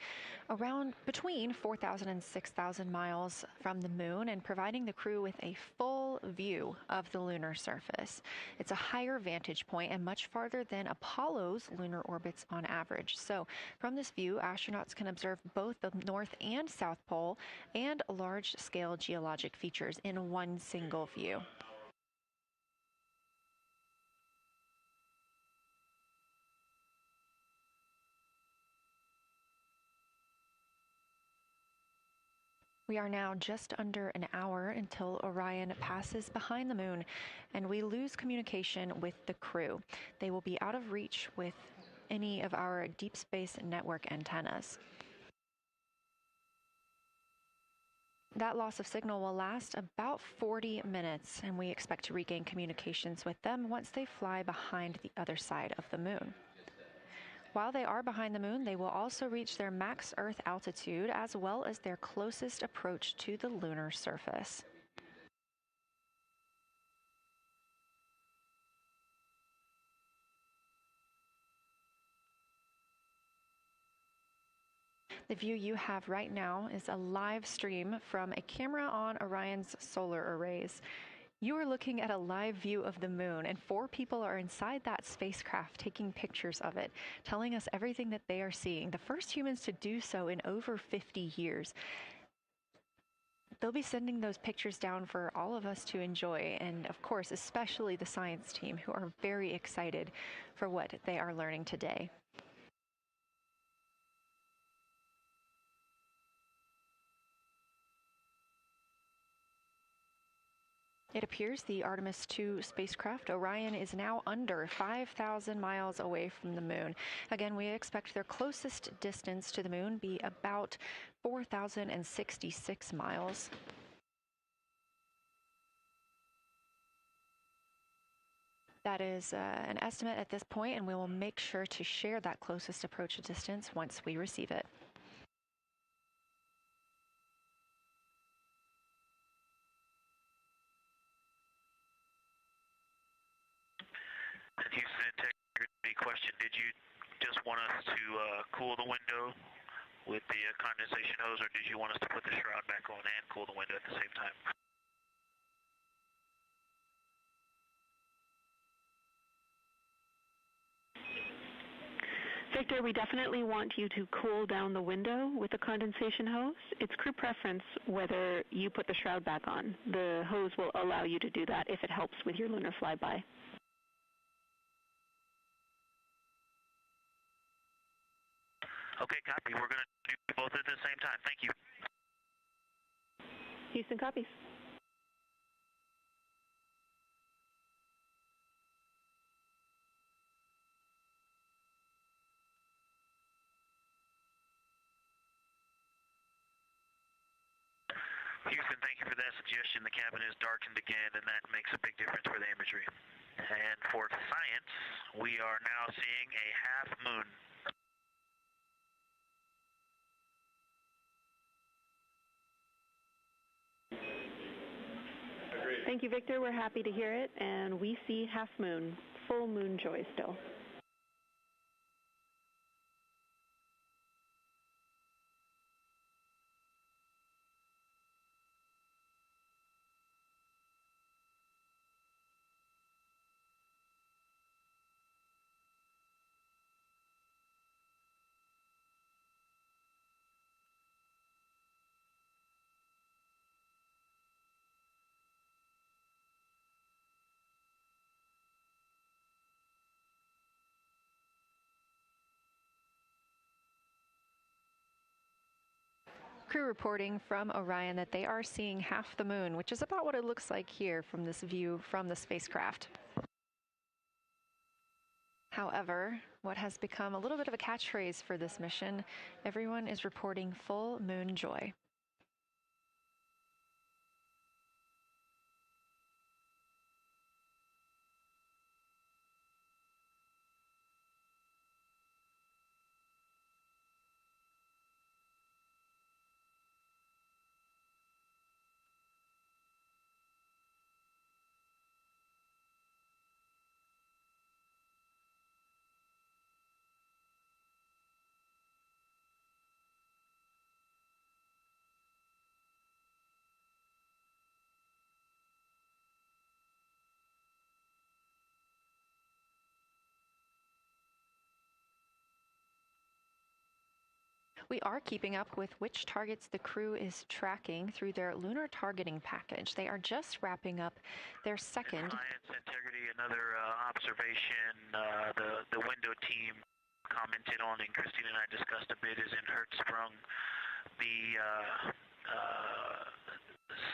around between 4,000 and 6,000 miles from the moon and providing the crew with a full view of the lunar surface. It's a higher vantage point and much farther than Apollo's lunar orbits on average. So from this view, astronauts can observe both the North and South Pole and large-scale geologic features in one single view. We are now just under an hour until Orion passes behind the moon, and we lose communication with the crew. They will be out of reach with any of our deep space network antennas. That loss of signal will last about 40 minutes, and we expect to regain communications with them once they fly behind the other side of the moon. While they are behind the moon, they will also reach their max Earth altitude as well as their closest approach to the lunar surface. The view you have right now is a live stream from a camera on Orion's solar arrays. You are looking at a live view of the moon, and 4 people are inside that spacecraft taking pictures of it, telling us everything that they are seeing. The first humans to do so in over 50 years. They'll be sending those pictures down for all of us to enjoy, and of course, especially the science team, who are very excited for what they are learning today. It appears the Artemis II spacecraft, Orion, is now under 5,000 miles away from the moon. Again, we expect their closest distance to the moon be about 4,066 miles. That is an estimate at this point, and we will make sure to share that closest approach distance once we receive it. Houston integrity question, did you just want us to cool the window with the condensation hose, or did you want us to put the shroud back on and cool the window at the same time? Victor, we definitely want you to cool down the window with the condensation hose. It's crew preference whether you put the shroud back on. The hose will allow you to do that if it helps with your lunar flyby. Okay, copy. We're going to do both at the same time. Thank you. Houston copies. Houston, thank you for that suggestion. The cabin is darkened again, and that makes a big difference for the imagery. And for science, we are now seeing a half moon. Thank you, Victor. We're happy to hear it, and we see half moon, full moon joy still. Crew reporting from Orion that they are seeing half the moon, which is about what it looks like here from this view from the spacecraft. However, what has become a little bit of a catchphrase for this mission, everyone is reporting full moon joy. We are keeping up with which targets the crew is tracking through their lunar targeting package. They are just wrapping up their second. Science integrity, another observation the window team commented on and Christina and I discussed a bit is in Hertzsprung. The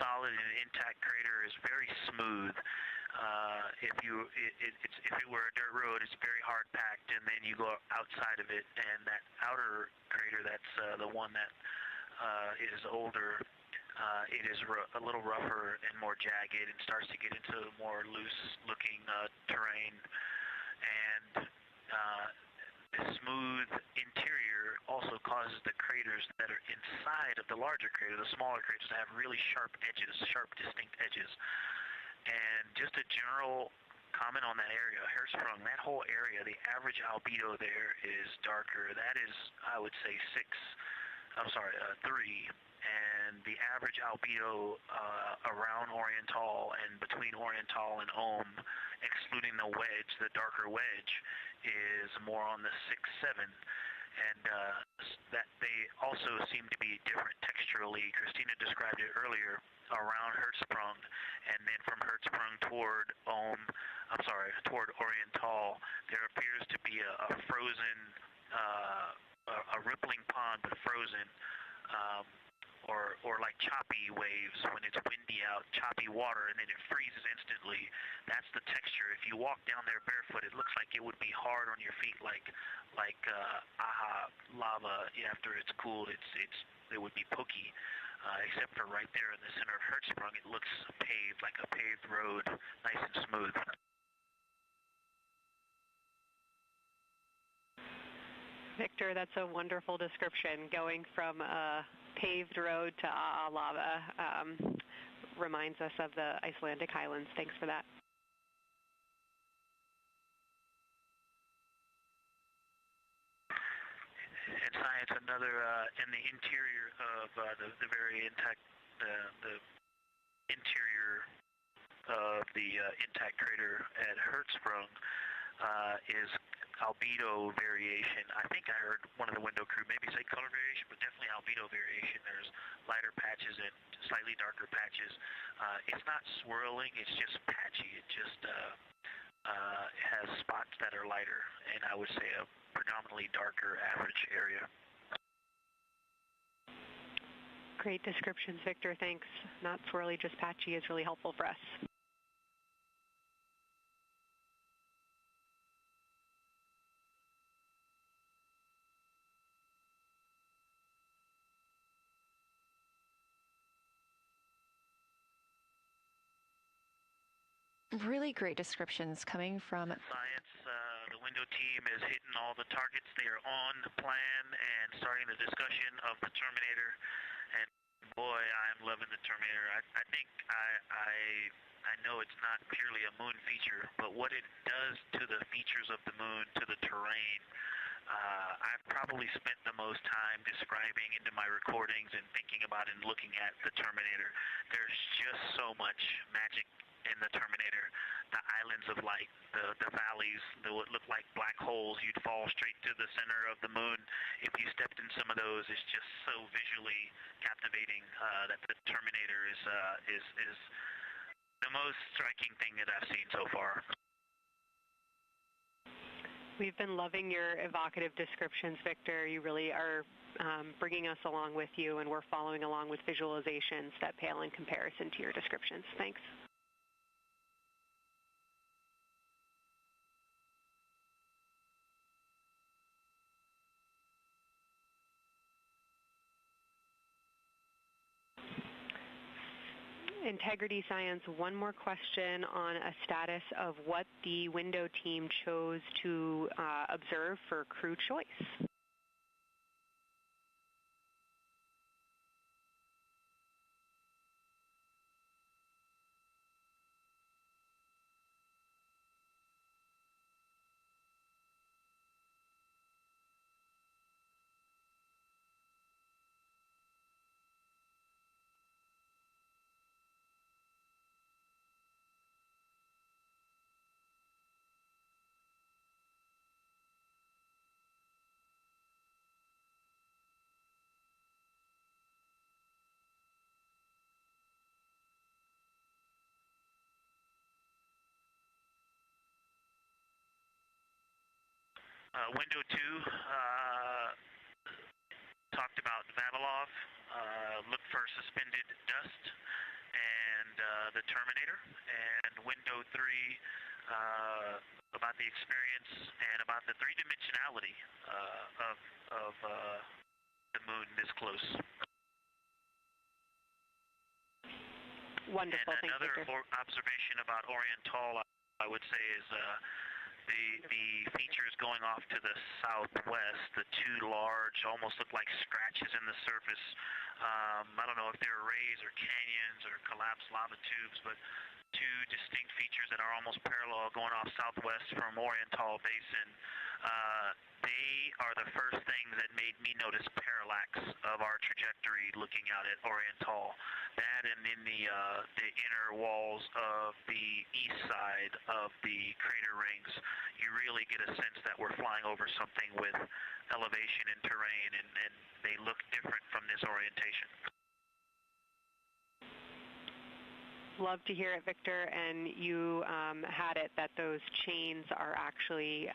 solid and intact crater is very smooth. If it were a dirt road, it's very hard packed, and then you go outside of it, and that outer crater, that's the one that is older. It is a little rougher and more jagged, and starts to get into more loose-looking terrain. And the smooth interior also causes the craters that are inside of the larger crater, the smaller craters, to have really sharp edges, sharp, distinct edges. And just a general comment on that area, Hertzsprung, that whole area, the average albedo there is darker. That is, I would say, 3. And the average albedo around Oriental and between Oriental and Ohm, excluding the wedge, the darker wedge, is more on the 6-7. And that they also seem to be different texturally. Christina described it earlier around Hertzsprung, and then from Hertzsprung toward Oriental, there appears to be a frozen, a rippling pond, but frozen, or like choppy waves when it's windy out, choppy water, and then it freezes instantly. That's the texture. If you walk down there barefoot, it looks like it would be hard on your feet, like lava. After it's cooled, it would be pokey. Except for right there in the center of Hertzsprung, it looks paved, like a paved road, nice and smooth. Victor, that's a wonderful description. Going from a paved road to lava reminds us of the Icelandic highlands. Thanks for that. And science, another in the interior of the very intact, the interior of the intact crater at Hertzsprung is albedo variation. I think I heard one of the window crew maybe say color variation, but definitely albedo variation. There's lighter patches and slightly darker patches. It's not swirling, it's just patchy. It just has spots that are lighter, and I would say a predominantly darker average area. Great descriptions, Victor. Thanks. Not swirly, just patchy is really helpful for us. Really great descriptions coming from Science. The window team is hitting all the targets. They are on plan and starting the discussion of the Terminator. And boy, I'm loving the Terminator. I think I know it's not purely a moon feature, but what it does to the features of the moon, to the terrain, I've probably spent the most time describing into my recordings and thinking about and looking at the Terminator. There's just so much magic in the Terminator. The islands of light, the valleys, what look like black holes. You'd fall straight to the center of the moon if you stepped in some of those. It's just so visually captivating that the Terminator is the most striking thing that I've seen so far. We've been loving your evocative descriptions, Victor. You really are bringing us along with you, and we're following along with visualizations that pale in comparison to your descriptions. Thanks. Integrity Science, one more question on a status of what the window team chose to observe for crew choice. Window 2 talked about Vavilov, looked for suspended dust, and the Terminator. And window 3 about the experience and about the three-dimensionality of the moon this close. Wonderful. And another observation about Oriental, I would say, is the features going off to the southwest, the two large, almost look like scratches in the surface. I don't know if they're rays or canyons or collapsed lava tubes, but two distinct features that are almost parallel going off southwest from Oriental Basin. They are the first thing that made me notice parallax of our trajectory looking out at Oriental. That and in the inner walls of the east side of the crater rings, you really get a sense that we're flying over something with elevation and terrain, and they look different from this orientation. Love to hear it, Victor, and you had it that those chains are actually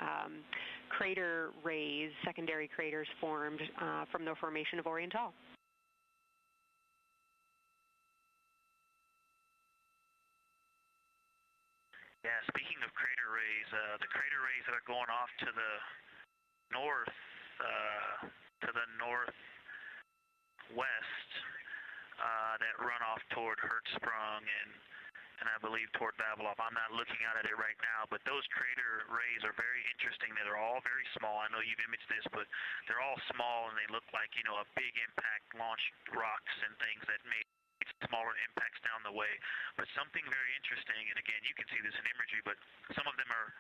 crater rays, secondary craters formed from the formation of Oriental. Yeah, speaking of crater rays, the crater rays that are going off to the northwest, that run off toward Hertzsprung and I believe toward Vavilov. I'm not looking at it right now, but those crater rays are very interesting. They're all very small. I know you've imaged this, but they're all small and they look like, you know, a big impact launched rocks and things that made smaller impacts down the way. But something very interesting, and again, you can see this in imagery, but some of them are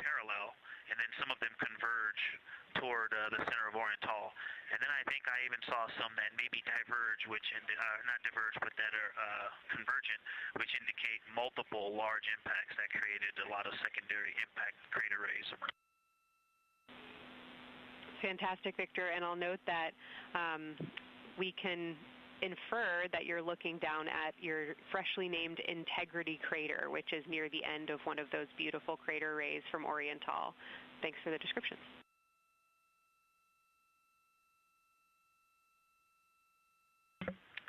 parallel, and then some of them converge toward the center of Oriental. And then I think I even saw some that maybe diverge, which not diverge, but that are convergent, which indicate multiple large impacts that created a lot of secondary impact crater rays. Fantastic, Victor. And I'll note that we can infer that you're looking down at your freshly named Integrity crater, which is near the end of one of those beautiful crater rays from Oriental. Thanks for the description.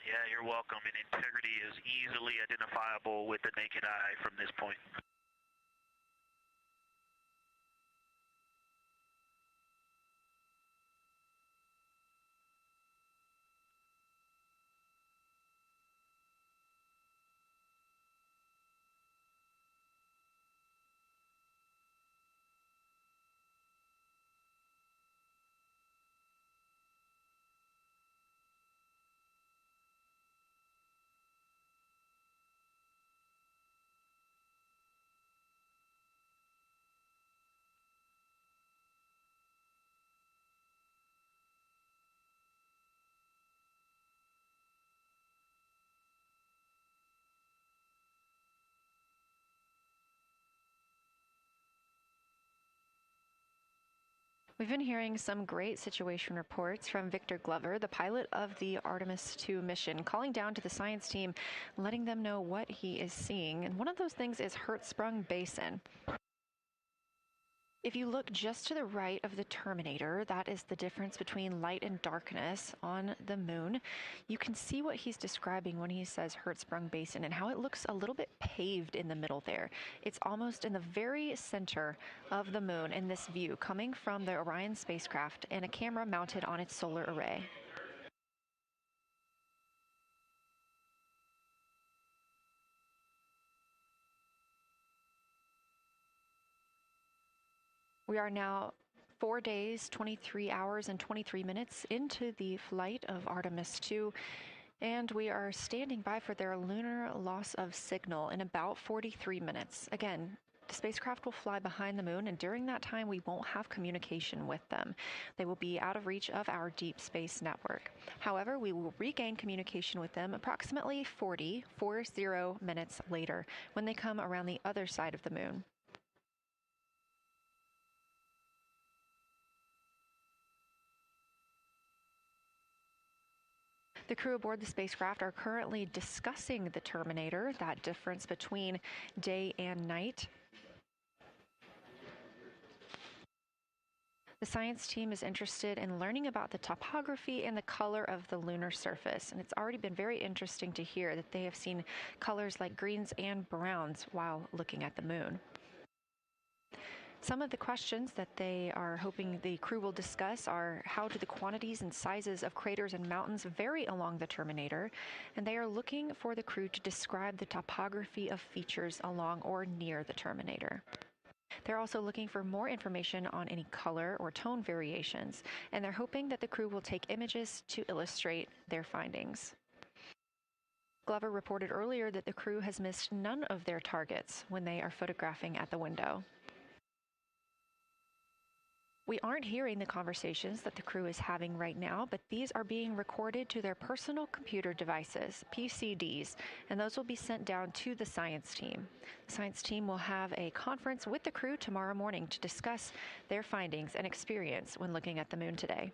Yeah, you're welcome. And Integrity is easily identifiable with the naked eye from this point. We've been hearing some great situation reports from Victor Glover, the pilot of the Artemis II mission, calling down to the science team, letting them know what he is seeing. And one of those things is Hertzsprung Basin. If you look just to the right of the Terminator, that is the difference between light and darkness on the moon. You can see what he's describing when he says Hertzsprung Basin and how it looks a little bit paved in the middle there. It's almost in the very center of the moon in this view, coming from the Orion spacecraft and a camera mounted on its solar array. We are now 4 days, 23 hours, and 23 minutes into the flight of Artemis II, and we are standing by for their lunar loss of signal in about 43 minutes. Again, the spacecraft will fly behind the moon, and during that time, we won't have communication with them. They will be out of reach of our deep space network. However, we will regain communication with them approximately 40 minutes later when they come around the other side of the moon. The crew aboard the spacecraft are currently discussing the Terminator, that difference between day and night. The science team is interested in learning about the topography and the color of the lunar surface, and it's already been very interesting to hear that they have seen colors like greens and browns while looking at the moon. Some of the questions that they are hoping the crew will discuss are how do the quantities and sizes of craters and mountains vary along the terminator, and they are looking for the crew to describe the topography of features along or near the terminator. They're also looking for more information on any color or tone variations, and they're hoping that the crew will take images to illustrate their findings. Glover reported earlier that the crew has missed none of their targets when they are photographing at the window. We aren't hearing the conversations that the crew is having right now, but these are being recorded to their personal computer devices, PCDs, and those will be sent down to the science team. The science team will have a conference with the crew tomorrow morning to discuss their findings and experience when looking at the moon today.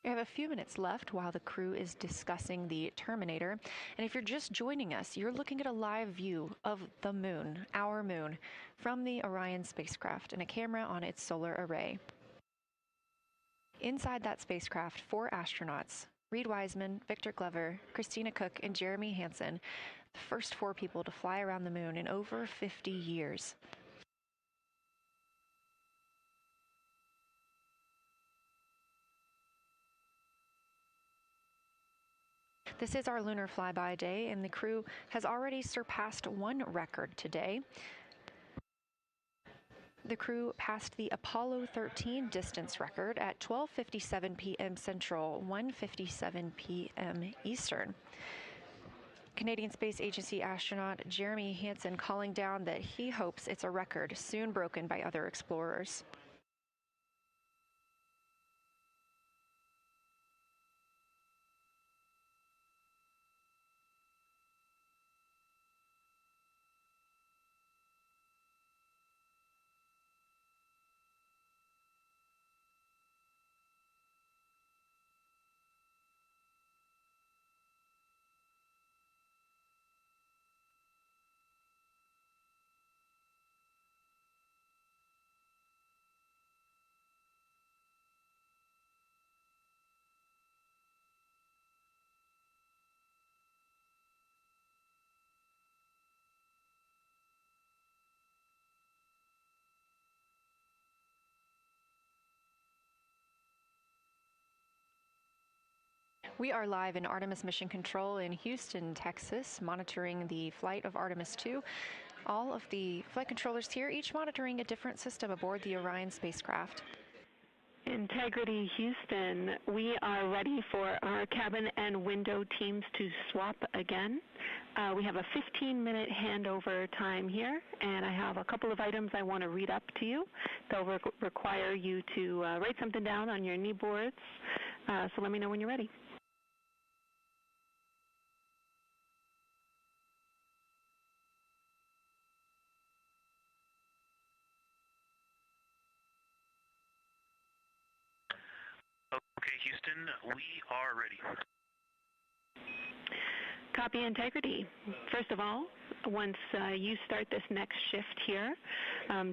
We have a few minutes left while the crew is discussing the terminator, and if you're just joining us, you're looking at a live view of the moon, our moon, from the Orion spacecraft and a camera on its solar array. Inside that spacecraft, 4 astronauts, Reed Wiseman, Victor Glover, Christina Cook, and Jeremy Hansen, the first 4 people to fly around the moon in over 50 years. This is our lunar flyby day, and the crew has already surpassed one record today. The crew passed the Apollo 13 distance record at 12:57 p.m. Central, 1:57 p.m. Eastern. Canadian Space Agency astronaut Jeremy Hansen calling down that he hopes it's a record soon broken by other explorers. We are live in Artemis Mission Control in Houston, Texas, monitoring the flight of Artemis II. All of the flight controllers here, each monitoring a different system aboard the Orion spacecraft. Integrity Houston, we are ready for our cabin and window teams to swap again. We have a 15-minute handover time here, and I have a couple of items I want to read up to you. They'll require you to write something down on your knee boards, so let me know when you're ready. Okay, Houston, we are ready. Copy, Integrity. First of all, once you start this next shift here,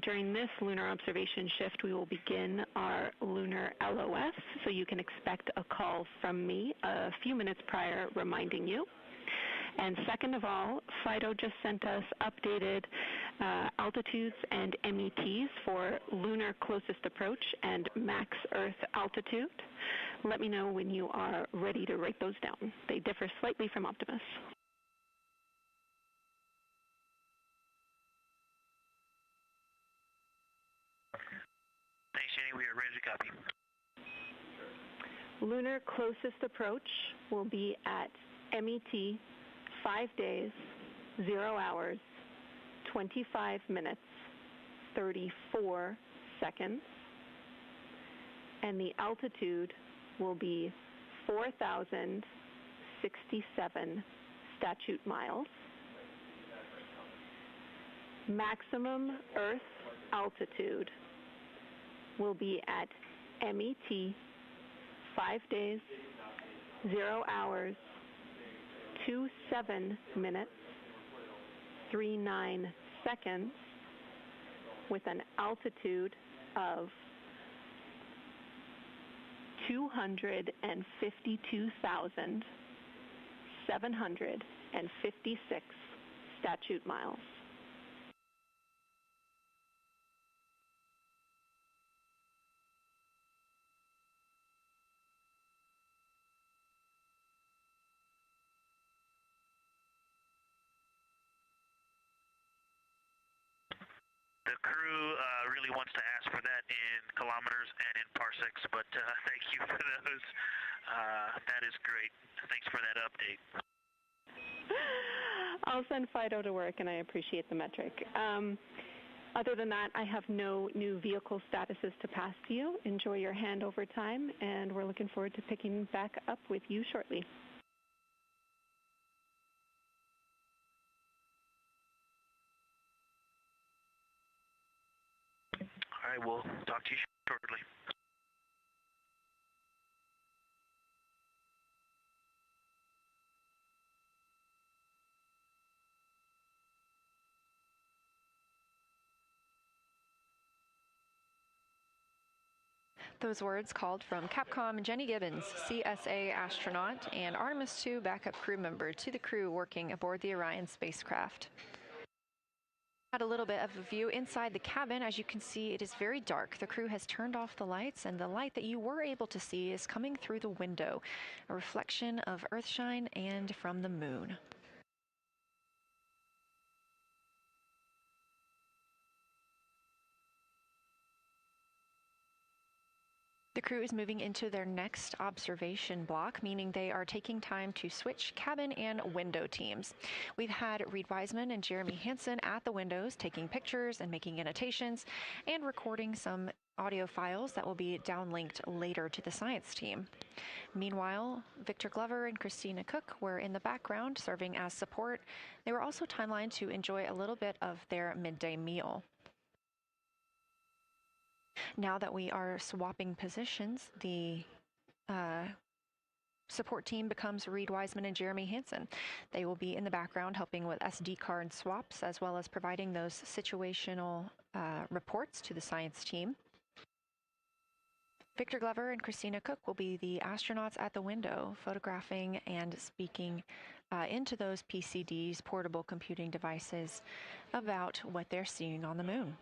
during this lunar observation shift, we will begin our lunar LOS, so you can expect a call from me a few minutes prior reminding you. And second of all, FIDO just sent us updated altitudes and METs for lunar closest approach and max Earth altitude. Let me know when you are ready to write those down. They differ slightly from Optimus. Thanks, Jenny. We are ready to copy. Lunar closest approach will be at MET 5 days, 0 hours, 25 minutes, 34 seconds, and the altitude will be 4,067 statute miles. Maximum Earth altitude will be at MET 5 days, 0 hours, 27 minutes, 39 seconds, with an altitude of 252,756 statute miles. The crew really wants to ask for that in kilometers and in parsecs, but thank you for those. That is great. Thanks for that update. I'll send Fido to work, and I appreciate the metric. Other than that, I have no new vehicle statuses to pass to you. Enjoy your handover time, and we're looking forward to picking back up with you shortly. All right, we'll talk to you shortly. Those words called from Capcom Jenny Gibbons, CSA astronaut and Artemis II backup crew member, to the crew working aboard the Orion spacecraft. Had a little bit of a view inside the cabin. As you can see, it is very dark. The crew has turned off the lights, and the light that you were able to see is coming through the window, a reflection of Earthshine and from the moon. The crew is moving into their next observation block, meaning they are taking time to switch cabin and window teams. We've had Reed Wiseman and Jeremy Hansen at the windows taking pictures and making annotations and recording some audio files that will be downlinked later to the science team. Meanwhile, Victor Glover and Christina Cook were in the background serving as support. They were also timelined to enjoy a little bit of their midday meal. Now that we are swapping positions, the support team becomes Reed Wiseman and Jeremy Hansen. They will be in the background helping with SD card swaps, as well as providing those situational reports to the science team. Victor Glover and Christina Cook will be the astronauts at the window, photographing and speaking into those PCDs, portable computing devices, about what they're seeing on the moon.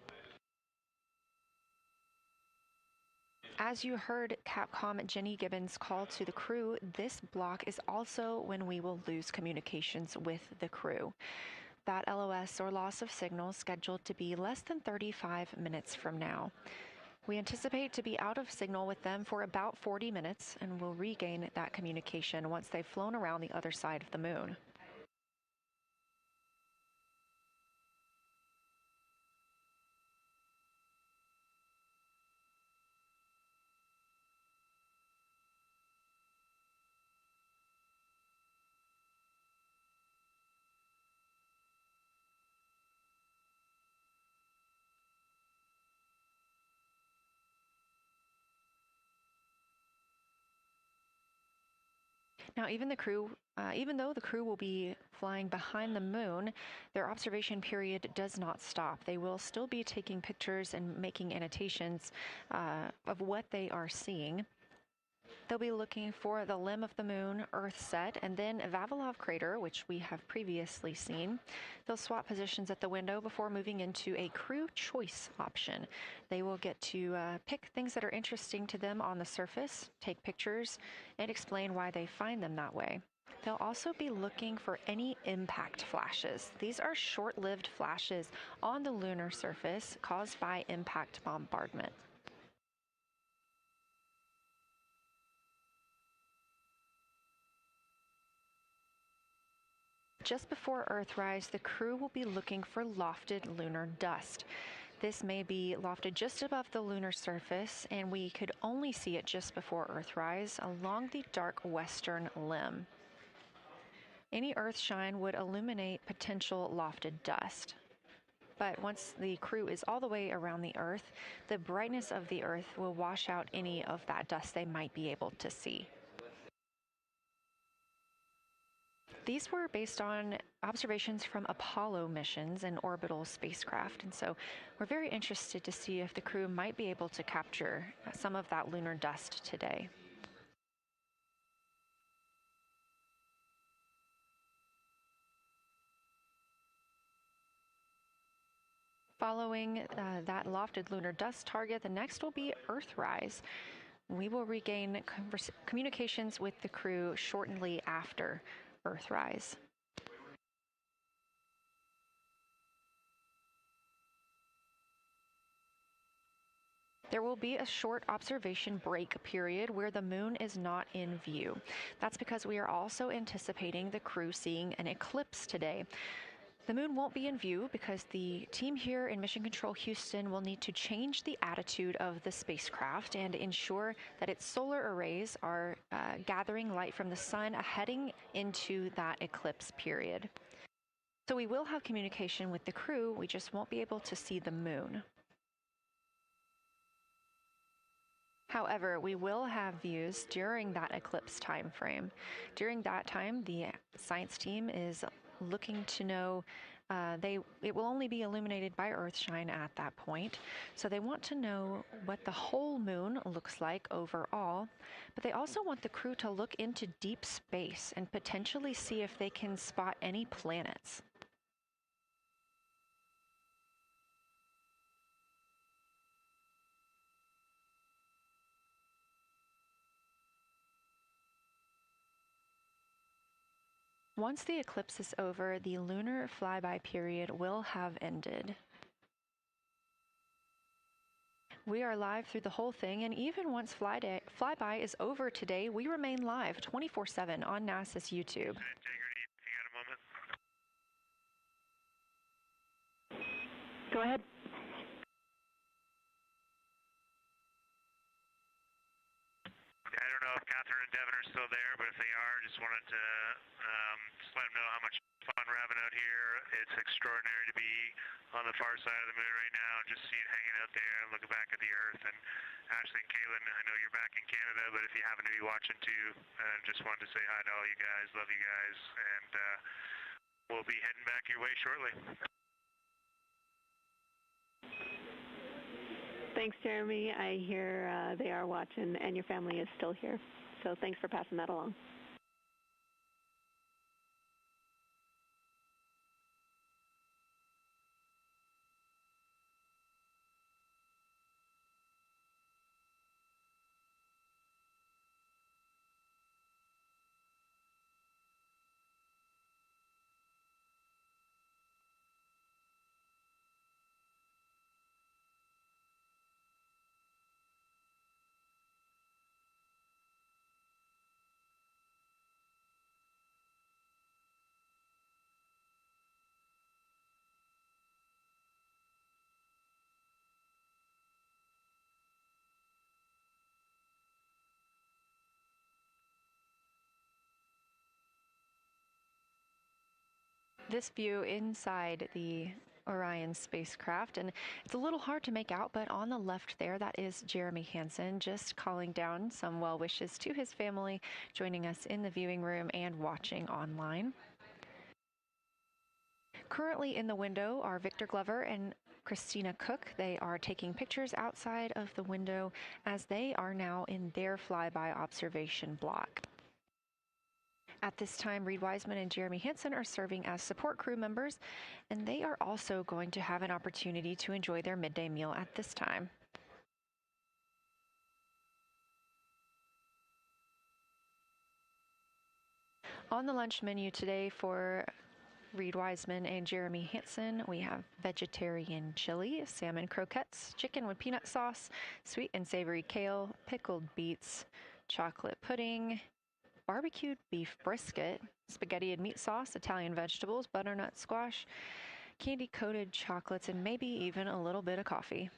As you heard Capcom Jenny Gibbons call to the crew, this block is also when we will lose communications with the crew. That LOS, or loss of signal, scheduled to be less than 35 minutes from now. We anticipate to be out of signal with them for about 40 minutes, and will regain that communication once they've flown around the other side of the moon. Now, even though the crew will be flying behind the moon, their observation period does not stop. They will still be taking pictures and making annotations of what they are seeing. They'll be looking for the limb of the moon, Earth set, and then Vavilov crater, which we have previously seen. They'll swap positions at the window before moving into a crew choice option. They will get to pick things that are interesting to them on the surface, take pictures, and explain why they find them that way. They'll also be looking for any impact flashes. These are short-lived flashes on the lunar surface caused by impact bombardment. Just before Earthrise, the crew will be looking for lofted lunar dust. This may be lofted just above the lunar surface, and we could only see it just before Earthrise along the dark western limb. Any Earthshine would illuminate potential lofted dust. But once the crew is all the way around the Earth, the brightness of the Earth will wash out any of that dust they might be able to see. These were based on observations from Apollo missions and orbital spacecraft, and so we're very interested to see if the crew might be able to capture some of that lunar dust today. Following that lofted lunar dust target, the next will be Earthrise. We will regain communications with the crew shortly after Earthrise. There will be a short observation break period where the moon is not in view. That's because we are also anticipating the crew seeing an eclipse today. The moon won't be in view because the team here in Mission Control Houston will need to change the attitude of the spacecraft and ensure that its solar arrays are gathering light from the sun heading into that eclipse period. So we will have communication with the crew, we just won't be able to see the moon. However, we will have views during that eclipse time frame. During that time, the science team is looking to know it will only be illuminated by Earthshine at that point, so they want to know what the whole moon looks like overall, but they also want the crew to look into deep space and potentially see if they can spot any planets. Once the eclipse is over, the lunar flyby period will have ended. We are live through the whole thing, and even once flyby is over today, we remain live 24/7 on NASA's YouTube. Go ahead. I don't know if Catherine and Devin are still there, but if they are, just wanted to just let them know how much fun we're having out here. It's extraordinary to be on the far side of the moon right now, just see it hanging out there and looking back at the Earth. And Ashley and Kaylin, I know you're back in Canada, but if you happen to be watching too, just wanted to say hi to all you guys. Love you guys, and we'll be heading back your way shortly. Thanks, Jeremy. I hear they are watching, and your family is still here. So thanks for passing that along. This view inside the Orion spacecraft, and it's a little hard to make out, but on the left there, that is Jeremy Hansen just calling down some well wishes to his family, joining us in the viewing room and watching online. Currently in the window are Victor Glover and Christina Cook. They are taking pictures outside of the window as they are now in their flyby observation block. At this time, Reed Wiseman and Jeremy Hansen are serving as support crew members, and they are also going to have an opportunity to enjoy their midday meal at this time. On the lunch menu today for Reed Wiseman and Jeremy Hansen, we have vegetarian chili, salmon croquettes, chicken with peanut sauce, sweet and savory kale, pickled beets, chocolate pudding, barbecued beef brisket, spaghetti and meat sauce, Italian vegetables, butternut squash, candy-coated chocolates, and maybe even a little bit of coffee.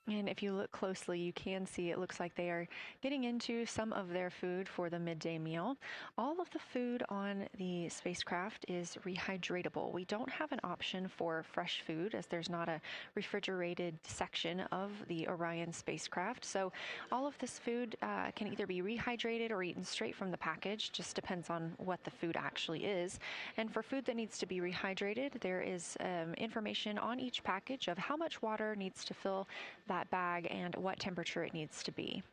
And if you look closely, you can see it looks like they are getting into some of their food for the midday meal. All of the food on the spacecraft is rehydratable. We don't have an option for fresh food as there's not a refrigerated section of the Orion spacecraft. So all of this food can either be rehydrated or eaten straight from the package, just depends on what the food actually is. And for food that needs to be rehydrated, there is information on each package of how much water needs to fill that bag and what temperature it needs to be.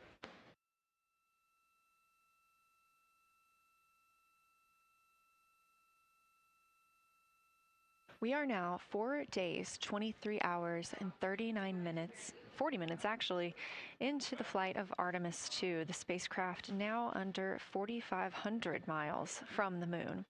We are now 4 days, 23 hours, and 39 minutes, 40 minutes actually, into the flight of Artemis II, the spacecraft now under 4,500 miles from the moon.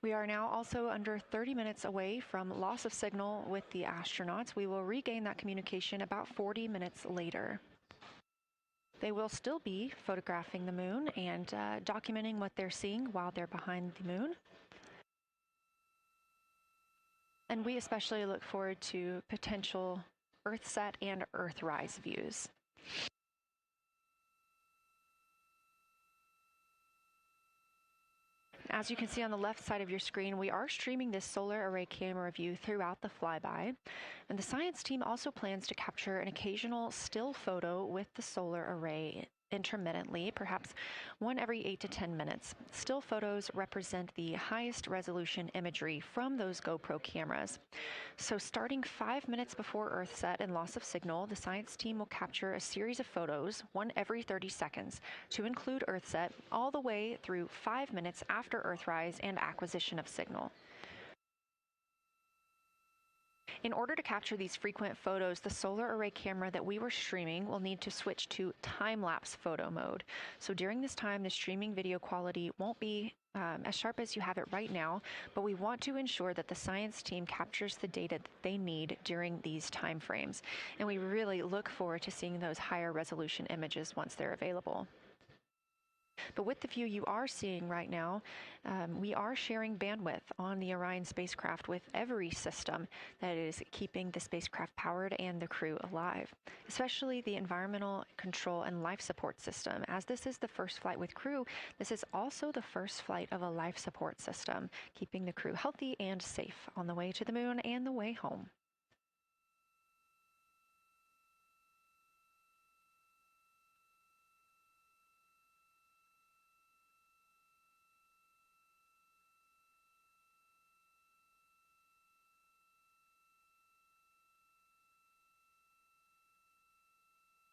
We are now also under 30 minutes away from loss of signal with the astronauts. We will regain that communication about 40 minutes later. They will still be photographing the moon and documenting what they're seeing while they're behind the moon. And we especially look forward to potential Earthset and Earthrise views. As you can see on the left side of your screen, we are streaming this solar array camera view throughout the flyby. And the science team also plans to capture an occasional still photo with the solar array intermittently, perhaps one every 8 to 10 minutes. Still photos represent the highest resolution imagery from those GoPro cameras. So starting 5 minutes before Earthset and loss of signal, the science team will capture a series of photos, one every 30 seconds, to include Earthset all the way through 5 minutes after Earthrise and acquisition of signal. In order to capture these frequent photos, the solar array camera that we were streaming will need to switch to time-lapse photo mode. So during this time, the streaming video quality won't be as sharp as you have it right now, but we want to ensure that the science team captures the data that they need during these time frames. And we really look forward to seeing those higher resolution images once they're available. But with the view you are seeing right now, we are sharing bandwidth on the Orion spacecraft with every system that is keeping the spacecraft powered and the crew alive, especially the environmental control and life support system. As this is the first flight with crew, this is also the first flight of a life support system, keeping the crew healthy and safe on the way to the moon and the way home.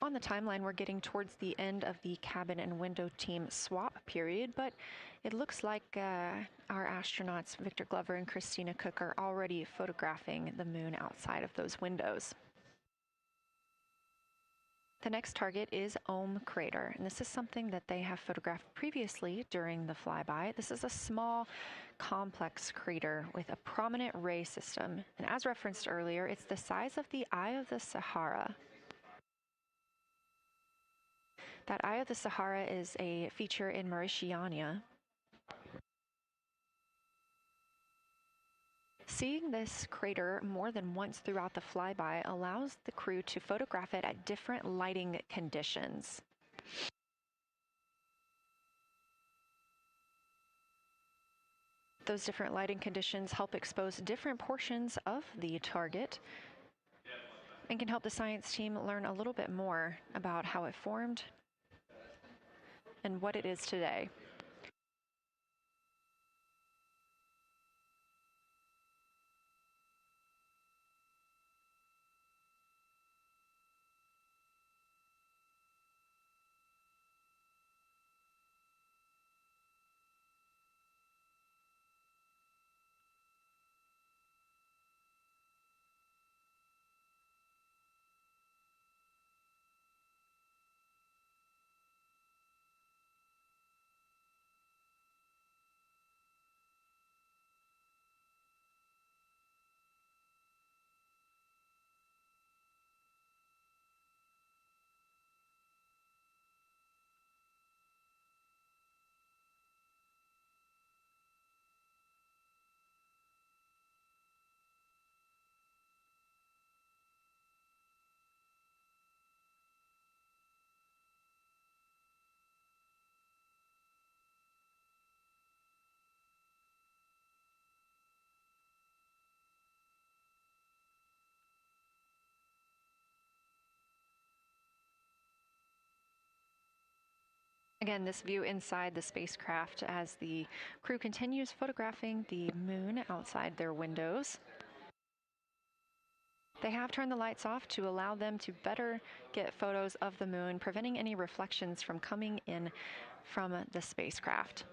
On the timeline, we're getting towards the end of the cabin and window team swap period, but it looks like our astronauts, Victor Glover and Christina Cook, are already photographing the moon outside of those windows. The next target is Ohm Crater, and this is something that they have photographed previously during the flyby. This is a small, complex crater with a prominent ray system, and as referenced earlier, it's the size of the Eye of the Sahara. That Eye of the Sahara is a feature in Mauritania. Seeing this crater more than once throughout the flyby allows the crew to photograph it at different lighting conditions. Those different lighting conditions help expose different portions of the target and can help the science team learn a little bit more about how it formed and what it is today. Again, this view inside the spacecraft as the crew continues photographing the moon outside their windows. They have turned the lights off to allow them to better get photos of the moon, preventing any reflections from coming in from the spacecraft.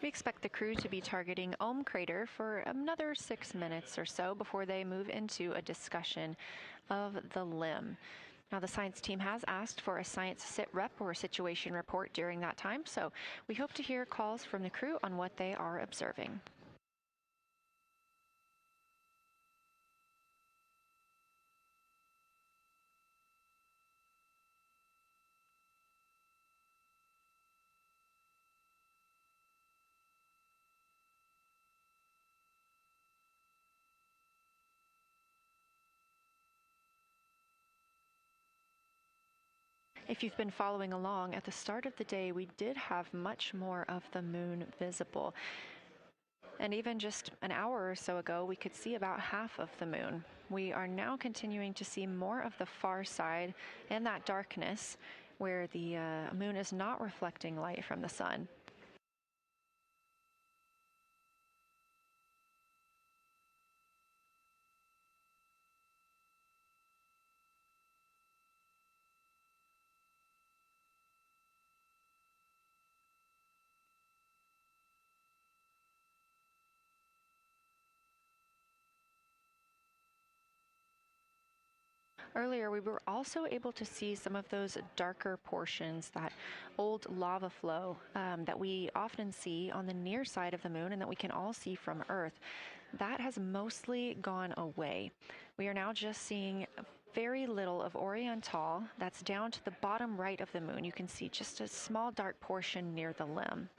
We expect the crew to be targeting Crater for another 6 minutes or so before they move into a discussion of the limb. Now, the science team has asked for a science sit rep or a situation report during that time, so we hope to hear calls from the crew on what they are observing. If you've been following along, at the start of the day, we did have much more of the moon visible. And even just an hour or so ago, we could see about half of the moon. We are now continuing to see more of the far side and that darkness where the moon is not reflecting light from the sun. Earlier, we were also able to see some of those darker portions, that old lava flow that we often see on the near side of the moon and that we can all see from Earth. That has mostly gone away. We are now just seeing very little of Oriental. That's down to the bottom right of the moon. You can see just a small dark portion near the limb.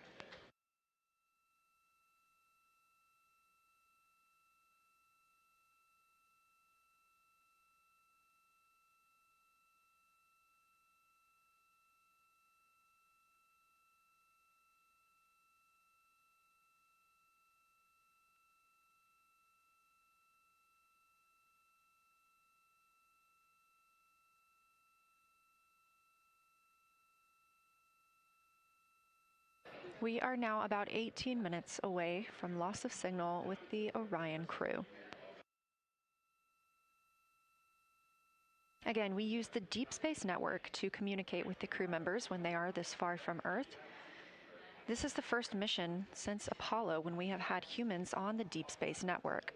We are now about 18 minutes away from loss of signal with the Orion crew. Again, we use the Deep Space Network to communicate with the crew members when they are this far from Earth. This is the first mission since Apollo when we have had humans on the Deep Space Network.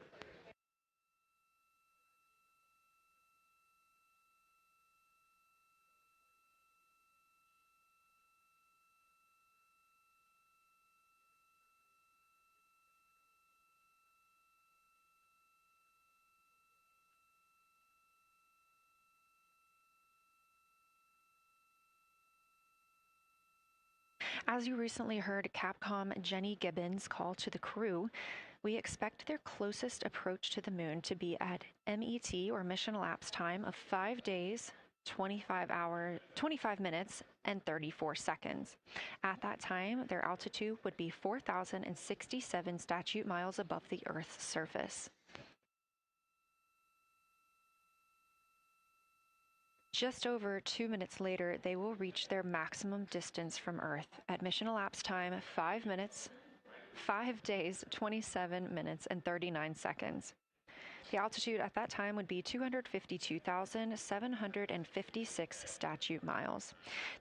As you recently heard Capcom Jenny Gibbons call to the crew, We expect their closest approach to the moon to be at MET, or mission elapsed time, of 5 days, 25 minutes, and 34 seconds. At that time, their altitude would be 4,067 statute miles above the Earth's surface. Just over 2 minutes later, they will reach their maximum distance from Earth at mission elapsed time 5 minutes, 5 days, 27 minutes, and 39 seconds. The altitude at that time would be 252,756 statute miles.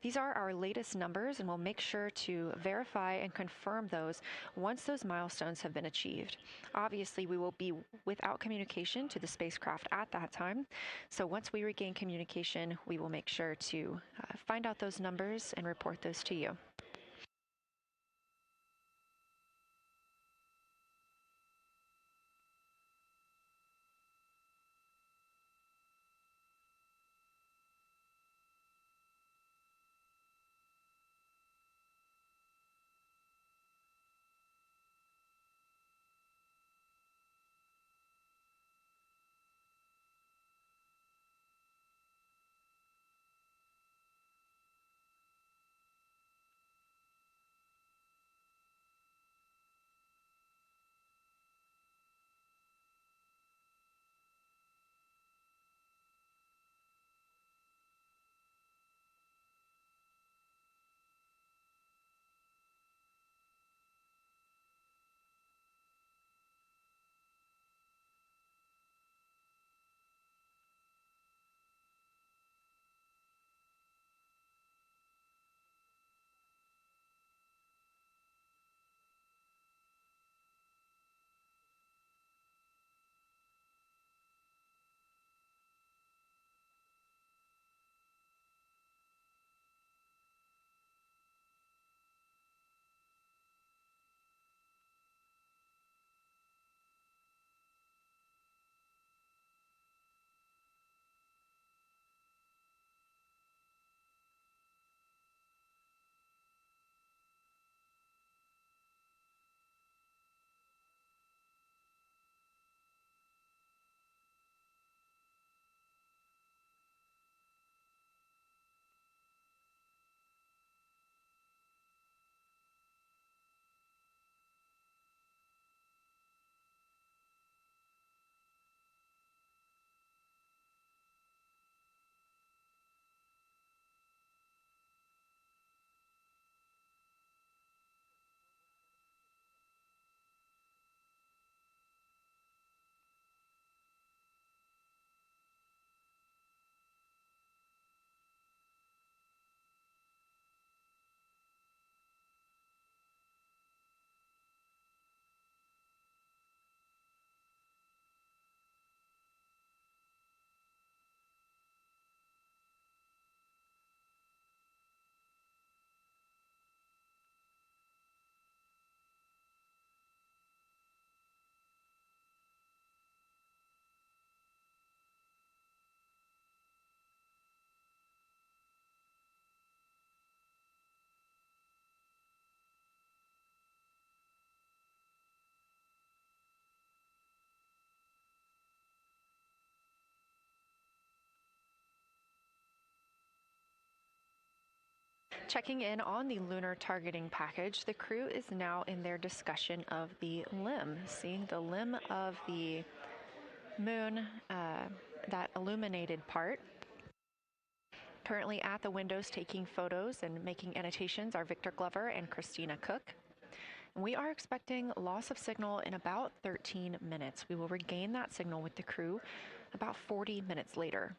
These are our latest numbers, and we'll make sure to verify and confirm those once those milestones have been achieved. Obviously, we will be without communication to the spacecraft at that time, so once we regain communication, we will make sure to find out those numbers and report those to you. Checking in on the lunar targeting package, the crew is now in their discussion of the limb, seeing the limb of the moon, that illuminated part. Currently at the windows taking photos and making annotations are Victor Glover and Christina Cook. And we are expecting loss of signal in about 13 minutes. We will regain that signal with the crew about 40 minutes later.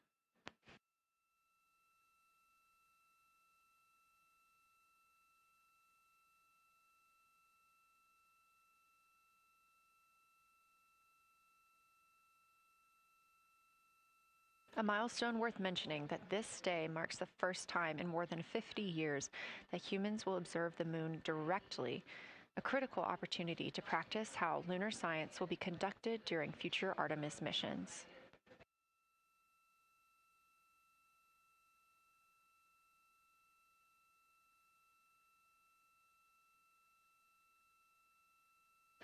A milestone worth mentioning that this day marks the first time in more than 50 years that humans will observe the moon directly, a critical opportunity to practice how lunar science will be conducted during future Artemis missions.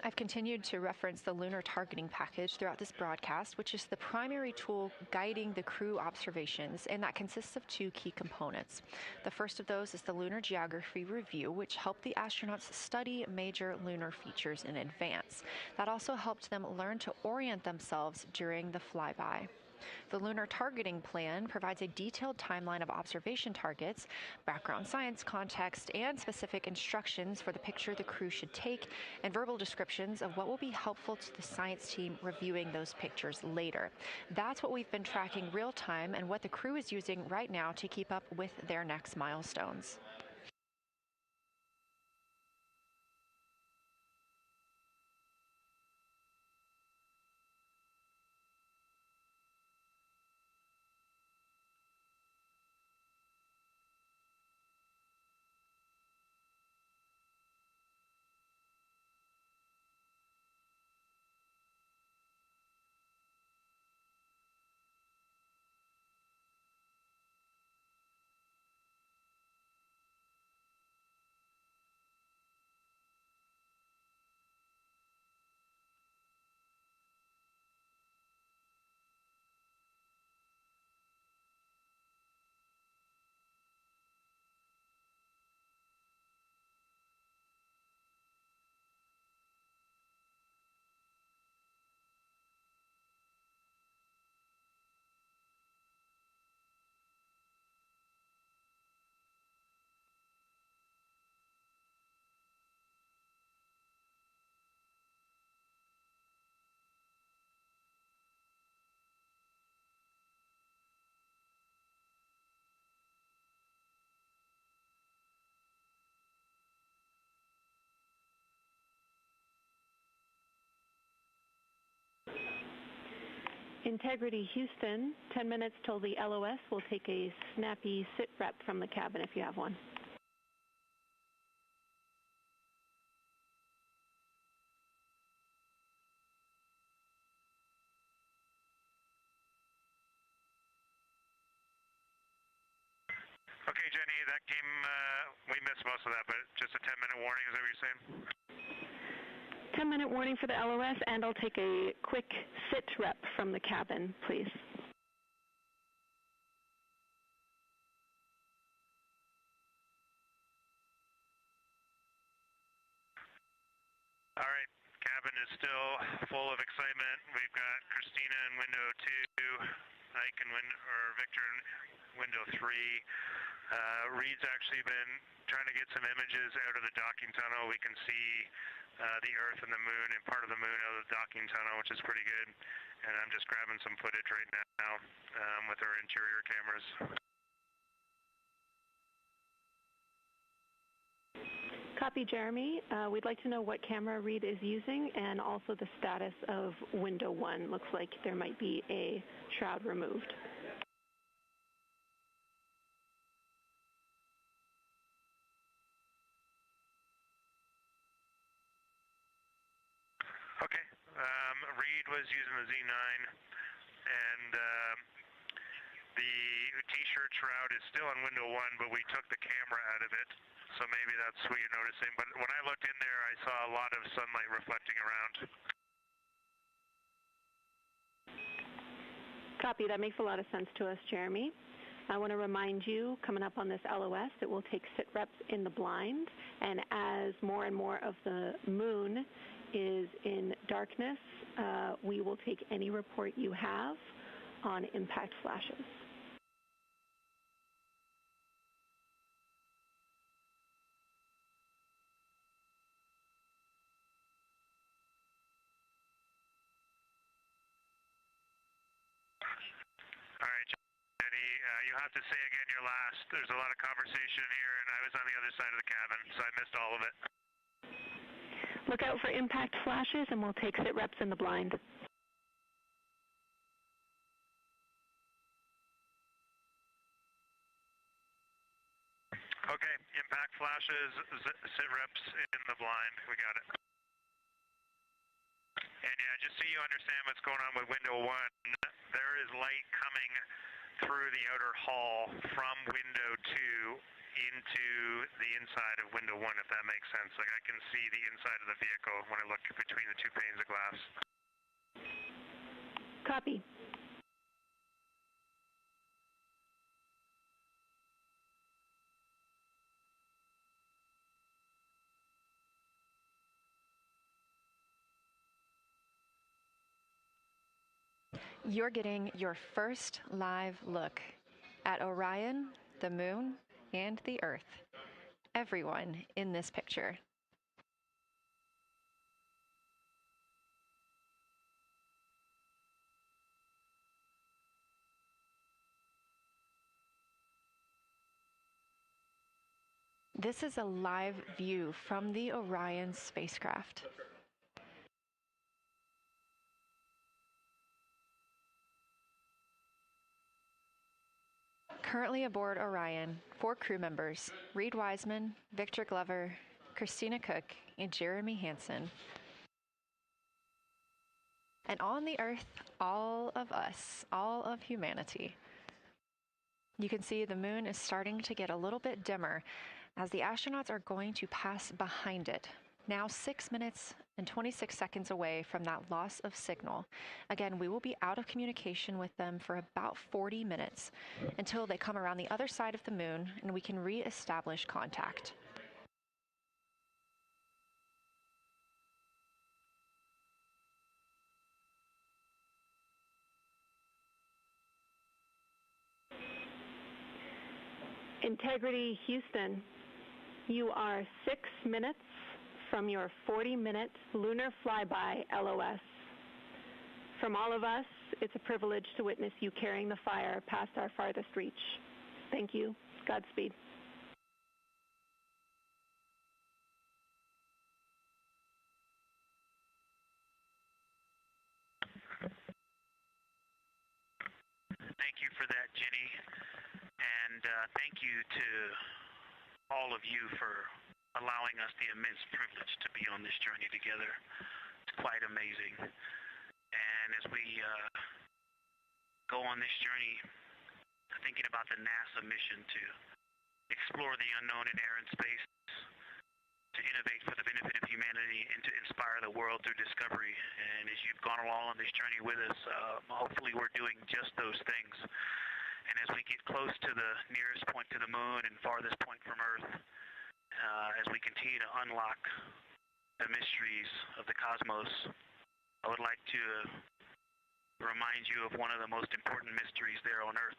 I've continued to reference the lunar targeting package throughout this broadcast, which is the primary tool guiding the crew observations, and that consists of two key components. The first of those is the Lunar Geography Review, which helped the astronauts study major lunar features in advance. That also helped them learn to orient themselves during the flyby. The Lunar Targeting Plan provides a detailed timeline of observation targets, background science context, and specific instructions for the picture the crew should take, and verbal descriptions of what will be helpful to the science team reviewing those pictures later. That's what we've been tracking real time and what the crew is using right now to keep up with their next milestones. Integrity Houston, 10 minutes till the LOS. We'll take a snappy sit rep from the cabin if you have one. Okay, Jenny, that came, we missed most of that, but just a 10-minute warning, is that what you're saying? 10-minute warning for the LOS, and I'll take a quick sit rep from the cabin, please. All right, cabin is still full of excitement. We've got Christina in window 2, Ike in Victor in window 3. Reed's actually been trying to get some images out of the docking tunnel. We can see the Earth and the Moon and part of the Moon out of the docking tunnel, which is pretty good. And I'm just grabbing some footage right now with our interior cameras. Copy, Jeremy. We'd like to know what camera Reed is using and also the status of window 1. Looks like there might be a shroud removed. Okay. Reed was using the Z9, and the T-shirt shroud is still in window 1, but we took the camera out of it, so maybe that's what you're noticing. But when I looked in there, I saw a lot of sunlight reflecting around. Copy. That makes a lot of sense to us, Jeremy. I want to remind you, coming up on this LOS, that we'll take sit reps in the blind, and as more and more of the moon is in darkness, we will take any report you have on impact flashes. All right, Jenny, you'll have to say again your last. There's a lot of conversation here, and I was on the other side of the cabin, so I missed all of it. Look out for impact flashes, and we'll take sit reps in the blind. Okay, impact flashes, sit reps in the blind. We got it. And yeah, just so you understand what's going on with window 1, there is light coming through the outer hall from window 2 into the inside of window 1, if that makes sense. Like I can see the inside of the vehicle when I look between the two panes of glass. Copy. You're getting your first live look at Orion, the moon, and the Earth. Everyone in this picture. This is a live view from the Orion spacecraft. Currently aboard Orion, 4 crew members, Reed Wiseman, Victor Glover, Christina Cook, and Jeremy Hansen. And on the Earth, all of us, all of humanity. You can see the moon is starting to get a little bit dimmer as the astronauts are going to pass behind it. Now 6 minutes and 26 seconds away from that loss of signal. Again, we will be out of communication with them for about 40 minutes until they come around the other side of the moon and we can re-establish contact. Integrity Houston, you are 6 minutes from your 40-minute lunar flyby LOS. From all of us, it's a privilege to witness you carrying the fire past our farthest reach. Thank you. Godspeed. Thank you for that, Jenny. And thank you to all of you for allowing us the immense privilege to be on this journey together. It's quite amazing. And as we go on this journey, thinking about the NASA mission to explore the unknown in air and space, to innovate for the benefit of humanity, and to inspire the world through discovery. And as you've gone along on this journey with us, hopefully we're doing just those things. And as we get close to the nearest point to the moon and farthest point from Earth, as we continue to unlock the mysteries of the cosmos, I would like to remind you of one of the most important mysteries there on Earth,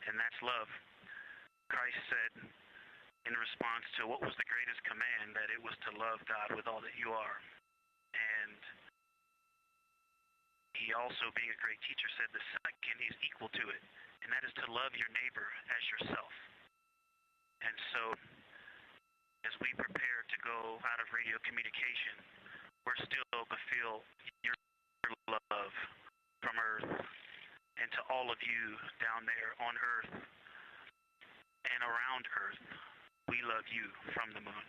and that's love. Christ said in response to what was the greatest command, that it was to love God with all that you are. And he also, being a great teacher, said the second is equal to it, and that is to love your neighbor as yourself. And so, as we prepare to go out of radio communication, we're still to feel your love from Earth, and to all of you down there on Earth and around Earth, we love you from the moon.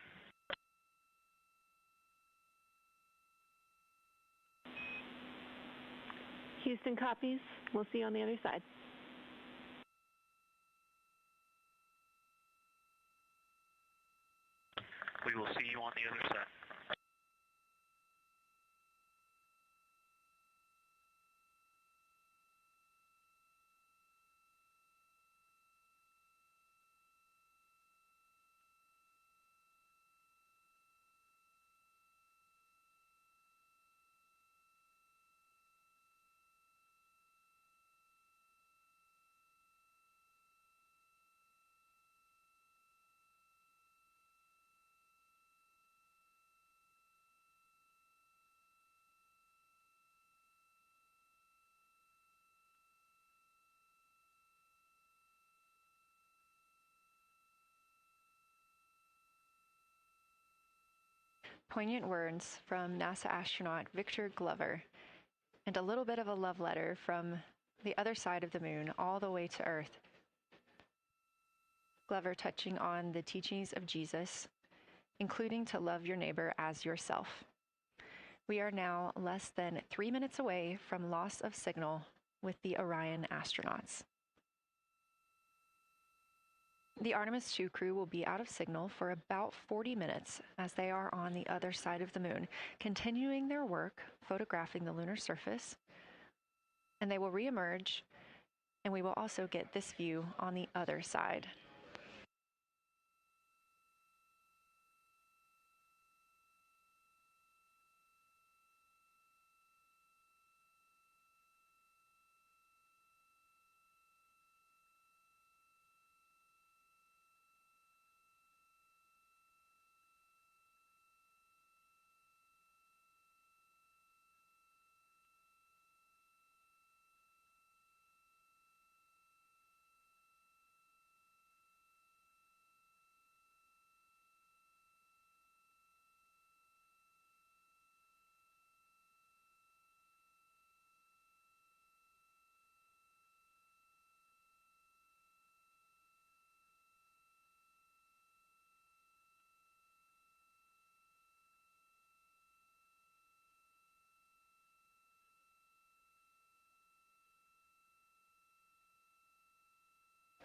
Houston copies. We'll see you on the other side. We will see you on the other side. Poignant words from NASA astronaut Victor Glover, and a little bit of a love letter from the other side of the moon all the way to Earth. Glover touching on the teachings of Jesus, including to love your neighbor as yourself. We are now less than 3 minutes away from loss of signal with the Orion astronauts. The Artemis II crew will be out of signal for about 40 minutes as they are on the other side of the moon, continuing their work photographing the lunar surface, and they will reemerge, and we will also get this view on the other side.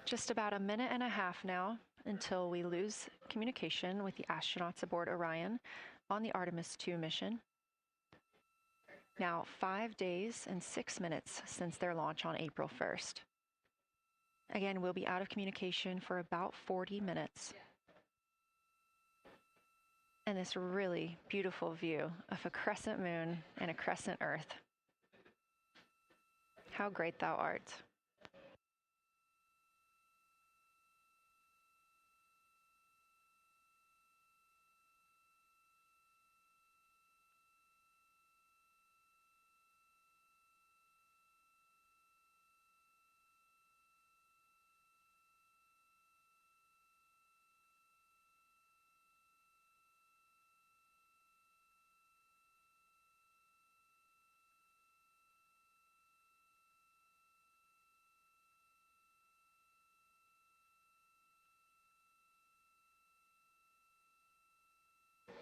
Just about a minute and a half now until we lose communication with the astronauts aboard Orion on the Artemis II mission. Now 5 days and 6 minutes since their launch on April 1st. Again, we'll be out of communication for about 40 minutes. And this really beautiful view of a crescent moon and a crescent Earth. How great thou art.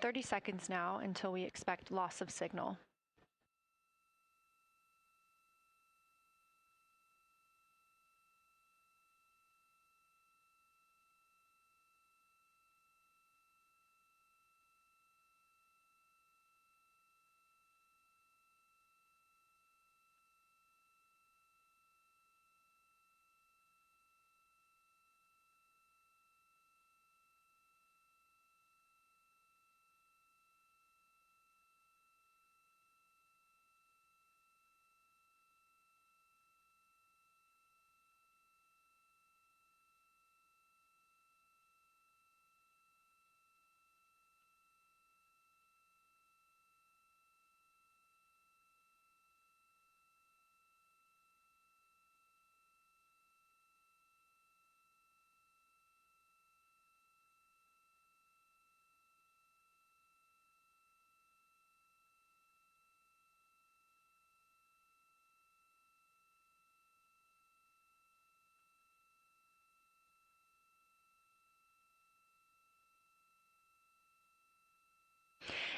"30 seconds now until we expect loss of signal.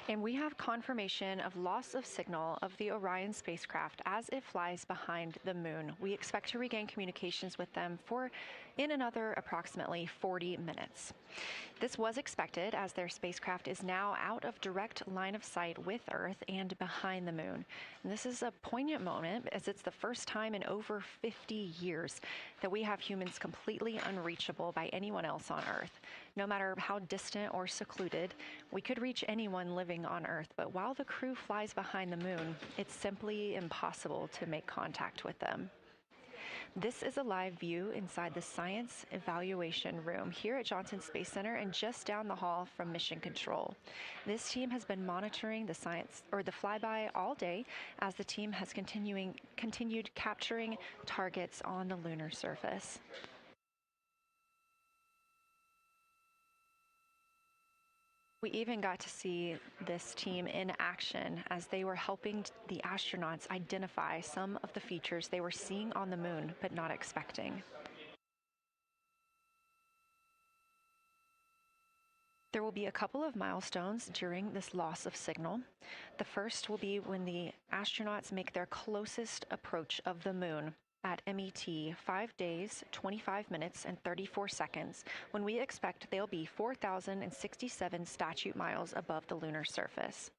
And we have confirmation of loss of signal of the Orion spacecraft as it flies behind the moon. We expect to regain communications with them in another approximately 40 minutes. This was expected as their spacecraft is now out of direct line of sight with Earth and behind the moon. And this is a poignant moment as it's the first time in over 50 years that we have humans completely unreachable by anyone else on Earth. No matter how distant or secluded, we could reach anyone living on Earth, but while the crew flies behind the moon, it's simply impossible to make contact with them. This is a live view inside the Science Evaluation Room here at Johnson Space Center and just down the hall from Mission Control. This team has been monitoring the flyby all day as the team has continued capturing targets on the lunar surface. We even got to see this team in action as they were helping the astronauts identify some of the features they were seeing on the moon but not expecting. There will be a couple of milestones during this loss of signal. The first will be when the astronauts make their closest approach of the moon. at MET 5 days, 25 minutes, and 34 seconds, when we expect they'll be 4,067 statute miles above the lunar surface.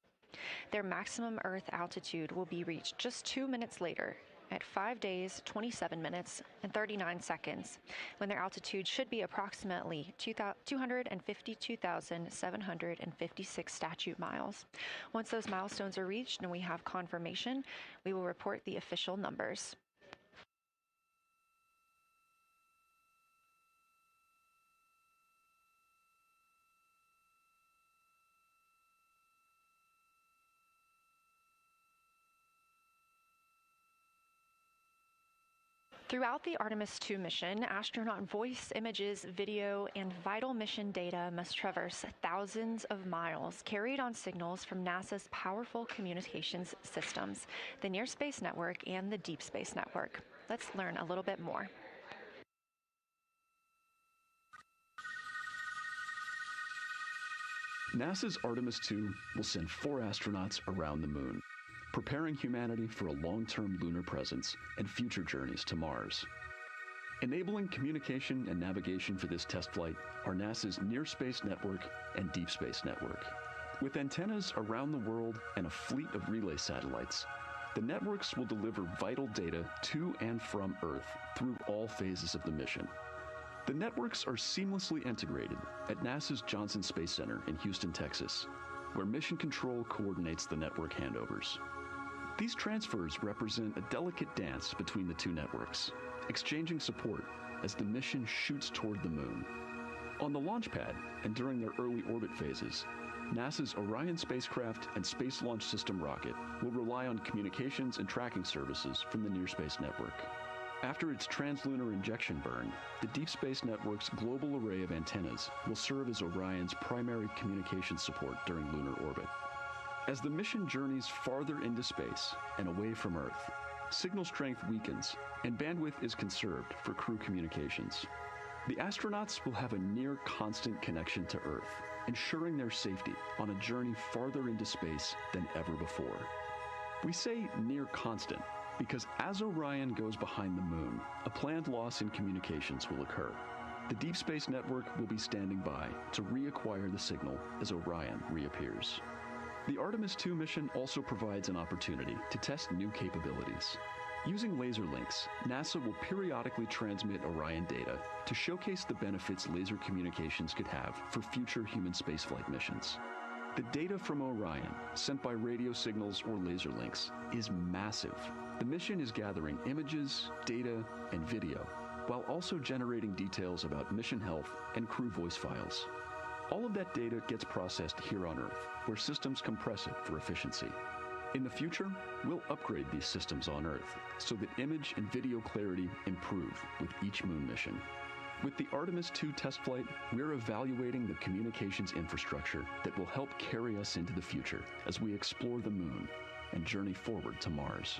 Their maximum Earth altitude will be reached just 2 minutes later, at 5 days, 27 minutes, and 39 seconds, when their altitude should be approximately 252,756 statute miles. Once those milestones are reached and we have confirmation, we will report the official numbers. Throughout the Artemis II mission, astronaut voice, images, video, and vital mission data must traverse thousands of miles, carried on signals from NASA's powerful communications systems, the Near Space Network and the Deep Space Network. Let's learn a little bit more. NASA's Artemis II will send 4 astronauts around the moon, preparing humanity for a long-term lunar presence and future journeys to Mars. Enabling communication and navigation for this test flight are NASA's Near Space Network and Deep Space Network. With antennas around the world and a fleet of relay satellites, the networks will deliver vital data to and from Earth through all phases of the mission. The networks are seamlessly integrated at NASA's Johnson Space Center in Houston, Texas, where Mission Control coordinates the network handovers. These transfers represent a delicate dance between the two networks, exchanging support as the mission shoots toward the moon. On the launch pad and during their early orbit phases, NASA's Orion spacecraft and Space Launch System rocket will rely on communications and tracking services from the Near Space Network. After its translunar injection burn, the Deep Space Network's global array of antennas will serve as Orion's primary communication support during lunar orbit. As the mission journeys farther into space and away from Earth, signal strength weakens and bandwidth is conserved for crew communications. The astronauts will have a near constant connection to Earth, ensuring their safety on a journey farther into space than ever before. We say near constant because as Orion goes behind the moon, a planned loss in communications will occur. The Deep Space Network will be standing by to reacquire the signal as Orion reappears. The Artemis II mission also provides an opportunity to test new capabilities. Using laser links, NASA will periodically transmit Orion data to showcase the benefits laser communications could have for future human spaceflight missions. The data from Orion, sent by radio signals or laser links, is massive. The mission is gathering images, data, and video, while also generating details about mission health and crew voice files. All of that data gets processed here on Earth, where systems compress it for efficiency. In the future, we'll upgrade these systems on Earth so that image and video clarity improve with each moon mission. With the Artemis II test flight, we're evaluating the communications infrastructure that will help carry us into the future as we explore the moon and journey forward to Mars.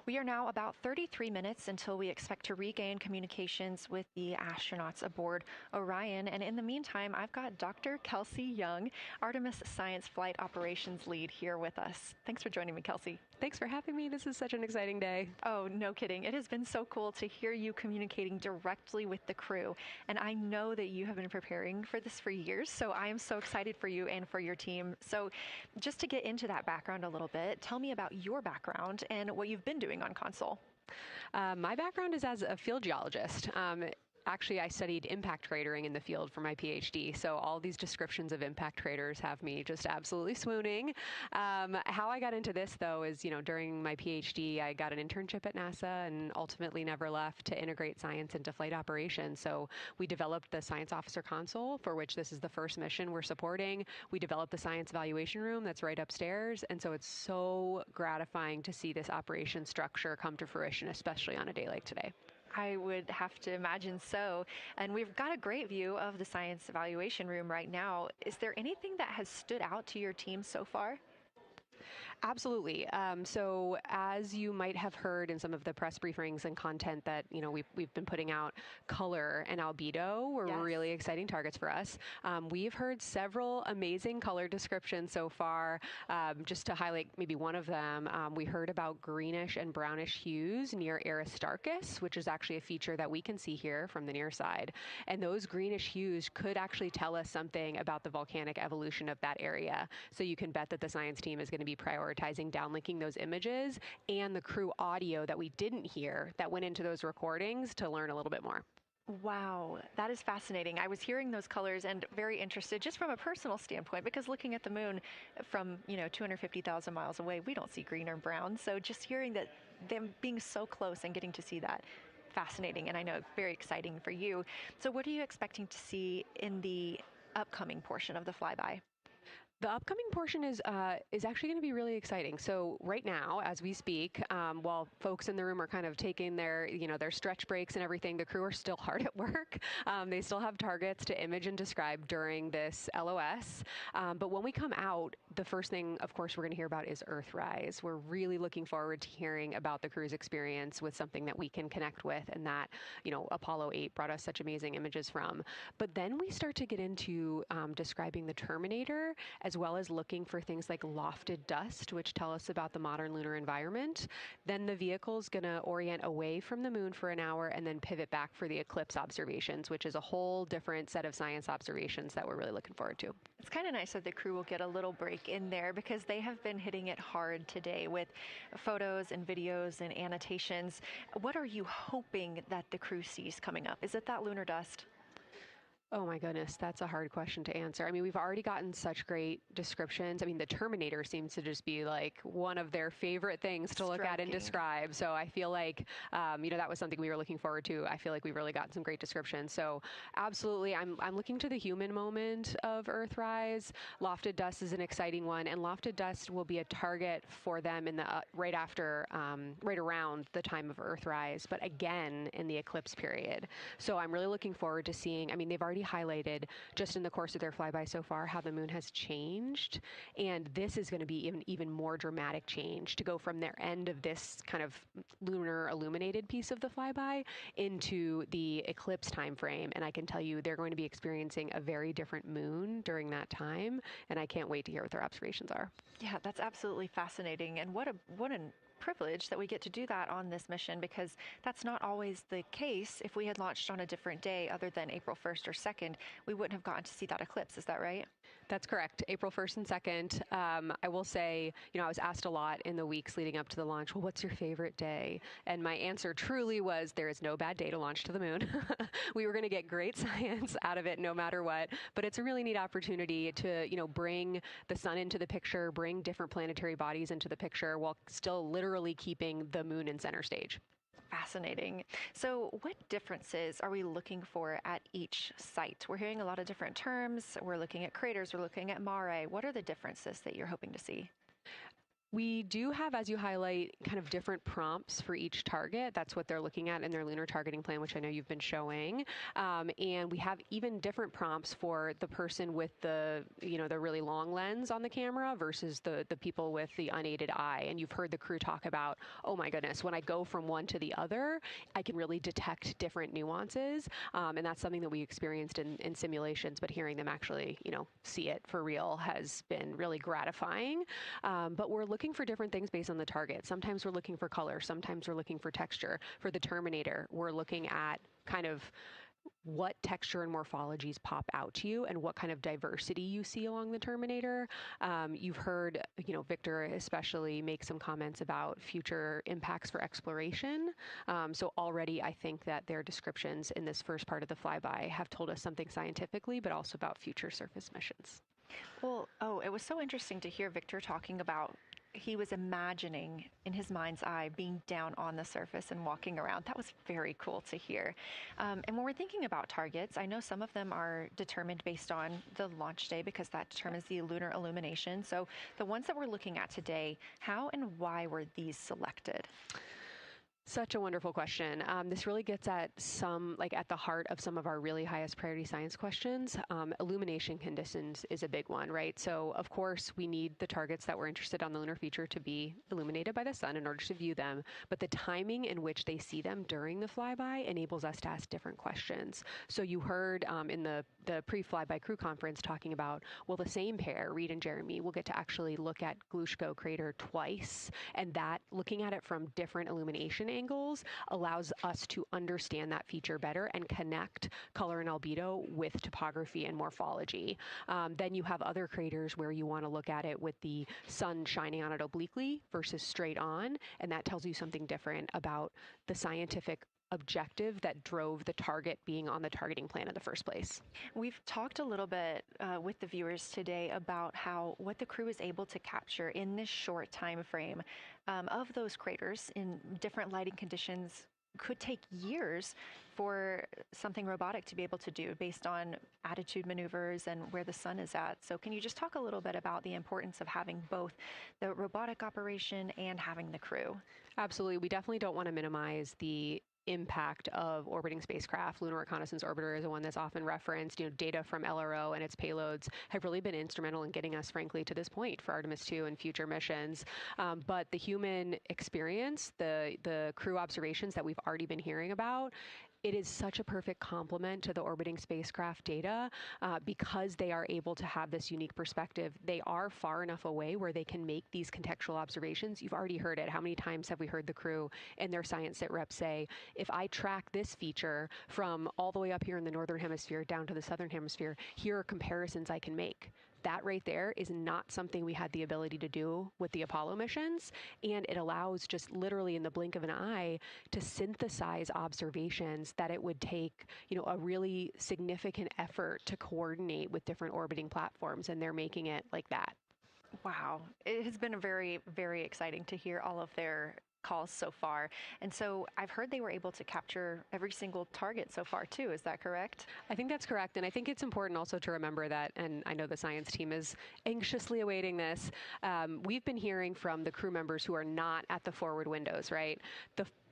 We are now about 33 minutes until we expect to regain communications with the astronauts aboard Orion. And in the meantime, I've got Dr. Kelsey Young, Artemis Science Flight Operations Lead, here with us. Thanks for joining me, Kelsey. Thanks for having me. This is such an exciting day. Oh, no kidding. It has been so cool to hear you communicating directly with the crew. And I know that you have been preparing for this for years, so I am so excited for you and for your team. So just to get into that background a little bit, tell me about your background and what you've been doing on console. My background is as a field geologist. Actually, I studied impact cratering in the field for my PhD, so all these descriptions of impact craters have me just absolutely swooning. How I got into this, though, is, during my PhD, I got an internship at NASA and ultimately never left to integrate science into flight operations. So we developed the Science Officer Console, for which this is the first mission we're supporting. We developed the Science Evaluation Room that's right upstairs, and so it's so gratifying to see this operation structure come to fruition, especially on a day like today. I would have to imagine so. And we've got a great view of the Science Evaluation Room right now. Is there anything that has stood out to your team so far? Absolutely. So as you might have heard in some of the press briefings and content that, we've been putting out, color and albedo were really exciting targets for us. We've heard several amazing color descriptions so far. Just to highlight maybe one of them, we heard about greenish and brownish hues near Aristarchus, which is actually a feature that we can see here from the near side. And those greenish hues could actually tell us something about the volcanic evolution of that area. So you can bet that the science team is going to be prioritizing downlinking those images and the crew audio that we didn't hear that went into those recordings to learn a little bit more. Wow, that is fascinating. I was hearing those colors and very interested just from a personal standpoint, because looking at the moon from, 250,000 miles away, we don't see green or brown. So just hearing that, them being so close and getting to see that, fascinating, and I know very exciting for you. So what are you expecting to see in the upcoming portion of the flyby? The upcoming portion is actually going to be really exciting. So right now, as we speak, while folks in the room are kind of taking their, their stretch breaks and everything, the crew are still hard at work. They still have targets to image and describe during this LOS. But when we come out, the first thing, of course, we're going to hear about is Earthrise. We're really looking forward to hearing about the crew's experience with something that we can connect with and that, Apollo 8 brought us such amazing images from. But then we start to get into describing the Terminator, as well as looking for things like lofted dust, which tell us about the modern lunar environment. Then the vehicle's going to orient away from the moon for an hour and then pivot back for the eclipse observations, which is a whole different set of science observations that we're really looking forward to. It's kind of nice that the crew will get a little break in there, because they have been hitting it hard today with photos and videos and annotations. What are you hoping that the crew sees coming up? Is it that lunar dust? Oh my goodness, that's a hard question to answer. I mean, we've already gotten such great descriptions. I mean, the Terminator seems to just be like one of their favorite things to look at and describe. So I feel like, that was something we were looking forward to. I feel like we've really gotten some great descriptions. So absolutely, I'm looking to the human moment of Earthrise. Lofted dust is an exciting one, and lofted dust will be a target for them in the right around the time of Earthrise, but again in the eclipse period. So I'm really looking forward to seeing. I mean, they've already highlighted just in the course of their flyby so far how the moon has changed, and this is going to be even more dramatic change to go from their end of this kind of lunar illuminated piece of the flyby into the eclipse time frame. And I can tell you they're going to be experiencing a very different moon during that time, and I can't wait to hear what their observations are. Yeah, that's absolutely fascinating, and what an privilege that we get to do that on this mission, because that's not always the case. If we had launched on a different day other than April 1st or 2nd, we wouldn't have gotten to see that eclipse. Is that right? That's correct. April 1st and 2nd. I will say, I was asked a lot in the weeks leading up to the launch, well, what's your favorite day? And my answer truly was, there is no bad day to launch to the moon. We were going to get great science out of it no matter what, but it's a really neat opportunity to, bring the sun into the picture, bring different planetary bodies into the picture while still literally keeping the moon in center stage. Fascinating. So what differences are we looking for at each site? We're hearing a lot of different terms. We're looking at craters. We're looking at mare. What are the differences that you're hoping to see? We do have, as you highlight, kind of different prompts for each target. That's what they're looking at in their lunar targeting plan, which I know you've been showing. And we have even different prompts for the person with the, the really long lens on the camera versus the people with the unaided eye. And you've heard the crew talk about, oh my goodness, when I go from one to the other, I can really detect different nuances. And that's something that we experienced in simulations, but hearing them actually, see it for real has been really gratifying. But we're looking for different things based on the target. Sometimes we're looking for color. Sometimes we're looking for texture. For the Terminator, we're looking at kind of what texture and morphologies pop out to you and what kind of diversity you see along the Terminator. You've heard, Victor especially make some comments about future impacts for exploration. So already I think that their descriptions in this first part of the flyby have told us something scientifically, but also about future surface missions. Well, it was so interesting to hear Victor talking about he was imagining in his mind's eye being down on the surface and walking around. That was very cool to hear. And when we're thinking about targets, I know some of them are determined based on the launch day because that determines the lunar illumination. So the ones that we're looking at today, how and why were these selected? Such a wonderful question. This really gets at at the heart of some of our really highest priority science questions. Illumination conditions is a big one, right? So of course we need the targets that we're interested on the lunar feature to be illuminated by the sun in order to view them, but the timing in which they see them during the flyby enables us to ask different questions. So you heard in the pre-flyby crew conference talking about, well, the same pair, Reed and Jeremy, will get to actually look at Glushko crater twice, and that looking at it from different illumination angles allows us to understand that feature better and connect color and albedo with topography and morphology. Then you have other craters where you want to look at it with the sun shining on it obliquely versus straight on, and that tells you something different about the scientific objective that drove the target being on the targeting plan in the first place. We've talked a little bit with the viewers today about what the crew is able to capture in this short time frame of those craters in different lighting conditions. Could take years for something robotic to be able to do based on attitude maneuvers and where the sun is at. So can you just talk a little bit about the importance of having both the robotic operation and having the crew? Absolutely. We definitely don't want to minimize the impact of orbiting spacecraft. Lunar Reconnaissance Orbiter is the one that's often referenced. Data from LRO and its payloads have really been instrumental in getting us, frankly, to this point for Artemis II and future missions. But the human experience, the crew observations that we've already been hearing about, it is such a perfect complement to the orbiting spacecraft data because they are able to have this unique perspective. They are far enough away where they can make these contextual observations. You've already heard it. How many times have we heard the crew and their science sit reps say, if I track this feature from all the way up here in the northern hemisphere down to the southern hemisphere, here are comparisons I can make. That right there is not something we had the ability to do with the Apollo missions, and it allows just literally in the blink of an eye to synthesize observations that it would take, a really significant effort to coordinate with different orbiting platforms, and they're making it like that. Wow. It has been very, very exciting to hear all of their calls so far. And so I've heard they were able to capture every single target so far too. Is that correct? I think that's correct. And I think it's important also to remember that, and I know the science team is anxiously awaiting this, we've been hearing from the crew members who are not at the forward windows, right?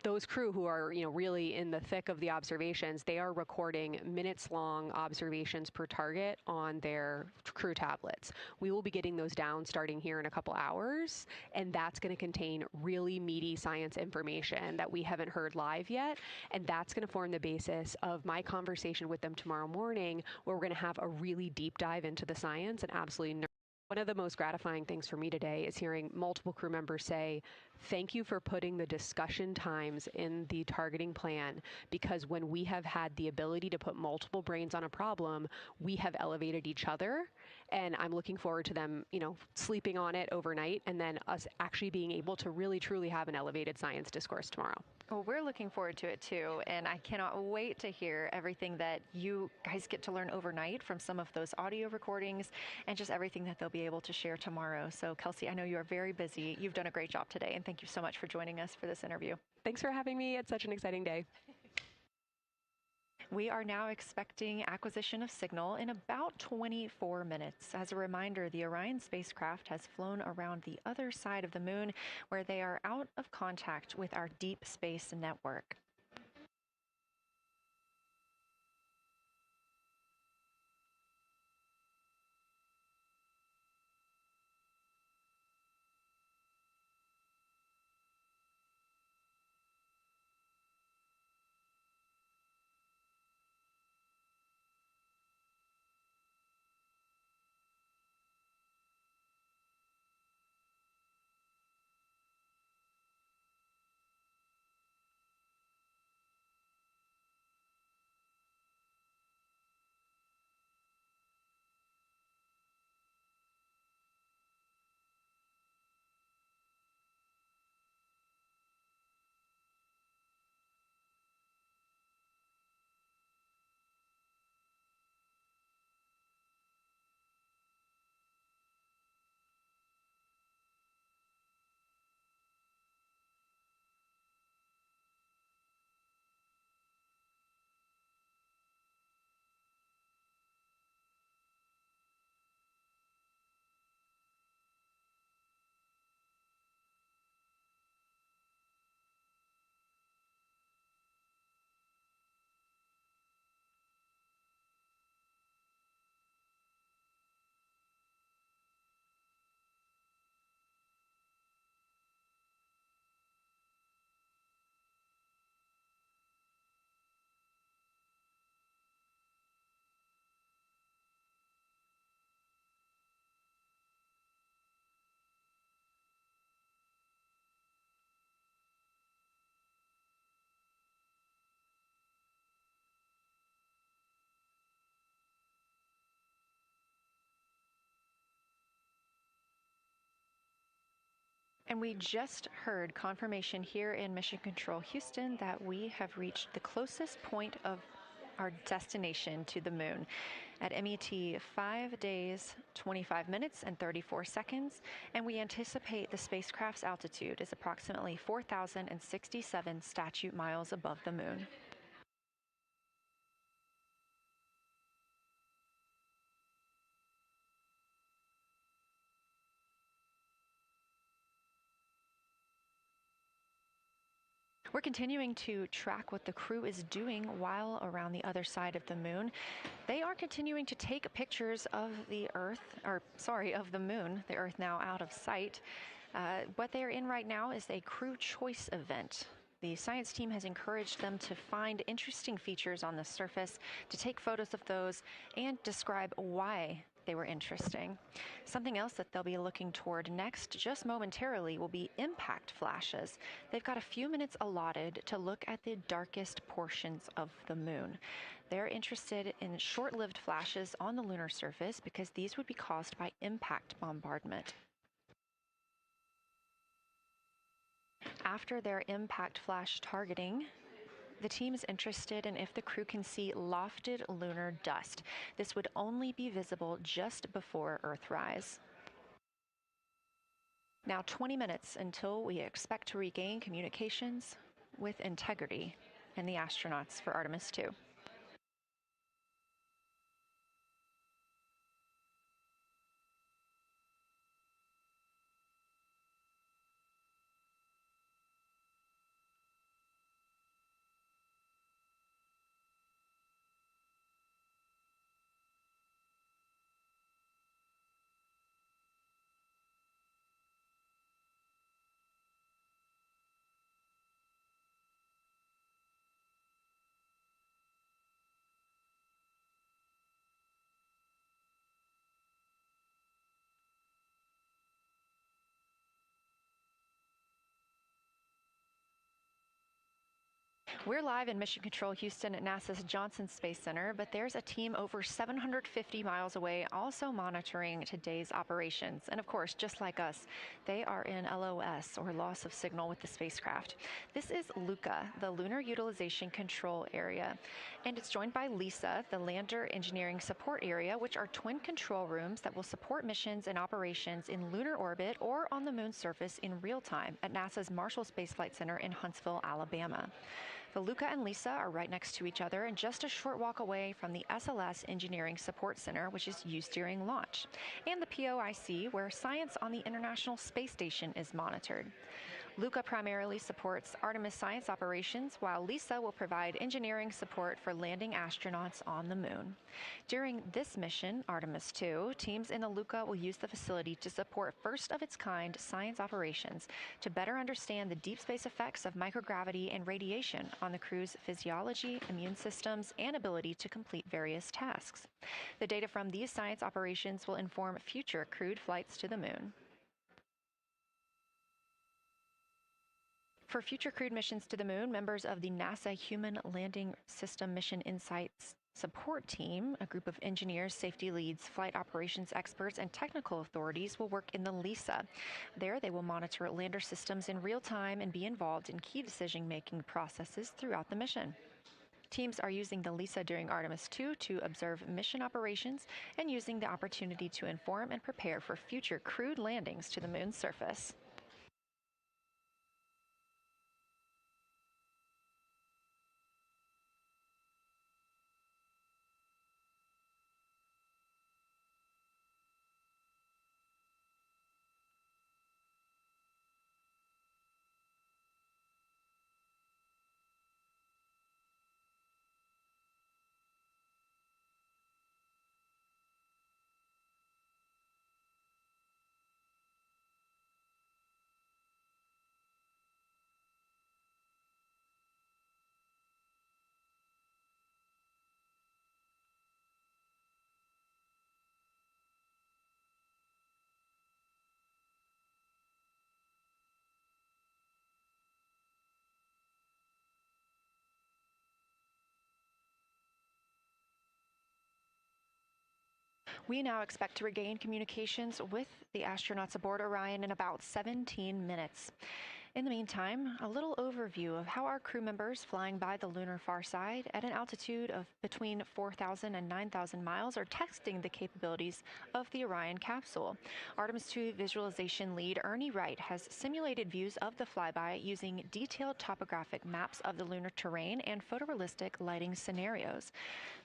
Those crew who are, really in the thick of the observations, they are recording minutes-long observations per target on their crew tablets. We will be getting those down starting here in a couple hours, and that's going to contain really meaty science information that we haven't heard live yet, and that's going to form the basis of my conversation with them tomorrow morning, where we're going to have a really deep dive into the science and absolutely one of the most gratifying things for me today is hearing multiple crew members say, thank you for putting the discussion times in the targeting plan, because when we have had the ability to put multiple brains on a problem, we have elevated each other. And I'm looking forward to them, sleeping on it overnight and then us actually being able to really, truly have an elevated science discourse tomorrow. Well, we're looking forward to it too, and I cannot wait to hear everything that you guys get to learn overnight from some of those audio recordings and just everything that they'll be able to share tomorrow. So, Kelsey, I know you are very busy. You've done a great job today, and thank you so much for joining us for this interview. Thanks for having me. It's such an exciting day. We are now expecting acquisition of signal in about 24 minutes. As a reminder, the Orion spacecraft has flown around the other side of the moon, where they are out of contact with our deep space network. And we just heard confirmation here in Mission Control Houston that we have reached the closest point of our destination to the moon at MET 5 days, 25 minutes, and 34 seconds, and we anticipate the spacecraft's altitude is approximately 4,067 statute miles above the moon. We're continuing to track what the crew is doing while around the other side of the moon. They are continuing to take pictures of the moon, the Earth now out of sight. What they're in right now is a crew choice event. The science team has encouraged them to find interesting features on the surface, to take photos of those, and describe why they were interesting. Something else that they'll be looking toward next, just momentarily, will be impact flashes. They've got a few minutes allotted to look at the darkest portions of the moon. They're interested in short-lived flashes on the lunar surface because these would be caused by impact bombardment. After their impact flash targeting, the team is interested in if the crew can see lofted lunar dust. This would only be visible just before Earthrise. Now 20 minutes until we expect to regain communications with integrity and the astronauts for Artemis II. We're live in Mission Control Houston at NASA's Johnson Space Center, but there's a team over 750 miles away also monitoring today's operations. And of course, just like us, they are in LOS, or loss of signal, with the spacecraft. This is LUCA, the Lunar Utilization Control Area, and it's joined by LISA, the Lander Engineering Support Area, which are twin control rooms that will support missions and operations in lunar orbit or on the moon's surface in real time at NASA's Marshall Space Flight Center in Huntsville, Alabama. The LUCA and LISA are right next to each other and just a short walk away from the SLS Engineering Support Center, which is used during launch, and the POIC, where science on the International Space Station is monitored. LUCA primarily supports Artemis science operations, while LISA will provide engineering support for landing astronauts on the moon. During this mission, Artemis II, teams in the LUCA will use the facility to support first-of-its-kind science operations to better understand the deep space effects of microgravity and radiation on the crew's physiology, immune systems, and ability to complete various tasks. The data from these science operations will inform future crewed flights to the moon. For future crewed missions to the moon, members of the NASA Human Landing System Mission Insights Support Team, a group of engineers, safety leads, flight operations experts, and technical authorities, will work in the LISA. There, they will monitor lander systems in real time and be involved in key decision-making processes throughout the mission. Teams are using the LISA during Artemis II to observe mission operations and using the opportunity to inform and prepare for future crewed landings to the moon's surface. We now expect to regain communications with the astronauts aboard Orion in about 17 minutes. In the meantime, a little overview of how our crew members flying by the lunar far side at an altitude of between 4,000 and 9,000 miles are testing the capabilities of the Orion capsule. Artemis II visualization lead Ernie Wright has simulated views of the flyby using detailed topographic maps of the lunar terrain and photorealistic lighting scenarios.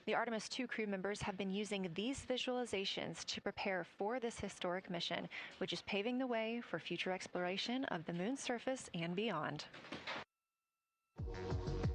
The Artemis II crew members have been using these visualizations to prepare for this historic mission, which is paving the way for future exploration of the moon's surface and beyond.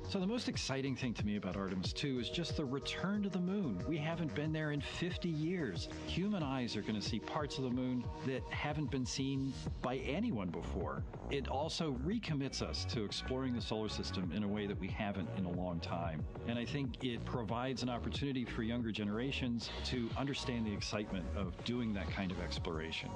So the most exciting thing to me about Artemis II is just the return to the moon. We haven't been there in 50 years. Human eyes are going to see parts of the moon that haven't been seen by anyone before. It also recommits us to exploring the solar system in a way that we haven't in a long time. And I think it provides an opportunity for younger generations to understand the excitement of doing that kind of exploration.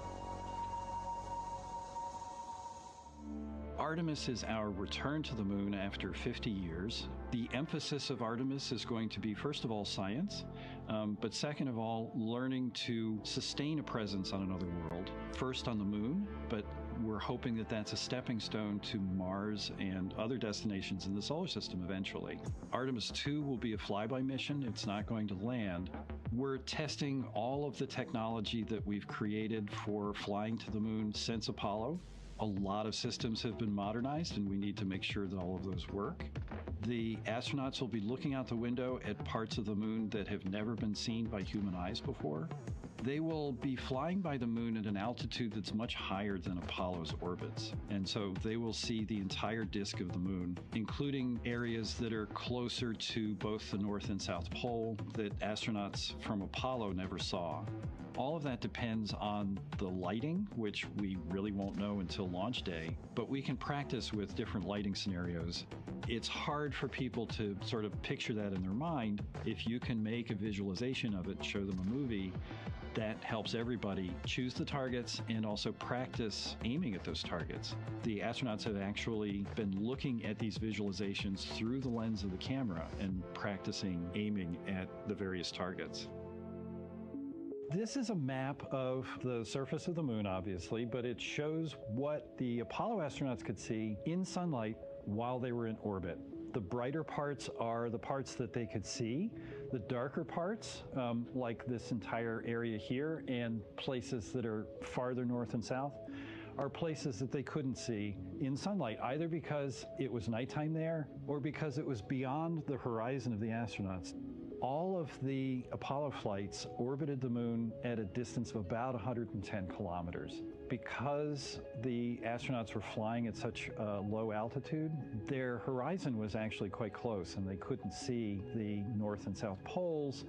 Artemis is our return to the moon after 50 years. The emphasis of Artemis is going to be, first of all, science, but second of all, learning to sustain a presence on another world. First on the moon, but we're hoping that that's a stepping stone to Mars and other destinations in the solar system eventually. Artemis II will be a flyby mission. It's not going to land. We're testing all of the technology that we've created for flying to the moon since Apollo. A lot of systems have been modernized, and we need to make sure that all of those work. The astronauts will be looking out the window at parts of the moon that have never been seen by human eyes before. They will be flying by the moon at an altitude that's much higher than Apollo's orbits. And so they will see the entire disk of the moon, including areas that are closer to both the North and South Pole that astronauts from Apollo never saw. All of that depends on the lighting, which we really won't know until launch day, but we can practice with different lighting scenarios. It's hard for people to sort of picture that in their mind. If you can make a visualization of it, show them a movie, that helps everybody choose the targets and also practice aiming at those targets. The astronauts have actually been looking at these visualizations through the lens of the camera and practicing aiming at the various targets. This is a map of the surface of the moon, obviously, but it shows what the Apollo astronauts could see in sunlight while they were in orbit. The brighter parts are the parts that they could see. The darker parts, like this entire area here and places that are farther north and south, are places that they couldn't see in sunlight, either because it was nighttime there or because it was beyond the horizon of the astronauts. All of the Apollo flights orbited the moon at a distance of about 110 kilometers. Because the astronauts were flying at such a low altitude, their horizon was actually quite close, and they couldn't see the North and South poles.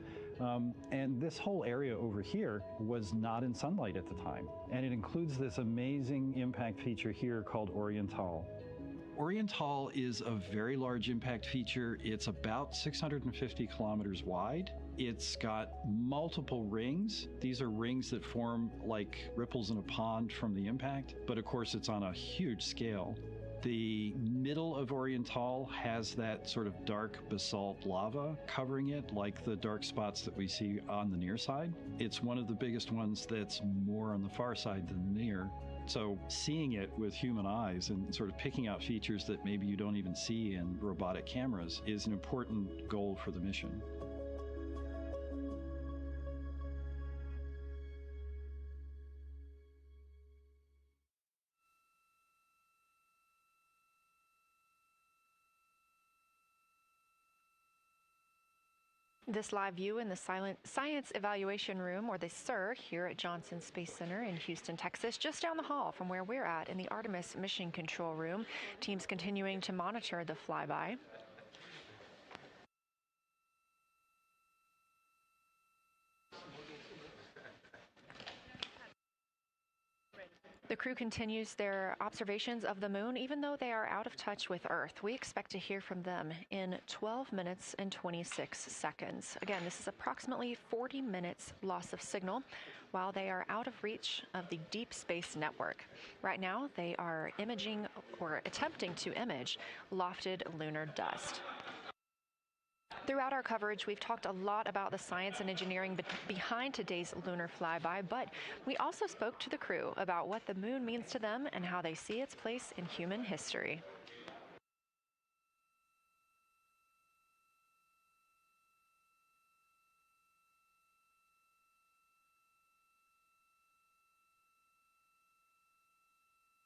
And this whole area over here was not in sunlight at the time. And it includes this amazing impact feature here called Oriental. Oriental is a very large impact feature. It's about 650 kilometers wide. It's got multiple rings. These are rings that form like ripples in a pond from the impact, but of course it's on a huge scale. The middle of Oriental has that sort of dark basalt lava covering it, like the dark spots that we see on the near side. It's one of the biggest ones that's more on the far side than the near. So seeing it with human eyes and sort of picking out features that maybe you don't even see in robotic cameras is an important goal for the mission. This live view in the Science Evaluation Room, or the SIR, here at Johnson Space Center in Houston, Texas, just down the hall from where we're at in the Artemis Mission Control Room. Teams continuing to monitor the flyby. The crew continues their observations of the moon, even though they are out of touch with Earth. We expect to hear from them in 12 minutes and 26 seconds. Again, this is approximately 40 minutes loss of signal while they are out of reach of the deep space network. Right now, they are imaging or attempting to image lofted lunar dust. Throughout our coverage, we've talked a lot about the science and engineering behind today's lunar flyby, but we also spoke to the crew about what the moon means to them and how they see its place in human history.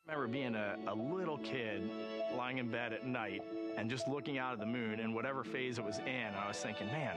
I remember being a little kid lying in bed at night and just looking out at the moon and whatever phase it was in, and I was thinking, man,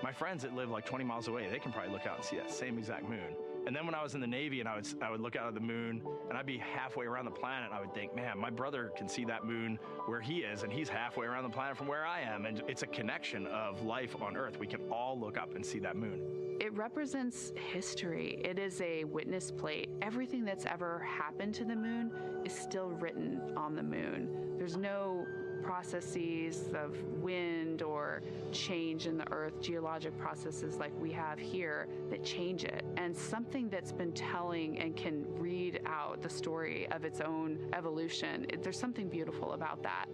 my friends that live like 20 miles away, they can probably look out and see that same exact moon. And then when I was in the Navy and I would look out at the moon and I'd be halfway around the planet and I would think, man, my brother can see that moon where he is and he's halfway around the planet from where I am. And it's a connection of life on Earth. We can all look up and see that moon. It represents history. It is a witness plate. Everything that's ever happened to the moon is still written on the moon. There's no processes of wind or change in the Earth, geologic processes like we have here that change it. And something that's been telling and can read out the story of its own evolution, there's something beautiful about that.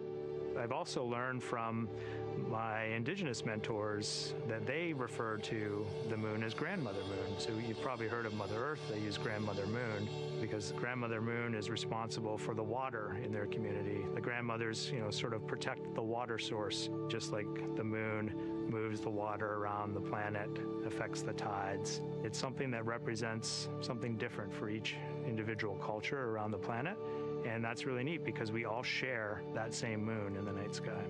I've also learned from my indigenous mentors that they refer to the moon as grandmother moon. So you've probably heard of Mother Earth. They use grandmother moon because grandmother moon is responsible for the water in their community. The grandmothers, sort of protect the water source, just like the moon moves the water around the planet, affects the tides. It's something that represents something different for each individual culture around the planet. And that's really neat because we all share that same moon in the night sky.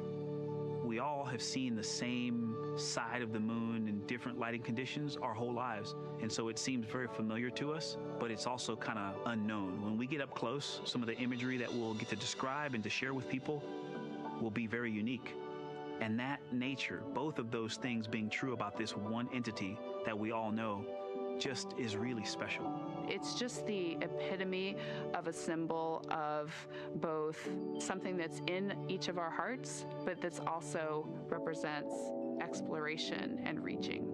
We all have seen the same side of the moon in different lighting conditions our whole lives. And so it seems very familiar to us, but it's also kind of unknown. When we get up close, some of the imagery that we'll get to describe and to share with people will be very unique. And that nature, both of those things being true about this one entity that we all know, just is really special. It's just the epitome of a symbol of both something that's in each of our hearts, but that's also represents exploration and reaching.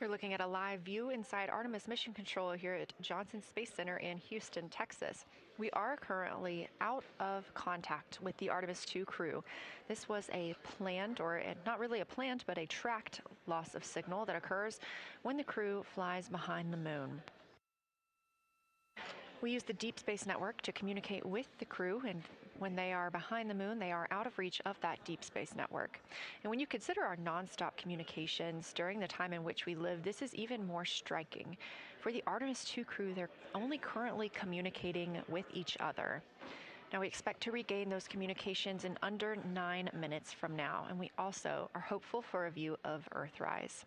You're looking at a live view inside Artemis Mission Control here at Johnson Space Center in Houston, Texas. We are currently out of contact with the Artemis II crew. This was a planned, or not really a planned, but a tracked loss of signal that occurs when the crew flies behind the moon. We use the Deep Space Network to communicate with the crew, and when they are behind the moon, they are out of reach of that Deep Space Network. And when you consider our nonstop communications during the time in which we live, this is even more striking. For the Artemis II crew, they're only currently communicating with each other. Now, we expect to regain those communications in under 9 minutes from now, and we also are hopeful for a view of Earthrise.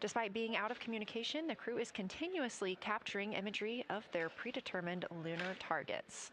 Despite being out of communication, the crew is continuously capturing imagery of their predetermined lunar targets.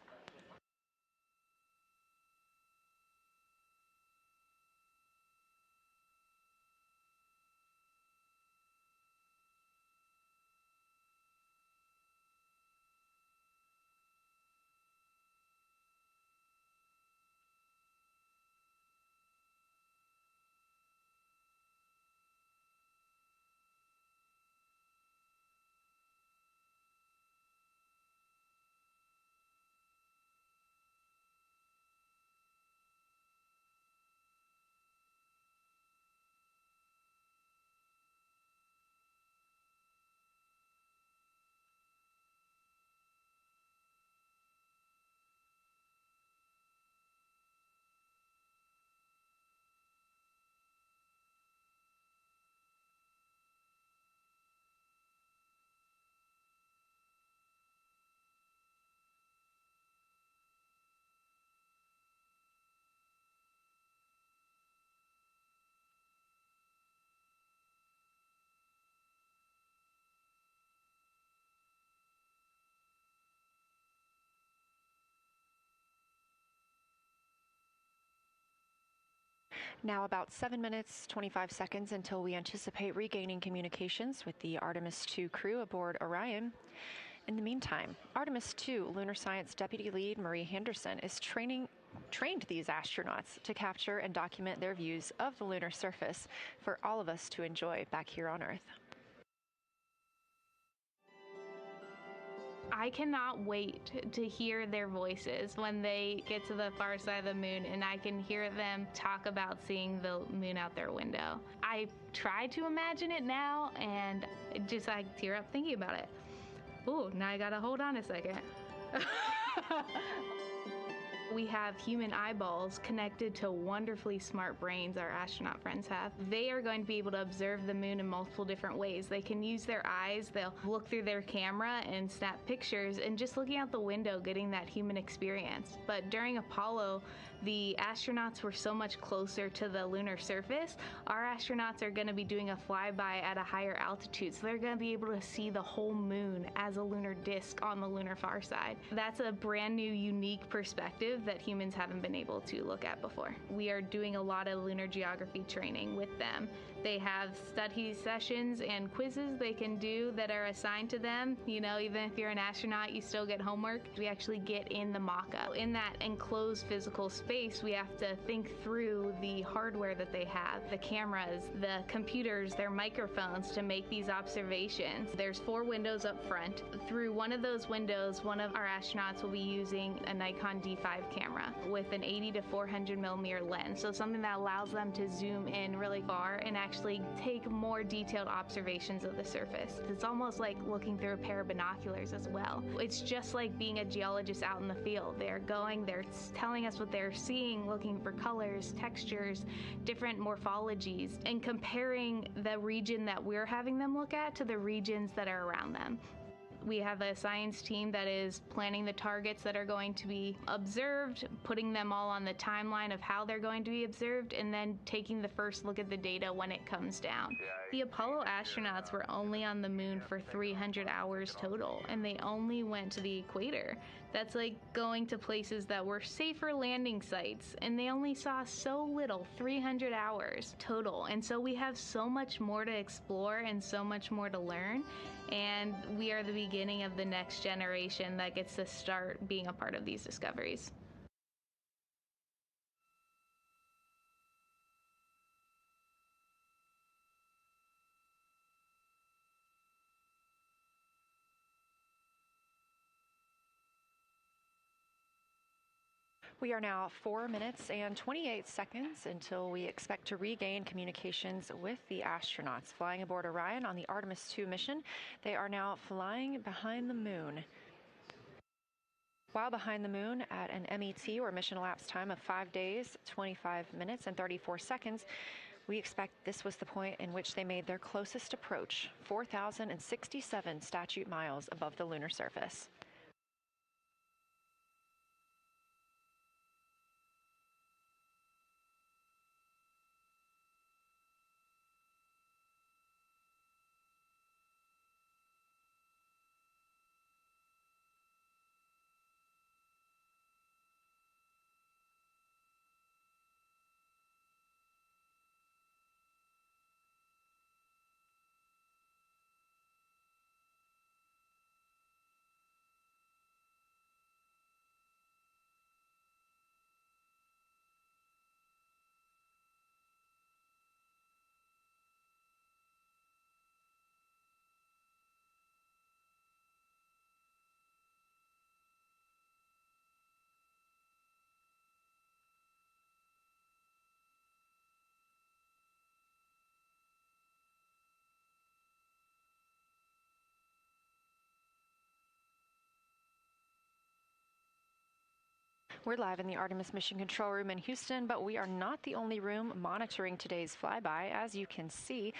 Now about 7 minutes, 25 seconds until we anticipate regaining communications with the Artemis II crew aboard Orion. In the meantime, Artemis II lunar science deputy lead Marie Henderson is training trained these astronauts to capture and document their views of the lunar surface for all of us to enjoy back here on Earth. I cannot wait to hear their voices when they get to the far side of the moon and I can hear them talk about seeing the moon out their window. I try to imagine it now and I tear up thinking about it. Ooh, now I gotta hold on a second. We have human eyeballs connected to wonderfully smart brains our astronaut friends have. They are going to be able to observe the moon in multiple different ways. They can use their eyes, they'll look through their camera and snap pictures, and just looking out the window getting that human experience. But during Apollo, the astronauts were so much closer to the lunar surface. Our astronauts are going to be doing a flyby at a higher altitude, so they're going to be able to see the whole moon as a lunar disk on the lunar far side. That's a brand new, unique perspective that humans haven't been able to look at before. We are doing a lot of lunar geography training with them. They have study sessions and quizzes they can do that are assigned to them. You know, even if you're an astronaut, you still get homework. We actually get in the mock-up. In that enclosed physical space, we have to think through the hardware that they have, the cameras, the computers, their microphones to make these observations. There's 4 windows up front. Through one of those windows, one of our astronauts will be using a Nikon D5 camera with an 80 to 400 millimeter lens. So something that allows them to zoom in really far and actually take more detailed observations of the surface. It's almost like looking through a pair of binoculars as well. It's just like being a geologist out in the field. They're telling us what they're seeing, looking for colors, textures, different morphologies, and comparing the region that we're having them look at to the regions that are around them. We have a science team that is planning the targets that are going to be observed, putting them all on the timeline of how they're going to be observed, and then taking the first look at the data when it comes down. The Apollo astronauts were only on the moon for 300 hours total, and they only went to the equator. That's like going to places that were safer landing sites, and they only saw so little, 300 hours total. And so we have so much more to explore and so much more to learn, and we are the beginning of the next generation that gets to start being a part of these discoveries. We are now 4 minutes and 28 seconds until we expect to regain communications with the astronauts flying aboard Orion on the Artemis II mission. They are now flying behind the moon. While behind the moon at an MET, or mission elapsed time, of 5 days, 25 minutes, and 34 seconds, we expect this was the point in which they made their closest approach, 4,067 statute miles above the lunar surface. We're live in the Artemis Mission Control Room in Houston, but we are not the only room monitoring today's flyby. As you can see,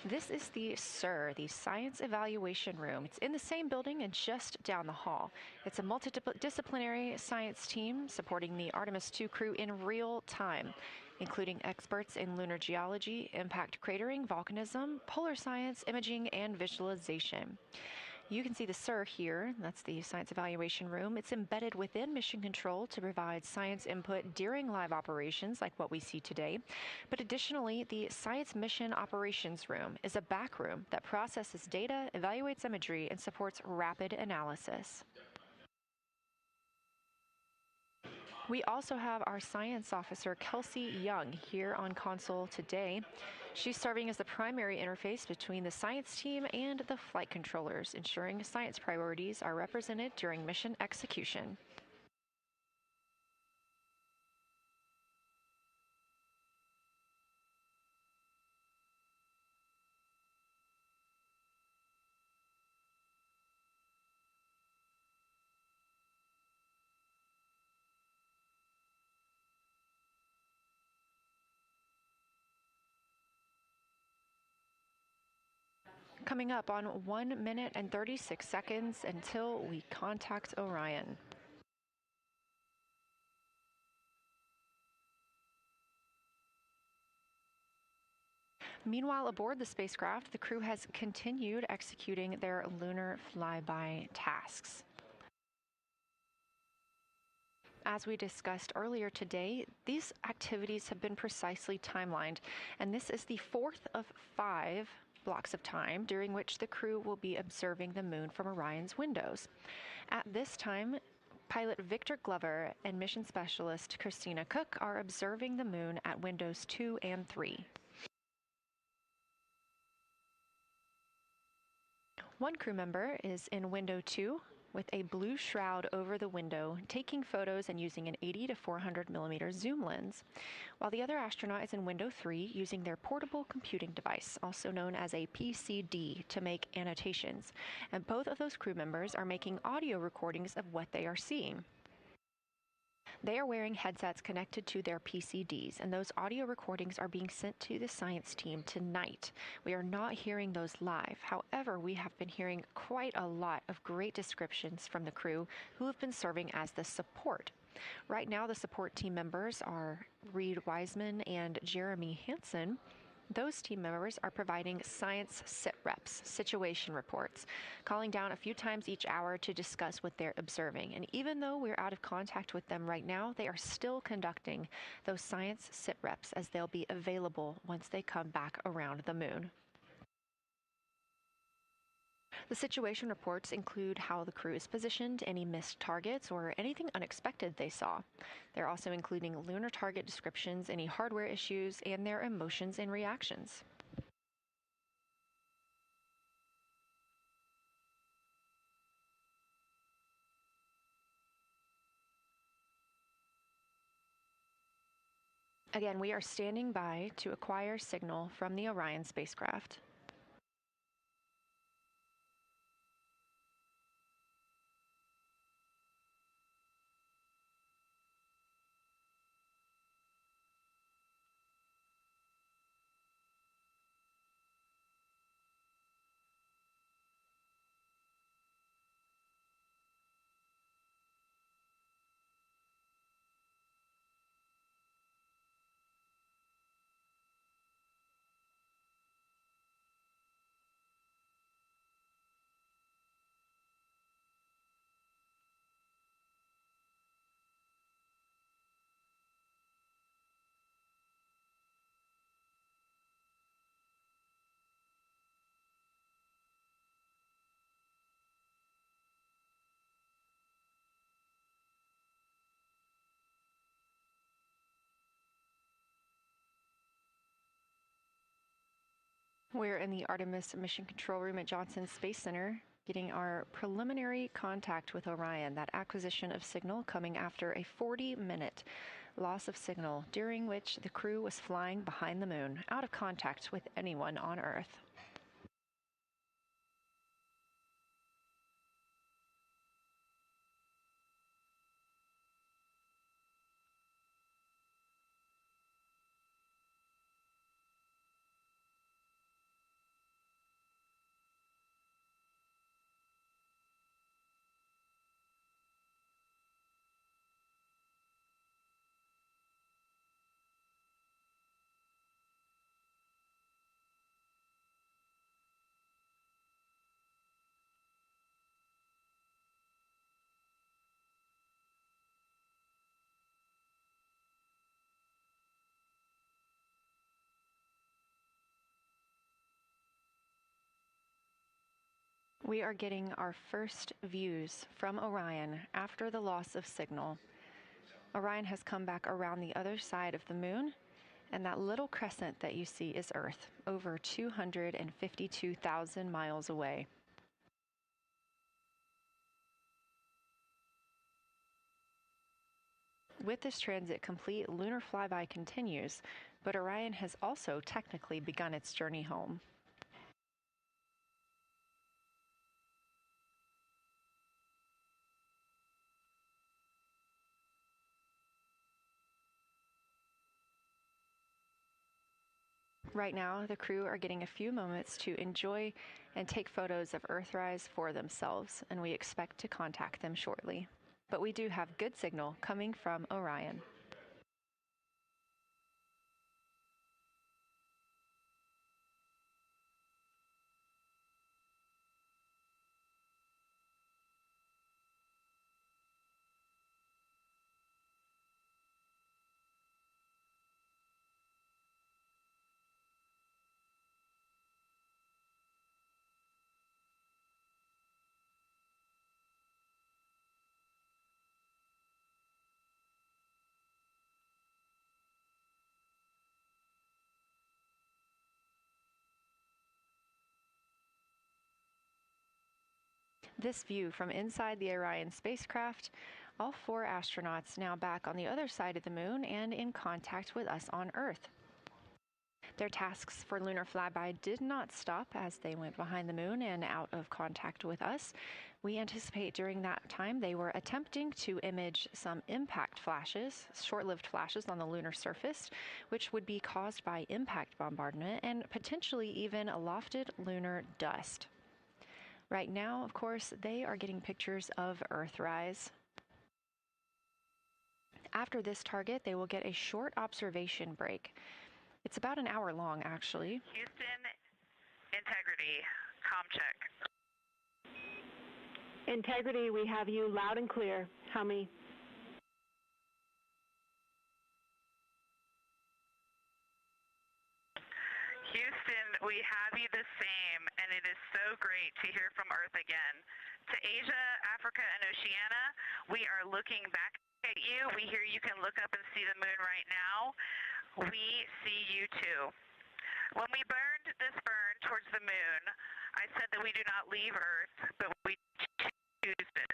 this is the SIR, the Science Evaluation Room. It's in the same building and just down the hall. It's a multidisciplinary science team supporting the Artemis II crew in real time, including experts in lunar geology, impact cratering, volcanism, polar science, imaging, and visualization. You can see the SIR here. That's the Science Evaluation Room. It's embedded within Mission Control to provide science input during live operations like what we see today. But additionally, the Science Mission Operations Room is a back room that processes data, evaluates imagery, and supports rapid analysis. We also have our science officer, Kelsey Young, here on console today. She's serving as the primary interface between the science team and the flight controllers, ensuring science priorities are represented during mission execution. Coming up on 1 minute and 36 seconds until we contact Orion. Meanwhile, aboard the spacecraft, the crew has continued executing their lunar flyby tasks. As we discussed earlier today, these activities have been precisely timelined, and this is the fourth of 5 blocks of time during which the crew will be observing the moon from Orion's windows. At this time, pilot Victor Glover and mission specialist Christina Cook are observing the moon at windows 2 and 3. One crew member is in window 2 with a blue shroud over the window, taking photos and using an 80 to 400 millimeter zoom lens, while the other astronaut is in window 3 using their portable computing device, also known as a PCD, to make annotations. And both of those crew members are making audio recordings of what they are seeing. They are wearing headsets connected to their PCDs, and those audio recordings are being sent to the science team tonight. We are not hearing those live. However, we have been hearing quite a lot of great descriptions from the crew who have been serving as the support. Right now, the support team members are Reed Wiseman and Jeremy Hansen. Those team members are providing science sit reps, situation reports, calling down a few times each hour to discuss what they're observing. And even though we're out of contact with them right now, they are still conducting those science sit reps as they'll be available once they come back around the moon. The situation reports include how the crew is positioned, any missed targets, or anything unexpected they saw. They're also including lunar target descriptions, any hardware issues, and their emotions and reactions. Again, we are standing by to acquire signal from the Orion spacecraft. We're in the Artemis Mission Control Room at Johnson Space Center, getting our preliminary contact with Orion, that acquisition of signal coming after a 40-minute loss of signal, during which the crew was flying behind the moon, out of contact with anyone on Earth. We are getting our first views from Orion after the loss of signal. Orion has come back around the other side of the moon, and that little crescent that you see is Earth, over 252,000 miles away. With this transit complete, lunar flyby continues, but Orion has also technically begun its journey home. Right now, the crew are getting a few moments to enjoy and take photos of Earthrise for themselves, and we expect to contact them shortly. But we do have good signal coming from Orion. This view from inside the Orion spacecraft, all 4 astronauts now back on the other side of the moon and in contact with us on Earth. Their tasks for lunar flyby did not stop as they went behind the moon and out of contact with us. We anticipate during that time they were attempting to image some impact flashes, short-lived flashes on the lunar surface, which would be caused by impact bombardment and potentially even lofted lunar dust. Right now, of course, they are getting pictures of Earthrise. After this target, they will get a short observation break. It's about an hour long, actually. Houston, integrity, comm check. Integrity, we have you loud and clear. How many? Houston, we have you the same, and it is so great to hear from Earth again. To Asia, Africa, and Oceania, we are looking back at you. We hear you can look up and see the moon right now. We see you too. When we burned this burn towards the moon, I said that we do not leave Earth, but we choose it.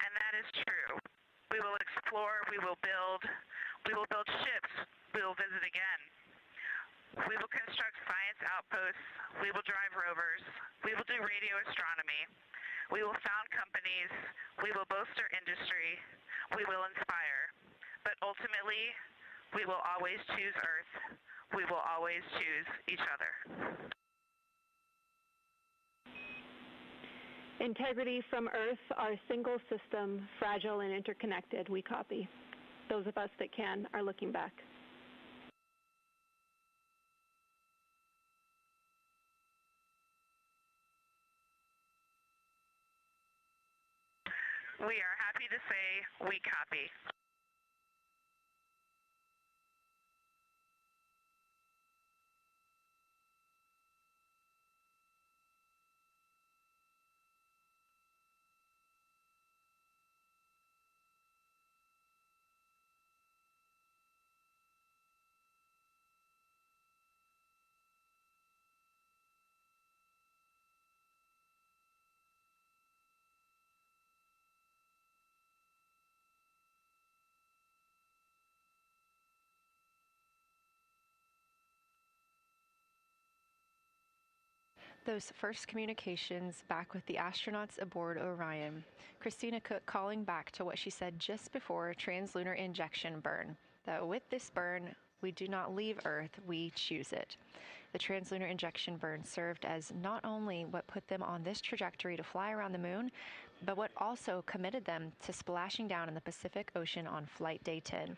And that is true. We will explore, we will build ships, we will visit again. We will construct science outposts, we will drive rovers, we will do radio astronomy, we will found companies, we will bolster industry, we will inspire. But ultimately, we will always choose Earth. We will always choose each other. Integrity from Earth, our single system, fragile and interconnected. We copy. Those of us that can are looking back. We are happy to say we copy. Those first communications back with the astronauts aboard Orion. Christina Cook calling back to what she said just before translunar injection burn, that with this burn, we do not leave Earth, we choose it. The translunar injection burn served as not only what put them on this trajectory to fly around the moon, but what also committed them to splashing down in the Pacific Ocean on Flight Day 10.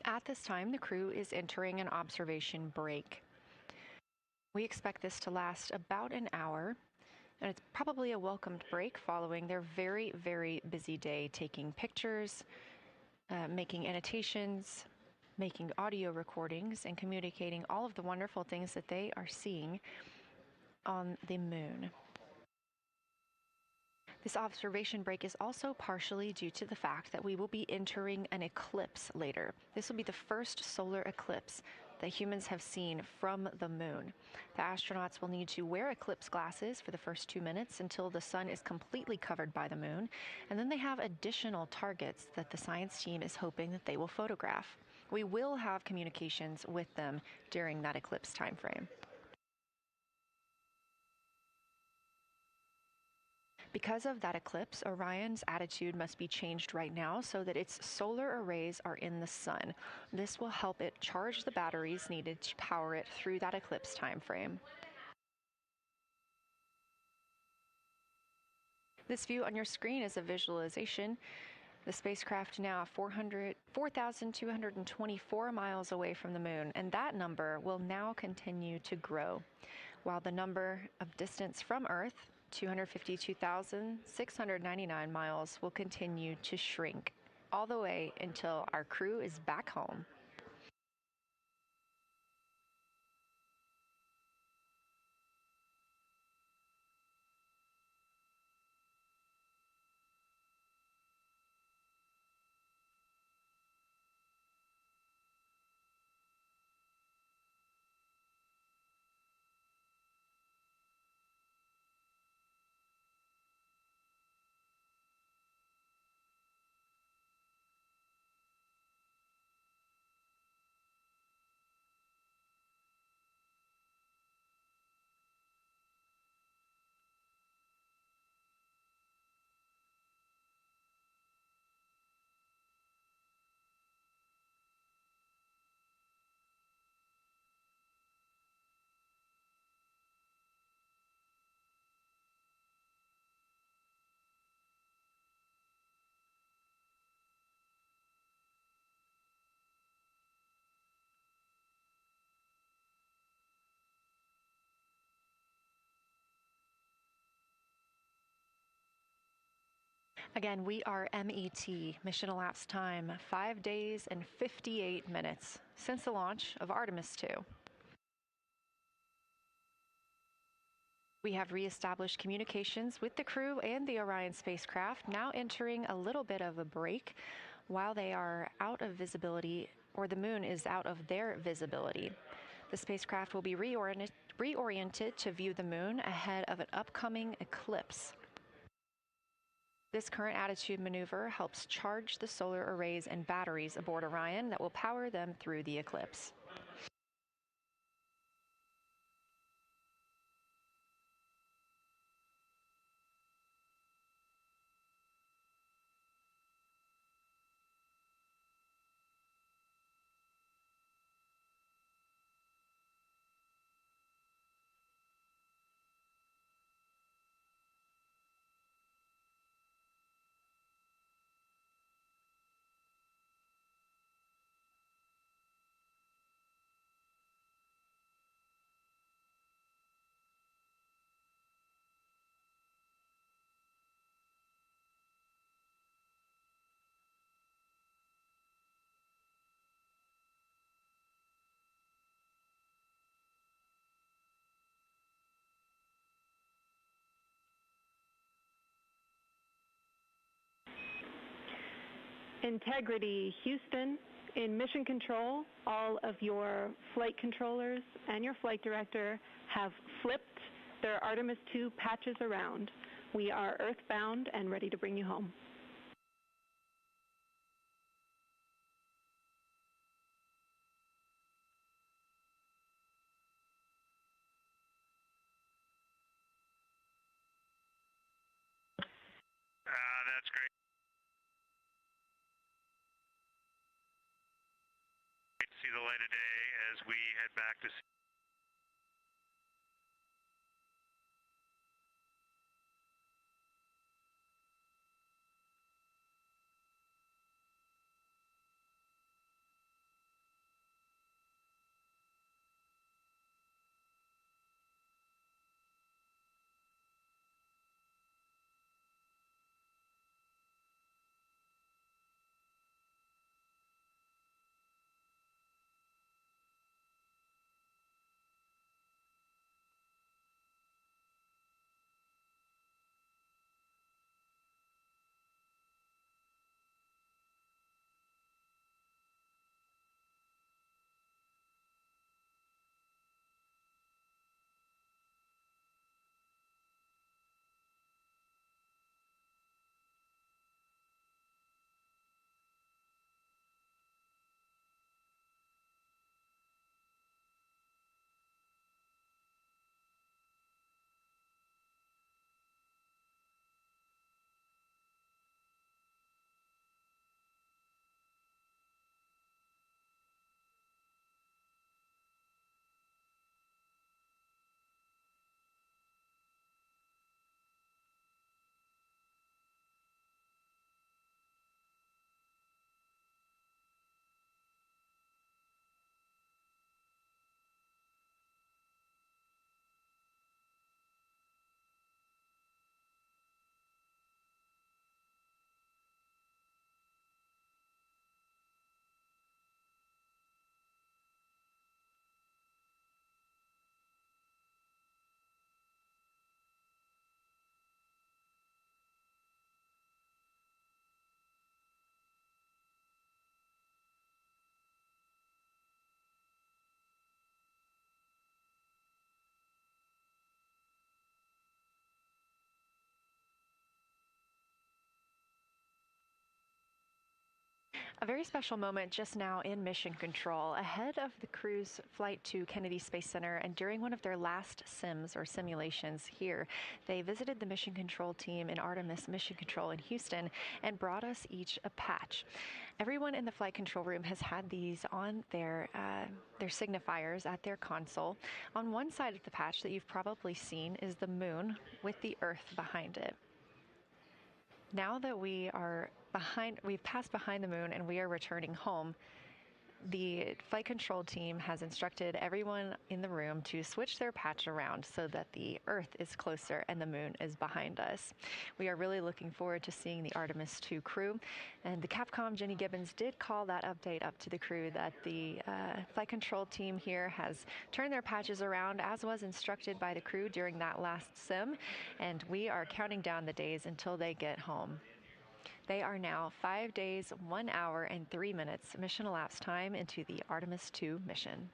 At this time, the crew is entering an observation break. We expect this to last about an hour, and it's probably a welcomed break following their very, very busy day taking pictures, making annotations, making audio recordings, and communicating all of the wonderful things that they are seeing on the moon. This observation break is also partially due to the fact that we will be entering an eclipse later. This will be the first solar eclipse that humans have seen from the moon. The astronauts will need to wear eclipse glasses for the first 2 minutes until the sun is completely covered by the moon, and then they have additional targets that the science team is hoping that they will photograph. We will have communications with them during that eclipse time frame. Because of that eclipse, Orion's attitude must be changed right now so that its solar arrays are in the sun. This will help it charge the batteries needed to power it through that eclipse time frame. This view on your screen is a visualization. The spacecraft now 4,224 miles away from the moon, and that number will now continue to grow, while the number of distance from Earth, 252,699 miles, will continue to shrink all the way until our crew is back home. Again, we are MET, mission elapsed time, 5 days and 58 minutes since the launch of Artemis II. We have reestablished communications with the crew and the Orion spacecraft, now entering a little bit of a break while they are out of visibility, or the moon is out of their visibility. The spacecraft will be reoriented to view the moon ahead of an upcoming eclipse. This current attitude maneuver helps charge the solar arrays and batteries aboard Orion that will power them through the eclipse. Integrity, Houston. In mission control, all of your flight controllers and your flight director have flipped their Artemis II patches around. We are earthbound and ready to bring you home. That's great. Great to see the light of day as we head back to A very special moment just now in mission control. Ahead of the crew's flight to Kennedy Space Center and during one of their last sims or simulations here, they visited the mission control team in Artemis Mission Control in Houston and brought us each a patch. Everyone in the flight control room has had these on their signifiers at their console. On one side of the patch that you've probably seen is the moon with the Earth behind it. Now that we've passed behind the moon and we are returning home, the flight control team has instructed everyone in the room to switch their patch around so that the Earth is closer and the moon is behind us. We are really looking forward to seeing the Artemis II crew, and the Capcom Jenny Gibbons did call that update up to the crew that the flight control team here has turned their patches around as was instructed by the crew during that last sim, and we are counting down the days until they get home. They are now 5 days, 1 hour, and 3 minutes mission elapsed time into the Artemis II mission.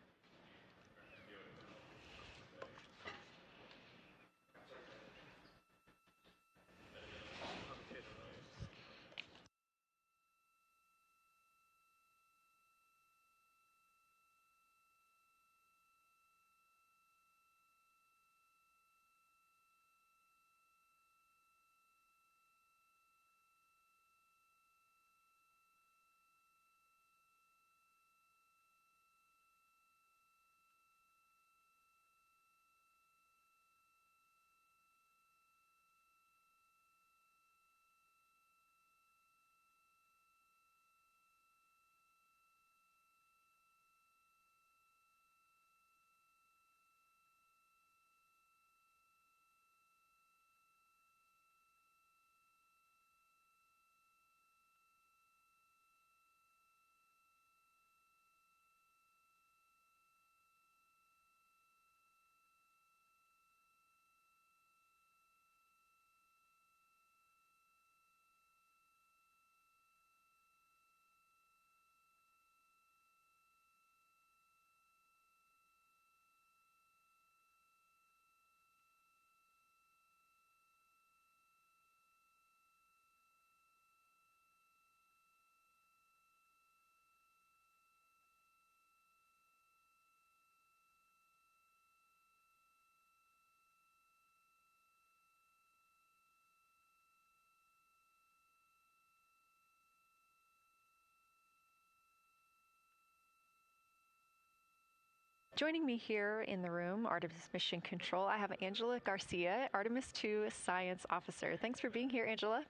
Joining me here in the room, Artemis Mission Control, I have Angela Garcia, Artemis II Science Officer. Thanks for being here, Angela.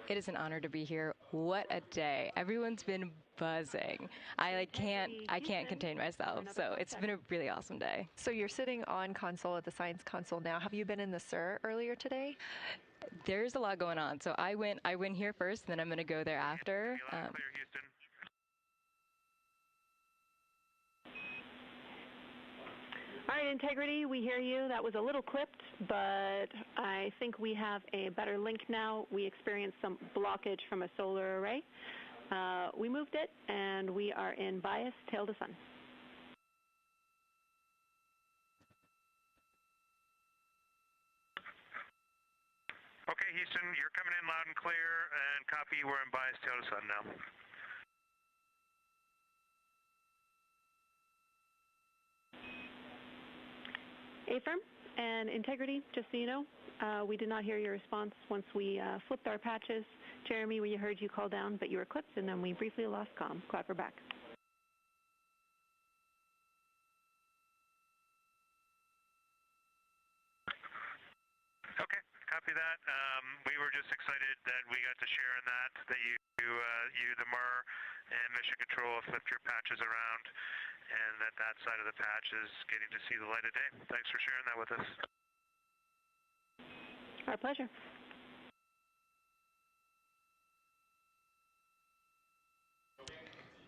It is an honor to be here. What a day. Everyone's been buzzing. I can't contain myself. So it's been a really awesome day. So you're sitting on console at the science console now. Have you been in the SIR earlier today? There's a lot going on. So I went here first, and then I'm going to go there after. Clear, Houston. All right, Integrity, we hear you. That was a little clipped, but I think we have a better link now. We experienced some blockage from a solar array. We moved it, and we are in bias tail to sun. Okay, Houston, you're coming in loud and clear, and copy, we're in bias tail to sun now. Affirm and Integrity, just so you know, we did not hear your response once we flipped our patches. Jeremy, we heard you call down, but you were clipped, and then we briefly lost comm. Glad we're back. Okay, copy that. We were just excited that we got to share in that you, the MER, and Mission Control have flipped your patches around, and that side of the patch is getting to see the light of day. Thanks for sharing that with us. Our pleasure.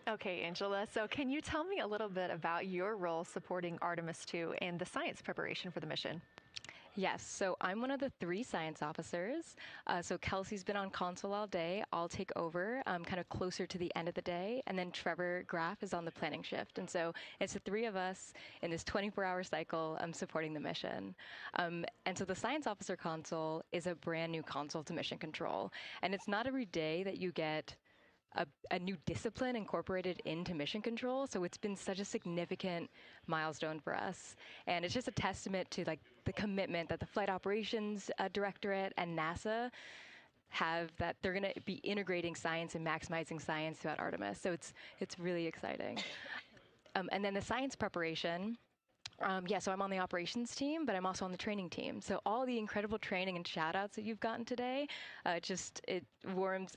Okay, Angela, so can you tell me a little bit about your role supporting Artemis II and the science preparation for the mission? Yes, so I'm one of the 3 science officers. So Kelsey's been on console all day. I'll take over kind of closer to the end of the day. And then Trevor Graff is on the planning shift. And so it's the 3 of us in this 24-hour cycle supporting the mission. And so the science officer console is a brand new console to mission control. And it's not every day that you get a new discipline incorporated into mission control. So it's been such a significant milestone for us. And it's just a testament to like the commitment that the Flight Operations Directorate and NASA have, that they're going to be integrating science and maximizing science throughout Artemis. So it's really exciting. And then the science preparation. So I'm on the operations team, but I'm also on the training team. So all the incredible training and shout-outs that you've gotten today, it warms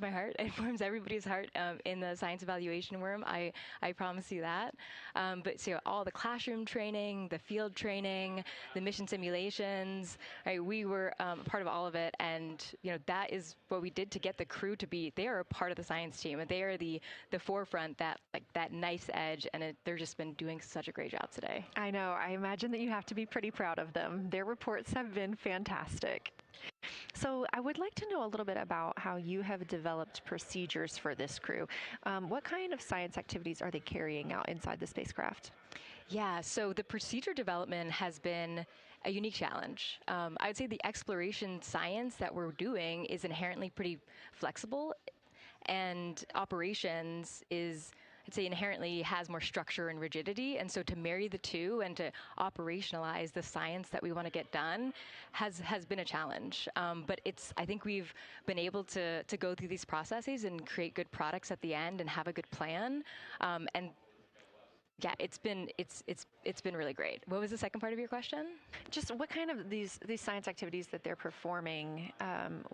my heart. It warms everybody's heart in the science evaluation worm. I promise you that. But so all the classroom training, the field training, the mission simulations, right? We were part of all of it, and that is what we did to get the crew to be. They are a part of the science team, and they are the forefront, that nice edge, and they're just been doing such a great job today. I know. I imagine that you have to be pretty proud of them. Their reports have been fantastic. So I would like to know a little bit about how you have developed procedures for this crew. What kind of science activities are they carrying out inside the spacecraft? Yeah, so the procedure development has been a unique challenge. I would say the exploration science that we're doing is inherently pretty flexible, and operations is, I'd say, inherently has more structure and rigidity. And so to marry the two and to operationalize the science that we want to get done has been a challenge. But I think we've been able to go through these processes and create good products at the end and have a good plan. And yeah, it's been really great. What was the second part of your question? Just what kind of these science activities that they're performing,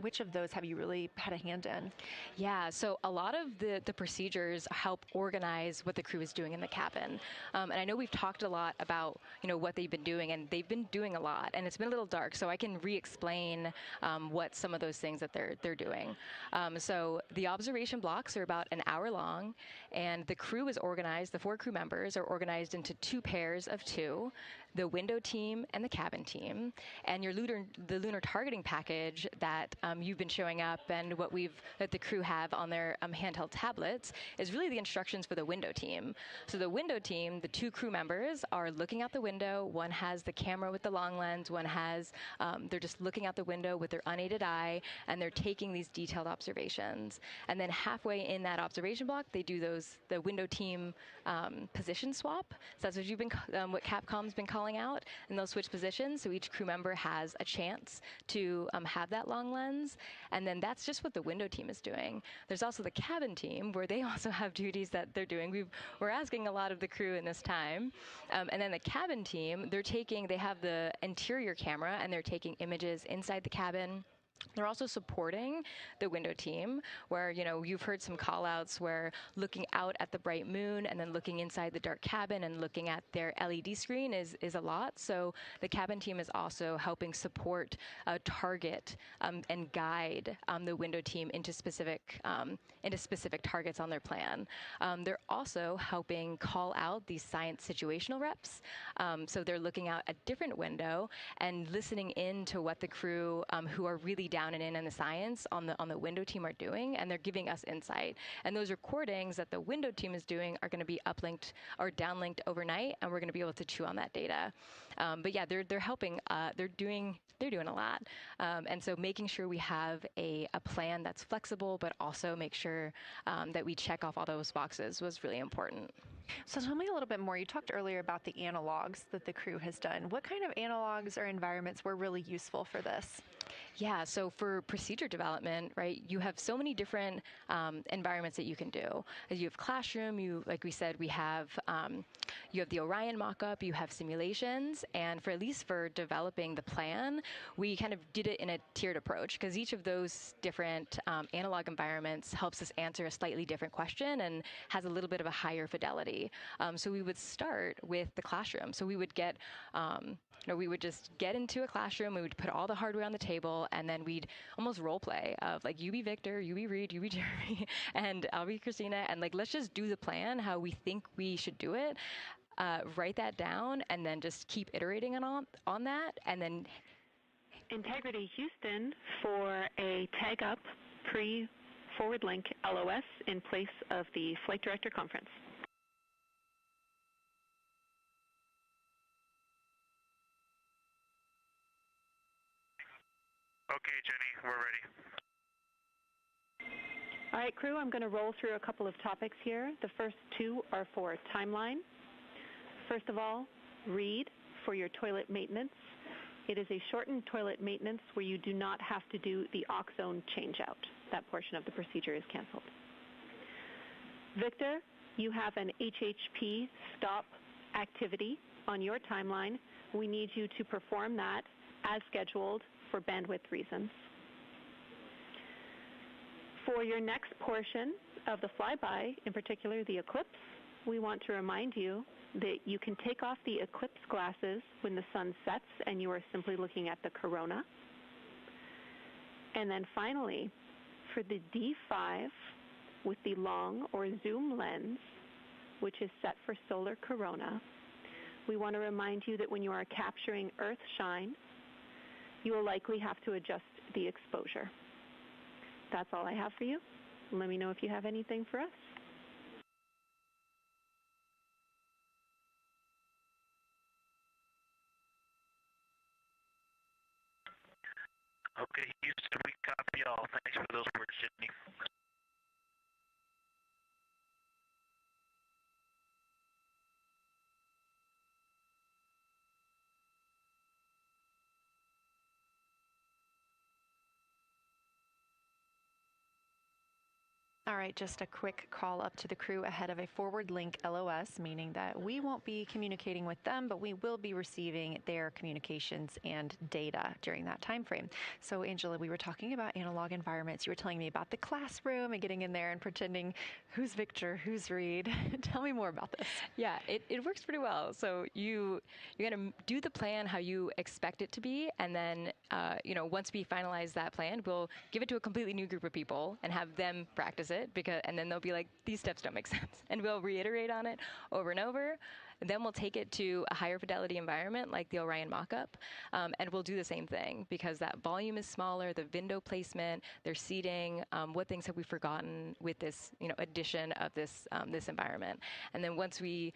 which of those have you really had a hand in? Yeah, so a lot of the procedures help organize what the crew is doing in the cabin. And I know we've talked a lot about what they've been doing, and they've been doing a lot, and it's been a little dark, so I can re-explain what some of those things that they're doing. So the observation blocks are about an hour long, and the crew is organized, the 4 crew members are organized into 2 pairs of 2, the window team and the cabin team. And the lunar targeting package that you've been showing up and that the crew have on their handheld tablets is really the instructions for the window team. So the window team, the 2 crew members are looking out the window. One has the camera with the long lens. One has, they're just looking out the window with their unaided eye, and they're taking these detailed observations. And then halfway in that observation block, they do the window team position swap. So that's what Capcom's been calling out, and they'll switch positions, so each crew member has a chance to have that long lens. And then that's just what the window team is doing. There's also the cabin team, where they also have duties that they're doing. We're asking a lot of the crew in this time. And then the cabin team, they have the interior camera, and they're taking images inside the cabin. They're also supporting the window team, where, you've heard some call-outs where looking out at the bright moon and then looking inside the dark cabin and looking at their LED screen is a lot. So the cabin team is also helping support, target, and guide the window team into specific targets on their plan. They're also helping call out these science situational reps. So they're looking out a different window and listening in to what the crew who are really down and in the science on the window team are doing, and they're giving us insight. And those recordings that the window team is doing are going to be uplinked or downlinked overnight, and we're going to be able to chew on that data. But yeah, they're helping. They're doing a lot. And so making sure we have a plan that's flexible, but also make sure that we check off all those boxes was really important. So tell me a little bit more. You talked earlier about the analogs that the crew has done. What kind of analogs or environments were really useful for this? Yeah, so for procedure development, right, you have so many different environments that you can do. You have classroom, like we said, you have the Orion mock-up, you have simulations, and at least for developing the plan, we kind of did it in a tiered approach, because each of those different analog environments helps us answer a slightly different question and has a little bit of a higher fidelity. So we would start with the classroom. So we would we would just get into a classroom, we would put all the hardware on the table, and then we'd almost role play of like, you be Victor, you be Reed, you be Jeremy, and I'll be Christina, and like, let's just do the plan how we think we should do it. Write that down, and then just keep iterating on that, and then Integrity Houston for a tag up pre-forward link LOS in place of the Flight Director Conference. Okay, Jenny, we're ready. All right, crew, I'm going to roll through a couple of topics here. The first two are for timeline. First of all, read for your toilet maintenance. It is a shortened toilet maintenance where you do not have to do the oxone changeout. That portion of the procedure is canceled. Victor, you have an HHP stop activity on your timeline. We need you to perform that as scheduled for bandwidth reasons. For your next portion of the flyby, in particular the eclipse, we want to remind you that you can take off the eclipse glasses when the sun sets and you are simply looking at the corona. And then finally, for the D5 with the long or zoom lens, which is set for solar corona, we want to remind you that when you are capturing Earth shine, you will likely have to adjust the exposure. That's all I have for you. Let me know if you have anything for us. Okay, Houston, we copy all. Thanks for those words, Sydney. All right, just a quick call up to the crew ahead of a forward link LOS, meaning that we won't be communicating with them, but we will be receiving their communications and data during that time frame. So, Angela, we were talking about analog environments. You were telling me about the classroom and getting in there and pretending who's Victor, who's Reed. Tell me more about this. Yeah, it works pretty well. So you're going to do the plan how you expect it to be, and then once we finalize that plan, we'll give it to a completely new group of people and have them practice it, and then they'll be like, these steps don't make sense, and we'll reiterate on it over and over. Then we'll take it to a higher fidelity environment like the Orion mock-up, and we'll do the same thing because that volume is smaller, the window placement, their seating, what things have we forgotten with this addition of this environment. And then once we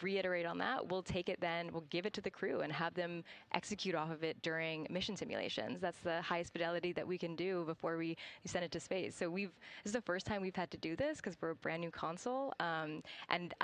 reiterate on that, we'll take it then, we'll give it to the crew and have them execute off of it during mission simulations. That's the highest fidelity that we can do before we send it to space. So this is the first time we've had to do this because we're a brand new console, and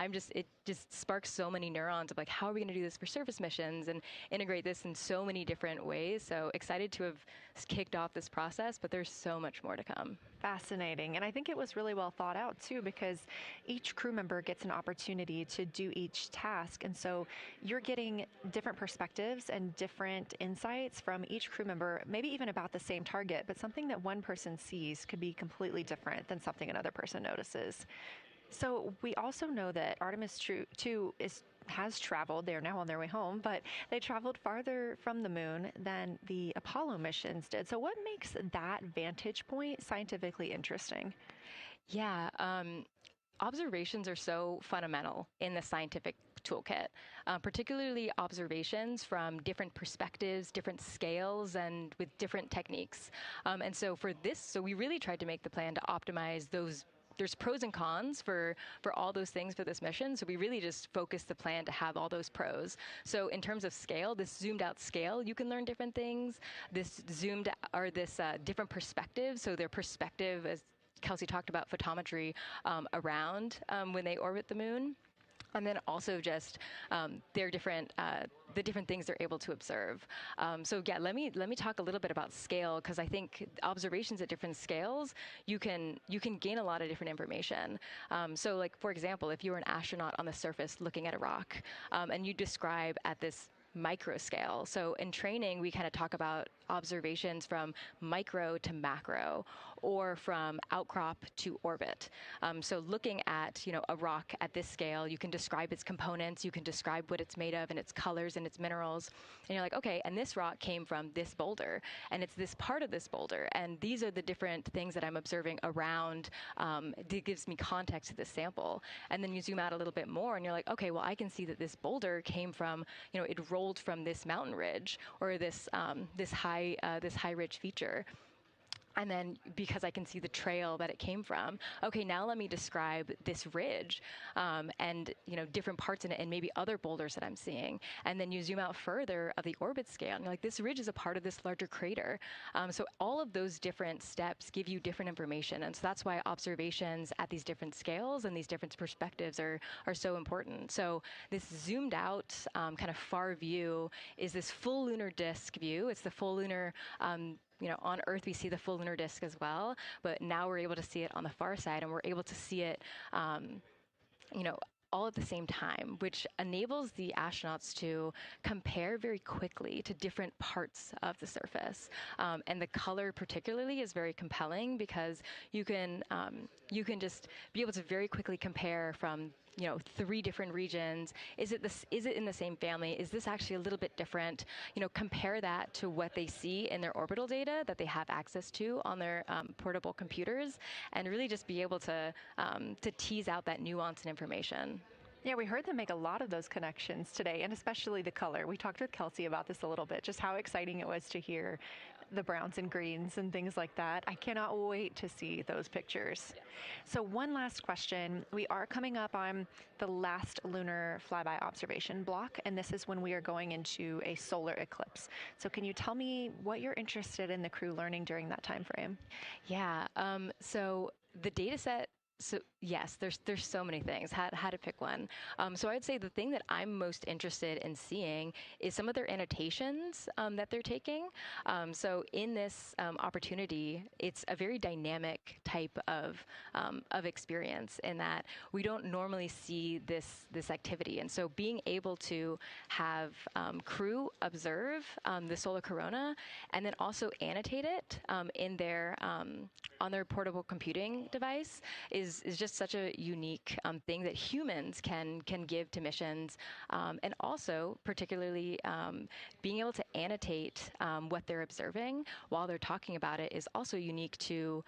it just sparks so many neurons of like, how are we going to do this for surface missions and integrate this in so many different ways. So excited to have kicked off this process, but there's so much more to come. Fascinating. And I think it was really well thought out too, because each crew member gets an opportunity to do each task. And so you're getting different perspectives and different insights from each crew member, maybe even about the same target, but something that one person sees could be completely different than something another person notices. So we also know that Artemis 2 has traveled. They're now on their way home, but they traveled farther from the moon than the Apollo missions did. So what makes that vantage point scientifically interesting? Yeah, observations are so fundamental in the scientific toolkit, particularly observations from different perspectives, different scales, and with different techniques. And so for this, so we really tried to make the plan to optimize those. There's pros and cons for all those things for this mission, so we really just focused the plan to have all those pros. So in terms of scale, this zoomed out scale, you can learn different things. This different perspectives, so their perspective, as Kelsey talked about, photometry around when they orbit the moon. And then also just their different the different things they're able to observe. So yeah, let me talk a little bit about scale, because I think observations at different scales, you can gain a lot of different information. So like, for example, if you were an astronaut on the surface looking at a rock, and you describe at this micro scale. So in training, we kind of talk about observations from micro to macro, or from outcrop to orbit. So looking at a rock at this scale, you can describe its components, you can describe what it's made of and its colors and its minerals, and you're like, okay, and this rock came from this boulder, and it's this part of this boulder, and these are the different things that I'm observing around. That gives me context to this sample. And then you zoom out a little bit more, and you're like, okay, well, I can see that this boulder came from, it rolled from this mountain ridge, or this high ridge feature. And then because I can see the trail that it came from, okay, now let me describe this ridge and, different parts in it and maybe other boulders that I'm seeing. And then you zoom out further of the orbit scale and you're like, this ridge is a part of this larger crater. So all of those different steps give you different information. And so that's why observations at these different scales and these different perspectives are so important. So this zoomed out kind of far view is this full lunar disk view. It's the full lunar on Earth, we see the full lunar disk as well, but now we're able to see it on the far side, and we're able to see it, all at the same time, which enables the astronauts to compare very quickly to different parts of the surface. And the color particularly is very compelling because you can just be able to very quickly compare from 3 different regions. Is it in the same family? Is this actually a little bit different? Compare that to what they see in their orbital data that they have access to on their portable computers, and really just be able to tease out that nuance and information. Yeah, we heard them make a lot of those connections today, and especially the color. We talked with Kelsey about this a little bit, just how exciting it was to hear the browns and greens and things like that. I cannot wait to see those pictures. Yeah. So one last question. We are coming up on the last lunar flyby observation block, and this is when we are going into a solar eclipse. So can you tell me what you're interested in the crew learning during that time frame? Yeah, so the data set, so yes, there's so many things. How to pick one. So I'd say the thing that I'm most interested in seeing is some of their annotations that they're taking. So in this opportunity, it's a very dynamic type of experience in that we don't normally see this activity. And so being able to have crew observe the solar corona and then also annotate it in their on their portable computing device is just such a unique thing that humans can give to missions, and also particularly being able to annotate what they're observing while they're talking about it is also unique to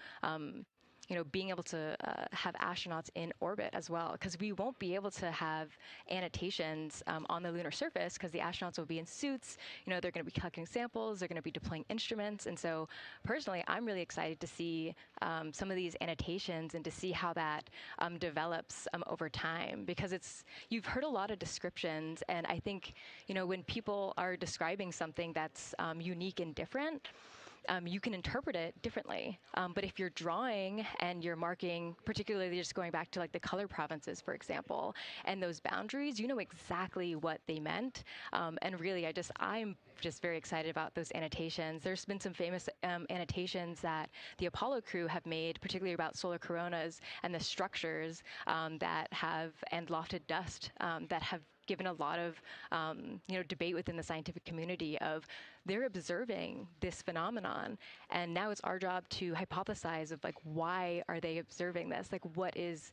being able to have astronauts in orbit as well, because we won't be able to have annotations on the lunar surface because the astronauts will be in suits. They're going to be collecting samples, they're going to be deploying instruments, and so personally, I'm really excited to see some of these annotations and to see how that develops over time, because you've heard a lot of descriptions, and I think when people are describing something that's unique and different, you can interpret it differently. But if you're drawing and you're marking, particularly just going back to like the color provinces, for example, and those boundaries, you know exactly what they meant. And really, I'm just very excited about those annotations. There's been some famous annotations that the Apollo crew have made, particularly about solar coronas and the structures and lofted dust that have given a lot of debate within the scientific community of they're observing this phenomenon, and now it's our job to hypothesize of like why are they observing this, like what is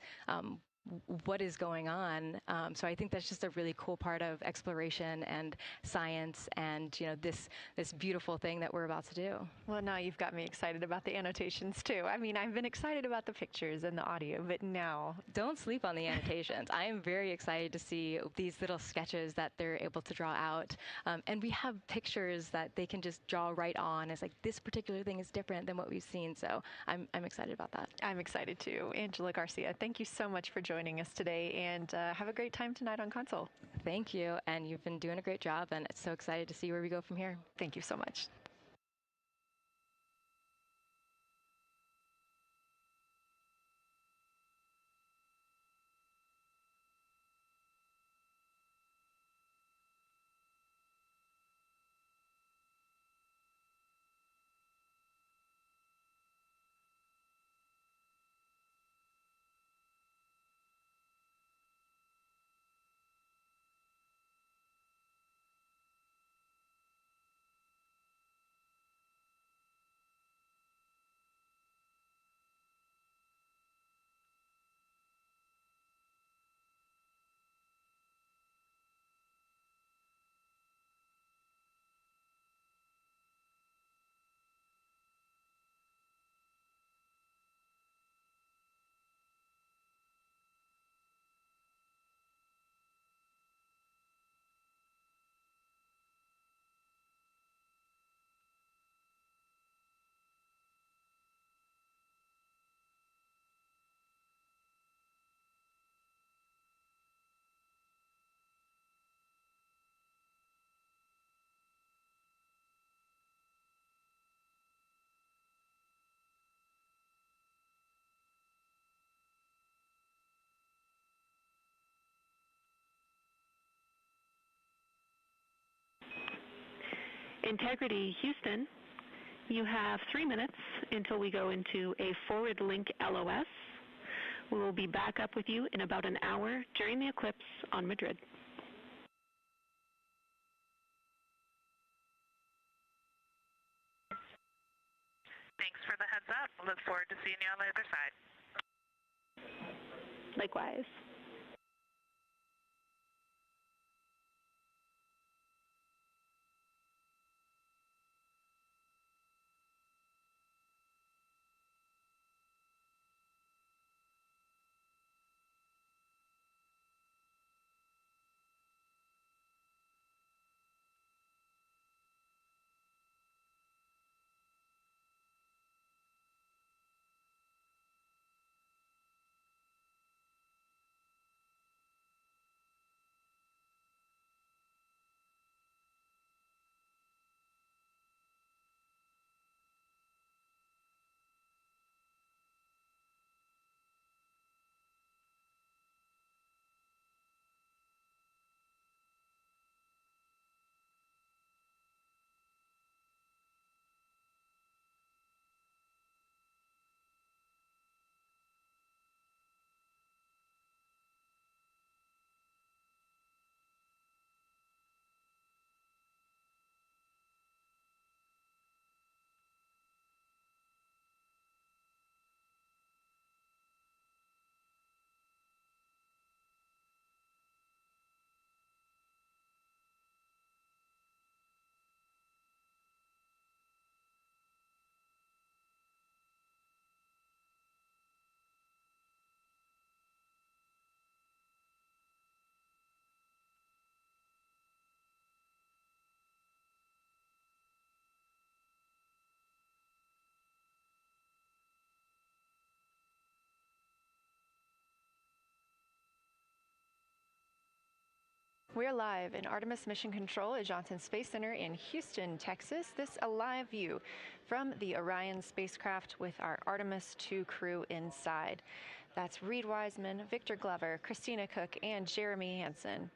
going on. So I think that's just a really cool part of exploration and science and this beautiful thing that we're about to do. Well, now you've got me excited about the annotations too. I mean, I've been excited about the pictures and the audio, but now... Don't sleep on the annotations. I am very excited to see these little sketches that they're able to draw out. And we have pictures that they can just draw right on. It's like this particular thing is different than what we've seen. So I'm excited about that. I'm excited too. Angela Garcia, thank you so much for joining us today, and have a great time tonight on Console. Thank you, and you've been doing a great job, and it's so excited to see where we go from here. Thank you so much. Integrity Houston, you have 3 minutes until we go into a forward link LOS. We will be back up with you in about an hour during the eclipse on Madrid. Thanks for the heads up. Look forward to seeing you on the other side. Likewise. We're live in Artemis Mission Control at Johnson Space Center in Houston, Texas. This is a live view from the Orion spacecraft with our Artemis II crew inside. That's Reed Wiseman, Victor Glover, Christina Cook, and Jeremy Hansen.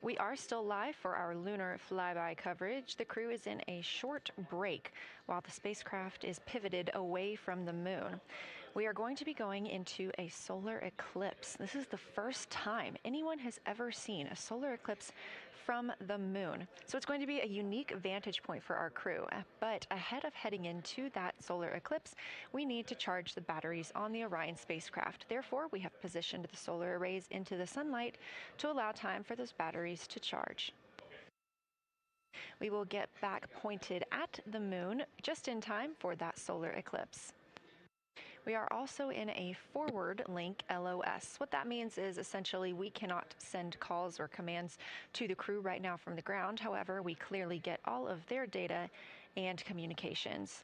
We are still live for our lunar flyby coverage. The crew is in a short break while the spacecraft is pivoted away from the moon. We are going to be going into a solar eclipse. This is the first time anyone has ever seen a solar eclipse from the moon. So it's going to be a unique vantage point for our crew. But ahead of heading into that solar eclipse, we need to charge the batteries on the Orion spacecraft. Therefore, we have positioned the solar arrays into the sunlight to allow time for those batteries to charge. We will get back pointed at the moon just in time for that solar eclipse. We are also in a forward link LOS. What that means is essentially we cannot send calls or commands to the crew right now from the ground. However, we clearly get all of their data and communications.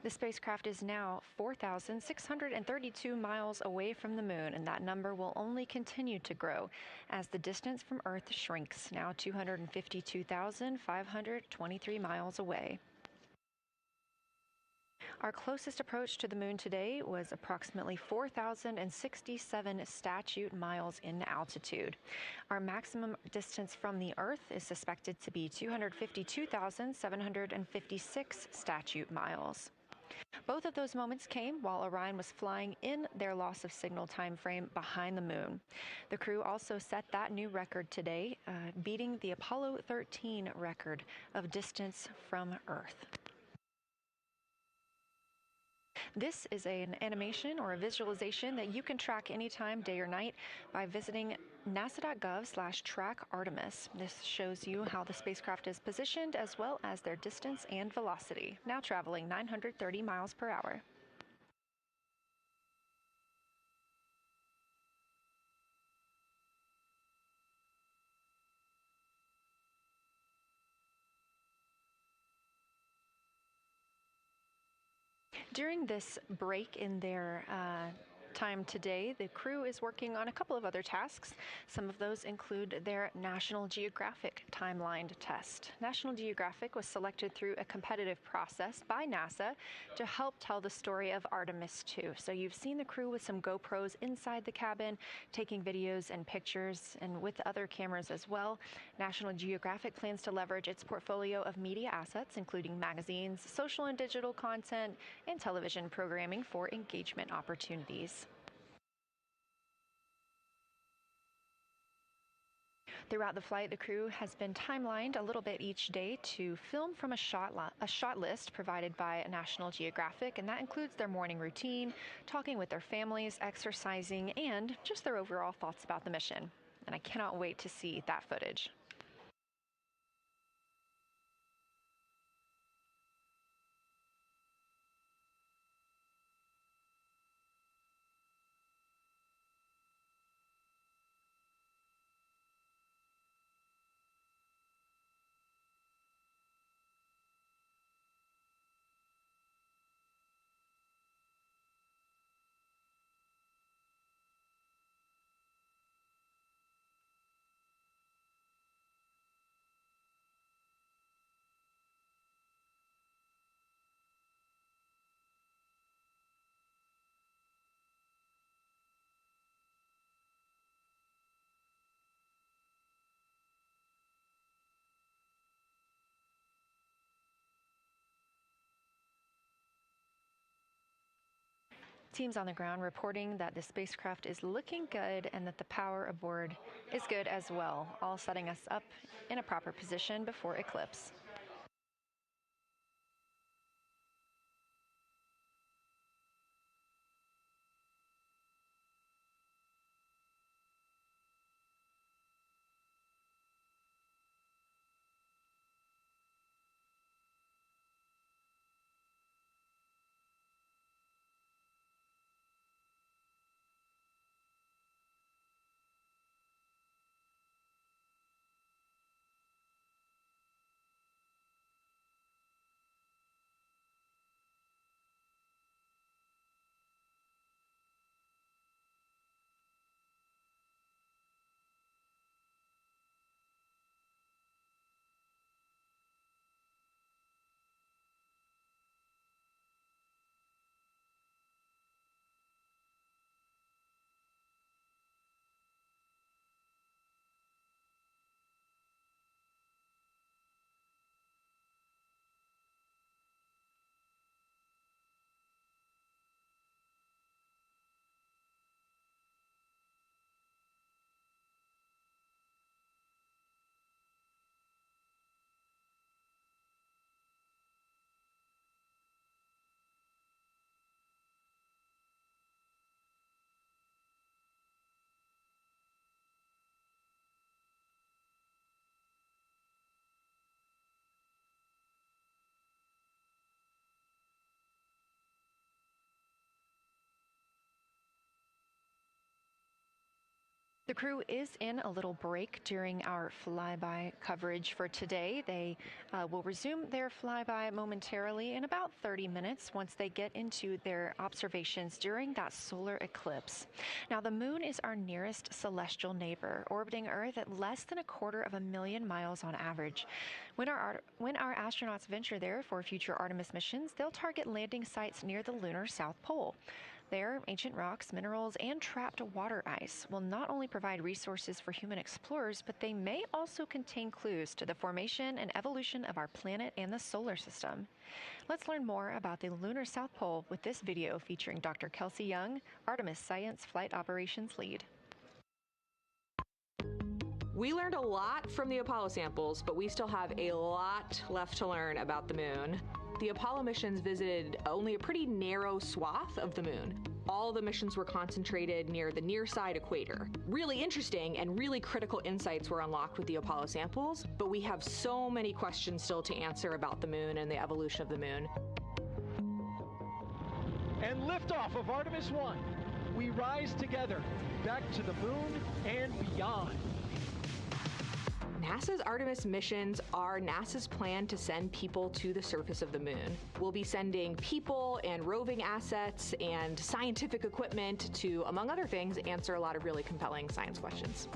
The spacecraft is now 4,632 miles away from the moon, and that number will only continue to grow as the distance from Earth shrinks, now 252,523 miles away. Our closest approach to the moon today was approximately 4,067 statute miles in altitude. Our maximum distance from the Earth is suspected to be 252,756 statute miles. Both of those moments came while Orion was flying in their loss of signal time frame behind the moon. The crew also set that new record today, beating the Apollo 13 record of distance from Earth. This is an animation or a visualization that you can track anytime, day or night, by visiting nasa.gov/track-Artemis. This shows you how the spacecraft is positioned as well as their distance and velocity, now traveling 930 miles per hour. During this break in their time today, the crew is working on a couple of other tasks. Some of those include their National Geographic timelined test. National Geographic was selected through a competitive process by NASA to help tell the story of Artemis II. So you've seen the crew with some GoPros inside the cabin, taking videos and pictures, and with other cameras as well. National Geographic plans to leverage its portfolio of media assets, including magazines, social and digital content, and television programming for engagement opportunities. Throughout the flight, the crew has been timelined a little bit each day to film from a shot list provided by National Geographic, and that includes their morning routine, talking with their families, exercising, and just their overall thoughts about the mission. And I cannot wait to see that footage. Teams on the ground reporting that the spacecraft is looking good and that the power aboard is good as well, all setting us up in a proper position before eclipse. The crew is in a little break during our flyby coverage for today. They will resume their flyby momentarily in about 30 minutes once they get into their observations during that solar eclipse. Now, the moon is our nearest celestial neighbor, orbiting Earth at less than 250,000 miles on average. When our astronauts venture there for future Artemis missions, they'll target landing sites near the lunar South Pole. There, ancient rocks, minerals, and trapped water ice will not only provide resources for human explorers, but they may also contain clues to the formation and evolution of our planet and the solar system. Let's learn more about the lunar South Pole with this video featuring Dr. Kelsey Young, Artemis Science Flight Operations Lead. We learned a lot from the Apollo samples, but we still have a lot left to learn about the moon. The Apollo missions visited only a pretty narrow swath of the moon. All the missions were concentrated near the near-side equator. Really interesting and really critical insights were unlocked with the Apollo samples, but we have so many questions still to answer about the moon and the evolution of the moon. And liftoff of Artemis 1. We rise together, back to the moon and beyond. NASA's Artemis missions are NASA's plan to send people to the surface of the moon. We'll be sending people and roving assets and scientific equipment to, among other things, answer a lot of really compelling science questions.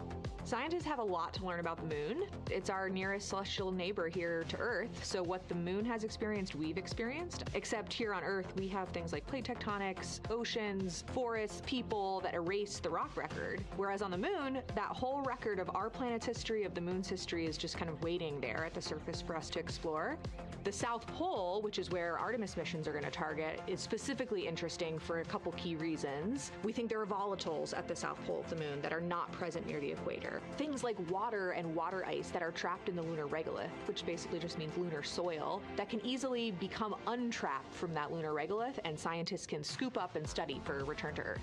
Scientists have a lot to learn about the moon. It's our nearest celestial neighbor here to Earth, so what the moon has experienced, we've experienced. Except here on Earth, we have things like plate tectonics, oceans, forests, people that erase the rock record. Whereas on the moon, that whole record of our planet's history, of the moon's history, is just kind of waiting there at the surface for us to explore. The South Pole, which is where Artemis missions are going to target, is specifically interesting for a couple key reasons. We think there are volatiles at the South Pole of the moon that are not present near the equator. Things like water and water ice that are trapped in the lunar regolith, which basically just means lunar soil, that can easily become untrapped from that lunar regolith, and scientists can scoop up and study for return to Earth.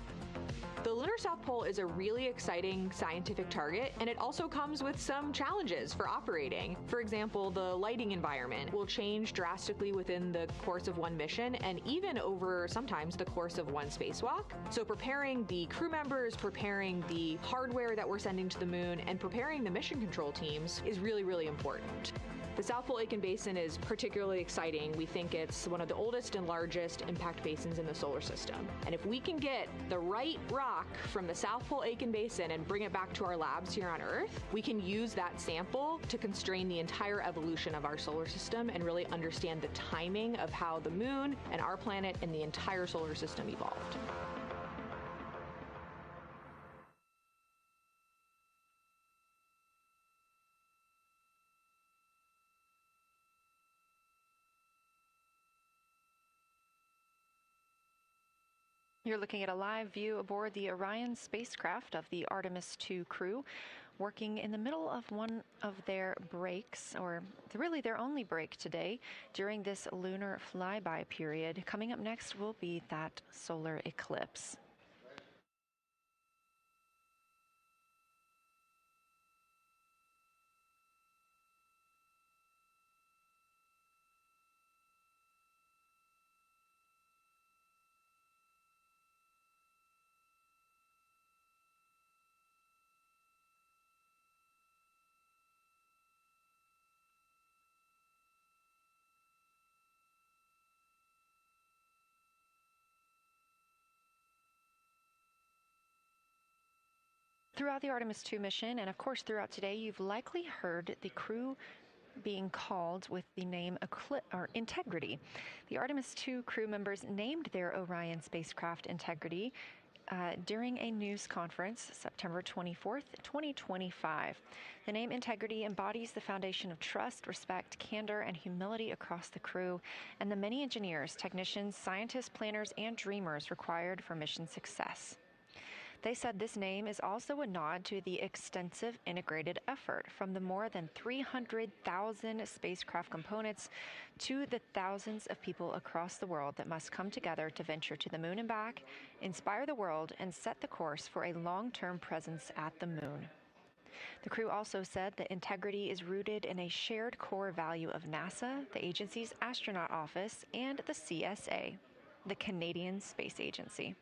The lunar South Pole is a really exciting scientific target, and it also comes with some challenges for operating. For example, the lighting environment will change drastically within the course of one mission, and even over sometimes the course of one spacewalk. So preparing the crew members, preparing the hardware that we're sending to the moon, and preparing the mission control teams is really, really important. The South Pole Aitken Basin is particularly exciting. We think it's one of the oldest and largest impact basins in the solar system. And if we can get the right rock from the South Pole Aitken Basin and bring it back to our labs here on Earth, we can use that sample to constrain the entire evolution of our solar system and really understand the timing of how the moon and our planet and the entire solar system evolved. You're looking at a live view aboard the Orion spacecraft of the Artemis II crew, working in the middle of one of their breaks, or really their only break today, during this lunar flyby period. Coming up next will be that solar eclipse. Throughout the Artemis II mission, and of course throughout today, you've likely heard the crew being called with the name Integrity. The Artemis II crew members named their Orion spacecraft Integrity during a news conference September 24th, 2025. The name Integrity embodies the foundation of trust, respect, candor, and humility across the crew and the many engineers, technicians, scientists, planners, and dreamers required for mission success. They said this name is also a nod to the extensive integrated effort from the more than 300,000 spacecraft components to the thousands of people across the world that must come together to venture to the moon and back, inspire the world, and set the course for a long-term presence at the moon. The crew also said that integrity is rooted in a shared core value of NASA, the agency's astronaut office, and the CSA, the Canadian Space Agency.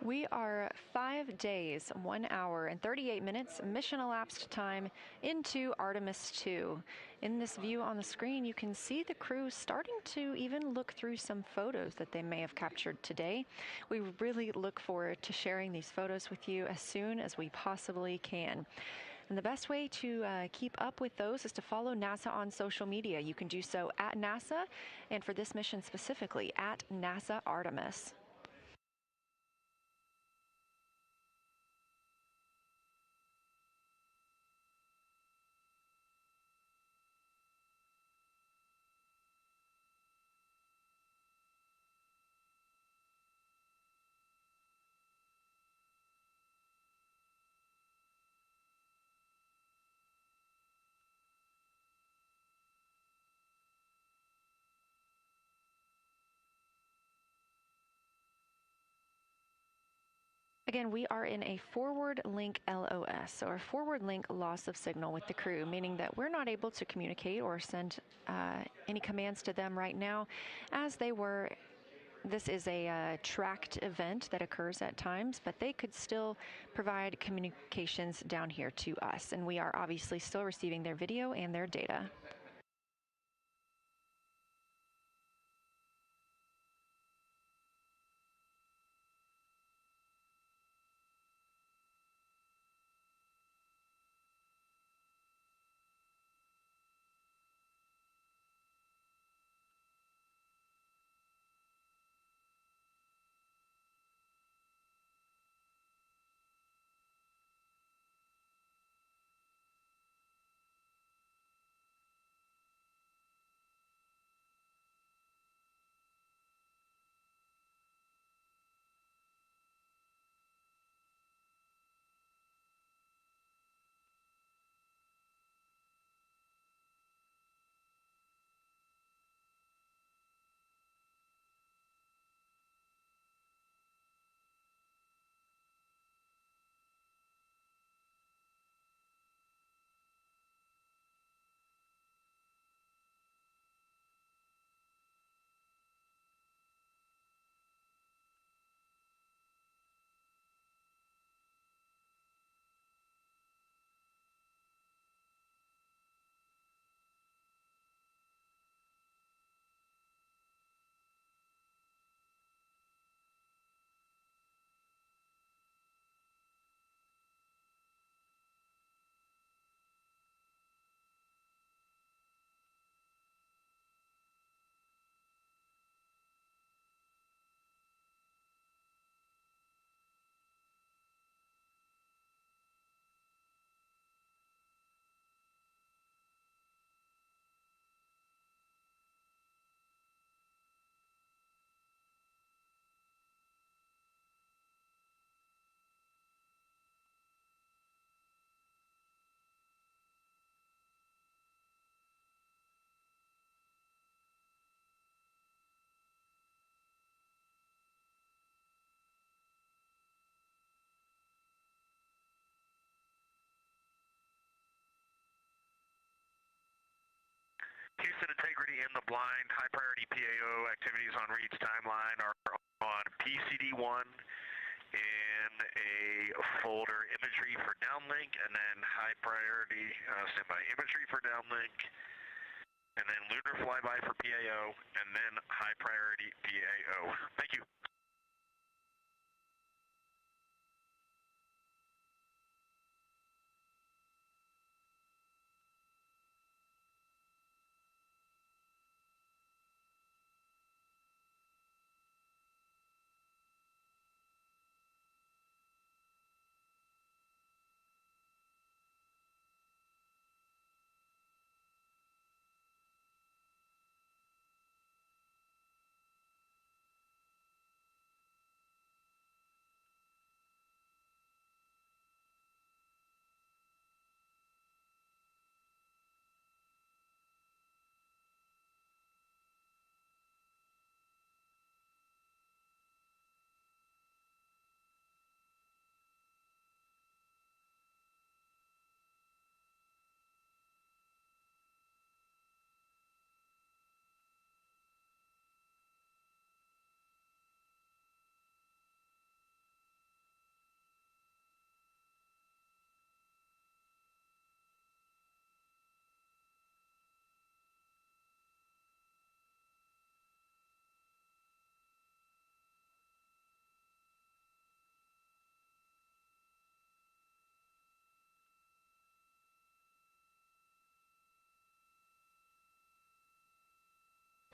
We are 5 days, 1 hour, and 38 minutes mission elapsed time into Artemis II. In this view on the screen, you can see the crew starting to even look through some photos that they may have captured today. We really look forward to sharing these photos with you as soon as we possibly can. And the best way to keep up with those is to follow NASA on social media. You can do so at NASA, and for this mission specifically, at NASA Artemis. Again, we are in a forward link LOS, or forward link loss of signal with the crew, meaning that we're not able to communicate or send any commands to them right now as they were. This is a tracked event that occurs at times, but they could still provide communications down here to us, and we are obviously still receiving their video and their data. Houston integrity in the blind. High priority PAO activities on Reed's timeline are on PCD1 in a folder imagery for downlink, and then high priority standby imagery for downlink, and then lunar flyby for PAO, and then high priority PAO. Thank you.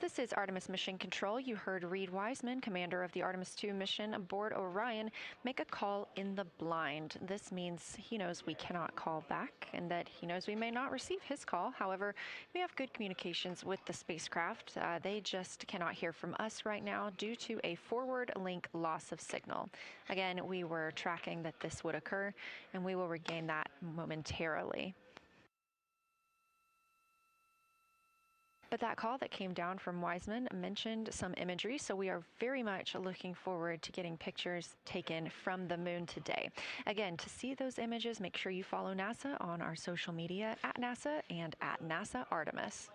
This is Artemis Mission Control. You heard Reed Wiseman, commander of the Artemis II mission aboard Orion, make a call in the blind. This means he knows we cannot call back and that he knows we may not receive his call. However, we have good communications with the spacecraft. They just cannot hear from us right now due to a forward link loss of signal. Again, we were tracking that this would occur, and we will regain that momentarily. But that call that came down from Wiseman mentioned some imagery, so we are very much looking forward to getting pictures taken from the moon today. Again, to see those images, make sure you follow NASA on our social media at NASA and at NASA Artemis.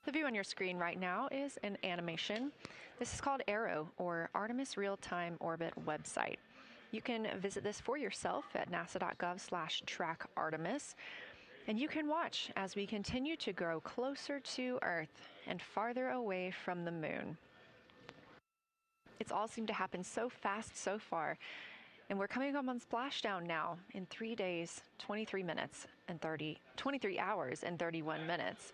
The view on your screen right now is an animation. This is called ARROW, or Artemis Real-Time Orbit website. You can visit this for yourself at nasa.gov/trackartemis, and you can watch as we continue to grow closer to Earth and farther away from the moon. It's all seemed to happen so fast so far, and we're coming up on splashdown now in 3 days, 23 hours and 31 minutes.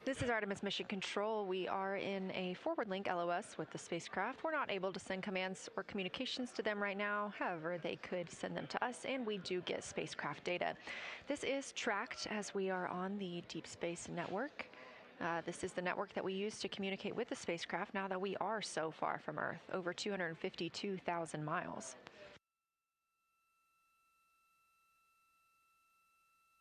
This is Artemis Mission Control. We are in a forward link LOS with the spacecraft. We're not able to send commands or communications to them right now. However, they could send them to us, and we do get spacecraft data. This is tracked as we are on the Deep Space Network. This is the network that we use to communicate with the spacecraft now that we are so far from Earth, over 252,000 miles.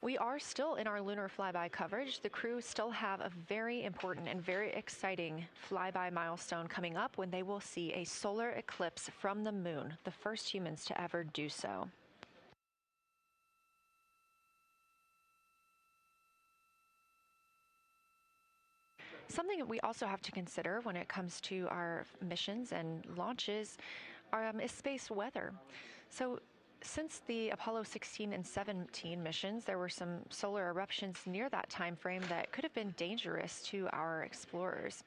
We are still in our lunar flyby coverage. The crew still have a very important and very exciting flyby milestone coming up when they will see a solar eclipse from the moon, the first humans to ever do so. Something that we also have to consider when it comes to our missions and launches is space weather. So since the Apollo 16 and 17 missions, there were some solar eruptions near that time frame that could have been dangerous to our explorers.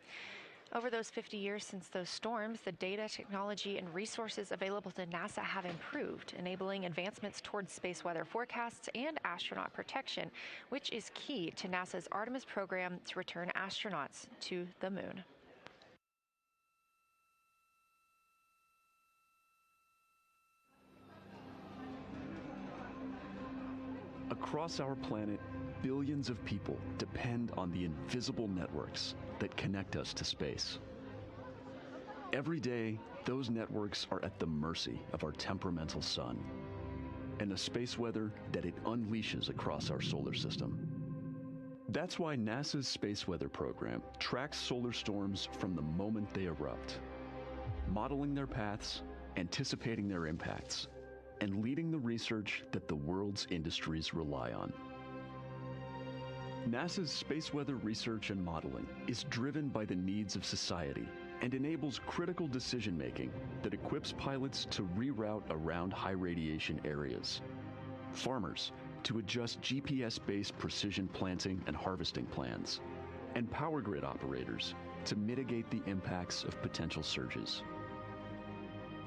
Over those 50 years since those storms, the data, technology, and resources available to NASA have improved, enabling advancements towards space weather forecasts and astronaut protection, which is key to NASA's Artemis program to return astronauts to the moon. Across our planet, billions of people depend on the invisible networks that connect us to space. Every day, those networks are at the mercy of our temperamental sun and the space weather that it unleashes across our solar system. That's why NASA's space weather program tracks solar storms from the moment they erupt, modeling their paths, anticipating their impacts, and leading the research that the world's industries rely on. NASA's space weather research and modeling is driven by the needs of society and enables critical decision-making that equips pilots to reroute around high radiation areas, farmers to adjust GPS-based precision planting and harvesting plans, and power grid operators to mitigate the impacts of potential surges.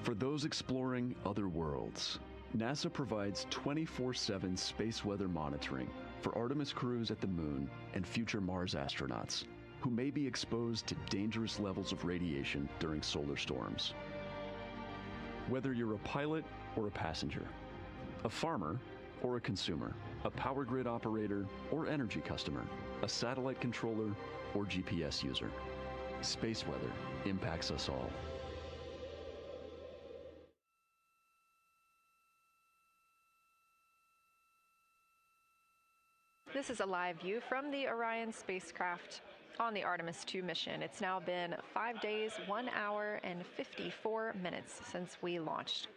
For those exploring other worlds, NASA provides 24/7 space weather monitoring for Artemis crews at the moon and future Mars astronauts who may be exposed to dangerous levels of radiation during solar storms. Whether you're a pilot or a passenger, a farmer or a consumer, a power grid operator or energy customer, a satellite controller or GPS user, space weather impacts us all. This is a live view from the Orion spacecraft on the Artemis II mission. It's now been 5 days, 1 hour, and 54 minutes since we launched.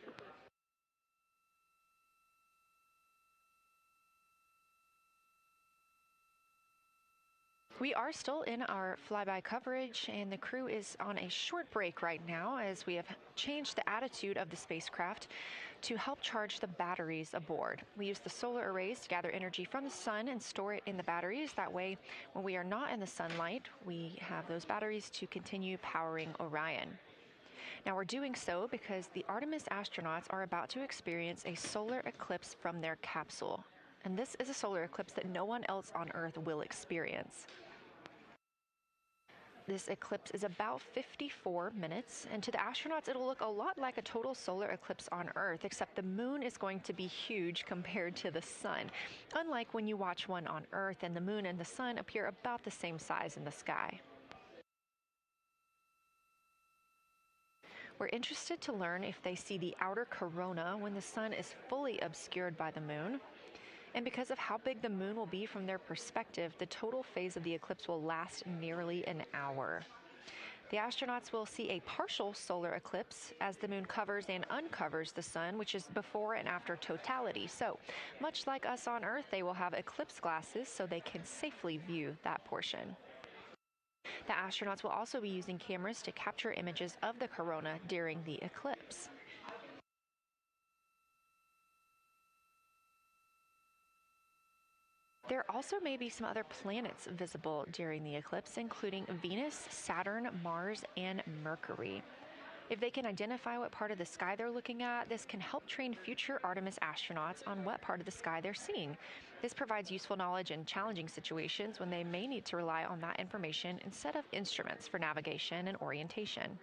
We are still in our flyby coverage, and the crew is on a short break right now as we have changed the attitude of the spacecraft to help charge the batteries aboard. We use the solar arrays to gather energy from the sun and store it in the batteries. That way, when we are not in the sunlight, we have those batteries to continue powering Orion. Now we're doing so because the Artemis astronauts are about to experience a solar eclipse from their capsule. And this is a solar eclipse that no one else on Earth will experience. This eclipse is about 54 minutes, and to the astronauts, it'll look a lot like a total solar eclipse on Earth, except the moon is going to be huge compared to the sun, unlike when you watch one on Earth and the moon and the sun appear about the same size in the sky. We're interested to learn if they see the outer corona when the sun is fully obscured by the moon. And because of how big the moon will be from their perspective, the total phase of the eclipse will last nearly an hour. The astronauts will see a partial solar eclipse as the moon covers and uncovers the sun, which is before and after totality. So, much like us on Earth, they will have eclipse glasses so they can safely view that portion. The astronauts will also be using cameras to capture images of the corona during the eclipse. There also may be some other planets visible during the eclipse, including Venus, Saturn, Mars, and Mercury. If they can identify what part of the sky they're looking at, this can help train future Artemis astronauts on what part of the sky they're seeing. This provides useful knowledge in challenging situations when they may need to rely on that information instead of instruments for navigation and orientation.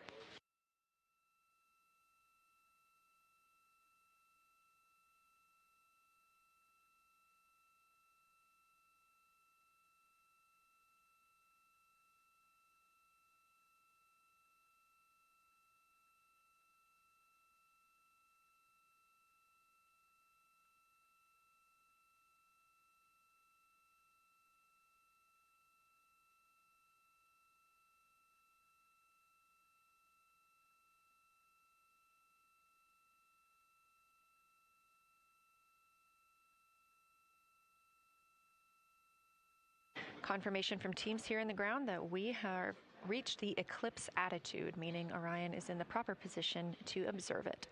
Confirmation from teams here in the ground that we have reached the eclipse attitude, meaning Orion is in the proper position to observe it.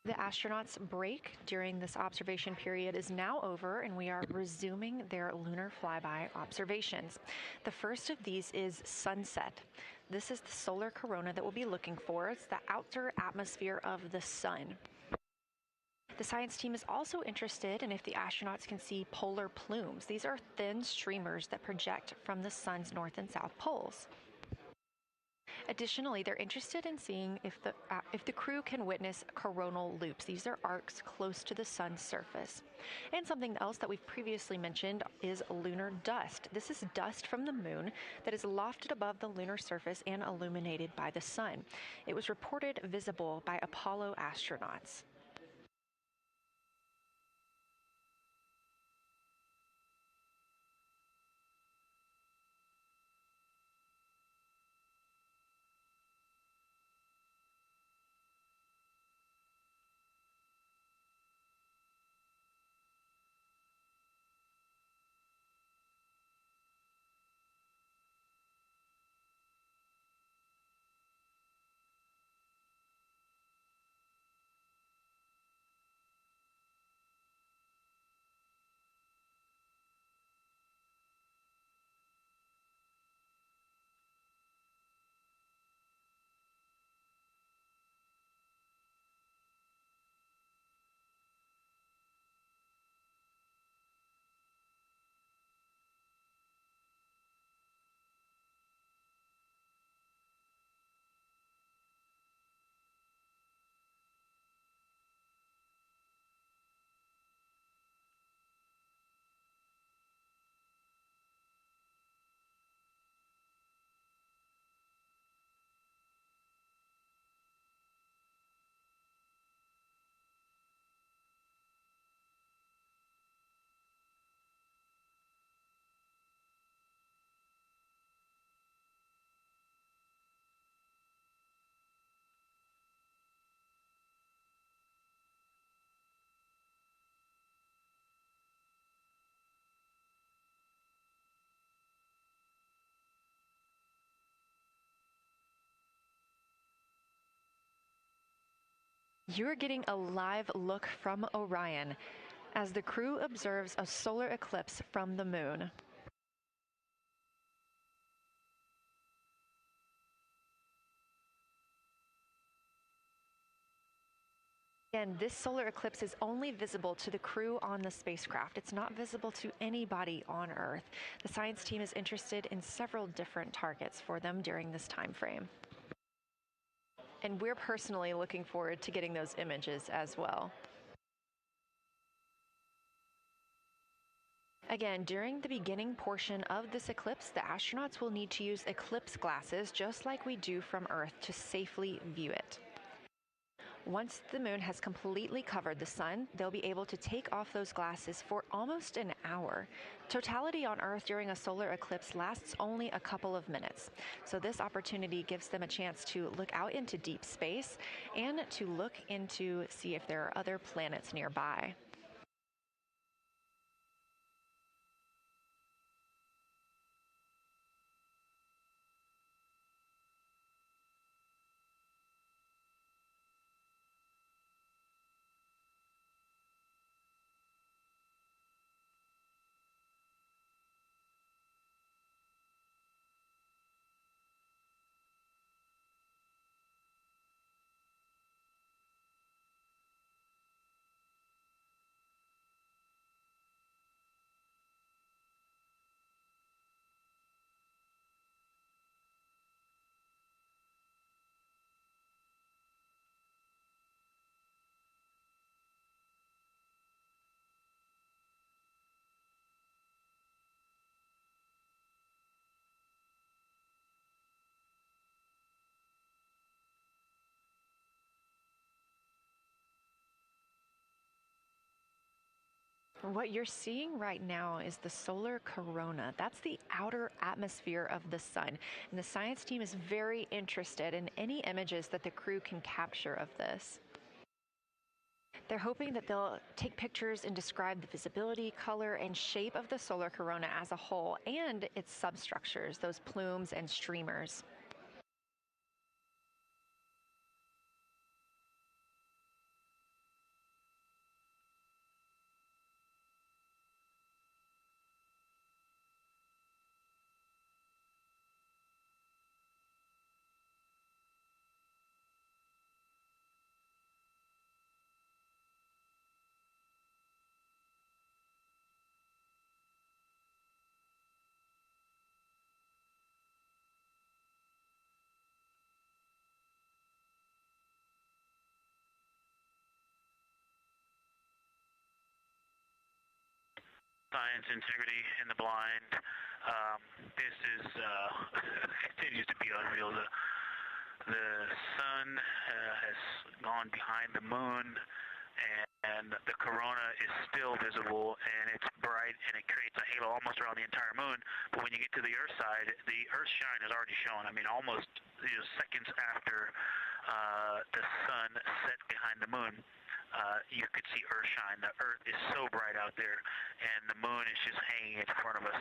The astronauts' break during this observation period is now over, and we are resuming their lunar flyby observations. The first of these is sunset. This is the solar corona that we'll be looking for. It's the outer atmosphere of the sun. The science team is also interested in if the astronauts can see polar plumes. These are thin streamers that project from the sun's north and south poles. Additionally, they're interested in seeing if the crew can witness coronal loops. These are arcs close to the sun's surface. And something else that we've previously mentioned is lunar dust. This is dust from the moon that is lofted above the lunar surface and illuminated by the sun. It was reported visible by Apollo astronauts. You're getting a live look from Orion as the crew observes a solar eclipse from the moon. Again, this solar eclipse is only visible to the crew on the spacecraft. It's not visible to anybody on Earth. The science team is interested in several different targets for them during this time frame. And we're personally looking forward to getting those images as well. Again, during the beginning portion of this eclipse, the astronauts will need to use eclipse glasses, just like we do from Earth, to safely view it. Once the moon has completely covered the sun, they'll be able to take off those glasses for almost an hour. Totality on Earth during a solar eclipse lasts only a couple of minutes. So this opportunity gives them a chance to look out into deep space and to look into see if there are other planets nearby. What you're seeing right now is the solar corona. That's the outer atmosphere of the sun. And the science team is very interested in any images that the crew can capture of this. They're hoping that they'll take pictures and describe the visibility, color, and shape of the solar corona as a whole and its substructures, those plumes and streamers. Science, integrity, in the blind. This is continues to be unreal. The sun has gone behind the moon, and the corona is still visible, and it's bright, and it creates a halo almost around the entire moon. But when you get to the Earth side, the Earth shine is already shown. I mean, almost seconds after the sun set behind the moon. You could see Earth shine. The Earth is so bright out there, and the moon is just hanging in front of us.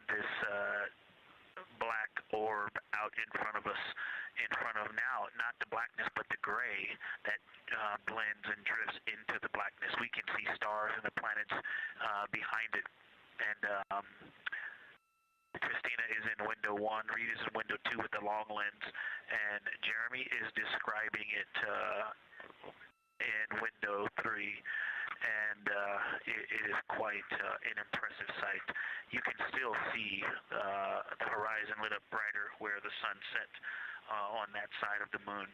This black orb out in front of us, in front of now, not the blackness, but the gray that blends and drifts into the blackness. We can see stars and the planets behind it. And Christina is in window 1, Reed is in window 2 with the long lens, and Jeremy is describing it in window 3, and it is quite an impressive sight. You can still see the horizon lit up brighter where the sun set on that side of the moon.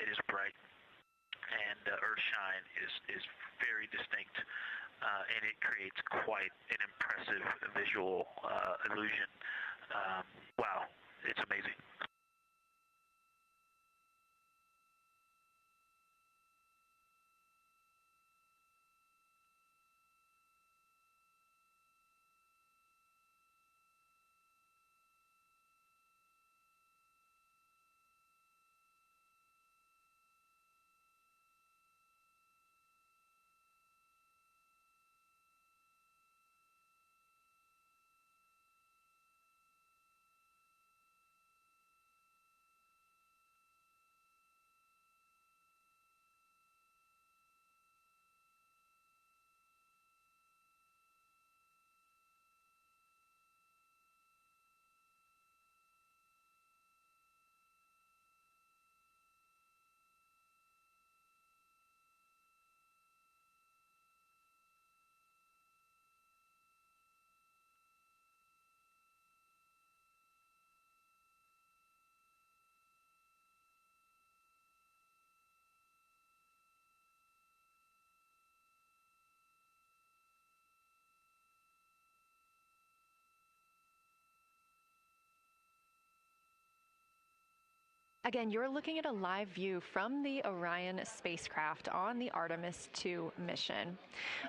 It is bright, and Earthshine is very distinct, and it creates quite an impressive visual illusion. Wow, it's amazing. Again, you're looking at a live view from the Orion spacecraft on the Artemis II mission.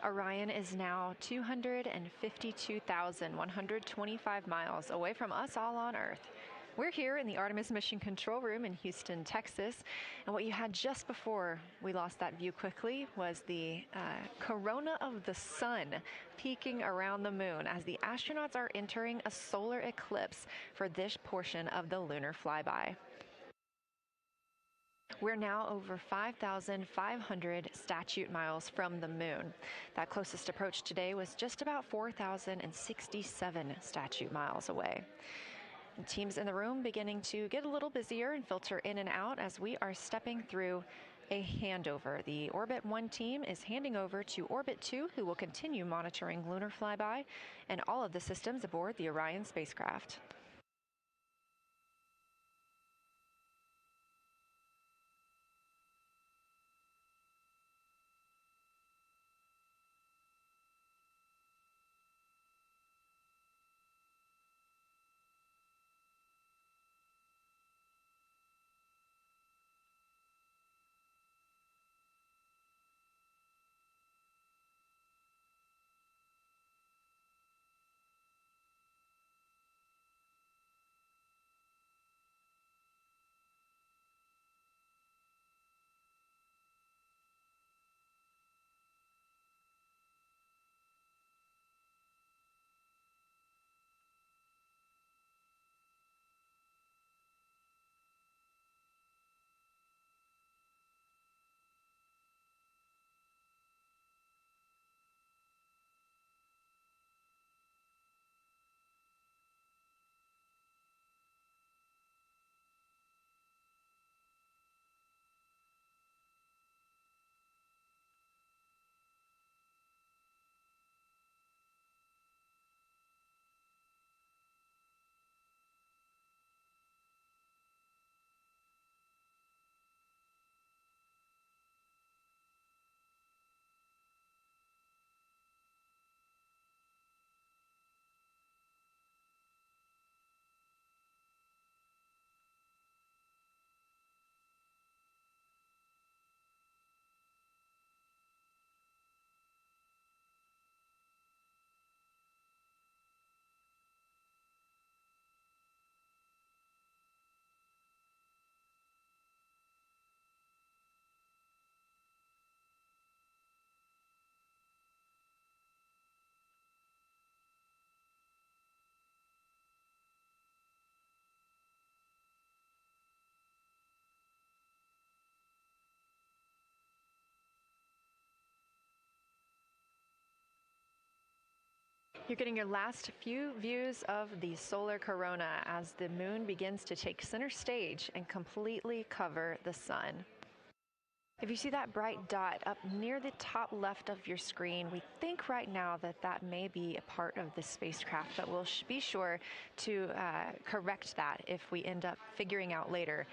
Orion is now 252,125 miles away from us all on Earth. We're here in the Artemis Mission Control Room in Houston, Texas, and what you had just before we lost that view quickly was the corona of the sun peeking around the moon as the astronauts are entering a solar eclipse for this portion of the lunar flyby. We're now over 5,500 statute miles from the moon. That closest approach today was just about 4,067 statute miles away. And teams in the room beginning to get a little busier and filter in and out as we are stepping through a handover. The Orbit 1 team is handing over to Orbit 2, who will continue monitoring lunar flyby and all of the systems aboard the Orion spacecraft. You're getting your last few views of the solar corona as the moon begins to take center stage and completely cover the sun. If you see that bright dot up near the top left of your screen, we think right now that that may be a part of the spacecraft, but we'll be sure to correct that if we end up figuring out later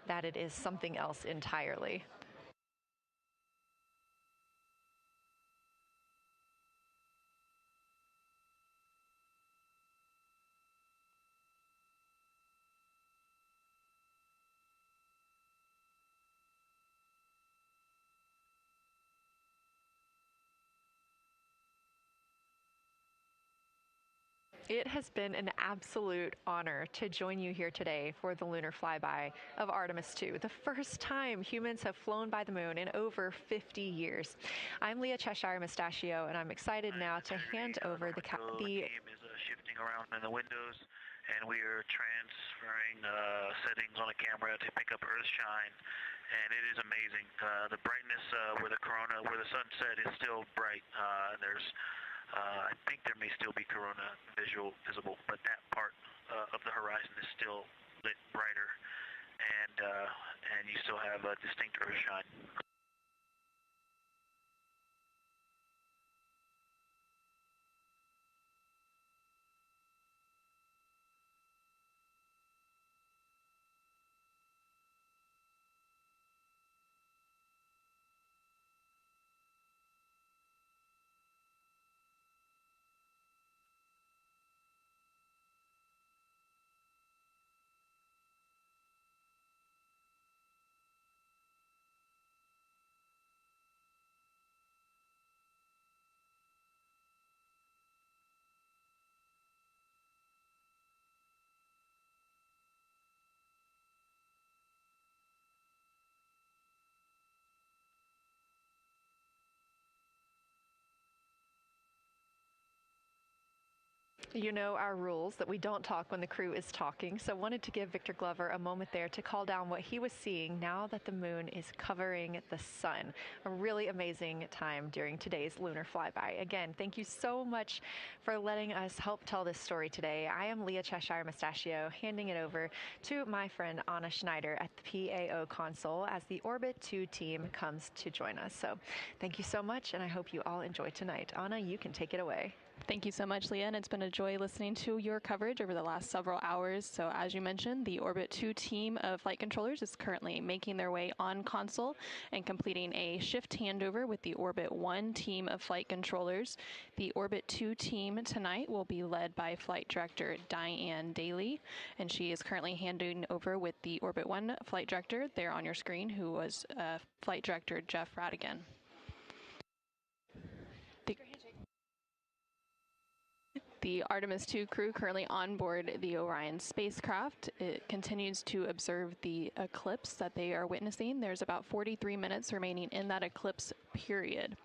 that it is something else entirely. It has been an absolute honor to join you here today for the lunar flyby of Artemis II, the first time humans have flown by the moon in over 50 years. I'm Leah Cheshire Mustachio, and I'm excited now to hand over the game is shifting around in the windows, and we are transferring settings on the camera to pick up Earth shine. And it is amazing. The brightness where the corona, where the sunset is still bright. I think there may still be corona visible, but that part of the horizon is still lit brighter, and you still have a distinct Earth shine. You know our rules that we don't talk when the crew is talking, so wanted to give Victor Glover a moment there to call down what he was seeing now that the moon is covering the sun. A really amazing time during today's lunar flyby. Again, thank you so much for letting us help tell this story today. I am Leah Cheshire Mustachio, handing it over to my friend Anna Schneider at the PAO console as the Orbit 2 team comes to join us. So thank you so much, and I hope you all enjoy tonight. Anna, you can take it away. Thank you so much, Leah, and it's been a joy listening to your coverage over the last several hours. So as you mentioned, the Orbit 2 team of flight controllers is currently making their way on console and completing a shift handover with the Orbit 1 team of flight controllers. The Orbit 2 team tonight will be led by Flight Director Diane Daly, and she is currently handing over with the Orbit 1 flight director there on your screen, who was Flight Director Jeff Radigan. The Artemis II crew currently on board the Orion spacecraft. It continues to observe the eclipse that they are witnessing. There's about 43 minutes remaining in that eclipse period.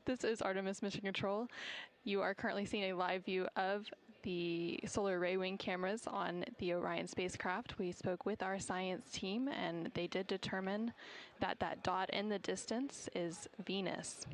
This is Artemis Mission Control. You are currently seeing a live view of the solar array wing cameras on the Orion spacecraft. We spoke with our science team, and they did determine that that dot in the distance is Venus.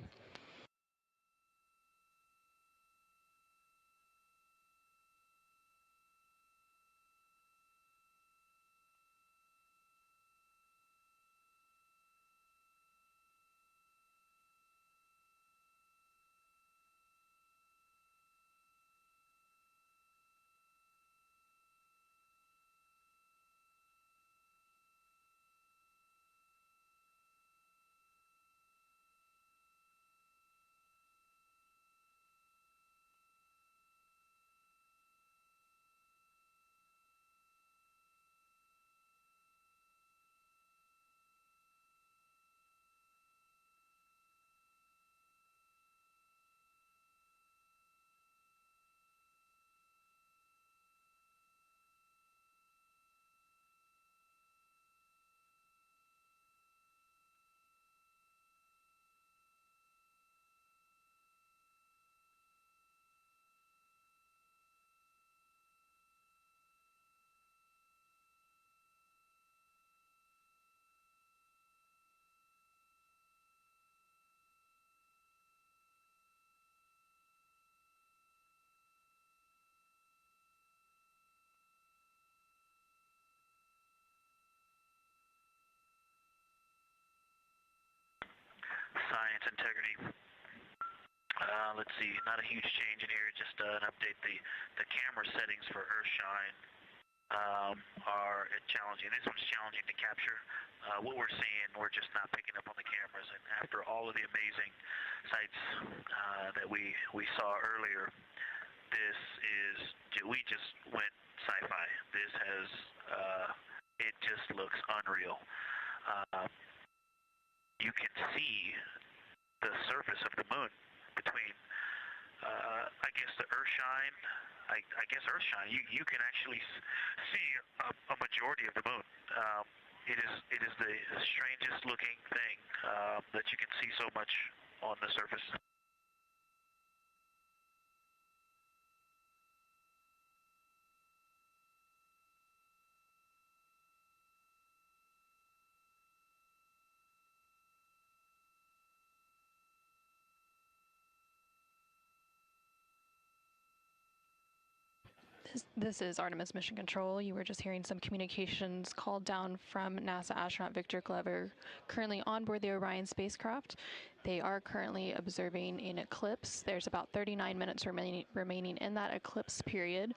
science integrity. Let's see, not a huge change in here, just an update. The camera settings for Earthshine are challenging. This one's challenging to capture. What we're seeing, we're just not picking up on the cameras. And after all of the amazing sights that we saw earlier, we just went sci-fi. This has, it just looks unreal. You can see the surface of the moon between, I guess, the Earthshine. I guess Earthshine. You can actually see a majority of the moon. It is the strangest looking thing that you can see so much on the surface. This is Artemis Mission Control. You were just hearing some communications called down from NASA astronaut Victor Glover, currently on board the Orion spacecraft. They are currently observing an eclipse. There's about 39 minutes remaining in that eclipse period.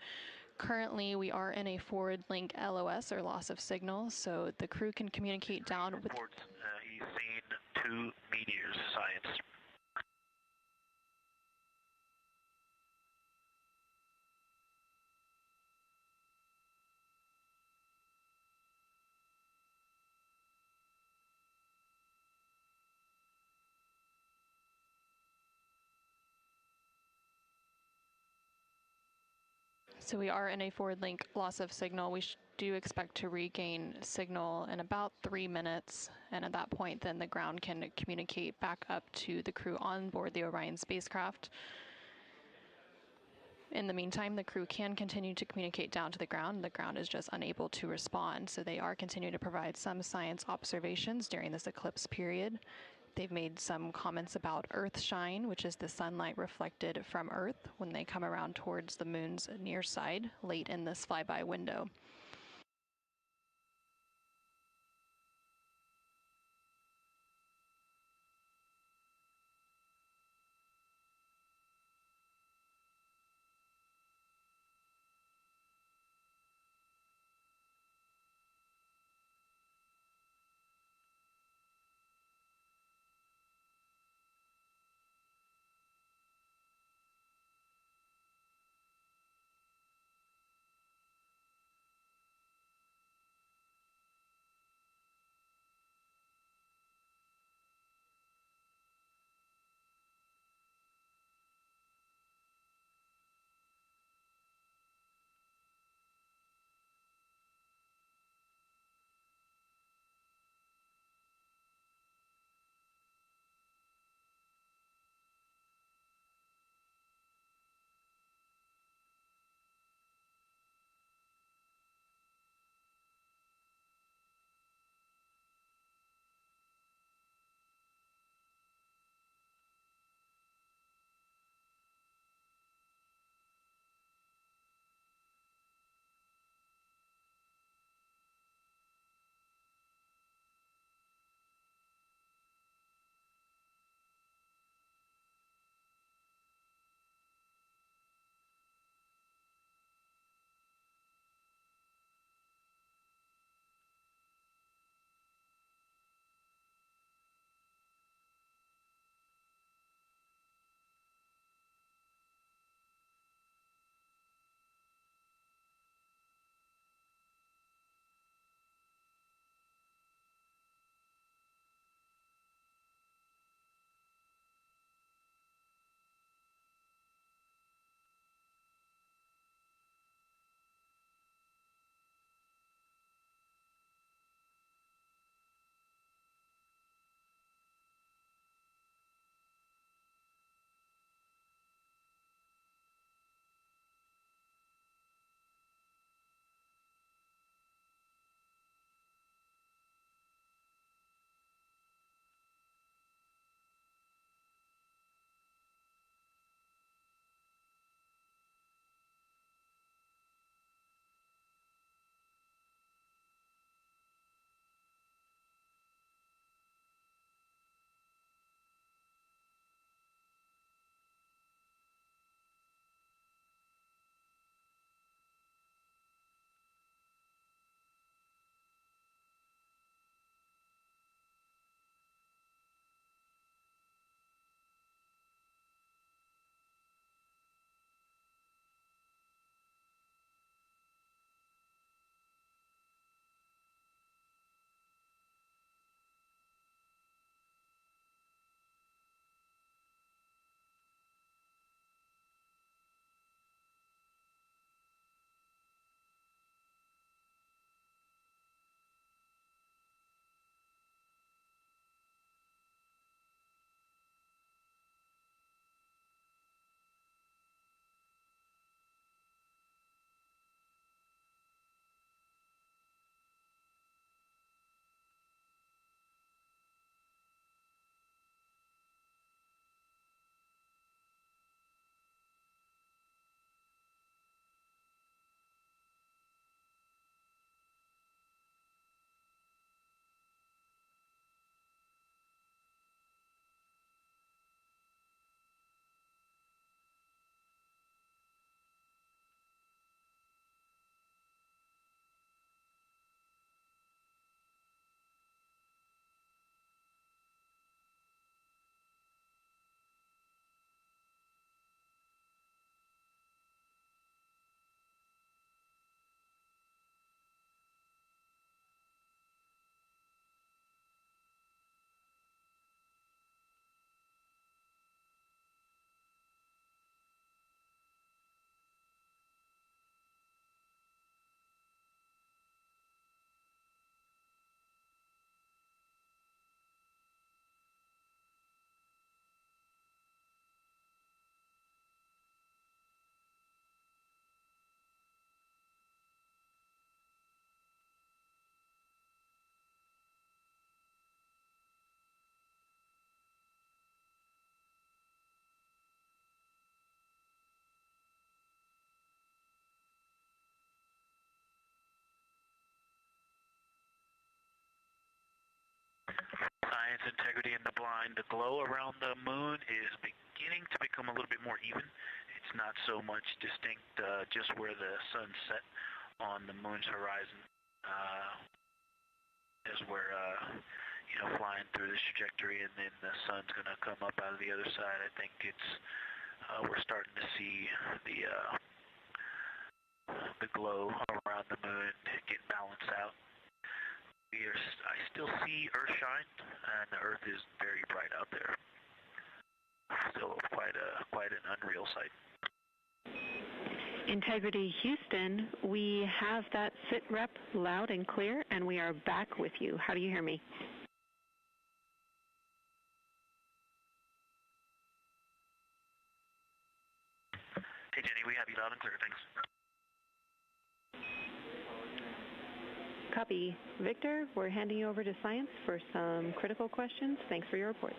Currently, we are in a forward link LOS, or loss of signal, so the crew can communicate down with... He's seen 2 meteors, science. So we are in a forward link loss of signal. We do expect to regain signal in about 3 minutes, and at that point then the ground can communicate back up to the crew on board the Orion spacecraft. In the meantime, the crew can continue to communicate down to the ground. The ground is just unable to respond, so they are continuing to provide some science observations during this eclipse period. They've made some comments about Earthshine, which is the sunlight reflected from Earth when they come around towards the moon's near side late in this flyby window. science, integrity, and the blind. The glow around the moon is beginning to become a little bit more even. It's not so much distinct just where the sun set on the moon's horizon as we're flying through this trajectory, and then the sun's going to come up out of the other side. I think it's we're starting to see the glow around the moon get balanced out. I still see Earth shine, and the Earth is very bright out there. Still quite an unreal sight. Integrity Houston, we have that sit rep loud and clear, and we are back with you. How do you hear me? Hey Jenny, we have you loud and clear, thanks. Copy. Victor, we're handing you over to science for some critical questions. Thanks for your reports.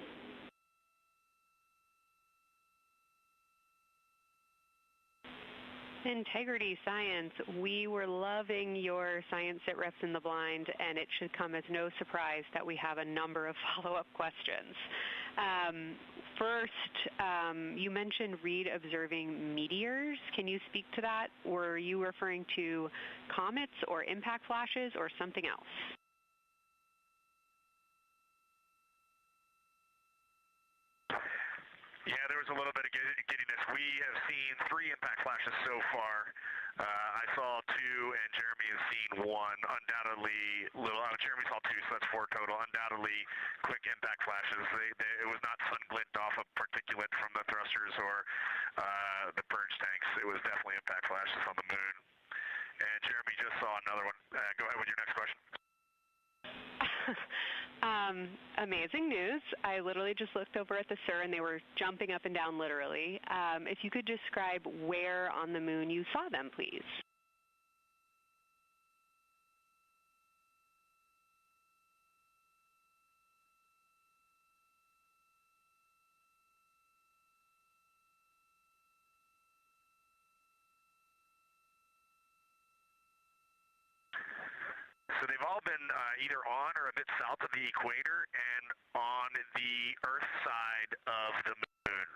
Integrity Science, we were loving your science sit reps in the blind, and it should come as no surprise that we have a number of follow-up questions. First, you mentioned Reed observing meteors. Can you speak to that? Were you referring to comets or impact flashes or something else? Yeah, there was a little bit of giddiness. We have seen 3 impact flashes so far. I saw 2, and Jeremy has seen 1. Undoubtedly, Jeremy saw 2, so that's 4 total. Undoubtedly, quick impact flashes. It was not sun glint off of particulate from the thrusters or the purge tanks. It was definitely impact flashes on the moon. And Jeremy just saw another one. Go ahead with your next question. Amazing news. I literally just looked over at the SIR and they were jumping up and down literally. If you could describe where on the moon you saw them, please. So they've all been either on or a bit south of the equator and on the Earth side of the moon.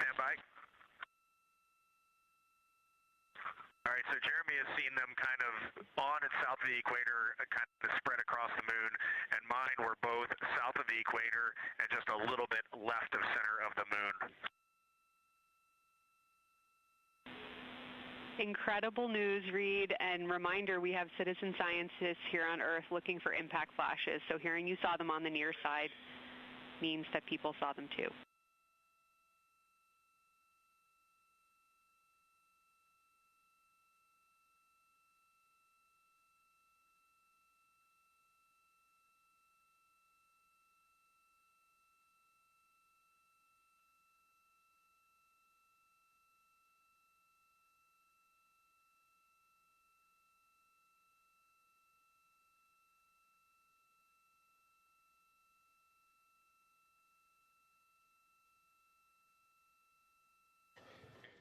Stand by. All right, so Jeremy has seen them kind of on and south of the equator, kind of spread across the moon, and mine were both south of the equator and just a little bit left of center of the moon. Incredible news, Reed, and reminder, we have citizen scientists here on Earth looking for impact flashes, so hearing you saw them on the near side means that people saw them too.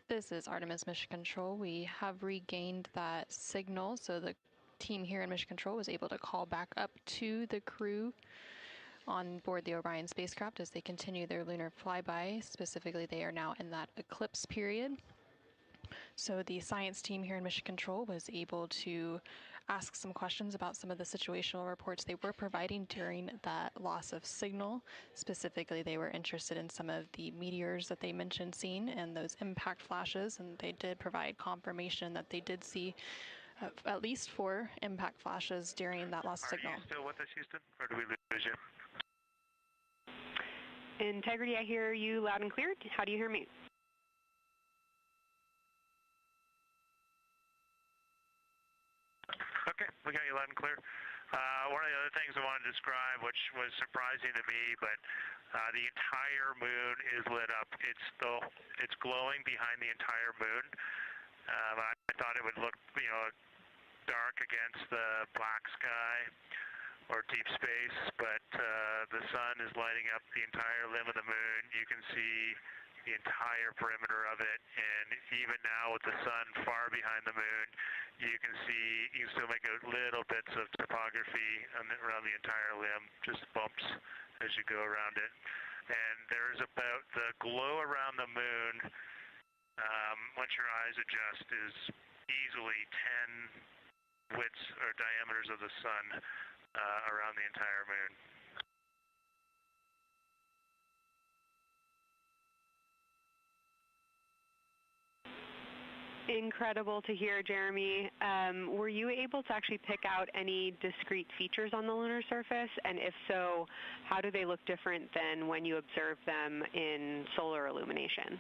This is Artemis Mission Control. We have regained that signal, so the team here in Mission Control was able to call back up to the crew on board the Orion spacecraft as they continue their lunar flyby. Specifically, they are now in that eclipse period. So the science team here in Mission Control was able to ask some questions about some of the situational reports they were providing during that loss of signal. Specifically, they were interested in some of the meteors that they mentioned seeing and those impact flashes, and they did provide confirmation that they did see at least 4 impact flashes during that loss of signal. Are you still with us, Houston, or do we lose you? Integrity, I hear you loud and clear. How do you hear me? Okay, we got you loud and clear. One of the other things I wanted to describe, which was surprising to me, but the entire moon is lit up. It's glowing behind the entire moon. I thought it would look, dark against the black sky or deep space, but the sun is lighting up the entire limb of the moon. You can see the entire perimeter of it, and even now with the sun far behind the moon, you can still make out little bits of topography around the entire limb, just bumps as you go around it. And there's about the glow around the moon, once your eyes adjust, is easily 10 widths or diameters of the sun around the entire moon. Incredible to hear, Jeremy. Were you able to actually pick out any discrete features on the lunar surface? And if so, how do they look different than when you observe them in solar illumination?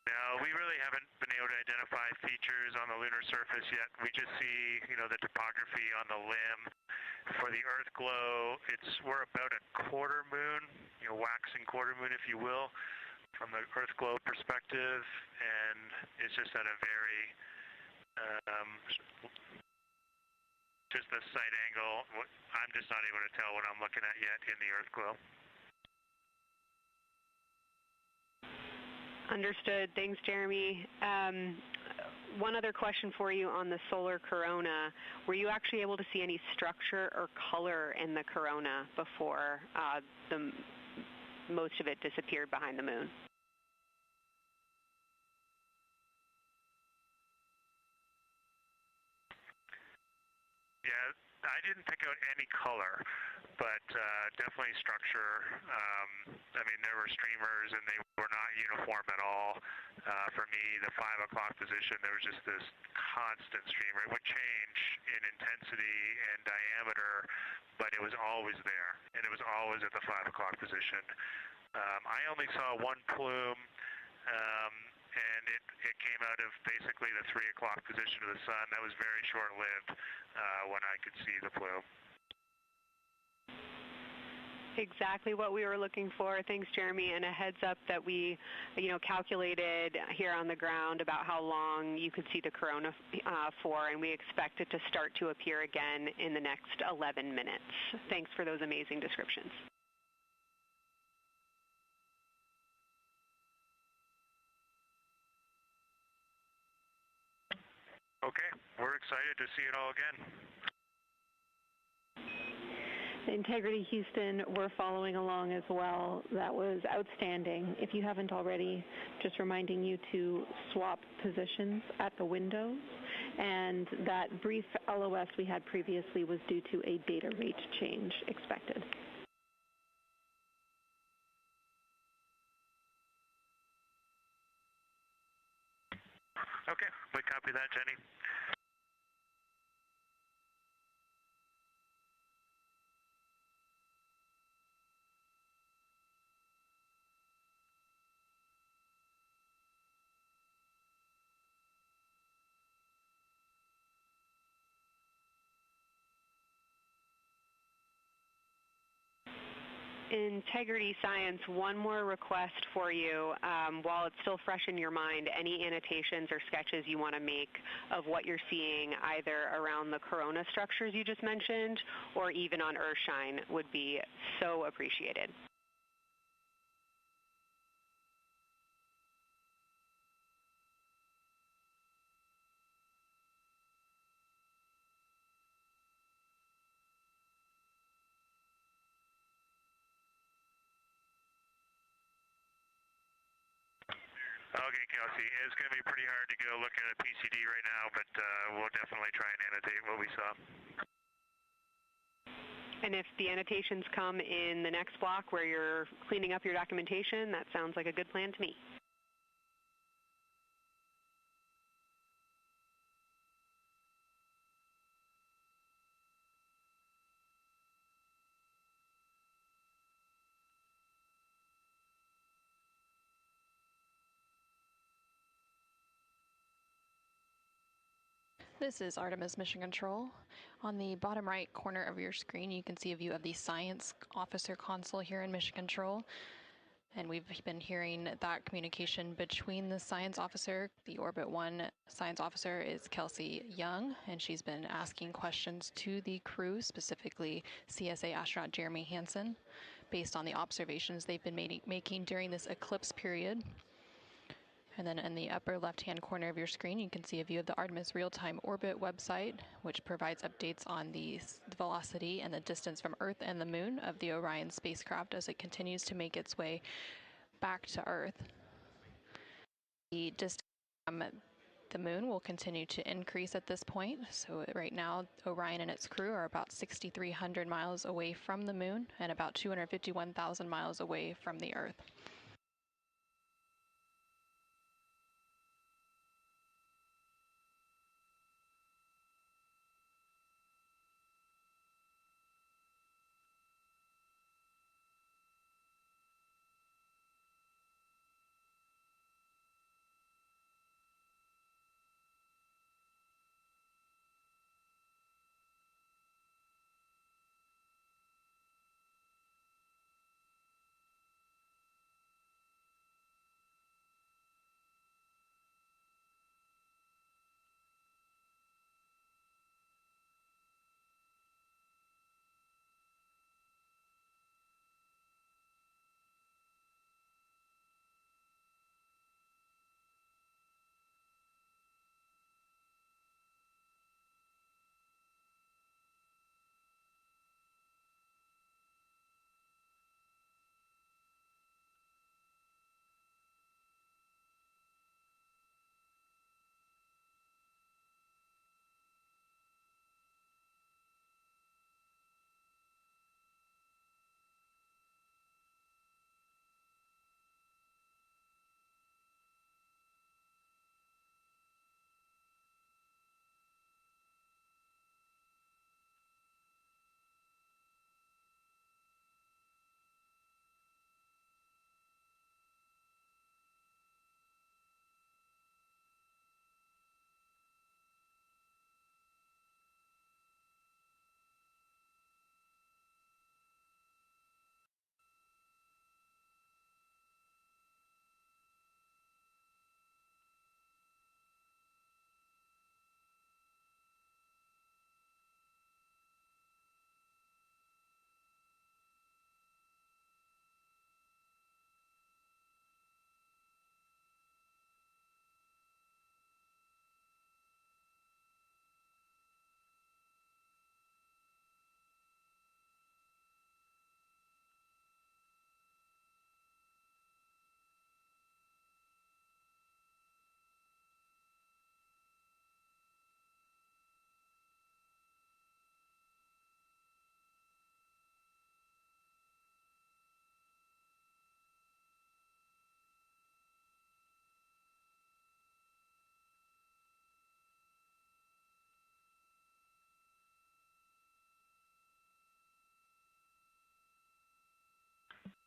No, we really haven't been able to identify features on the lunar surface yet. We just see, the topography on the limb. For the Earth glow, we're about a quarter moon, waxing quarter moon, if you will, from the Earth glow perspective, and it's just at a very, just the sight angle. I'm just not able to tell what I'm looking at yet in the Earth glow. Understood. Thanks, Jeremy. One other question for you on the solar corona. Were you actually able to see any structure or color in the corona before most of it disappeared behind the moon? Yeah, I didn't pick out any color, but definitely structure. There were streamers, and they were not uniform at all. For me, the 5 o'clock position, there was just this constant streamer. It would change in intensity and diameter, but it was always there, and it was always at the 5 o'clock position. I only saw one plume, and it came out of basically the 3 o'clock position of the sun. That was very short-lived when I could see the plume. Exactly what we were looking for. Thanks, Jeremy. And a heads up that we, calculated here on the ground about how long you could see the corona for, and we expect it to start to appear again in the next 11 minutes. Thanks for those amazing descriptions. Okay, we're excited to see it all again. Integrity Houston, we're following along as well. That was outstanding. If you haven't already, just reminding you to swap positions at the windows. And that brief LOS we had previously was due to a data rate change expected. Okay, we copy that, Jenny. Integrity Science, one more request for you. While it's still fresh in your mind, any annotations or sketches you want to make of what you're seeing either around the corona structures you just mentioned or even on Earthshine would be so appreciated. Okay, Kelsey, it's going to be pretty hard to go look at a PCD right now, but we'll definitely try and annotate what we saw. And if the annotations come in the next block where you're cleaning up your documentation, that sounds like a good plan to me. This is Artemis Mission Control. On the bottom right corner of your screen, you can see a view of the Science Officer console here in Mission Control. And we've been hearing that communication between the Science Officer. The Orbit 1 Science Officer is Kelsey Young, and she's been asking questions to the crew, specifically CSA astronaut Jeremy Hansen, based on the observations they've been making during this eclipse period. And then in the upper left-hand corner of your screen, you can see a view of the Artemis real-time orbit website, which provides updates on the velocity and the distance from Earth and the Moon of the Orion spacecraft as it continues to make its way back to Earth. The distance from the Moon will continue to increase at this point. So right now, Orion and its crew are about 6,300 miles away from the Moon and about 251,000 miles away from the Earth.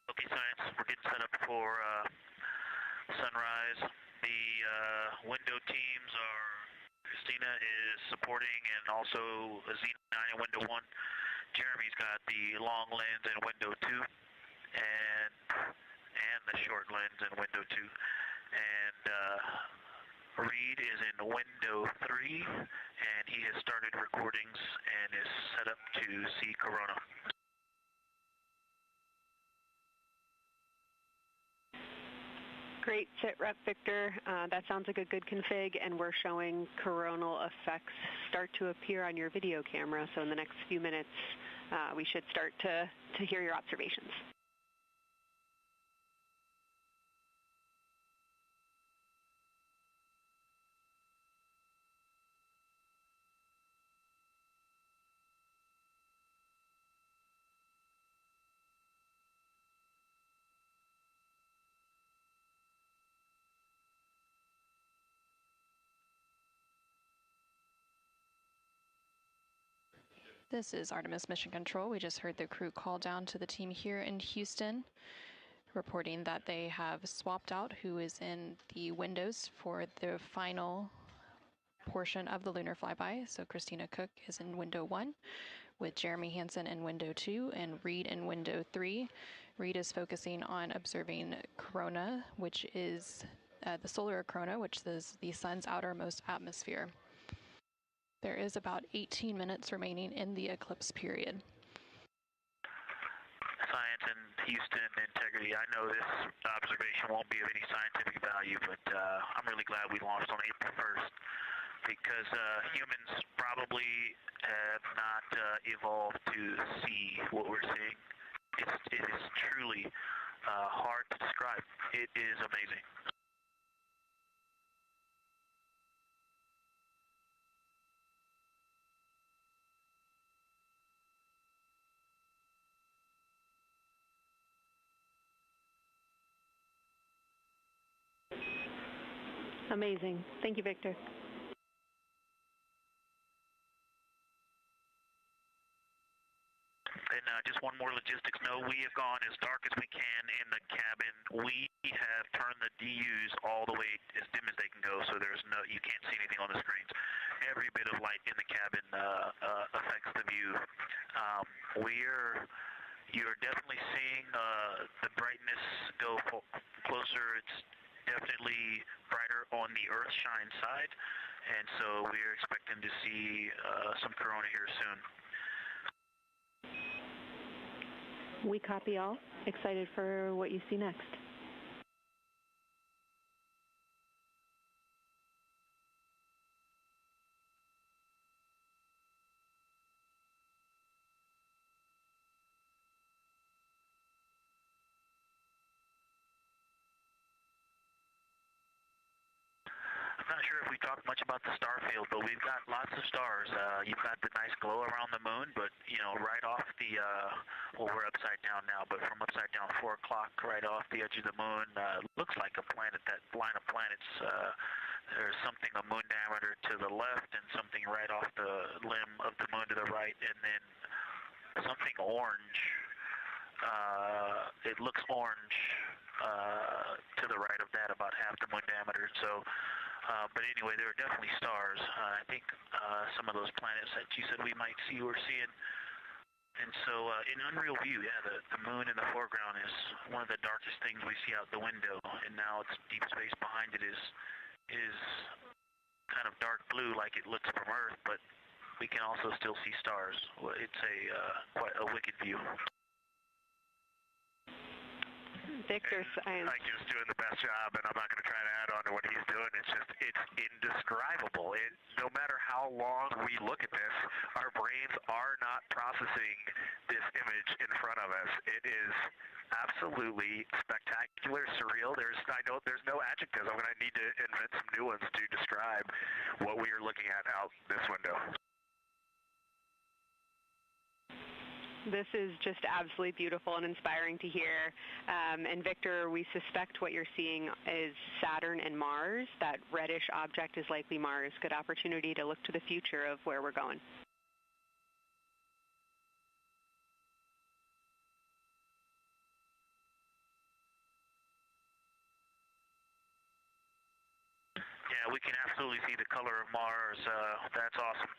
Okay, science, we're getting set up for sunrise. The window teams are, Christina is supporting, and also Xena in window 1. Jeremy's got the long lens in window 2, and the short lens in window 2. And Reed is in window 3, and he has started recordings and is set up to see Corona. Great, SITREP Victor. That sounds like a good config, and we're showing coronal effects start to appear on your video camera. So in the next few minutes, we should start to hear your observations. This is Artemis Mission Control. We just heard the crew call down to the team here in Houston, reporting that they have swapped out who is in the windows for the final portion of the lunar flyby. So Christina Cook is in window 1, with Jeremy Hansen in window 2 and Reed in window 3. Reed is focusing on observing corona, which is the solar corona, which is the sun's outermost atmosphere. There is about 18 minutes remaining in the eclipse period. Science, and Houston integrity. I know this observation won't be of any scientific value, but I'm really glad we launched on April 1st because humans probably have not evolved to see what we're seeing. It is truly hard to describe. It is amazing. Amazing. Thank you, Victor. And just one more logistics note, we have gone as dark as we can in the cabin. We have turned the DUs all the way as dim as they can go, so you can't see anything on the screens. Every bit of light in the cabin affects the view. You're definitely seeing the brightness go closer. It's definitely brighter on the Earthshine side, and so we're expecting to see some corona here soon. We copy all. Excited for what you see next. I'm not sure if we talked much about the star field, but we've got lots of stars. You've got the nice glow around the moon, but right off the well, we're upside down now, but from upside down 4 o'clock, right off the edge of the moon, looks like a planet. That line of planets, there's something a moon diameter to the left, and something right off the limb of the moon to the right, and then something orange. It looks orange to the right of that, about half the moon diameter. So. But anyway, there are definitely stars. I think some of those planets that you said we might see, we're seeing. And so in unreal view, yeah, the moon in the foreground is one of the darkest things we see out the window. And now it's deep space behind it is kind of dark blue like it looks from Earth, but we can also still see stars. It's quite a wicked view. Victor, Like he was doing the best job, and I'm not going to try to add on to what he's doing. It's indescribable. No matter how long we look at this, our brains are not processing this image in front of us. It is absolutely spectacular, surreal. There's no adjectives. I'm going to need to invent some new ones to describe what we are looking at out this window. This is just absolutely beautiful and inspiring to hear. And Victor, we suspect what you're seeing is Saturn and Mars. That reddish object is likely Mars. Good opportunity to look to the future of where we're going. Yeah, we can absolutely see the color of Mars. That's awesome.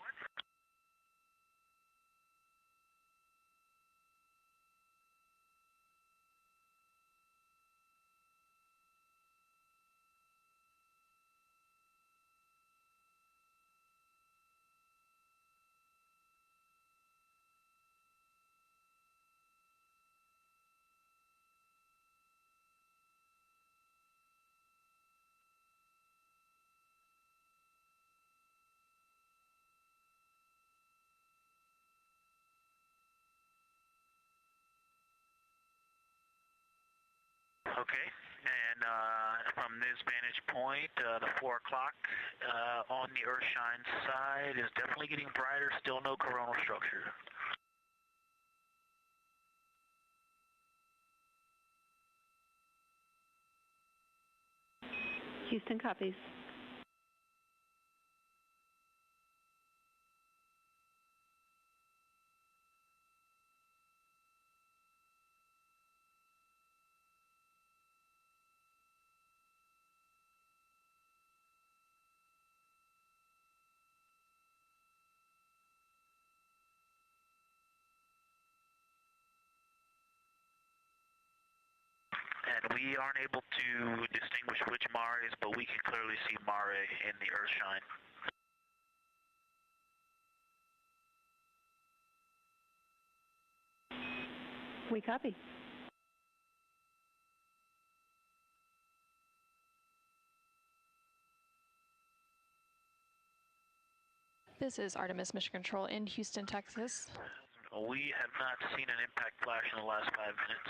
Okay, and from this vantage point, the 4 o'clock on the Earthshine side is definitely getting brighter, still no coronal structure. Houston copies. And we aren't able to distinguish which Mare is, but we can clearly see Mare in the Earthshine. We copy. This is Artemis Mission Control in Houston, Texas. We have not seen an impact flash in the last 5 minutes.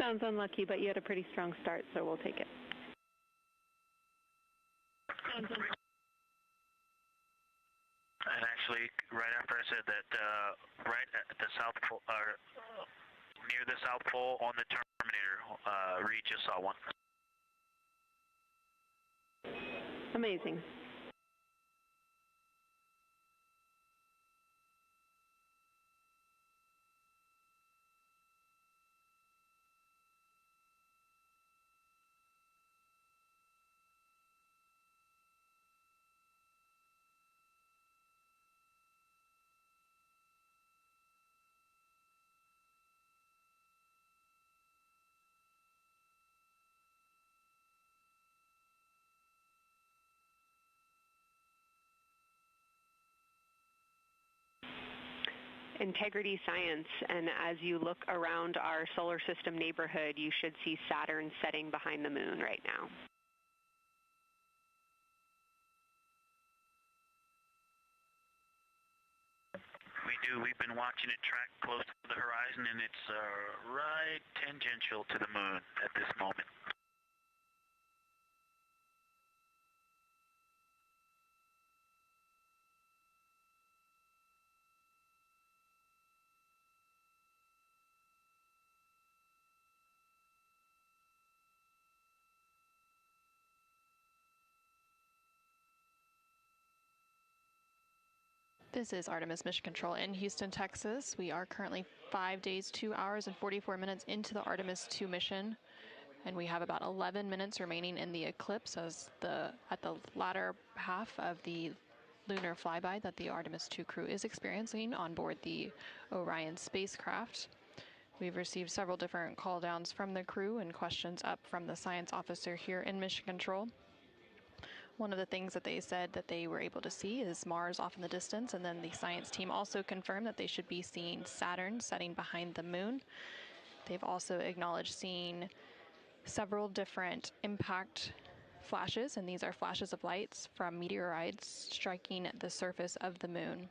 Sounds unlucky, but you had a pretty strong start, so we'll take it. And actually, right after I said that, right at the South Pole, near the South Pole on the Terminator, Reed just saw one. Amazing. Integrity Science, and as you look around our solar system neighborhood, you should see Saturn setting behind the moon right now. We do. We've been watching it track close to the horizon, and it's right tangential to the moon at this moment. This is Artemis Mission Control in Houston, Texas. We are currently 5 days, 2 hours, and 44 minutes into the Artemis II mission, and we have about 11 minutes remaining in the eclipse at the latter half of the lunar flyby that the Artemis II crew is experiencing on board the Orion spacecraft. We've received several different call downs from the crew and questions up from the science officer here in Mission Control. One of the things that they said that they were able to see is Mars off in the distance, and then the science team also confirmed that they should be seeing Saturn setting behind the moon. They've also acknowledged seeing several different impact flashes, and these are flashes of lights from meteorites striking the surface of the moon.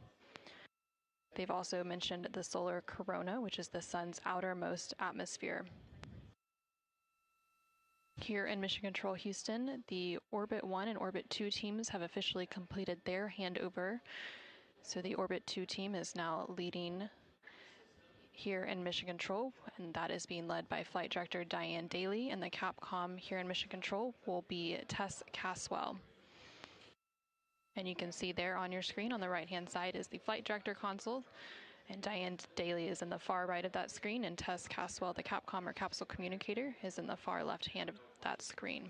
They've also mentioned the solar corona, which is the sun's outermost atmosphere. Here in Mission Control Houston, the Orbit 1 and Orbit 2 teams have officially completed their handover. So the Orbit 2 team is now leading here in Mission Control, and that is being led by Flight Director Diane Daly, and the Capcom here in Mission Control will be Tess Caswell. And you can see there on your screen on the right-hand side is the Flight Director console, and Diane Daly is in the far right of that screen, and Tess Caswell, the Capcom or capsule communicator, is in the far left hand of that screen.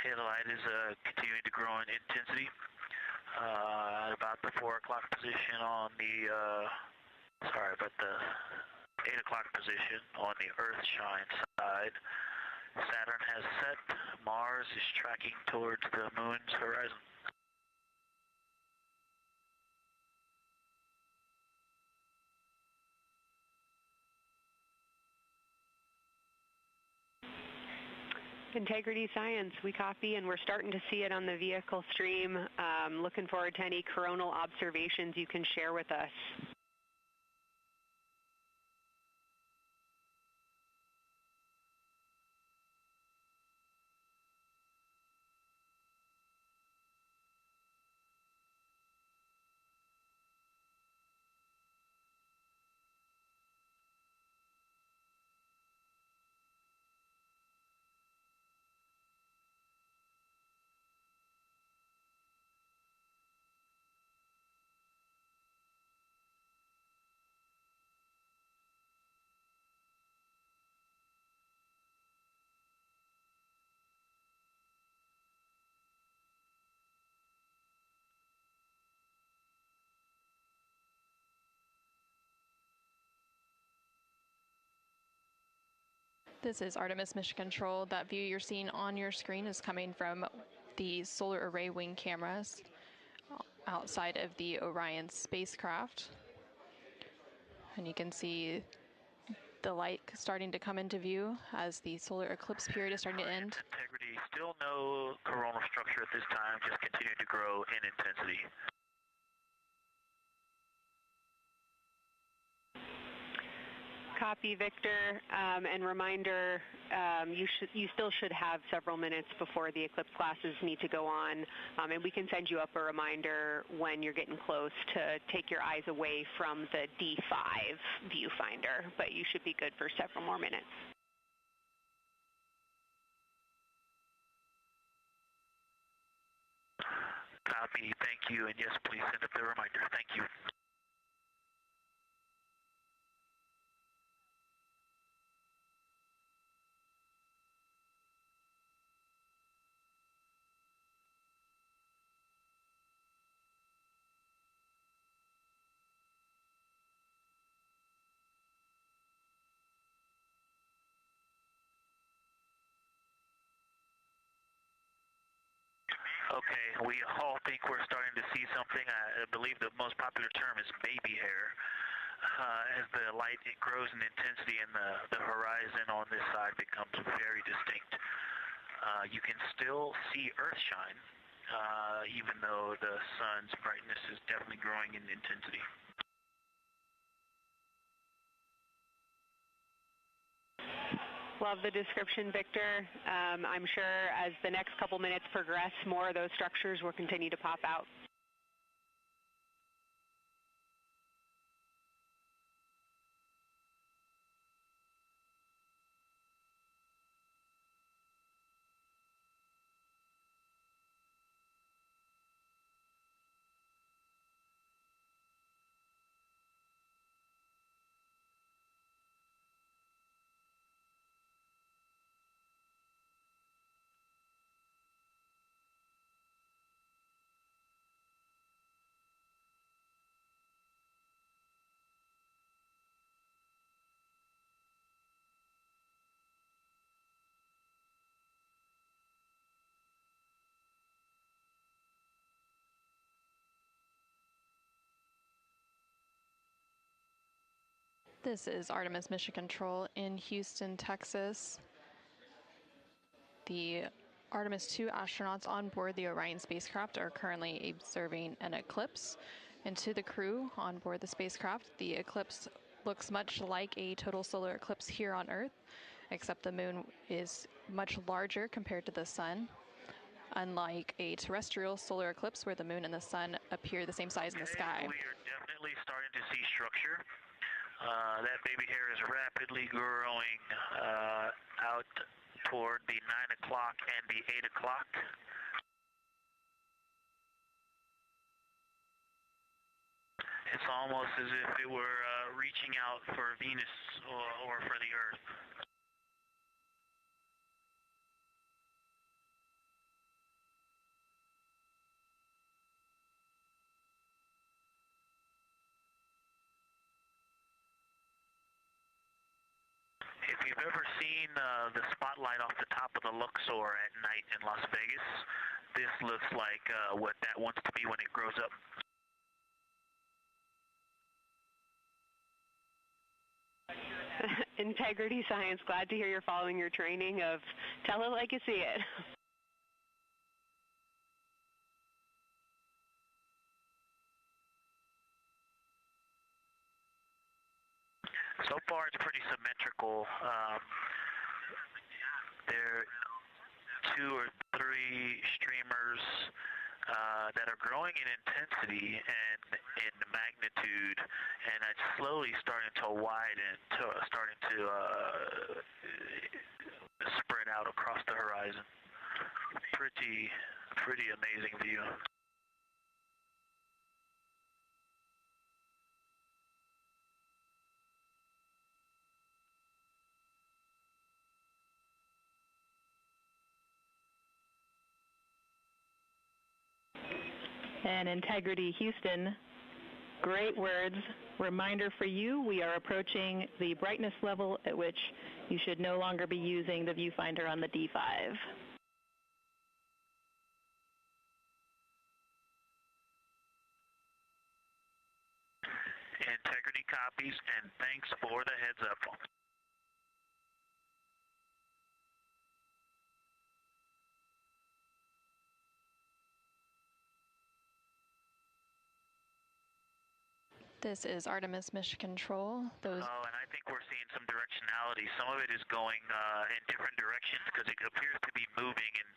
Okay, the light is continuing to grow in intensity. At about the 4 o'clock position on the, about the 8 o'clock position on the Earth-shine side. Saturn has set. Mars is tracking towards the moon's horizon. Integrity Science, we copy, and we're starting to see it on the vehicle stream. Looking forward to any coronal observations you can share with us. This is Artemis Mission Control. That view you're seeing on your screen is coming from the solar array wing cameras outside of the Orion spacecraft. And you can see the light starting to come into view as the solar eclipse period is starting to end. Integrity, still no coronal structure at this time, just continuing to grow in intensity. Copy, Victor, and reminder, you still should have several minutes before the eclipse classes need to go on, and we can send you up a reminder when you're getting close to take your eyes away from the D5 viewfinder, but you should be good for several more minutes. Copy, thank you, and yes, please send up the reminder. Thank you. Okay, we all think we're starting to see something. I believe the most popular term is baby hair. As the light grows in intensity and the horizon on this side becomes very distinct. You can still see Earth shine, even though the sun's brightness is definitely growing in intensity. Love the description, Victor. I'm sure as the next couple minutes progress, more of those structures will continue to pop out. This is Artemis Mission Control in Houston, Texas. The Artemis II astronauts on board the Orion spacecraft are currently observing an eclipse. And to the crew on board the spacecraft, the eclipse looks much like a total solar eclipse here on Earth, except the moon is much larger compared to the sun, unlike a terrestrial solar eclipse where the moon and the sun appear the same size in the sky. We are definitely starting to see structure. That baby hair is rapidly growing out toward the 9 o'clock and the 8 o'clock. It's almost as if it were reaching out for Venus or for the Earth. If you've ever seen the spotlight off the top of the Luxor at night in Las Vegas, this looks like what that wants to be when it grows up. Integrity Science, glad to hear you're following your training of tell it like you see it. So far, it's pretty symmetrical. There are 2 or 3 streamers that are growing in intensity and in magnitude, and it's slowly starting to widen, starting to spread out across the horizon. Pretty amazing view. And Integrity Houston, great words. Reminder for you, we are approaching the brightness level at which you should no longer be using the viewfinder on the D5. integrity copies, and thanks for the heads up. This is Artemis Mission Control. And I think we're seeing some directionality. Some of it is going in different directions because it appears to be moving and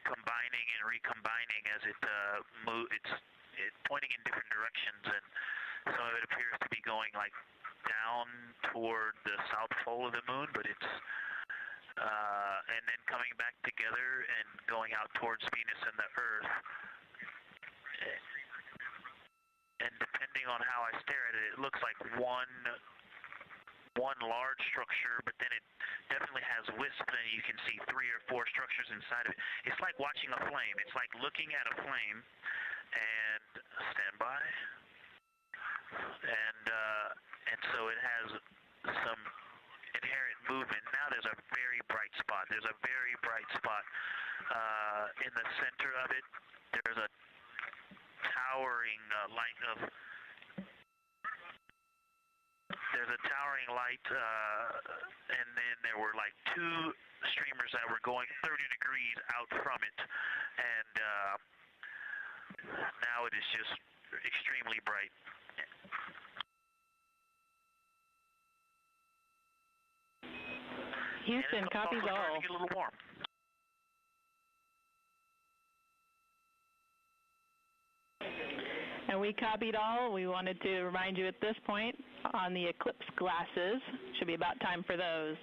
combining and recombining as it it's pointing in different directions, and some of it appears to be going like down toward the south pole of the moon, but it's and then coming back together and going out towards Venus and the Earth. And depending on how I stare at it, it looks like one large structure, but then it definitely has wisps, and you can see 3 or 4 structures inside of it. It's like watching a flame. It's like looking at a flame, and stand by. And so it has some inherent movement. Now there's a very bright spot. There's a very bright spot in the center of it. There's a towering light and then there were like 2 streamers that were going 30 degrees out from it, and now it is just extremely bright. Houston, copies all. Starting to get a little warm. And we copied all. We wanted to remind you at this point on the eclipse glasses. Should be about time for those.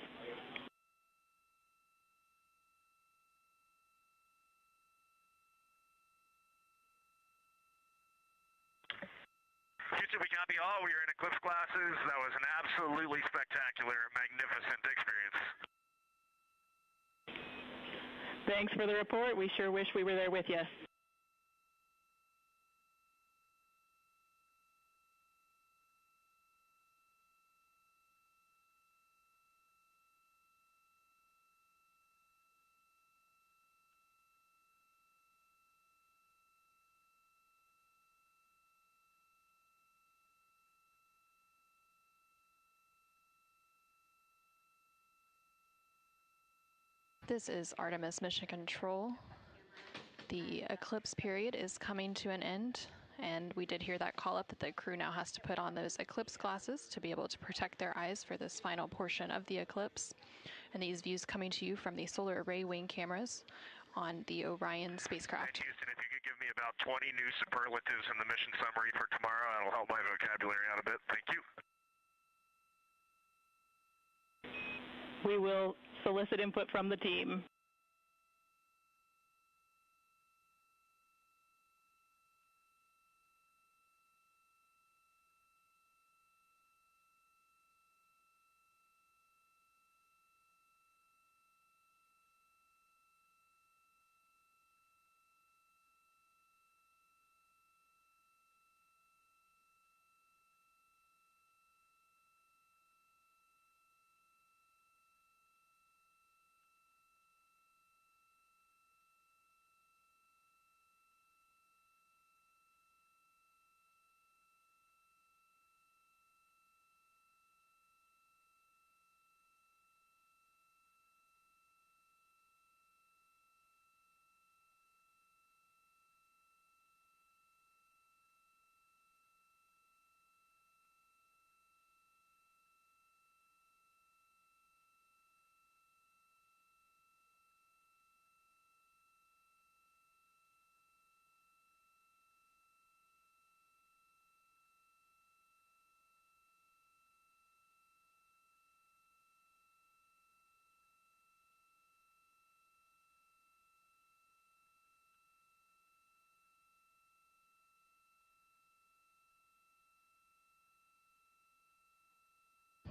Houston, we copy all. We are in eclipse glasses. That was an absolutely spectacular, magnificent experience. Thanks for the report. We sure wish we were there with you. This is Artemis Mission Control. The eclipse period is coming to an end, and we did hear that call up that the crew now has to put on those eclipse glasses to be able to protect their eyes for this final portion of the eclipse. And these views coming to you from the solar array wing cameras on the Orion spacecraft. Houston, if you could give me about 20 new superlatives in the mission summary for tomorrow, that'll help my vocabulary out a bit. Thank you. We will solicit input from the team.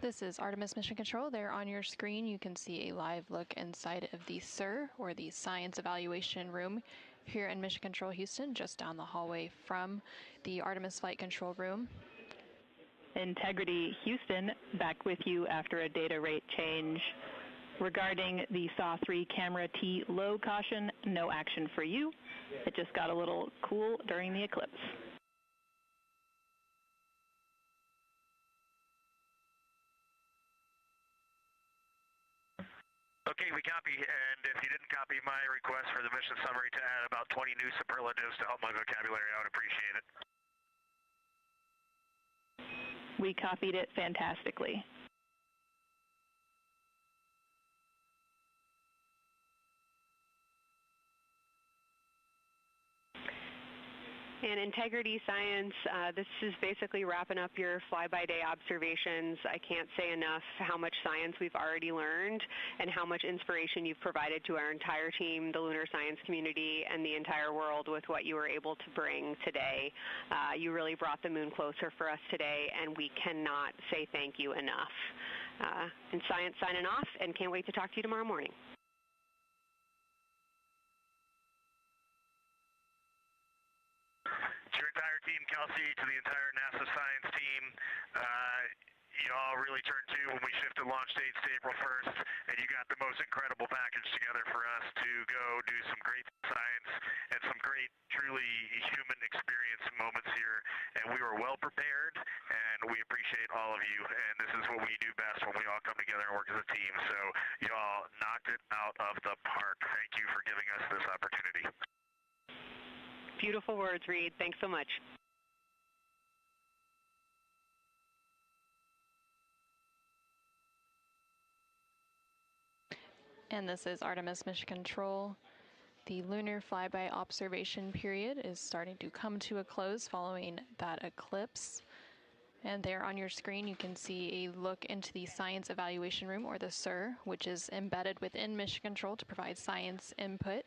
This is Artemis Mission Control. There on your screen you can see a live look inside of the SIR, or the Science Evaluation Room, here in Mission Control Houston, just down the hallway from the Artemis Flight Control Room. Integrity Houston, back with you after a data rate change. Regarding the SAW-3 camera T low caution, no action for you. It just got a little cool during the eclipse. Okay, we copy, and if you didn't copy my request for the mission summary to add about 20 new superlatives to help my vocabulary, I would appreciate it. We copied it fantastically. And Integrity Science, this is basically wrapping up your fly-by-day observations. I can't say enough how much science we've already learned and how much inspiration you've provided to our entire team, the lunar science community, and the entire world with what you were able to bring today. You really brought the moon closer for us today, and we cannot say thank you enough. And Science signing off, and can't wait to talk to you tomorrow morning. To your entire team, Kelsey, to the entire NASA science team, you all really turned to when we shifted launch dates to April 1st, and you got the most incredible package together for us to go do some great science and some great, truly human experience moments here. And we were well prepared, and we appreciate all of you. And this is what we do best when we all come together and work as a team. So you all knocked it out of the park. Thank you for giving us this opportunity. Beautiful words, Reed. Thanks so much. And this is Artemis Mission Control. The lunar flyby observation period is starting to come to a close following that eclipse. And there on your screen you can see a look into the Science Evaluation Room, or the SIR, which is embedded within Mission Control to provide science input.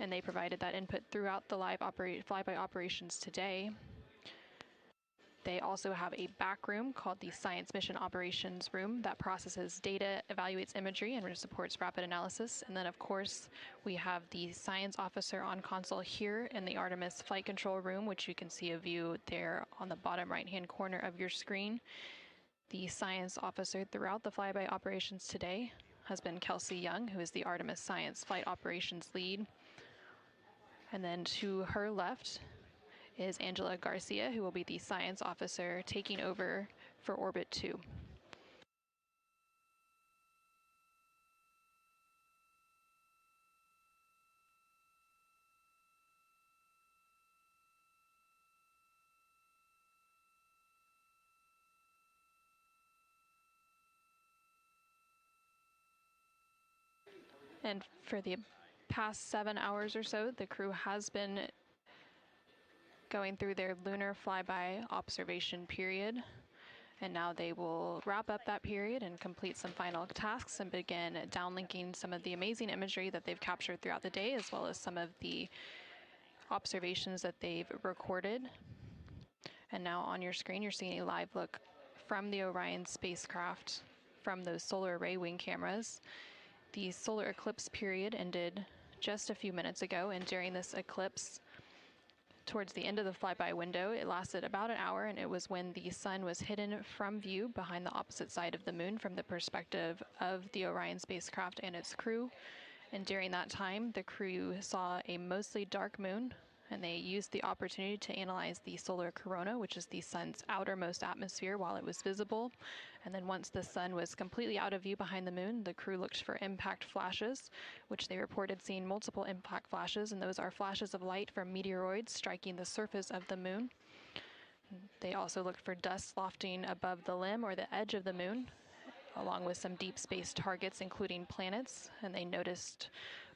And they provided that input throughout the live flyby operations today. They also have a back room called the Science Mission Operations Room that processes data, evaluates imagery, and supports rapid analysis. And then, of course, we have the science officer on console here in the Artemis Flight Control Room, which you can see a view there on the bottom right-hand corner of your screen. The science officer throughout the flyby operations today has been Kelsey Young, who is the Artemis Science Flight Operations Lead. And then to her left is Angela Garcia, who will be the science officer taking over for Orbit 2. And for the past 7 hours or so, the crew has been going through their lunar flyby observation period. And now they will wrap up that period and complete some final tasks and begin downlinking some of the amazing imagery that they've captured throughout the day, as well as some of the observations that they've recorded. And now on your screen, you're seeing a live look from the Orion spacecraft from those solar array wing cameras. The solar eclipse period ended just a few minutes ago, and during this eclipse, towards the end of the flyby window, it lasted about an hour, and it was when the sun was hidden from view behind the opposite side of the moon from the perspective of the Orion spacecraft and its crew. And during that time, the crew saw a mostly dark moon, and they used the opportunity to analyze the solar corona, which is the sun's outermost atmosphere, while it was visible. And then once the sun was completely out of view behind the moon, the crew looked for impact flashes, which they reported seeing multiple impact flashes, and those are flashes of light from meteoroids striking the surface of the moon. They also looked for dust lofting above the limb or the edge of the moon, along with some deep space targets, including planets, and they noticed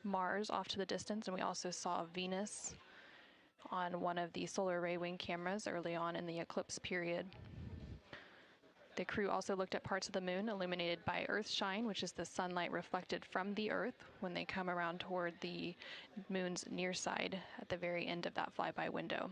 Mars off to the distance, and we also saw Venus on one of the solar array wing cameras early on in the eclipse period. The crew also looked at parts of the moon illuminated by Earthshine, which is the sunlight reflected from the Earth when they come around toward the moon's near side at the very end of that flyby window.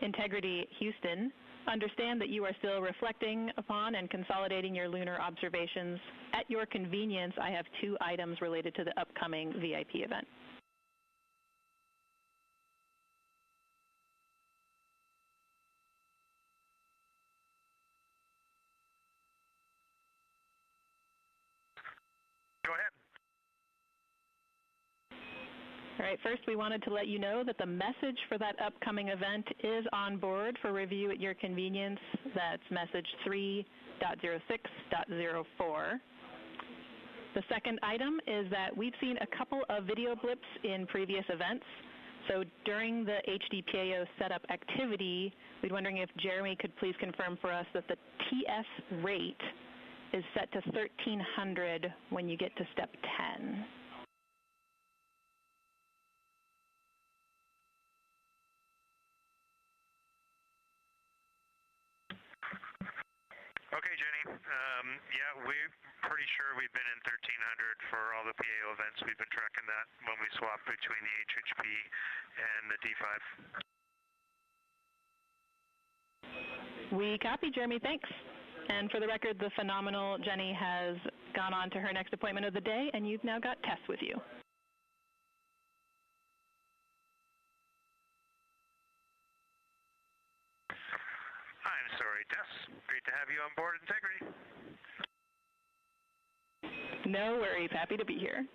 Integrity Houston, understand that you are still reflecting upon and consolidating your lunar observations. At your convenience, I have 2 items related to the upcoming VIP event. Go ahead. All right, first we wanted to let you know that the message for that upcoming event is on board for review at your convenience. That's message 3.06.04. The second item is that we've seen a couple of video blips in previous events. So during the HDPAO setup activity, we're wondering if Jeremy could please confirm for us that the TS rate is set to 1300 when you get to step 10. Okay, Jenny. Yeah, we're pretty sure we've been in 1300 for all the PAO events. We've been tracking that when we swap between the HHP and the D5. We copy, Jeremy. Thanks. And for the record, the phenomenal Jenny has gone on to her next appointment of the day, and you've now got Tess with you. I'm sorry, Tess. Great to have you on board, Integrity. No worries. Happy to be here.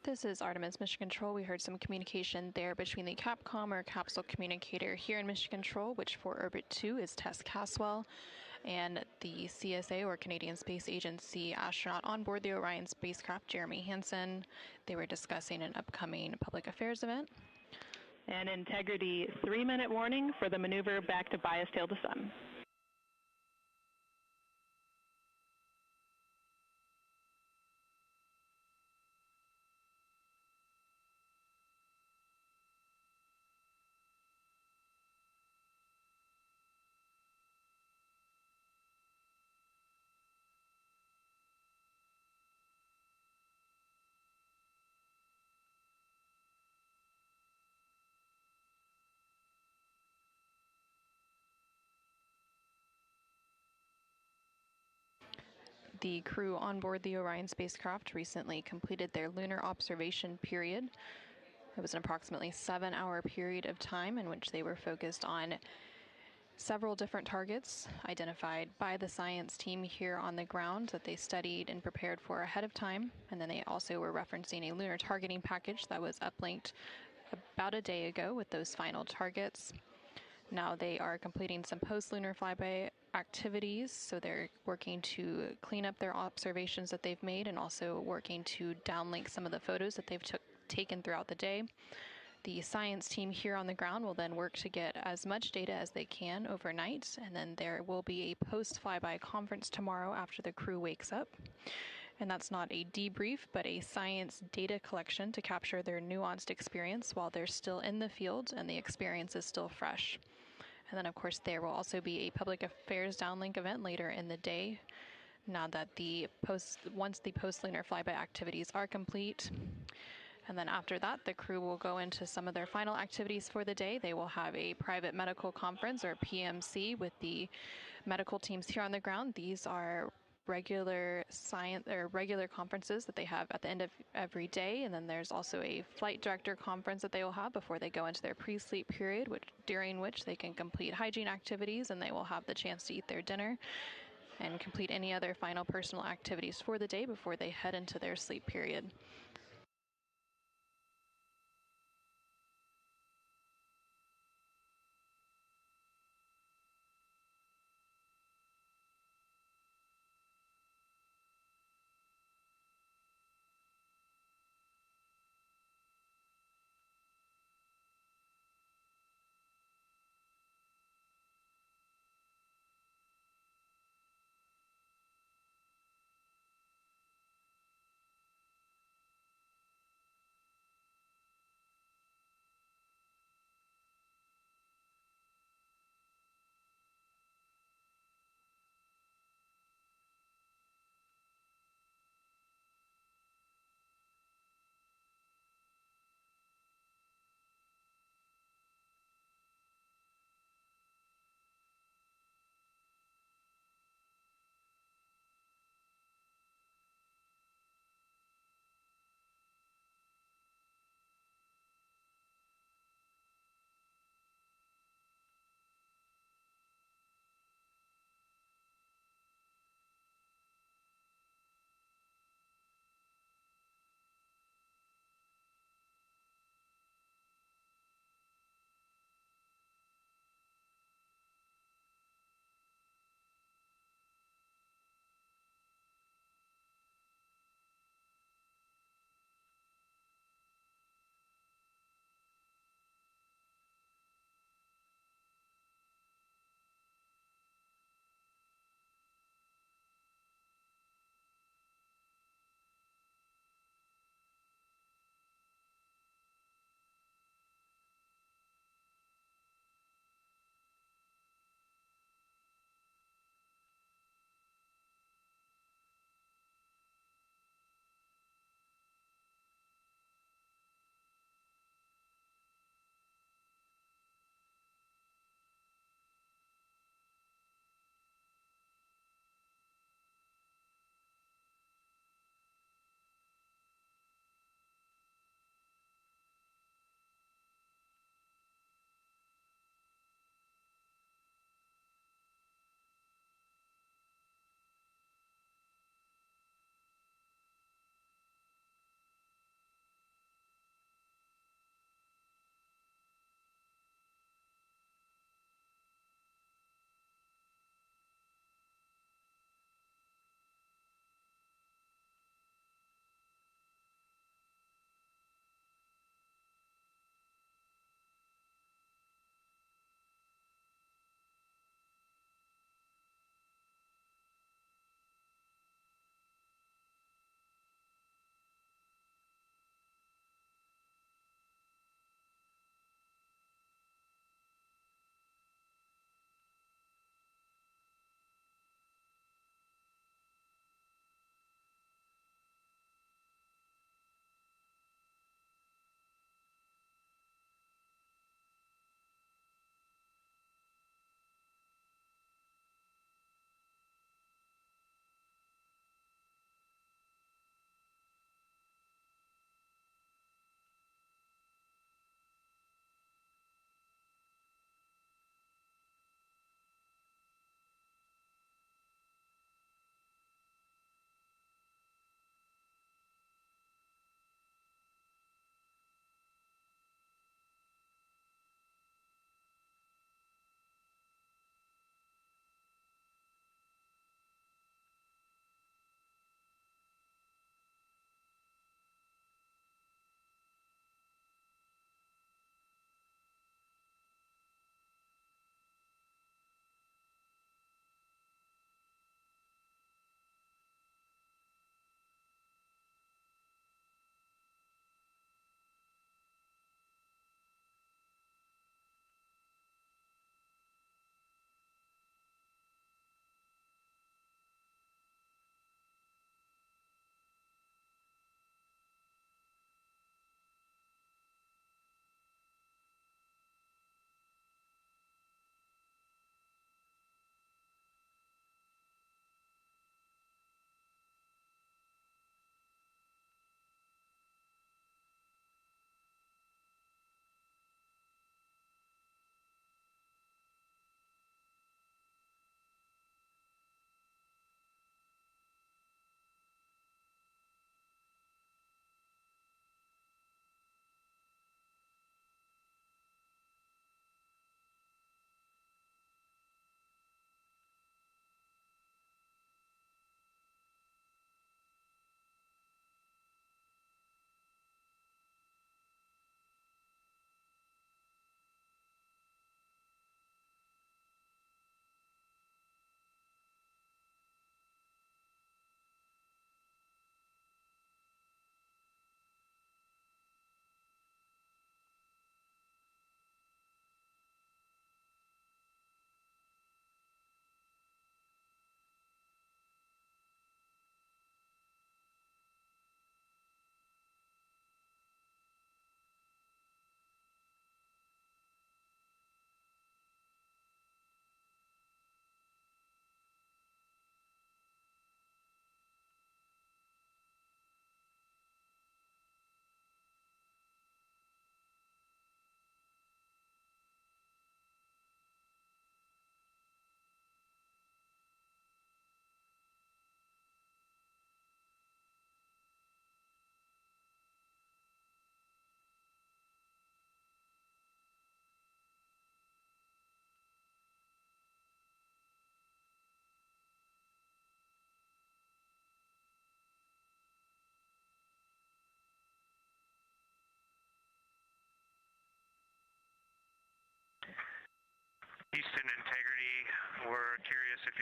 This is Artemis Mission Control. We heard some communication there between the Capcom or capsule communicator here in Mission Control, which for Orbit 2 is Tess Caswell, and the CSA or Canadian Space Agency astronaut on board the Orion spacecraft, Jeremy Hansen. They were discussing an upcoming public affairs event. And Integrity, 3-minute warning for the maneuver back to bias tail to sun. The crew on board the Orion spacecraft recently completed their lunar observation period. It was an approximately 7-hour period of time in which they were focused on several different targets identified by the science team here on the ground that they studied and prepared for ahead of time. And then they also were referencing a lunar targeting package that was uplinked about a day ago with those final targets. Now they are completing some post-lunar flyby activities, so they're working to clean up their observations that they've made and also working to downlink some of the photos that they've taken throughout the day. The science team here on the ground will then work to get as much data as they can overnight, and then there will be a post-flyby conference tomorrow after the crew wakes up. And that's not a debrief, but a science data collection to capture their nuanced experience while they're still in the field and the experience is still fresh. And then, of course, there will also be a public affairs downlink event later in the day. Now that once the post-lunar flyby activities are complete, and then after that, the crew will go into some of their final activities for the day. They will have a private medical conference or PMC with the medical teams here on the ground. These are regular conferences that they have at the end of every day, and then there's also a flight director conference that they will have before they go into their pre-sleep period, during which they can complete hygiene activities and they will have the chance to eat their dinner and complete any other final personal activities for the day before they head into their sleep period.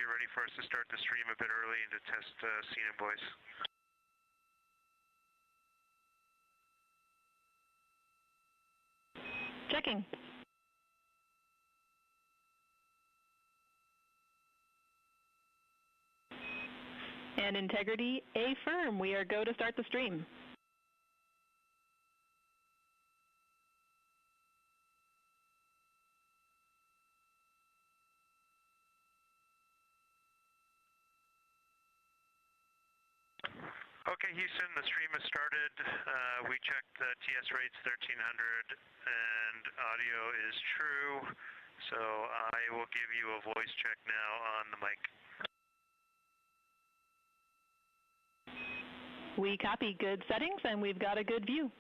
you're ready for us to start the stream a bit early and to test scene and voice. Checking. And integrity, affirm. We are go to start the stream. Okay, Houston, the stream has started. We checked the TS rates 1300 and audio is true. So I will give you a voice check now on the mic. We copy good settings and we've got a good view.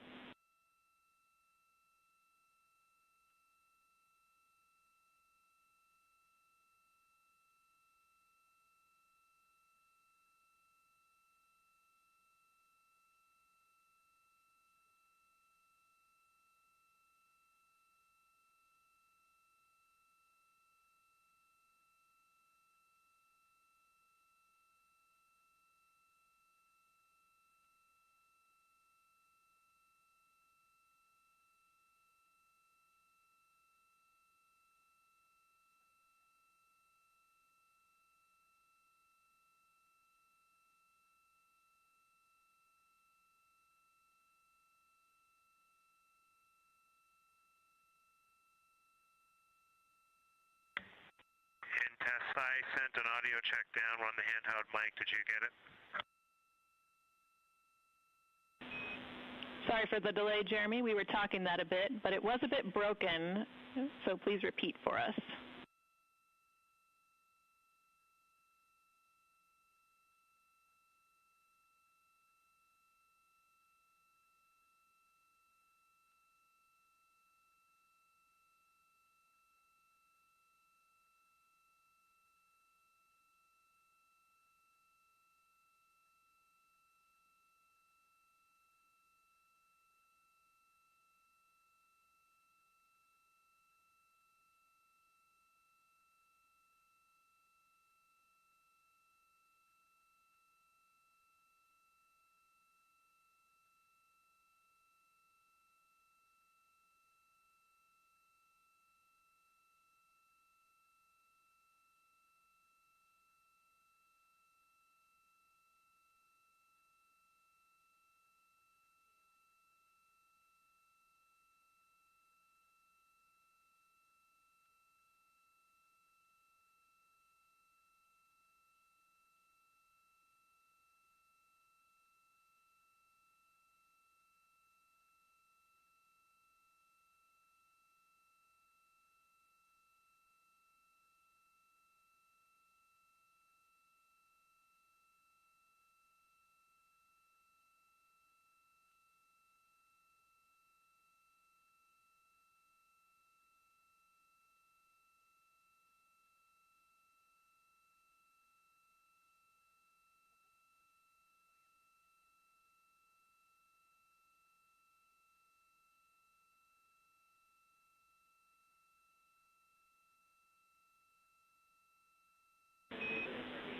In test, I sent an audio check down on the handheld mic. Did you get it? Sorry for the delay, Jeremy. We were talking that a bit, but it was a bit broken, so please repeat for us.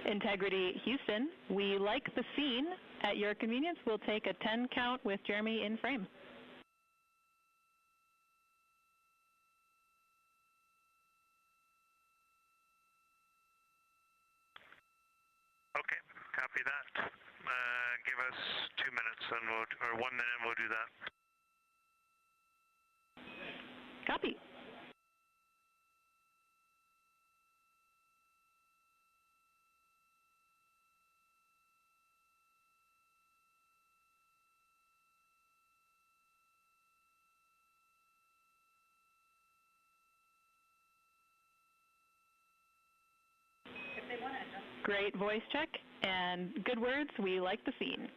Integrity, Houston, we like the scene. At your convenience, we'll take a 10 count with Jeremy in frame. Okay, copy that. Give us 2 minutes and or 1 minute and we'll do that. Copy. Great voice check and good words. We like the scene.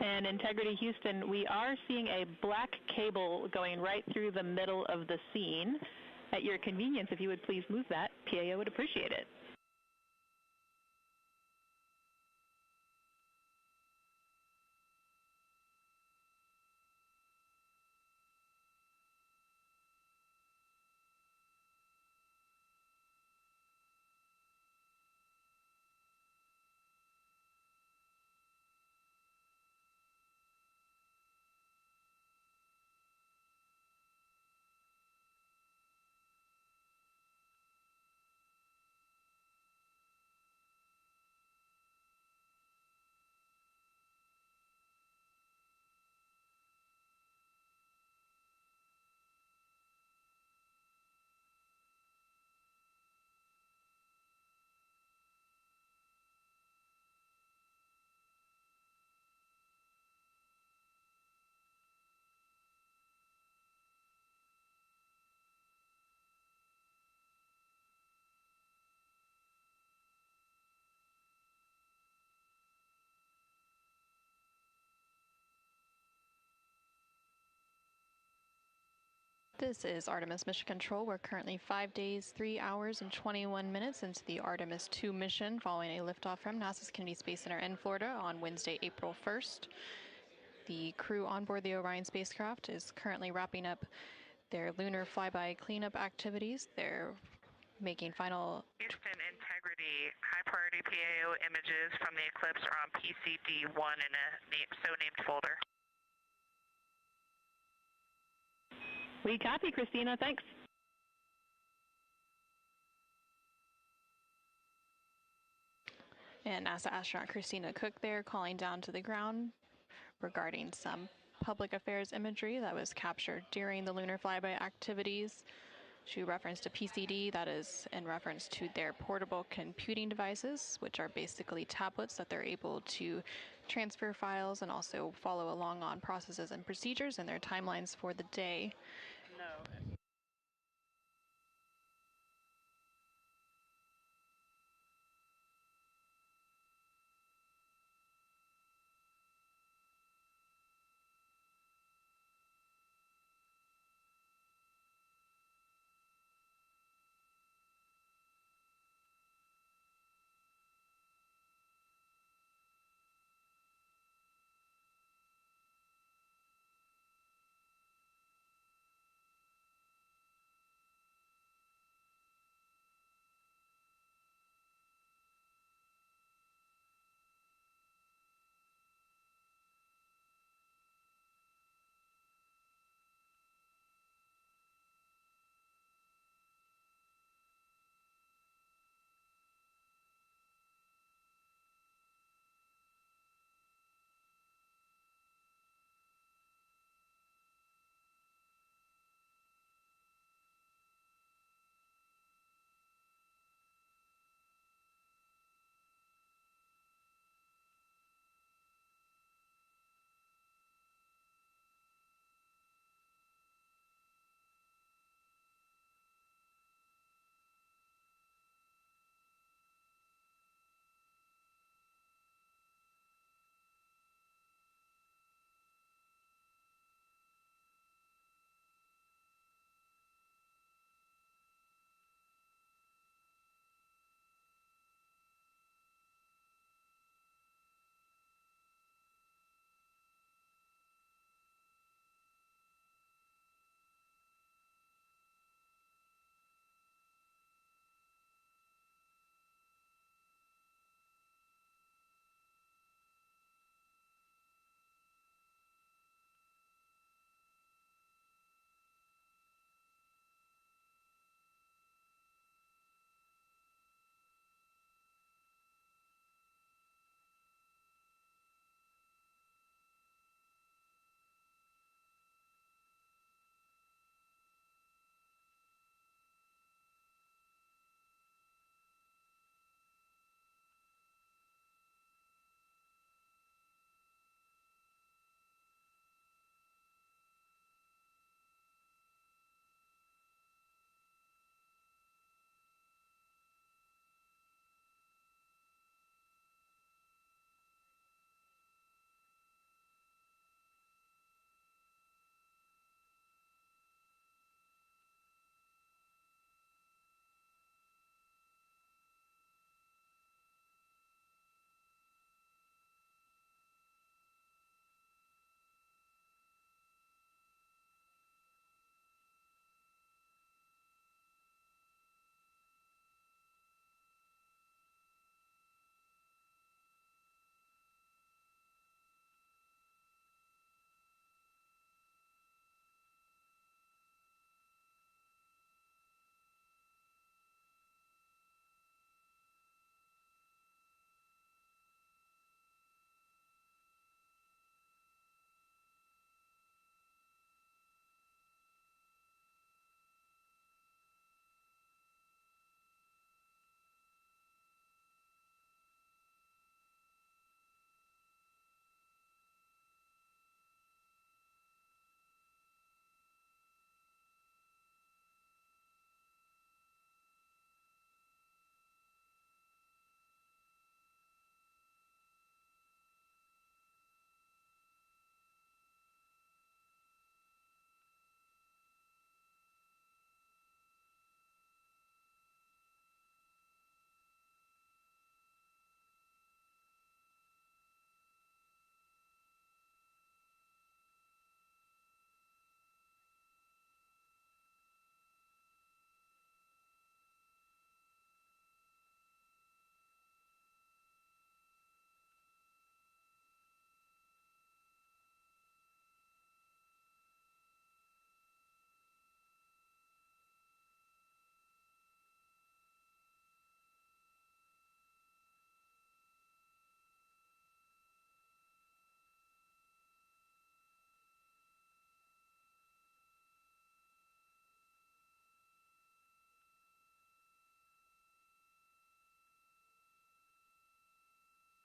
And Integrity Houston, we are seeing a black cable going right through the middle of the scene. At your convenience, if you would please move that, PAO would appreciate it. This is Artemis Mission Control. We're currently 5 days, 3 hours, and 21 minutes into the Artemis II mission following a liftoff from NASA's Kennedy Space Center in Florida on Wednesday, April 1st. The crew on board the Orion spacecraft is currently wrapping up their lunar flyby cleanup activities. They're making final... Houston Integrity, high priority PAO images from the eclipse are on PCD-1 in a so-named folder. We copy, Christina. Thanks. And NASA astronaut Christina Cook there calling down to the ground regarding some public affairs imagery that was captured during the lunar flyby activities. She referenced a PCD, that is in reference to their portable computing devices, which are basically tablets that they're able to transfer files and also follow along on processes and procedures and their timelines for the day. No.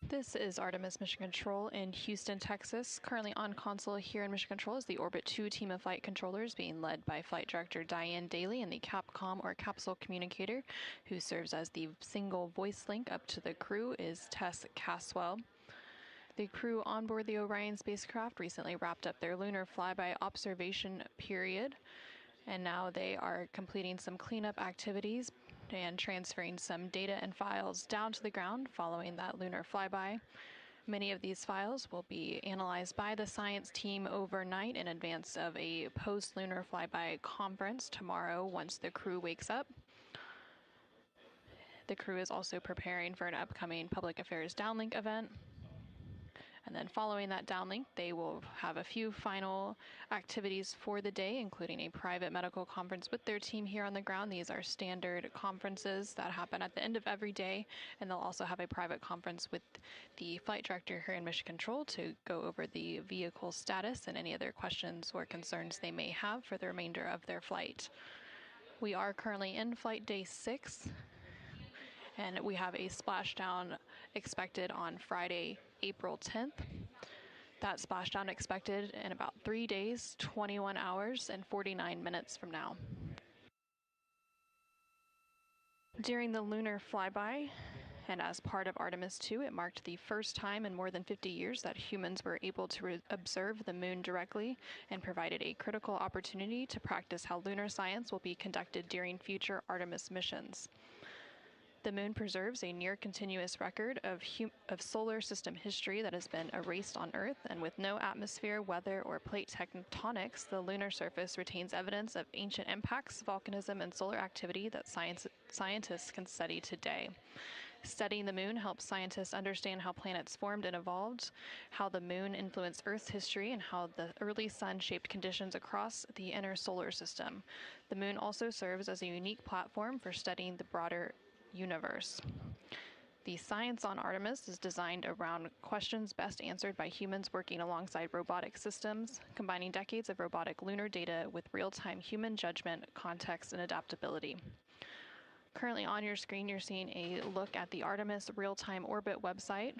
This is Artemis Mission Control in Houston, Texas. Currently on console here in Mission Control is the Orbit 2 team of flight controllers being led by Flight Director Diane Daly and the Capcom or capsule communicator who serves as the single voice link up to the crew is Tess Caswell. The crew on board the Orion spacecraft recently wrapped up their lunar flyby observation period, and now they are completing some cleanup activities and transferring some data and files down to the ground following that lunar flyby. Many of these files will be analyzed by the science team overnight in advance of a post-lunar flyby conference tomorrow once the crew wakes up. The crew is also preparing for an upcoming public affairs downlink event. And then following that downlink, they will have a few final activities for the day, including a private medical conference with their team here on the ground. These are standard conferences that happen at the end of every day, and they'll also have a private conference with the flight director here in Mission Control to go over the vehicle status and any other questions or concerns they may have for the remainder of their flight. We are currently in flight day 6, and we have a splashdown expected on Friday, April 10th. That splashdown expected in about 3 days, 21 hours, and 49 minutes from now. During the lunar flyby, and as part of Artemis II, it marked the first time in more than 50 years that humans were able to observe the moon directly and provided a critical opportunity to practice how lunar science will be conducted during future Artemis missions. The moon preserves a near-continuous record of solar system history that has been erased on Earth, and with no atmosphere, weather, or plate tectonics, the lunar surface retains evidence of ancient impacts, volcanism, and solar activity that scientists can study today. Studying the moon helps scientists understand how planets formed and evolved, how the moon influenced Earth's history, and how the early sun shaped conditions across the inner solar system. The moon also serves as a unique platform for studying the broader universe. The science on Artemis is designed around questions best answered by humans working alongside robotic systems, combining decades of robotic lunar data with real-time human judgment, context, and adaptability. Currently on your screen, you're seeing a look at the Artemis real-time orbit website.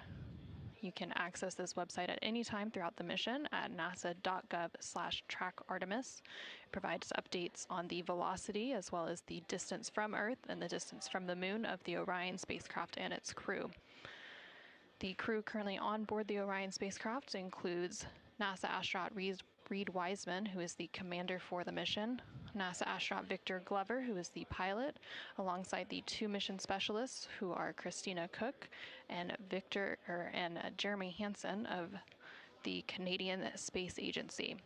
You can access this website at any time throughout the mission at nasa.gov/trackartemis. It provides updates on the velocity as well as the distance from Earth and the distance from the moon of the Orion spacecraft and its crew. The crew currently on board the Orion spacecraft includes NASA astronaut Reed Wiseman, who is the commander for the mission, NASA astronaut Victor Glover, who is the pilot, alongside the 2 mission specialists, who are Christina Cook and Jeremy Hansen of the Canadian Space Agency.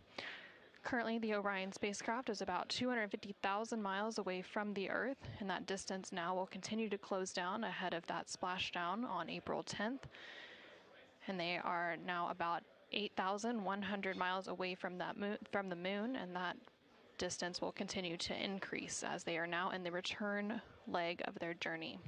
Currently, the Orion spacecraft is about 250,000 miles away from the Earth, and that distance now will continue to close down ahead of that splashdown on April 10th. And they are now about 8,100 miles away from the moon, and that distance will continue to increase as they are now in the return leg of their journey.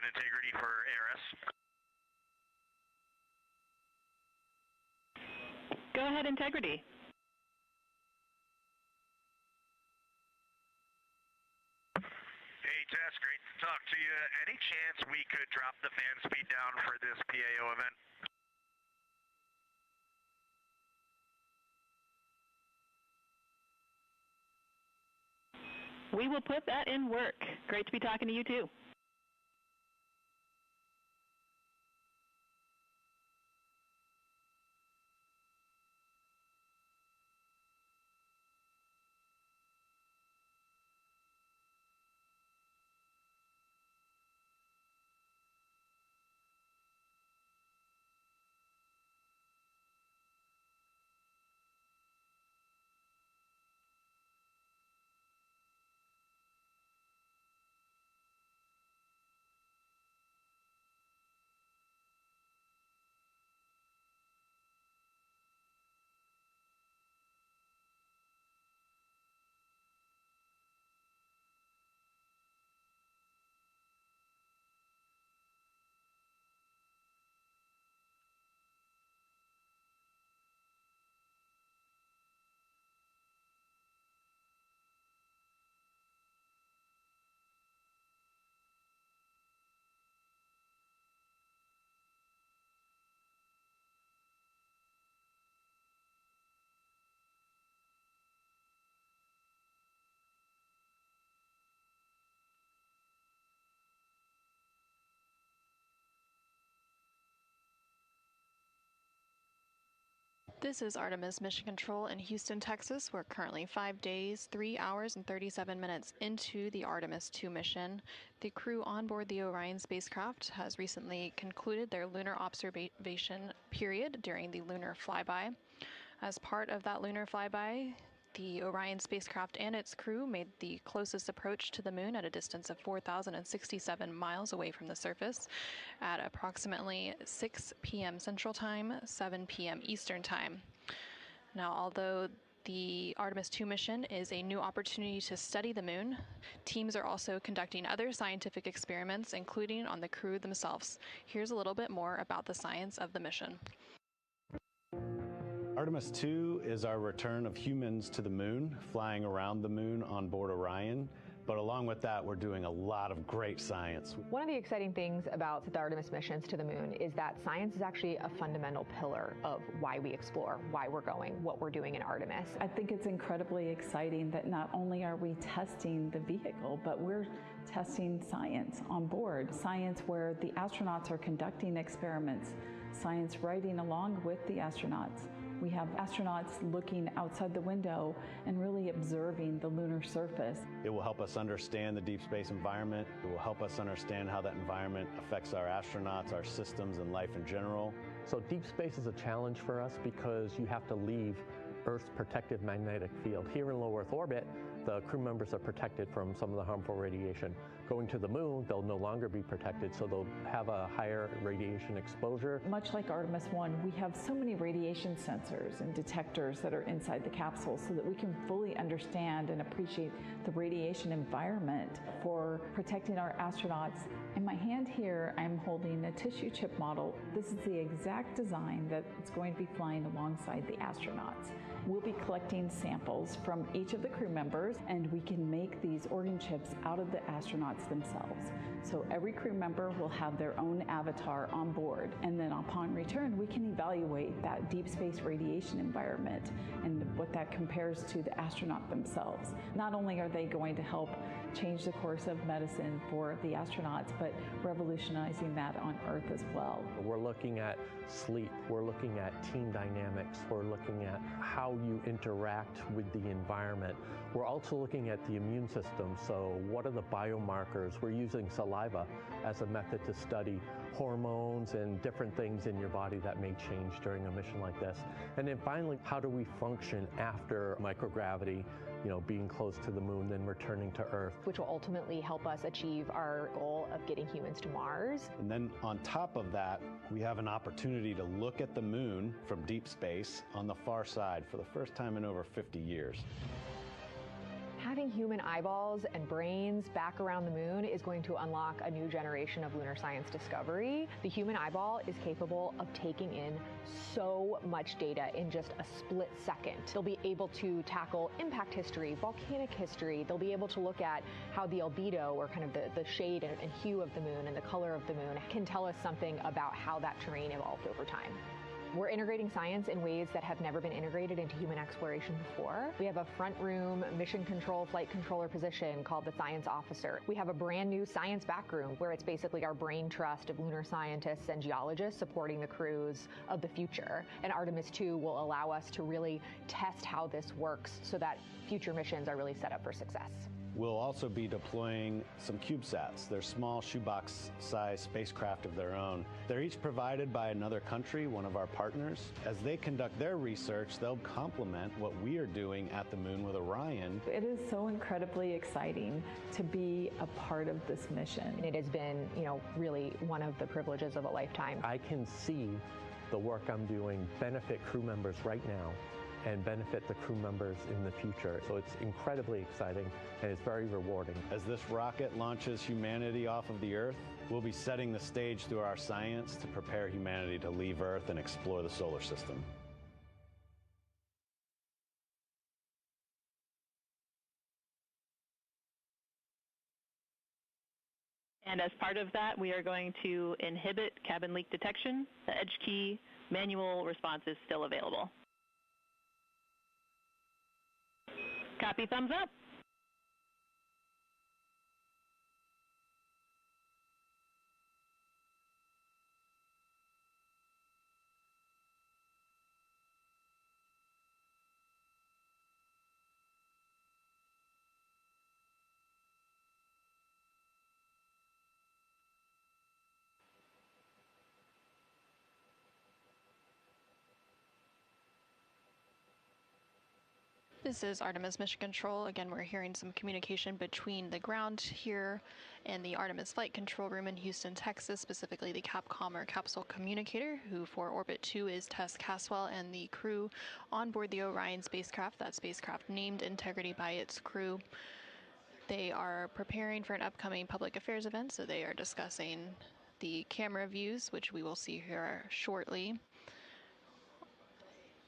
and integrity for ARS. Go ahead, integrity. Hey, Tess, great to talk to you. Any chance we could drop the fan speed down for this PAO event? We will put that in work. Great to be talking to you, too. This is Artemis Mission Control in Houston, Texas. We're currently 5 days, 3 hours, and 37 minutes into the Artemis II mission. The crew on board the Orion spacecraft has recently concluded their lunar observation period during the lunar flyby. As part of that lunar flyby, the Orion spacecraft and its crew made the closest approach to the moon at a distance of 4,067 miles away from the surface at approximately 6 p.m. Central Time, 7 p.m. Eastern Time. Now, although the Artemis II mission is a new opportunity to study the moon, teams are also conducting other scientific experiments, including on the crew themselves. Here's a little bit more about the science of the mission. Artemis II is our return of humans to the moon, flying around the moon on board Orion. But along with that, we're doing a lot of great science. One of the exciting things about the Artemis missions to the moon is that science is actually a fundamental pillar of why we explore, why we're going, what we're doing in Artemis. I think it's incredibly exciting that not only are we testing the vehicle, but we're testing science on board. Science where the astronauts are conducting experiments, science riding along with the astronauts. We have astronauts looking outside the window and really observing the lunar surface. It will help us understand the deep space environment. It will help us understand how that environment affects our astronauts, our systems, and life in general. So deep space is a challenge for us because you have to leave Earth's protective magnetic field. Here in low Earth orbit, the crew members are protected from some of the harmful radiation. Going to the moon, they'll no longer be protected, so they'll have a higher radiation exposure. Much like Artemis I, we have so many radiation sensors and detectors that are inside the capsule so that we can fully understand and appreciate the radiation environment for protecting our astronauts. In my hand here, I'm holding a tissue chip model. This is the exact design that it's going to be flying alongside the astronauts. We'll be collecting samples from each of the crew members, and we can make these organ chips out of the astronauts themselves. So every crew member will have their own avatar on board, and then upon return, we can evaluate that deep space radiation environment and what that compares to the astronaut themselves. Not only are they going to help change the course of medicine for the astronauts, but revolutionizing that on Earth as well. We're looking at sleep, we're looking at team dynamics, we're looking at how you interact with the environment. We're also looking at the immune system, so what are the biomarkers? We're using saliva as a method to study hormones and different things in your body that may change during a mission like this. And then finally, how do we function after microgravity, being close to the moon, then returning to Earth? Which will ultimately help us achieve our goal of getting humans to Mars. And then on top of that, we have an opportunity to look at the moon from deep space on the far side for the first time in over 50 years. Having human eyeballs and brains back around the moon is going to unlock a new generation of lunar science discovery. The human eyeball is capable of taking in so much data in just a split second. They'll be able to tackle impact history, volcanic history. They'll be able to look at how the albedo, or kind of the shade and hue of the moon and the color of the moon, can tell us something about how that terrain evolved over time. We're integrating science in ways that have never been integrated into human exploration before. We have a front room mission control flight controller position called the science officer. We have a brand new science back room where it's basically our brain trust of lunar scientists and geologists supporting the crews of the future. And Artemis II will allow us to really test how this works so that future missions are really set up for success. We'll also be deploying some CubeSats. They're small shoebox-sized spacecraft of their own. They're each provided by another country, one of our partners. As they conduct their research, they'll complement what we are doing at the moon with Orion. It is so incredibly exciting to be a part of this mission. It has been, really one of the privileges of a lifetime. I can see the work I'm doing benefit crew members right now and benefit the crew members in the future. So it's incredibly exciting and it's very rewarding. As this rocket launches humanity off of the Earth, we'll be setting the stage through our science to prepare humanity to leave Earth and explore the solar system. And as part of that, we are going to inhibit cabin leak detection. The edge key manual response is still available. Copy, thumbs up. This is Artemis Mission Control. Again, we're hearing some communication between the ground here and the Artemis Flight Control Room in Houston, Texas, specifically the Capcom or Capsule Communicator, who for Orbit 2 is Tess Caswell, and the crew on board the Orion spacecraft, that spacecraft named Integrity by its crew. They are preparing for an upcoming public affairs event, so they are discussing the camera views, which we will see here shortly.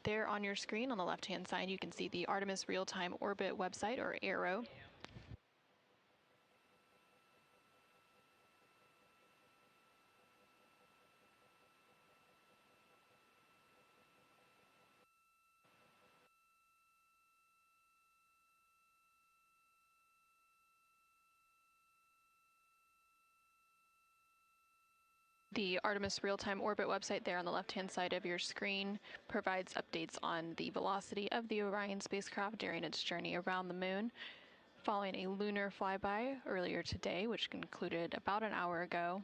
There on your screen on the left-hand side, you can see the Artemis Real-Time Orbit website, or ARO. The Artemis Real-Time Orbit website there on the left-hand side of your screen provides updates on the velocity of the Orion spacecraft during its journey around the moon. Following a lunar flyby earlier today, which concluded about an hour ago,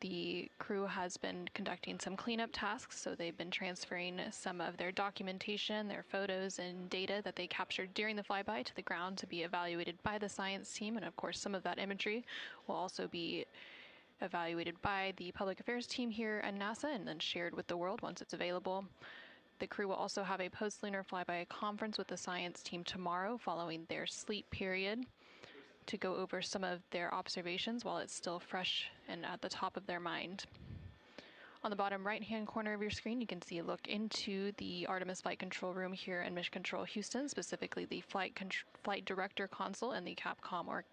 the crew has been conducting some cleanup tasks, so they've been transferring some of their documentation, their photos and data that they captured during the flyby to the ground to be evaluated by the science team, and of course some of that imagery will also be evaluated by the public affairs team here at NASA and then shared with the world once it's available. The crew will also have a post-lunar flyby conference with the science team tomorrow following their sleep period to go over some of their observations while it's still fresh and at the top of their mind. On the bottom right-hand corner of your screen, you can see a look into the Artemis Flight Control Room here in Mission Control Houston, specifically the Flight Director Console and the Capcom or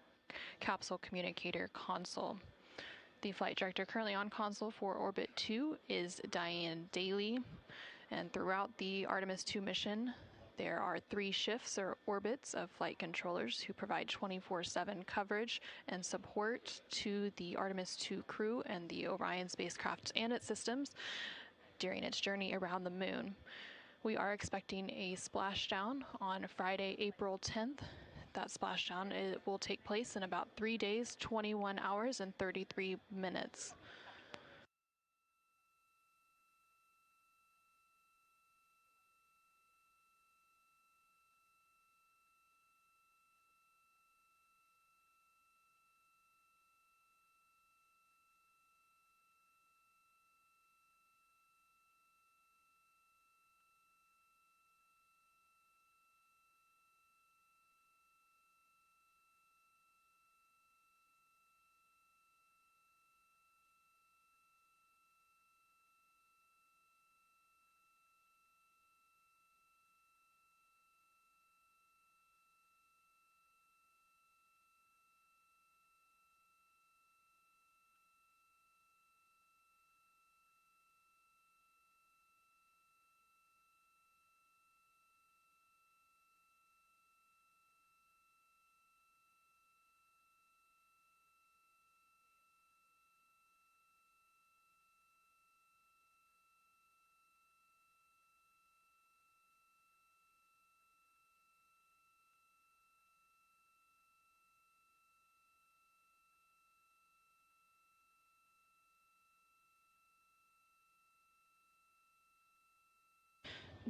Capsule Communicator Console. The flight director currently on console for Orbit 2 is Diane Daly, and throughout the Artemis 2 mission, there are 3 shifts or orbits of flight controllers who provide 24/7 coverage and support to the Artemis 2 crew and the Orion spacecraft and its systems during its journey around the moon. We are expecting a splashdown on Friday, April 10th. That splashdown will take place in about 3 days, 21 hours, and 33 minutes.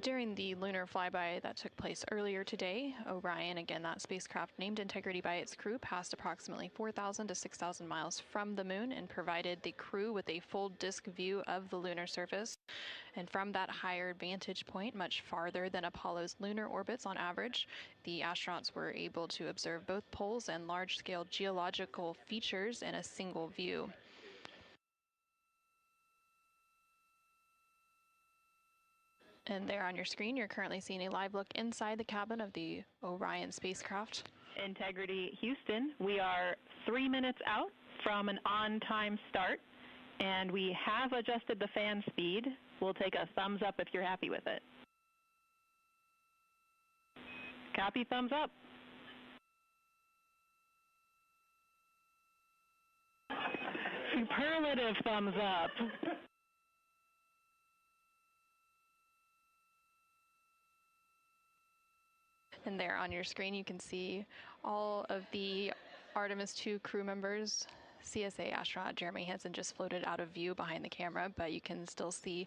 During the lunar flyby that took place earlier today, Orion, again that spacecraft named Integrity by its crew, passed approximately 4,000 to 6,000 miles from the moon and provided the crew with a full disk view of the lunar surface. And from that higher vantage point, much farther than Apollo's lunar orbits on average, the astronauts were able to observe both poles and large-scale geological features in a single view. And there on your screen, you're currently seeing a live look inside the cabin of the Orion spacecraft. Integrity Houston, we are 3 minutes out from an on-time start, and we have adjusted the fan speed. We'll take a thumbs up if you're happy with it. Copy, thumbs up. Superlative thumbs up. And there on your screen, you can see all of the Artemis II crew members. CSA astronaut Jeremy Hansen just floated out of view behind the camera, but you can still see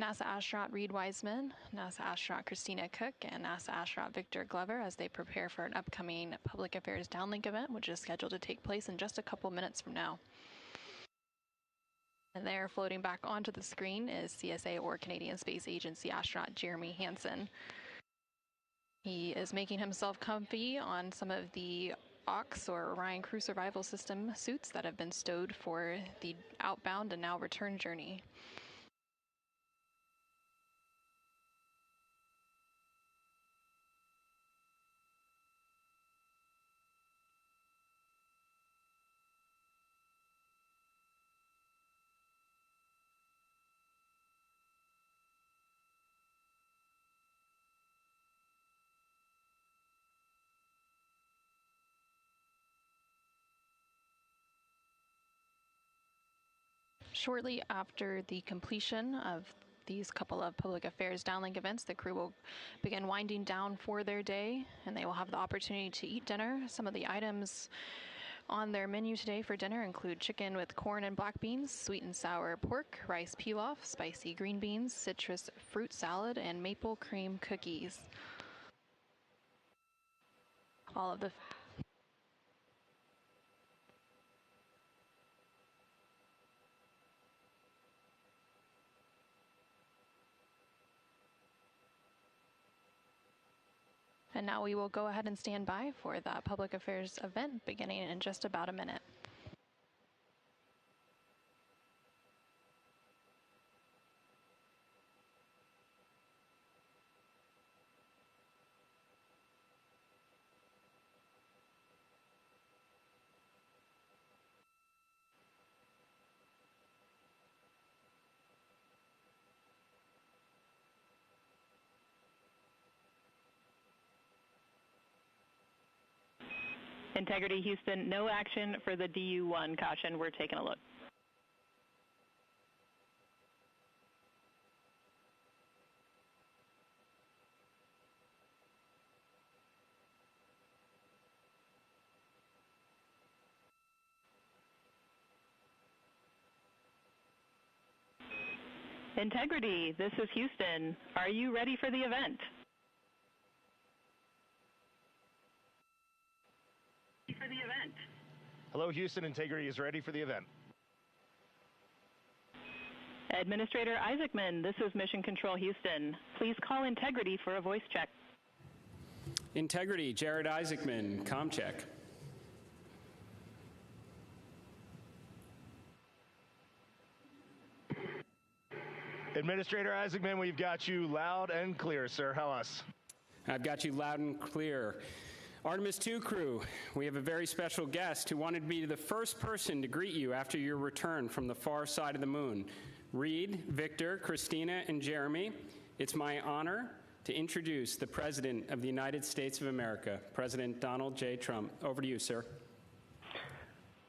NASA astronaut Reed Wiseman, NASA astronaut Christina Cook, and NASA astronaut Victor Glover as they prepare for an upcoming Public Affairs Downlink event, which is scheduled to take place in just a couple minutes from now. And there, floating back onto the screen, is CSA or Canadian Space Agency astronaut Jeremy Hansen. He is making himself comfy on some of the OX or Orion Crew Survival System suits that have been stowed for the outbound and now return journey. Shortly after the completion of these couple of public affairs downlink events, the crew will begin winding down for their day, and they will have the opportunity to eat dinner. Some of the items on their menu today for dinner include chicken with corn and black beans, sweet and sour pork, rice pilaf, spicy green beans, citrus fruit salad, and maple cream cookies. All of the And now we will go ahead and stand by for that public affairs event beginning in just about a minute. Integrity Houston, no action for the DU-1 caution. We're taking a look. Integrity, this is Houston. Are you ready for the event? Hello, Houston. Integrity is ready for the event. Administrator Isaacman, this is Mission Control Houston. Please call Integrity for a voice check. Integrity, Jared Isaacman, comm check. Administrator Isaacman, we've got you loud and clear, sir. How us? I've got you loud and clear. Artemis II crew, we have a very special guest who wanted to be the first person to greet you after your return from the far side of the moon. Reed, Victor, Christina, and Jeremy, it's my honor to introduce the President of the United States of America, President Donald J. Trump. Over to you, sir.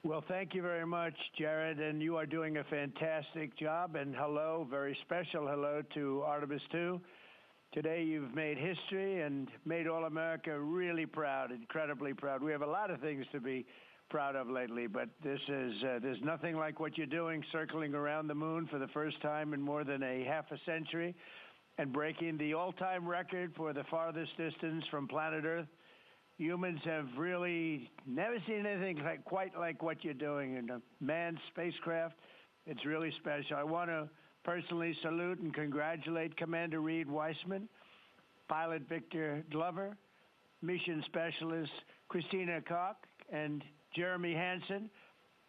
Well, thank you very much, Jared, and you are doing a fantastic job. And hello, very special hello to Artemis II. Today you've made history and made all America really proud, incredibly proud. We have a lot of things to be proud of lately, but this is there's nothing like what you're doing, circling around the moon for the first time in more than a half a century. and breaking the all-time record for the farthest distance from planet Earth. Humans have really never seen anything quite like what you're doing in a manned spacecraft. It's really special. I want to personally salute and congratulate Commander Reed Weissman, Pilot Victor Glover, Mission Specialist Christina Koch, and Jeremy Hansen.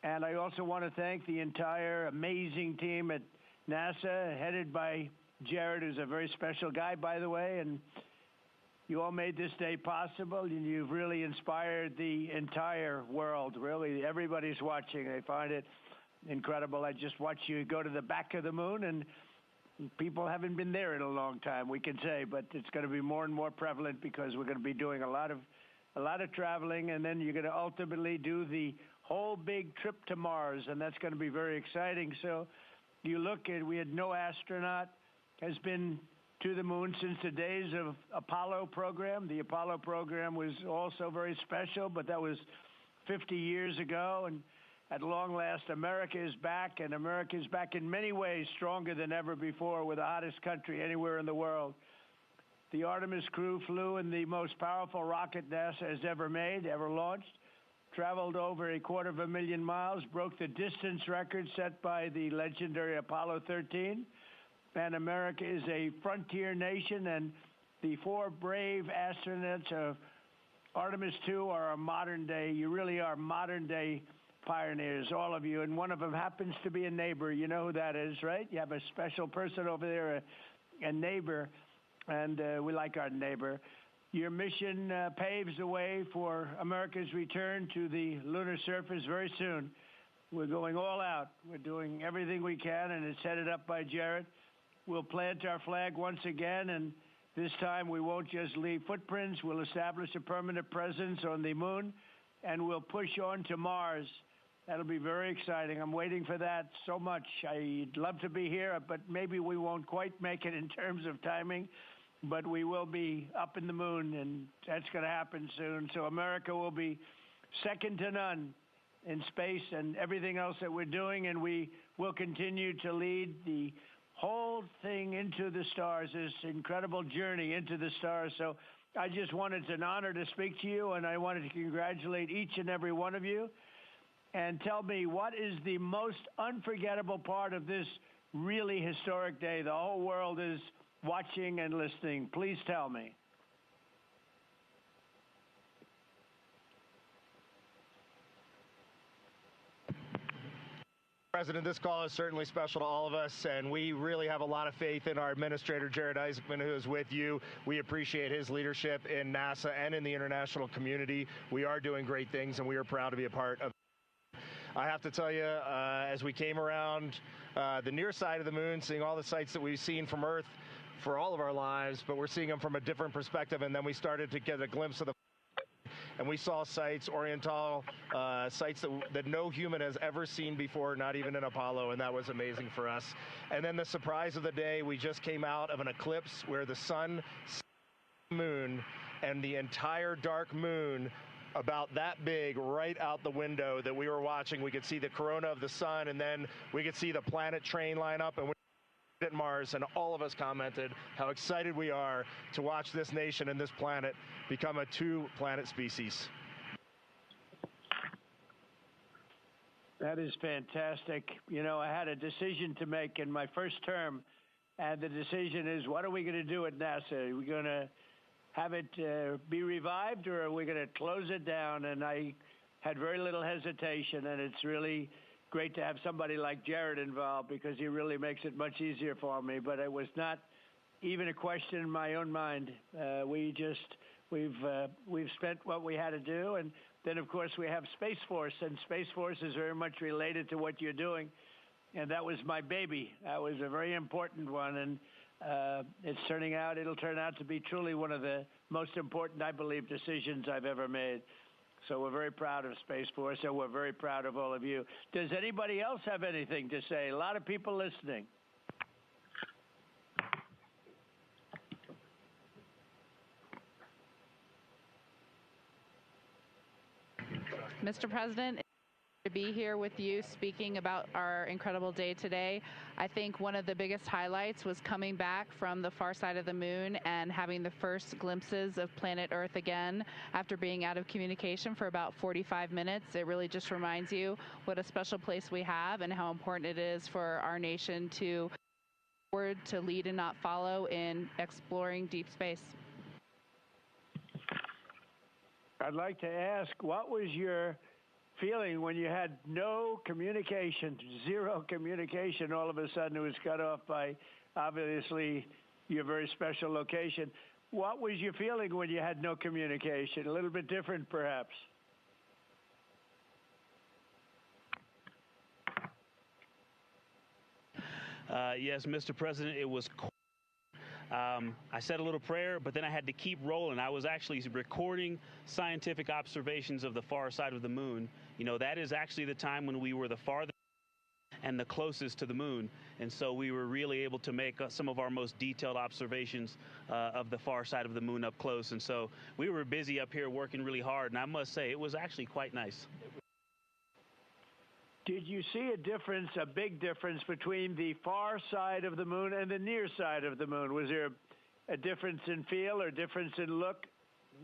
And I also want to thank the entire amazing team at NASA, headed by Jared, who's a very special guy, by the way, and you all made this day possible, and you've really inspired the entire world. Really, everybody's watching. They find it incredible. I just watched you go to the back of the moon, and people haven't been there in a long time, we can say, but it's going to be more and more prevalent because we're going to be doing a lot of traveling, and then you're going to ultimately do the whole big trip to Mars, and that's going to be very exciting. So you look at, we had no astronaut has been to the moon since the days of Apollo program. The Apollo program was also very special, but that was 50 years ago, and at long last, America is back, and America is back in many ways stronger than ever before. We're the hottest country anywhere in the world. The Artemis crew flew in the most powerful rocket NASA has ever made, ever launched, traveled over 250,000 miles, broke the distance record set by the legendary Apollo 13, and America is a frontier nation, and the 4 brave astronauts of Artemis II are a modern day, you really are modern day pioneers, all of you, and one of them happens to be a neighbor. You know who that is, right? You have a special person over there, a neighbor, and we like our neighbor. Your mission paves the way for America's return to the lunar surface very soon. We're going all out. We're doing everything we can, and it's headed up by Jared. We'll plant our flag once again, and this time we won't just leave footprints. We'll establish a permanent presence on the moon, and we'll push on to Mars. That'll be very exciting. I'm waiting for that so much. I'd love to be here, but maybe we won't quite make it in terms of timing, but we will be up in the moon, and that's going to happen soon. So America will be second to none in space and everything else that we're doing, and we will continue to lead the whole thing into the stars, this incredible journey into the stars. So I just wanted, it's an honor to speak to you, and I wanted to congratulate each and every one of you. And tell me, what is the most unforgettable part of this really historic day? The whole world is watching and listening. Please tell me. President, this call is certainly special to all of us, and we really have a lot of faith in our administrator, Jared Isaacman, who is with you. We appreciate his leadership in NASA and in the international community. We are doing great things, and we are proud to be a part of. I have to tell you, as we came around the near side of the moon, seeing all the sights that we've seen from Earth for all of our lives, but we're seeing them from a different perspective, and then we started to get a glimpse of the and we saw sights, Oriental sights that no human has ever seen before, not even in Apollo, and that was amazing for us. And then the surprise of the day, we just came out of an eclipse where the sun, moon, and the entire dark moon about that big right out the window that we were watching. We could see the corona of the sun, and then we could see the planet train line up, and we at Mars, and all of us commented how excited we are to watch this nation and this planet become a 2-planet species. That is fantastic. You know, I had a decision to make in my first term, and the decision is, what are we going to do at NASA? Are we going to have it be revived, or are we going to close it down? And I had very little hesitation, and it's really great to have somebody like Jared involved because he really makes it much easier for me. But it was not even a question in my own mind. We've spent what we had to do, and then of course we have Space Force, and Space Force is very much related to what you're doing, and that was my baby. That was a very important one, and it'll turn out to be truly one of the most important, I believe, decisions I've ever made. So we're very proud of Space Force, and we're very proud of all of you. Does anybody else have anything to say? A lot of people listening. Mr. President, to be here with you speaking about our incredible day today. I think one of the biggest highlights was coming back from the far side of the moon and having the first glimpses of planet Earth again after being out of communication for about 45 minutes. It really just reminds you what a special place we have and how important it is for our nation to lead and not follow in exploring deep space. I'd like to ask, what was your feeling when you had no communication, zero communication? All of a sudden it was cut off by, obviously, your very special location. What was your feeling when you had no communication? A little bit different, perhaps. Yes, Mr. President, it was I said a little prayer, but then I had to keep rolling. I was actually recording scientific observations of the far side of the moon. You know, that is actually the time when we were the farthest and the closest to the moon. And so we were really able to make some of our most detailed observations of the far side of the moon up close. And so we were busy up here working really hard. And I must say, it was actually quite nice. Did you see a difference, a big difference, between the far side of the moon and the near side of the moon? Was there a difference in feel or difference in look?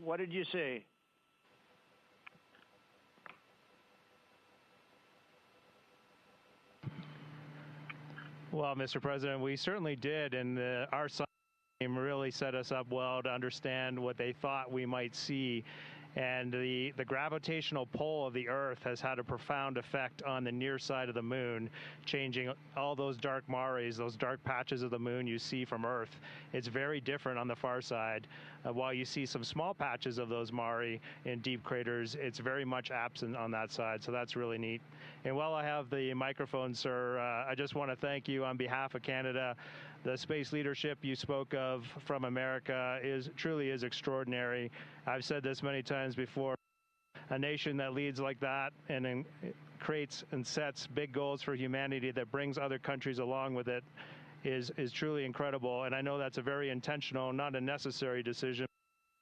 What did you see? Well, Mr. President, we certainly did, and our science team really set us up well to understand what they thought we might see. And the gravitational pull of the Earth has had a profound effect on the near side of the moon, changing all those dark mares, those dark patches of the moon you see from Earth. It's very different on the far side. While you see some small patches of those mare in deep craters, it's very much absent on that side, so that's really neat. And while I have the microphone, sir, I just want to thank you on behalf of Canada. The space leadership you spoke of from America truly is extraordinary. I've said this many times before. A nation that leads like that and creates and sets big goals for humanity that brings other countries along with it is truly incredible. And I know that's a very intentional, not a necessary decision,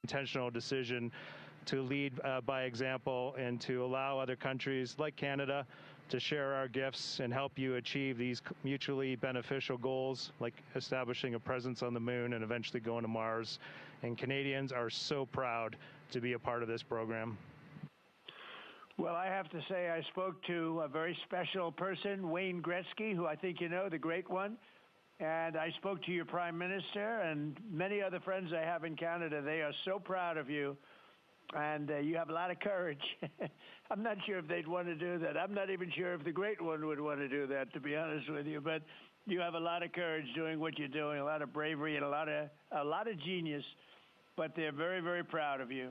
intentional decision to lead by example and to allow other countries like Canada to share our gifts and help you achieve these mutually beneficial goals, like establishing a presence on the moon and eventually going to Mars. And Canadians are so proud to be a part of this program. Well, I have to say I spoke to a very special person, Wayne Gretzky, who I think you know, the great one. And I spoke to your Prime Minister and many other friends I have in Canada. They are so proud of you. And you have a lot of courage. I'm not sure if they'd want to do that. I'm not even sure if the great one would want to do that, to be honest with you. But you have a lot of courage doing what you're doing, a lot of bravery and a lot of genius. But they're very, very proud of you.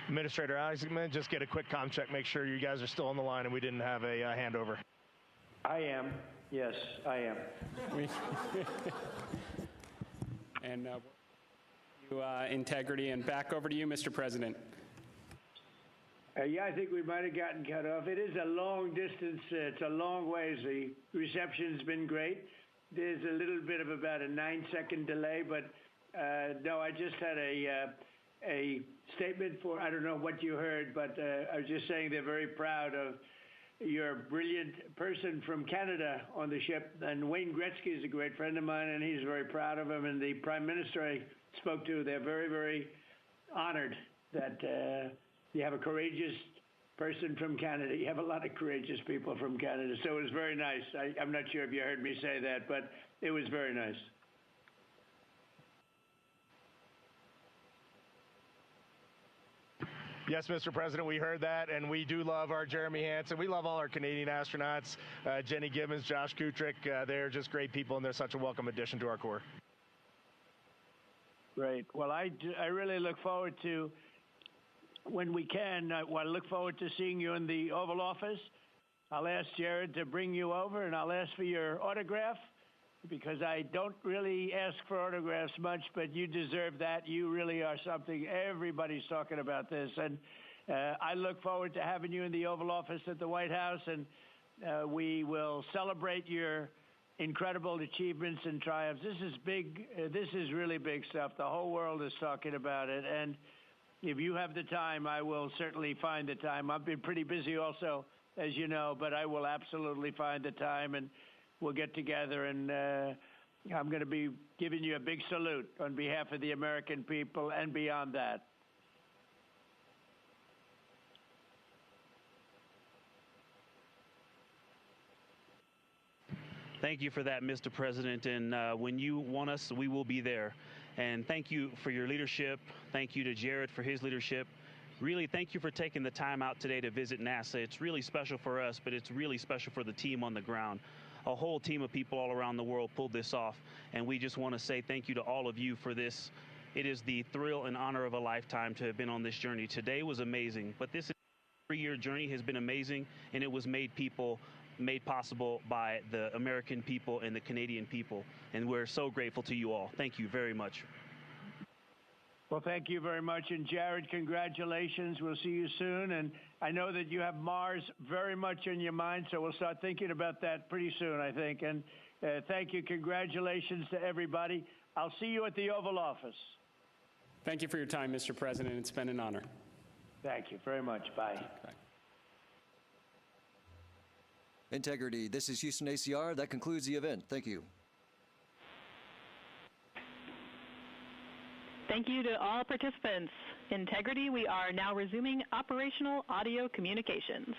Administrator Alex, I'm going to just get a quick comm check, make sure you guys are still on the line and we didn't have a handover. I am. Yes, I am. And integrity, and back over to you, Mr. President. Yeah, I think we might have gotten cut off. It is a long distance. It's a long ways. The reception's been great. There's a little bit of about a 9-second delay, but no, I just had a statement for, I don't know what you heard, but I was just saying they're very proud of your brilliant person from Canada on the ship. And Wayne Gretzky is a great friend of mine, and he's very proud of him. And the Prime Minister I spoke to, they're very, very honored that you have a courageous person from Canada. You have a lot of courageous people from Canada, so it was very nice. I'm not sure if you heard me say that, but it was very nice. Yes, Mr. President, we heard that, and we do love our Jeremy Hansen. We love all our Canadian astronauts, Jenny Gibbons, Josh Kutrick. They're just great people, and they're such a welcome addition to our Corps. Great. Well, I really look forward to, when we can, I look forward to seeing you in the Oval Office. I'll ask Jared to bring you over, and I'll ask for your autograph, because I don't really ask for autographs much, but you deserve that. You really are something. Everybody's talking about this. And I look forward to having you in the Oval Office at the White House, and we will celebrate your incredible achievements and triumphs. This is big. This is really big stuff. The whole world is talking about it. And if you have the time, I will certainly find the time. I've been pretty busy also, as you know, but I will absolutely find the time, and we'll get together, and I'm going to be giving you a big salute on behalf of the American people and beyond that. Thank you for that, Mr. President, and when you want us, we will be there. And thank you for your leadership. Thank you to Jared for his leadership. Really, thank you for taking the time out today to visit NASA. It's really special for us, but it's really special for the team on the ground. A whole team of people all around the world pulled this off, and we just want to say thank you to all of you for this. It is the thrill and honor of a lifetime to have been on this journey. Today was amazing, but this 3-year journey has been amazing, and it was made possible by the American people and the Canadian people, and we're so grateful to you all. Thank you very much. Well, thank you very much. And Jared, congratulations. We'll see you soon. And I know that you have Mars very much in your mind, so we'll start thinking about that pretty soon, I think. And thank you. Congratulations to everybody. I'll see you at the Oval Office. Thank you for your time, Mr. President. It's been an honor. Thank you very much. Bye. Bye. Integrity. This is Houston ACR. That concludes the event. Thank you. Thank you to all participants. Integrity, we are now resuming operational audio communications.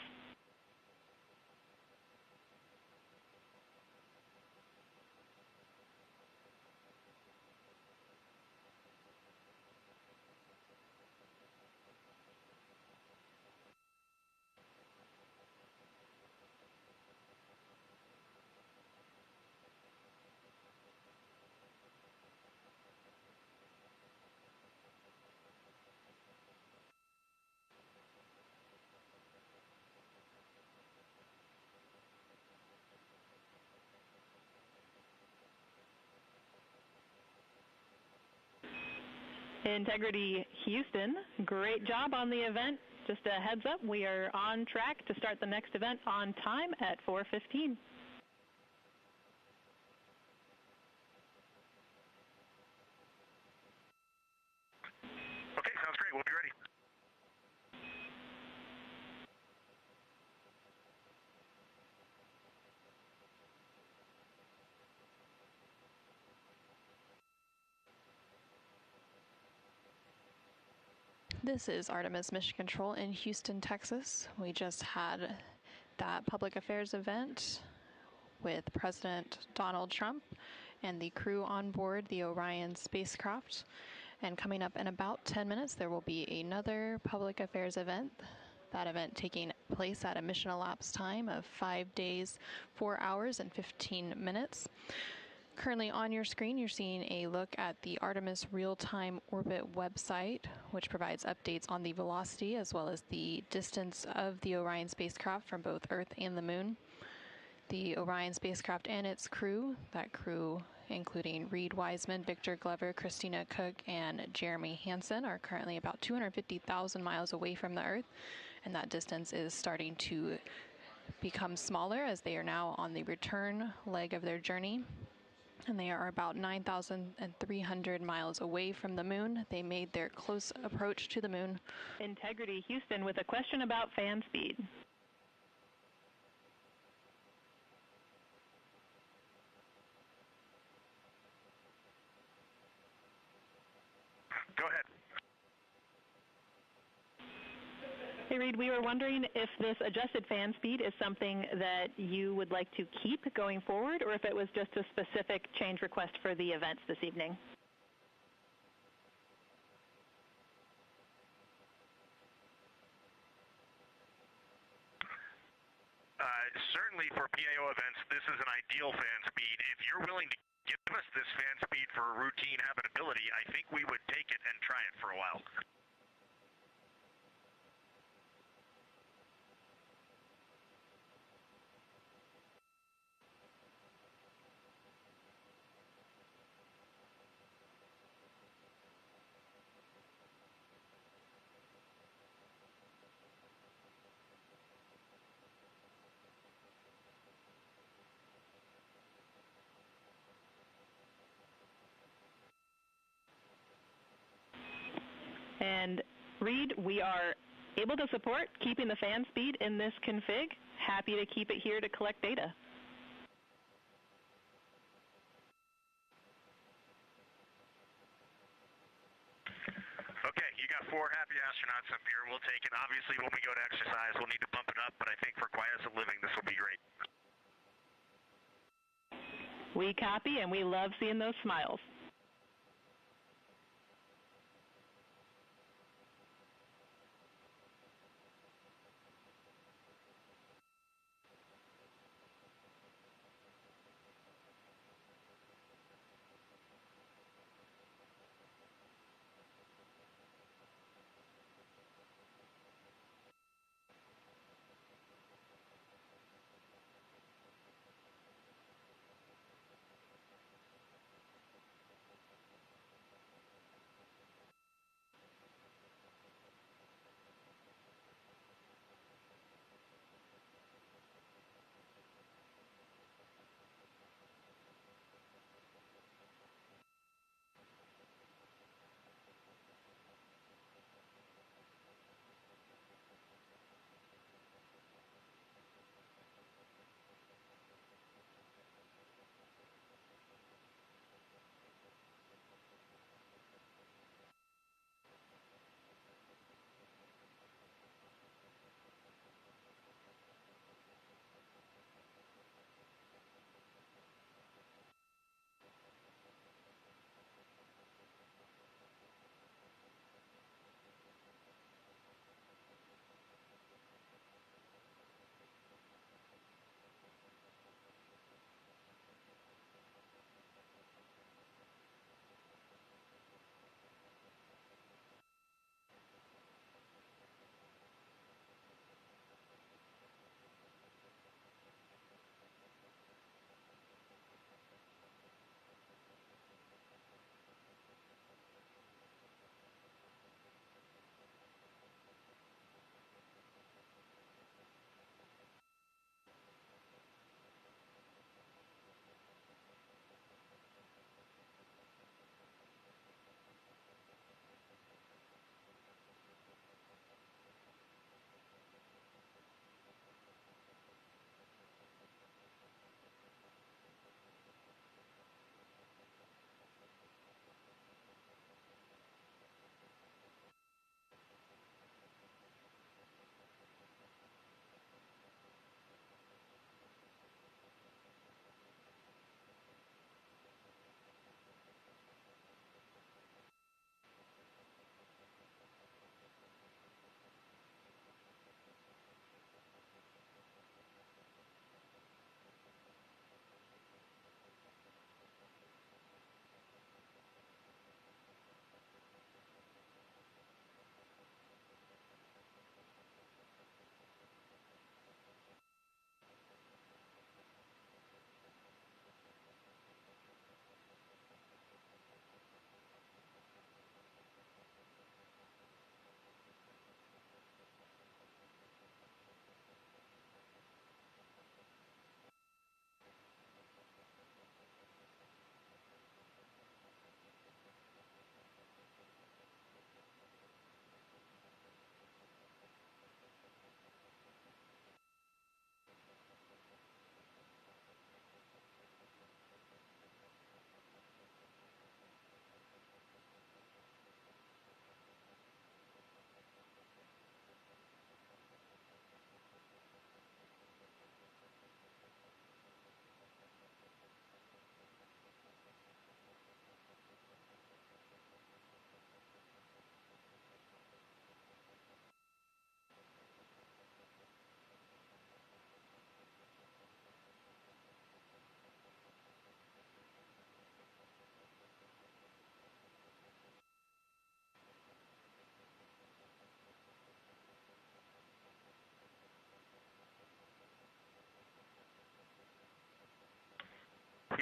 Integrity Houston, great job on the event. Just a heads up, we are on track to start the next event on time at 4:15. Okay, sounds great. We'll be ready. This is Artemis Mission Control in Houston, Texas. We just had that public affairs event with President Donald Trump and the crew on board the Orion spacecraft. And coming up in about 10 minutes, there will be another public affairs event. That event taking place at a mission elapsed time of 5 days, 4 hours, and 15 minutes. Currently on your screen, you're seeing a look at the Artemis Real-Time Orbit website, which provides updates on the velocity as well as the distance of the Orion spacecraft from both Earth and the Moon. The Orion spacecraft and its crew, that crew including Reed Wiseman, Victor Glover, Christina Cook, and Jeremy Hansen, are currently about 250,000 miles away from the Earth, and that distance is starting to become smaller as they are now on the return leg of their journey. And they are about 9,300 miles away from the Moon. They made their close approach to the Moon. Integrity Houston with a question about fan speed. Go ahead. Hey, Reed, we were wondering if this adjusted fan speed is something that you would like to keep going forward, or if it was just a specific change request for the events this evening. Certainly for PAO events, this is an ideal fan speed. If you're willing to give us this fan speed for routine habitability, I think we would take it and try it for a while. And Reed, we are able to support keeping the fan speed in this config. Happy to keep it here to collect data. Okay, you got 4 happy astronauts up here. We'll take it. Obviously, when we go to exercise, we'll need to bump it up, but I think for quiescent living, this will be great. We copy, and we love seeing those smiles.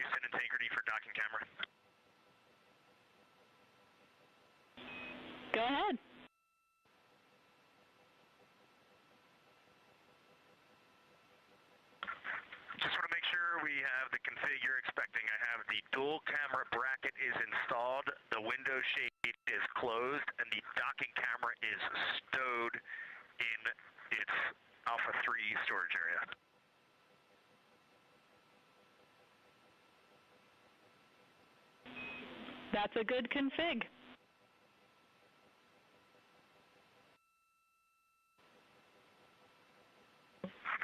Houston integrity for docking camera. Go ahead. Just want to make sure we have the config you're expecting. I have the dual camera bracket is installed, the window shade is closed, and the docking camera is stowed in its Alpha 3 storage area. That's a good config.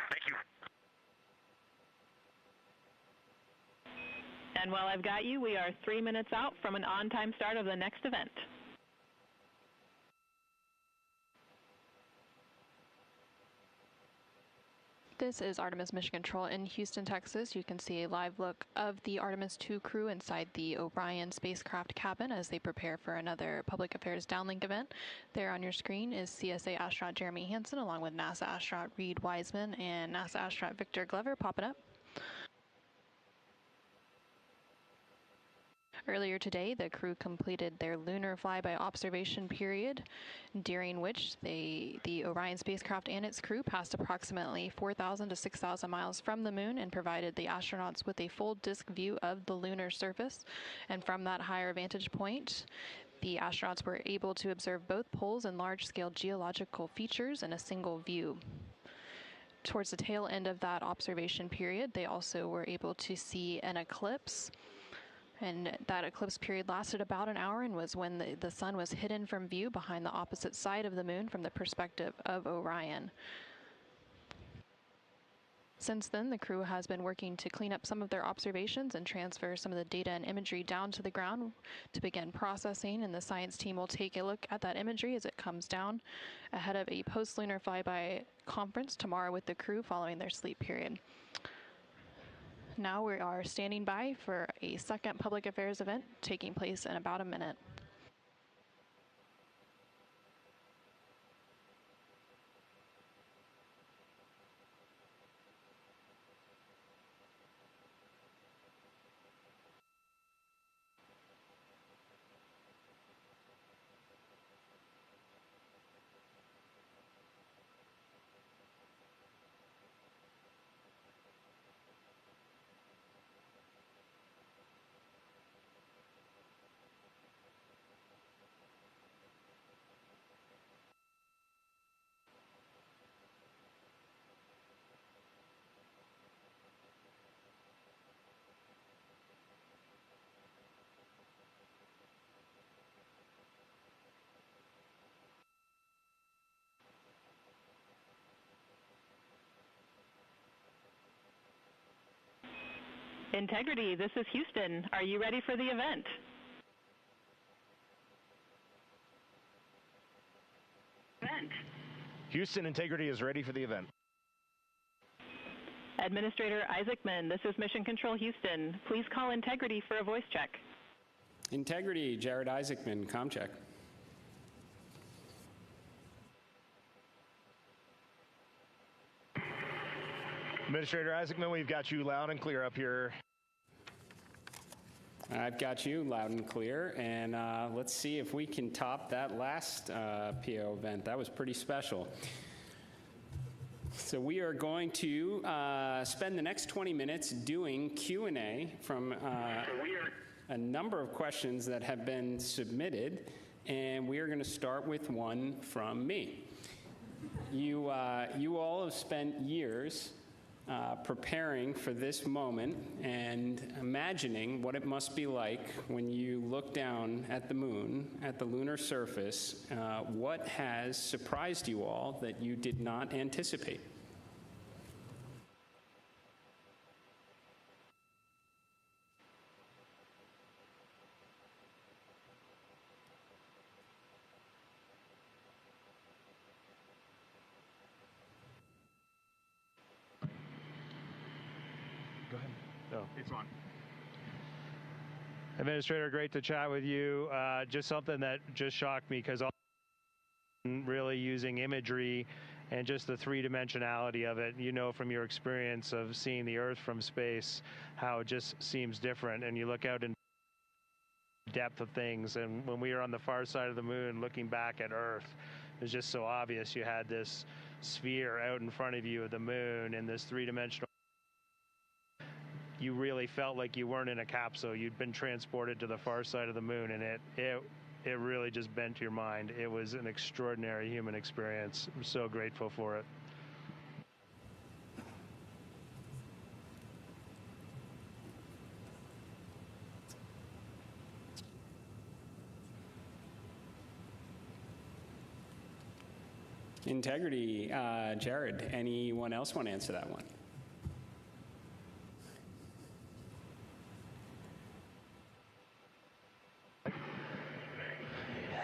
Thank you. And while I've got you, we are 3 minutes out from an on-time start of the next event. This is Artemis Mission Control in Houston, Texas. You can see a live look of the Artemis II crew inside the Orion spacecraft cabin as they prepare for another public affairs downlink event. There on your screen is CSA astronaut Jeremy Hansen along with NASA astronaut Reed Wiseman and NASA astronaut Victor Glover popping up. Earlier today, the crew completed their lunar flyby observation period, during which the Orion spacecraft and its crew passed approximately 4,000 to 6,000 miles from the moon and provided the astronauts with a full disk view of the lunar surface. And from that higher vantage point, the astronauts were able to observe both poles and large-scale geological features in a single view. Towards the tail end of that observation period, they also were able to see an eclipse. And that eclipse period lasted about an hour and was when the sun was hidden from view behind the opposite side of the moon from the perspective of Orion. Since then, the crew has been working to clean up some of their observations and transfer some of the data and imagery down to the ground to begin processing, and the science team will take a look at that imagery as it comes down ahead of a post-lunar flyby conference tomorrow with the crew following their sleep period. Now we are standing by for a second public affairs event taking place in about a minute. Integrity, this is Houston. Are you ready for the event? Houston Integrity is ready for the event. Administrator Isaacman, this is Mission Control Houston. Please call Integrity for a voice check. Integrity, Jared Isaacman, comm check. Administrator Isaacman, we've got you loud and clear up here. I've got you loud and clear, and let's see if we can top that last PO event. That was pretty special. So we are going to spend the next 20 minutes doing Q&A from a number of questions that have been submitted, and we are going to start with one from me. You all have spent years preparing for this moment and imagining what it must be like when you look down at the moon, at the lunar surface. What has surprised you all that you did not anticipate? Go ahead. No. It's on. Administrator, great to chat with you. Just something that just shocked me because really using imagery and just the three-dimensionality of it. You know from your experience of seeing the Earth from space how it just seems different, and you look out in depth of things. And when we were on the far side of the moon looking back at Earth, it was just so obvious. You had this sphere out in front of you of the moon and this three-dimensional. You really felt like you weren't in a capsule. You'd been transported to the far side of the moon, and it really just bent your mind. It was an extraordinary human experience. I'm so grateful for it. Integrity, Jared, anyone else want to answer that one?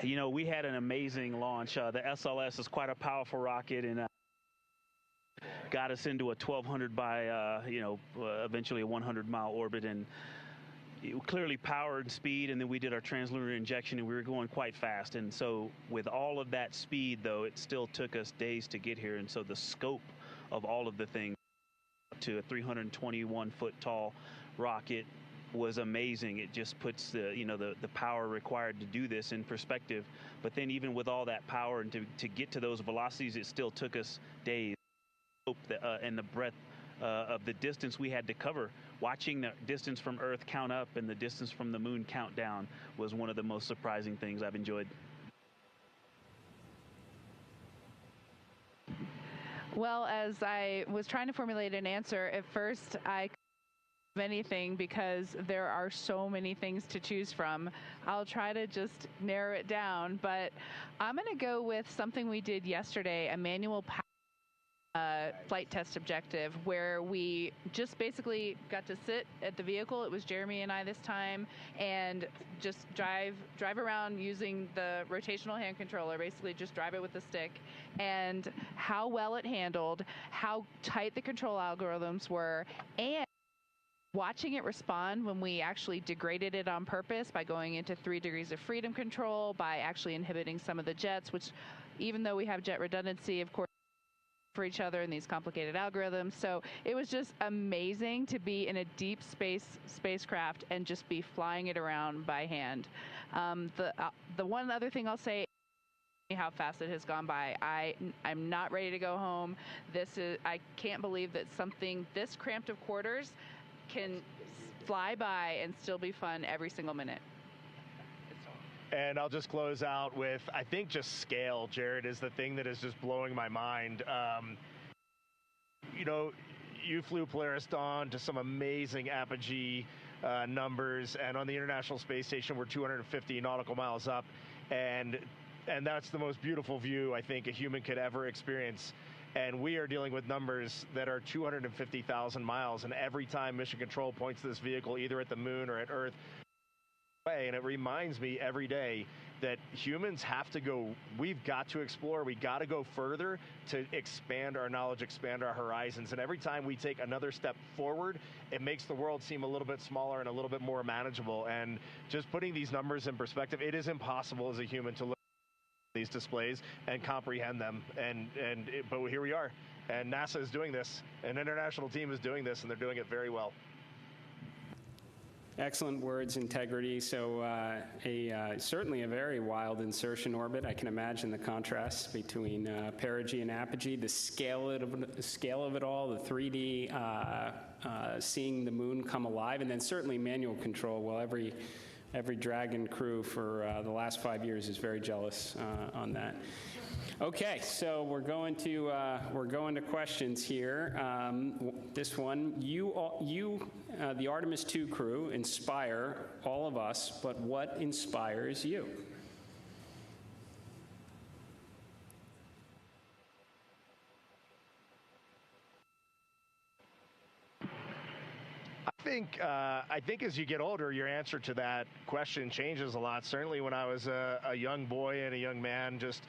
You know, we had an amazing launch. The SLS is quite a powerful rocket, and got us into a 1,200 by, eventually a 100-mile orbit, and clearly power and speed, and then we did our translunar injection, and we were going quite fast. And so with all of that speed, though, it still took us days to get here. And so the scope of all of the things to a 321-foot tall rocket was amazing. It just puts the power required to do this in perspective. But then even with all that power and to get to those velocities, it still took us days. And the breadth of the distance we had to cover. Watching the distance from Earth count up and the distance from the moon count down was one of the most surprising things I've enjoyed. Well, as I was trying to formulate an answer, at first I couldn't think of anything because there are so many things to choose from. I'll try to just narrow it down, but I'm going to go with something we did yesterday, a manual flight test objective, where we just basically got to sit at the vehicle. It was Jeremy and I this time, and just drive around using the rotational hand controller, basically just drive it with the stick, and how well it handled, how tight the control algorithms were, and watching it respond when we actually degraded it on purpose by going into 3 degrees of freedom control, by actually inhibiting some of the jets, which even though we have jet redundancy, of course, for each other in these complicated algorithms. So it was just amazing to be in a deep spacecraft and just be flying it around by hand. The one other thing I'll say, how fast it has gone by. I'm not ready to go home. I can't believe that something this cramped of quarters can fly by and still be fun every single minute. And I'll just close out with, I think just scale, Jared, is the thing that is just blowing my mind. You flew Polaris Dawn to some amazing apogee numbers, and on the International Space Station, we're 250 nautical miles up, and that's the most beautiful view I think a human could ever experience. And we are dealing with numbers that are 250,000 miles, and every time Mission Control points to this vehicle, either at the moon or at Earth, and it reminds me every day that humans have to go, we've got to explore, we got to go further to expand our knowledge, expand our horizons. And every time we take another step forward, it makes the world seem a little bit smaller and a little bit more manageable. And just putting these numbers in perspective, it is impossible as a human to look at these displays and comprehend them. But here we are, and NASA is doing this, an international team is doing this, and they're doing it very well. Excellent words, Integrity. So certainly a very wild insertion orbit. I can imagine the contrast between perigee and apogee, the scale of it all, the 3D, seeing the moon come alive, and then certainly manual control. Well, every Dragon crew for the last 5 years is very jealous on that. Okay, so we're going to questions here. This one, the Artemis II crew, inspire all of us, but what inspires you? I think as you get older, your answer to that question changes a lot. Certainly when I was a young boy and a young man, just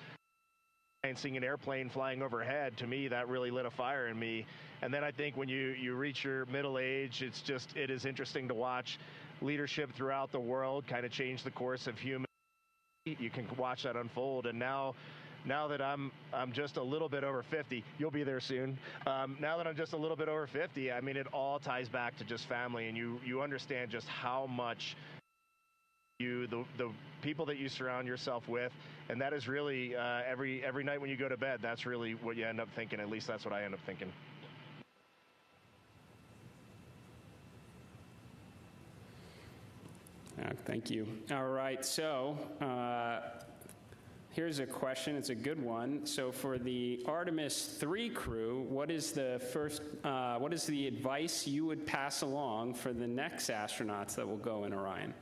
seeing an airplane flying overhead, to me, that really lit a fire in me. And then I think when you reach your middle age, it is interesting to watch leadership throughout the world kind of change the course of human. You can watch that unfold. And now now that I'm just a little bit over 50, you'll be there soon. Now that I'm just a little bit over 50, I mean, it all ties back to just family, and you understand just how much the people that you surround yourself with, and that is really every night when you go to bed, that's really what you end up thinking. At least that's what I end up thinking. Thank you. All right, so here's a question. It's a good one. So for the Artemis III crew, what is the advice you would pass along for the next astronauts that will go in Orion?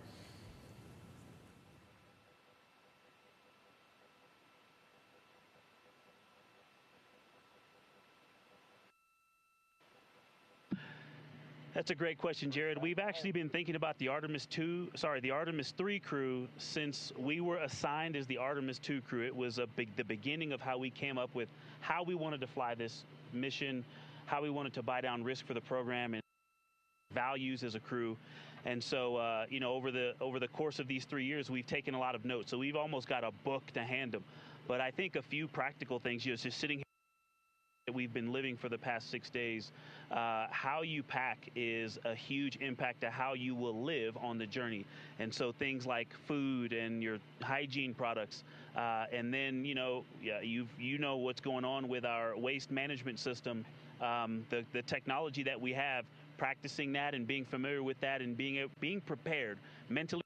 That's a great question, Jared. We've actually been thinking about the Artemis III crew since we were assigned as the Artemis II crew. It was the beginning of how we came up with how we wanted to fly this mission, how we wanted to buy down risk for the program, and values as a crew. And so, you know, over the course of these 3 years, we've taken a lot of notes. So we've almost got a book to hand them. But I think a few practical things, you know, just sitting here, we've been living for the past 6 days, how you pack is a huge impact to how you will live on the journey. And so things like food and your hygiene products, and then, you know, you know what's going on with our waste management system, the technology that we have, practicing that and being familiar with that and being prepared mentally.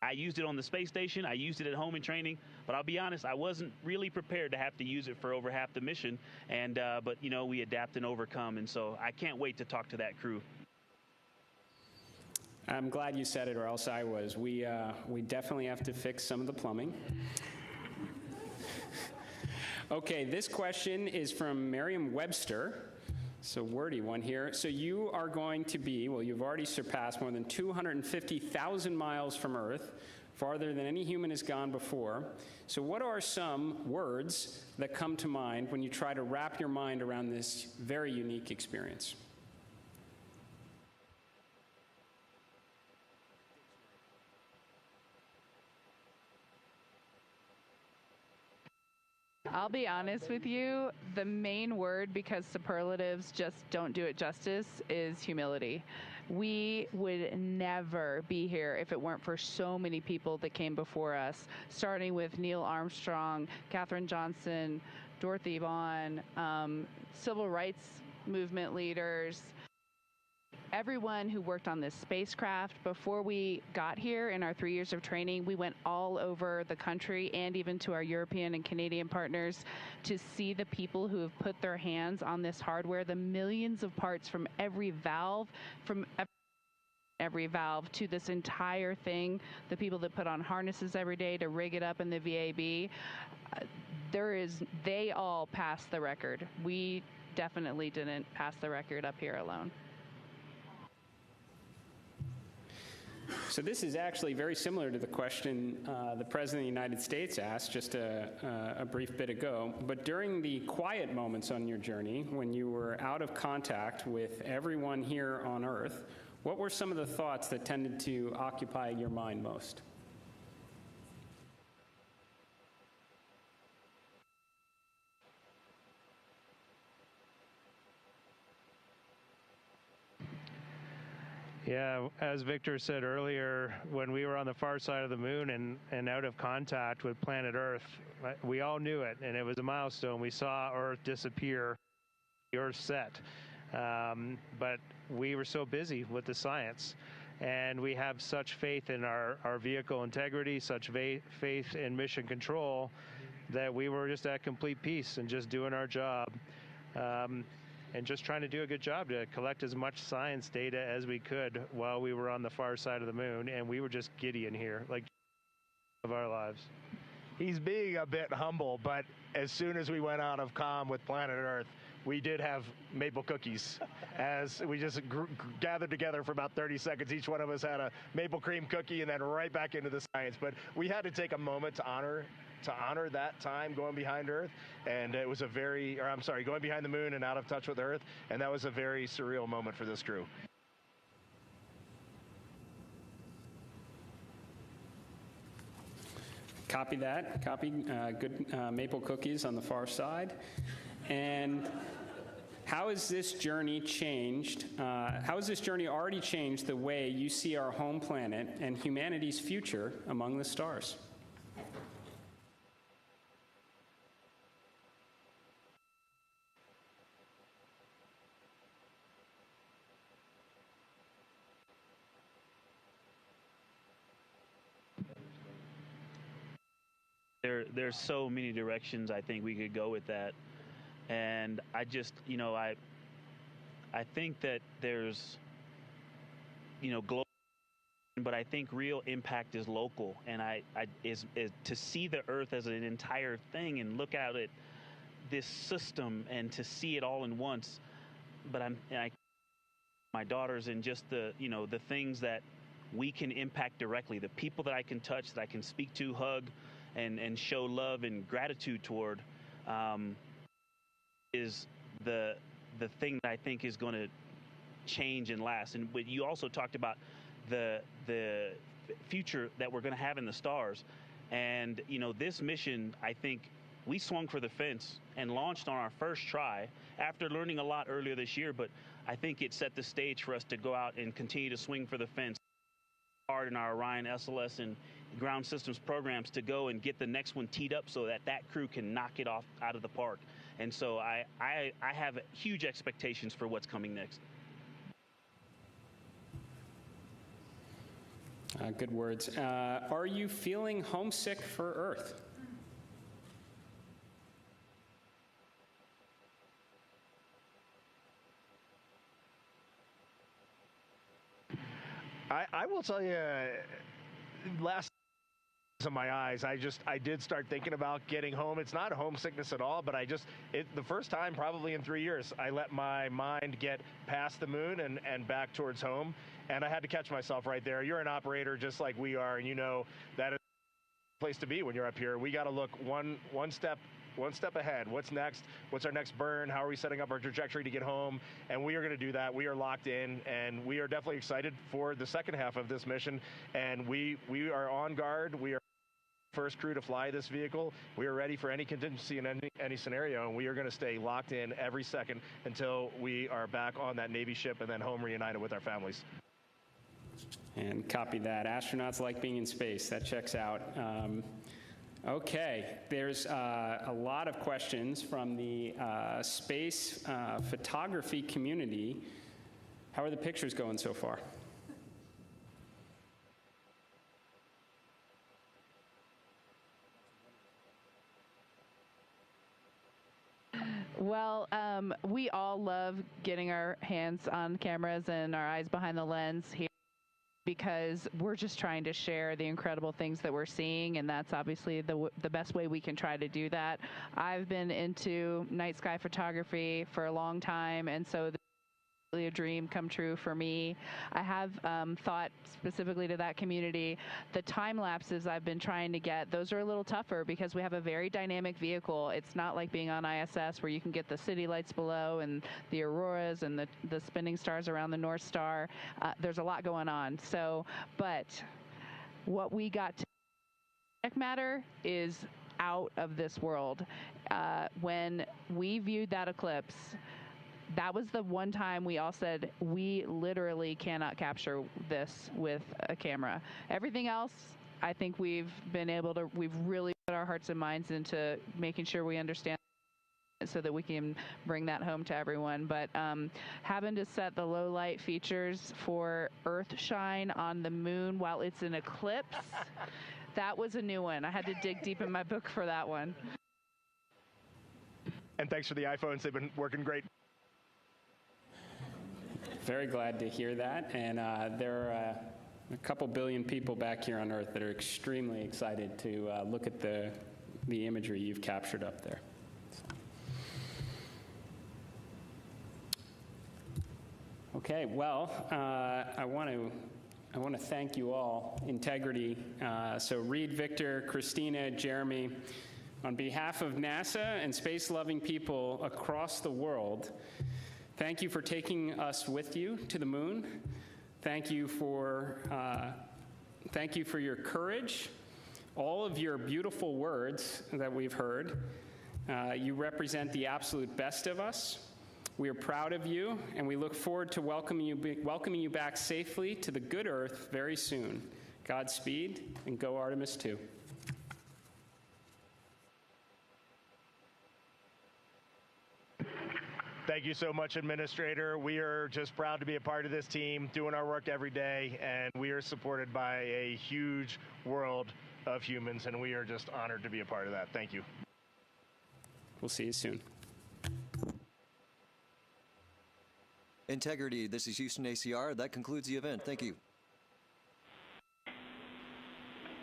I used it on the space station. I used it at home in training, but I'll be honest, I wasn't really prepared to have to use it for over half the mission. And but you know, we adapt and overcome, and so I can't wait to talk to that crew. I'm glad you said it, or else I was. We definitely have to fix some of the plumbing. Okay, this question is from Merriam-Webster. So wordy one here. So you are going to be, well, you've already surpassed more than 250,000 miles from Earth, farther than any human has gone before. So what are some words that come to mind when you try to wrap your mind around this very unique experience? I'll be honest with you, the main word, because superlatives just don't do it justice, is humility. We would never be here if it weren't for so many people that came before us, starting with Neil Armstrong, Katherine Johnson, Dorothy Vaughan, civil rights movement leaders, everyone who worked on this spacecraft. Before we got here in our 3 years of training, we went all over the country and even to our European and Canadian partners to see the people who have put their hands on this hardware, the millions of parts from every valve, to this entire thing, the people that put on harnesses every day to rig it up in the VAB. They all passed the record. We definitely didn't pass the record up here alone. So this is actually very similar to the question the President of the United States asked just a brief bit ago. But during the quiet moments on your journey, when you were out of contact with everyone here on Earth, what were some of the thoughts that tended to occupy your mind most? Yeah, as Victor said earlier, when we were on the far side of the moon and out of contact with planet Earth, we all knew it, and it was a milestone. We saw Earth disappear, the Earth set. But we were so busy with the science, and we have such faith in our vehicle integrity, such faith in mission control, that we were just at complete peace and just doing our job. And just trying to do a good job to collect as much science data as we could while we were on the far side of the moon, and we were just giddy in here, like of our lives. He's being a bit humble, but as soon as we went out of comm with planet Earth, we did have maple cookies as we just gathered together for about 30 seconds. Each one of us had a maple cream cookie and then right back into the science. But we had to take a moment to honor that time going behind Earth, and it was going behind the moon and out of touch with Earth, and that was a very surreal moment for this crew. Copy that. Copy good maple cookies on the far side. And how has this journey changed? How has this journey already changed the way you see our home planet and humanity's future among the stars? There's so many directions I think we could go with that, and I just, I think that there's, global, but I think real impact is local, and is to see the Earth as an entire thing and look at it, this system, and to see it all in once. But my daughters, and just the things that we can impact directly, the people that I can touch, that I can speak to, hug, and show love and gratitude toward, is the thing that I think is going to change and last. And but you also talked about the future that we're going to have in the stars, and this mission, I think we swung for the fence and launched on our first try after learning a lot earlier this year. But I think it set the stage for us to go out and continue to swing for the fence hard in our Orion SLS and ground systems programs to go and get the next one teed up so that crew can knock it off out of the park. And so I have huge expectations for what's coming next. Good words. Are you feeling homesick for Earth? I will tell you, last in my eyes, I did start thinking about getting home. It's not homesickness at all, but the first time probably in 3 years, I let my mind get past the moon and back towards home, and I had to catch myself right there. You're an operator just like we are, and you know that is the place to be when you're up here. We got to look one step ahead. What's next? What's our next burn? How are we setting up our trajectory to get home? And we are going to do that. We are locked in, and we are definitely excited for the second half of this mission. And we are on guard. We are first crew to fly this vehicle. We are ready for any contingency in any scenario, and we are going to stay locked in every second until we are back on that Navy ship and then home reunited with our families. And copy that. Astronauts like being in space. That checks out. Okay, there's a lot of questions from the space photography community. How are the pictures going so far? Well, we all love getting our hands on cameras and our eyes behind the lens here, because we're just trying to share the incredible things that we're seeing, and that's obviously the best way we can try to do that. I've been into night sky photography for a long time, and so really a dream come true for me. I have thought specifically to that community, the time lapses I've been trying to get, those are a little tougher because we have a very dynamic vehicle. It's not like being on ISS where you can get the city lights below and the auroras and the spinning stars around the North Star. There's a lot going on. So, but what we got to matter is out of this world. When we viewed that eclipse, that was the one time we all said, we literally cannot capture this with a camera. Everything else, I think we've really put our hearts and minds into making sure we understand so that we can bring that home to everyone. But having to set the low light features for Earth shine on the moon while it's an eclipse, that was a new one. I had to dig deep in my book for that one. And thanks for the iPhones. They've been working great. Very glad to hear that, and there are a couple billion people back here on Earth that are extremely excited to look at the imagery you've captured up there. So. Okay, well, I want to thank you all. Integrity. So Reed, Victor, Christina, Jeremy, on behalf of NASA and space-loving people across the world, thank you for taking us with you to the moon. Thank you for your courage, all of your beautiful words that we've heard. You represent the absolute best of us. We are proud of you, and we look forward to welcoming you back safely to the good Earth very soon. Godspeed, and go Artemis II. Thank you so much, Administrator. We are just proud to be a part of this team, doing our work every day, and we are supported by a huge world of humans, and we are just honored to be a part of that. Thank you. We'll see you soon. Integrity, this is Houston ACR. That concludes the event. Thank you.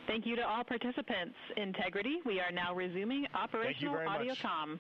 Thank you to all participants. Integrity, we are now resuming operational audio comm.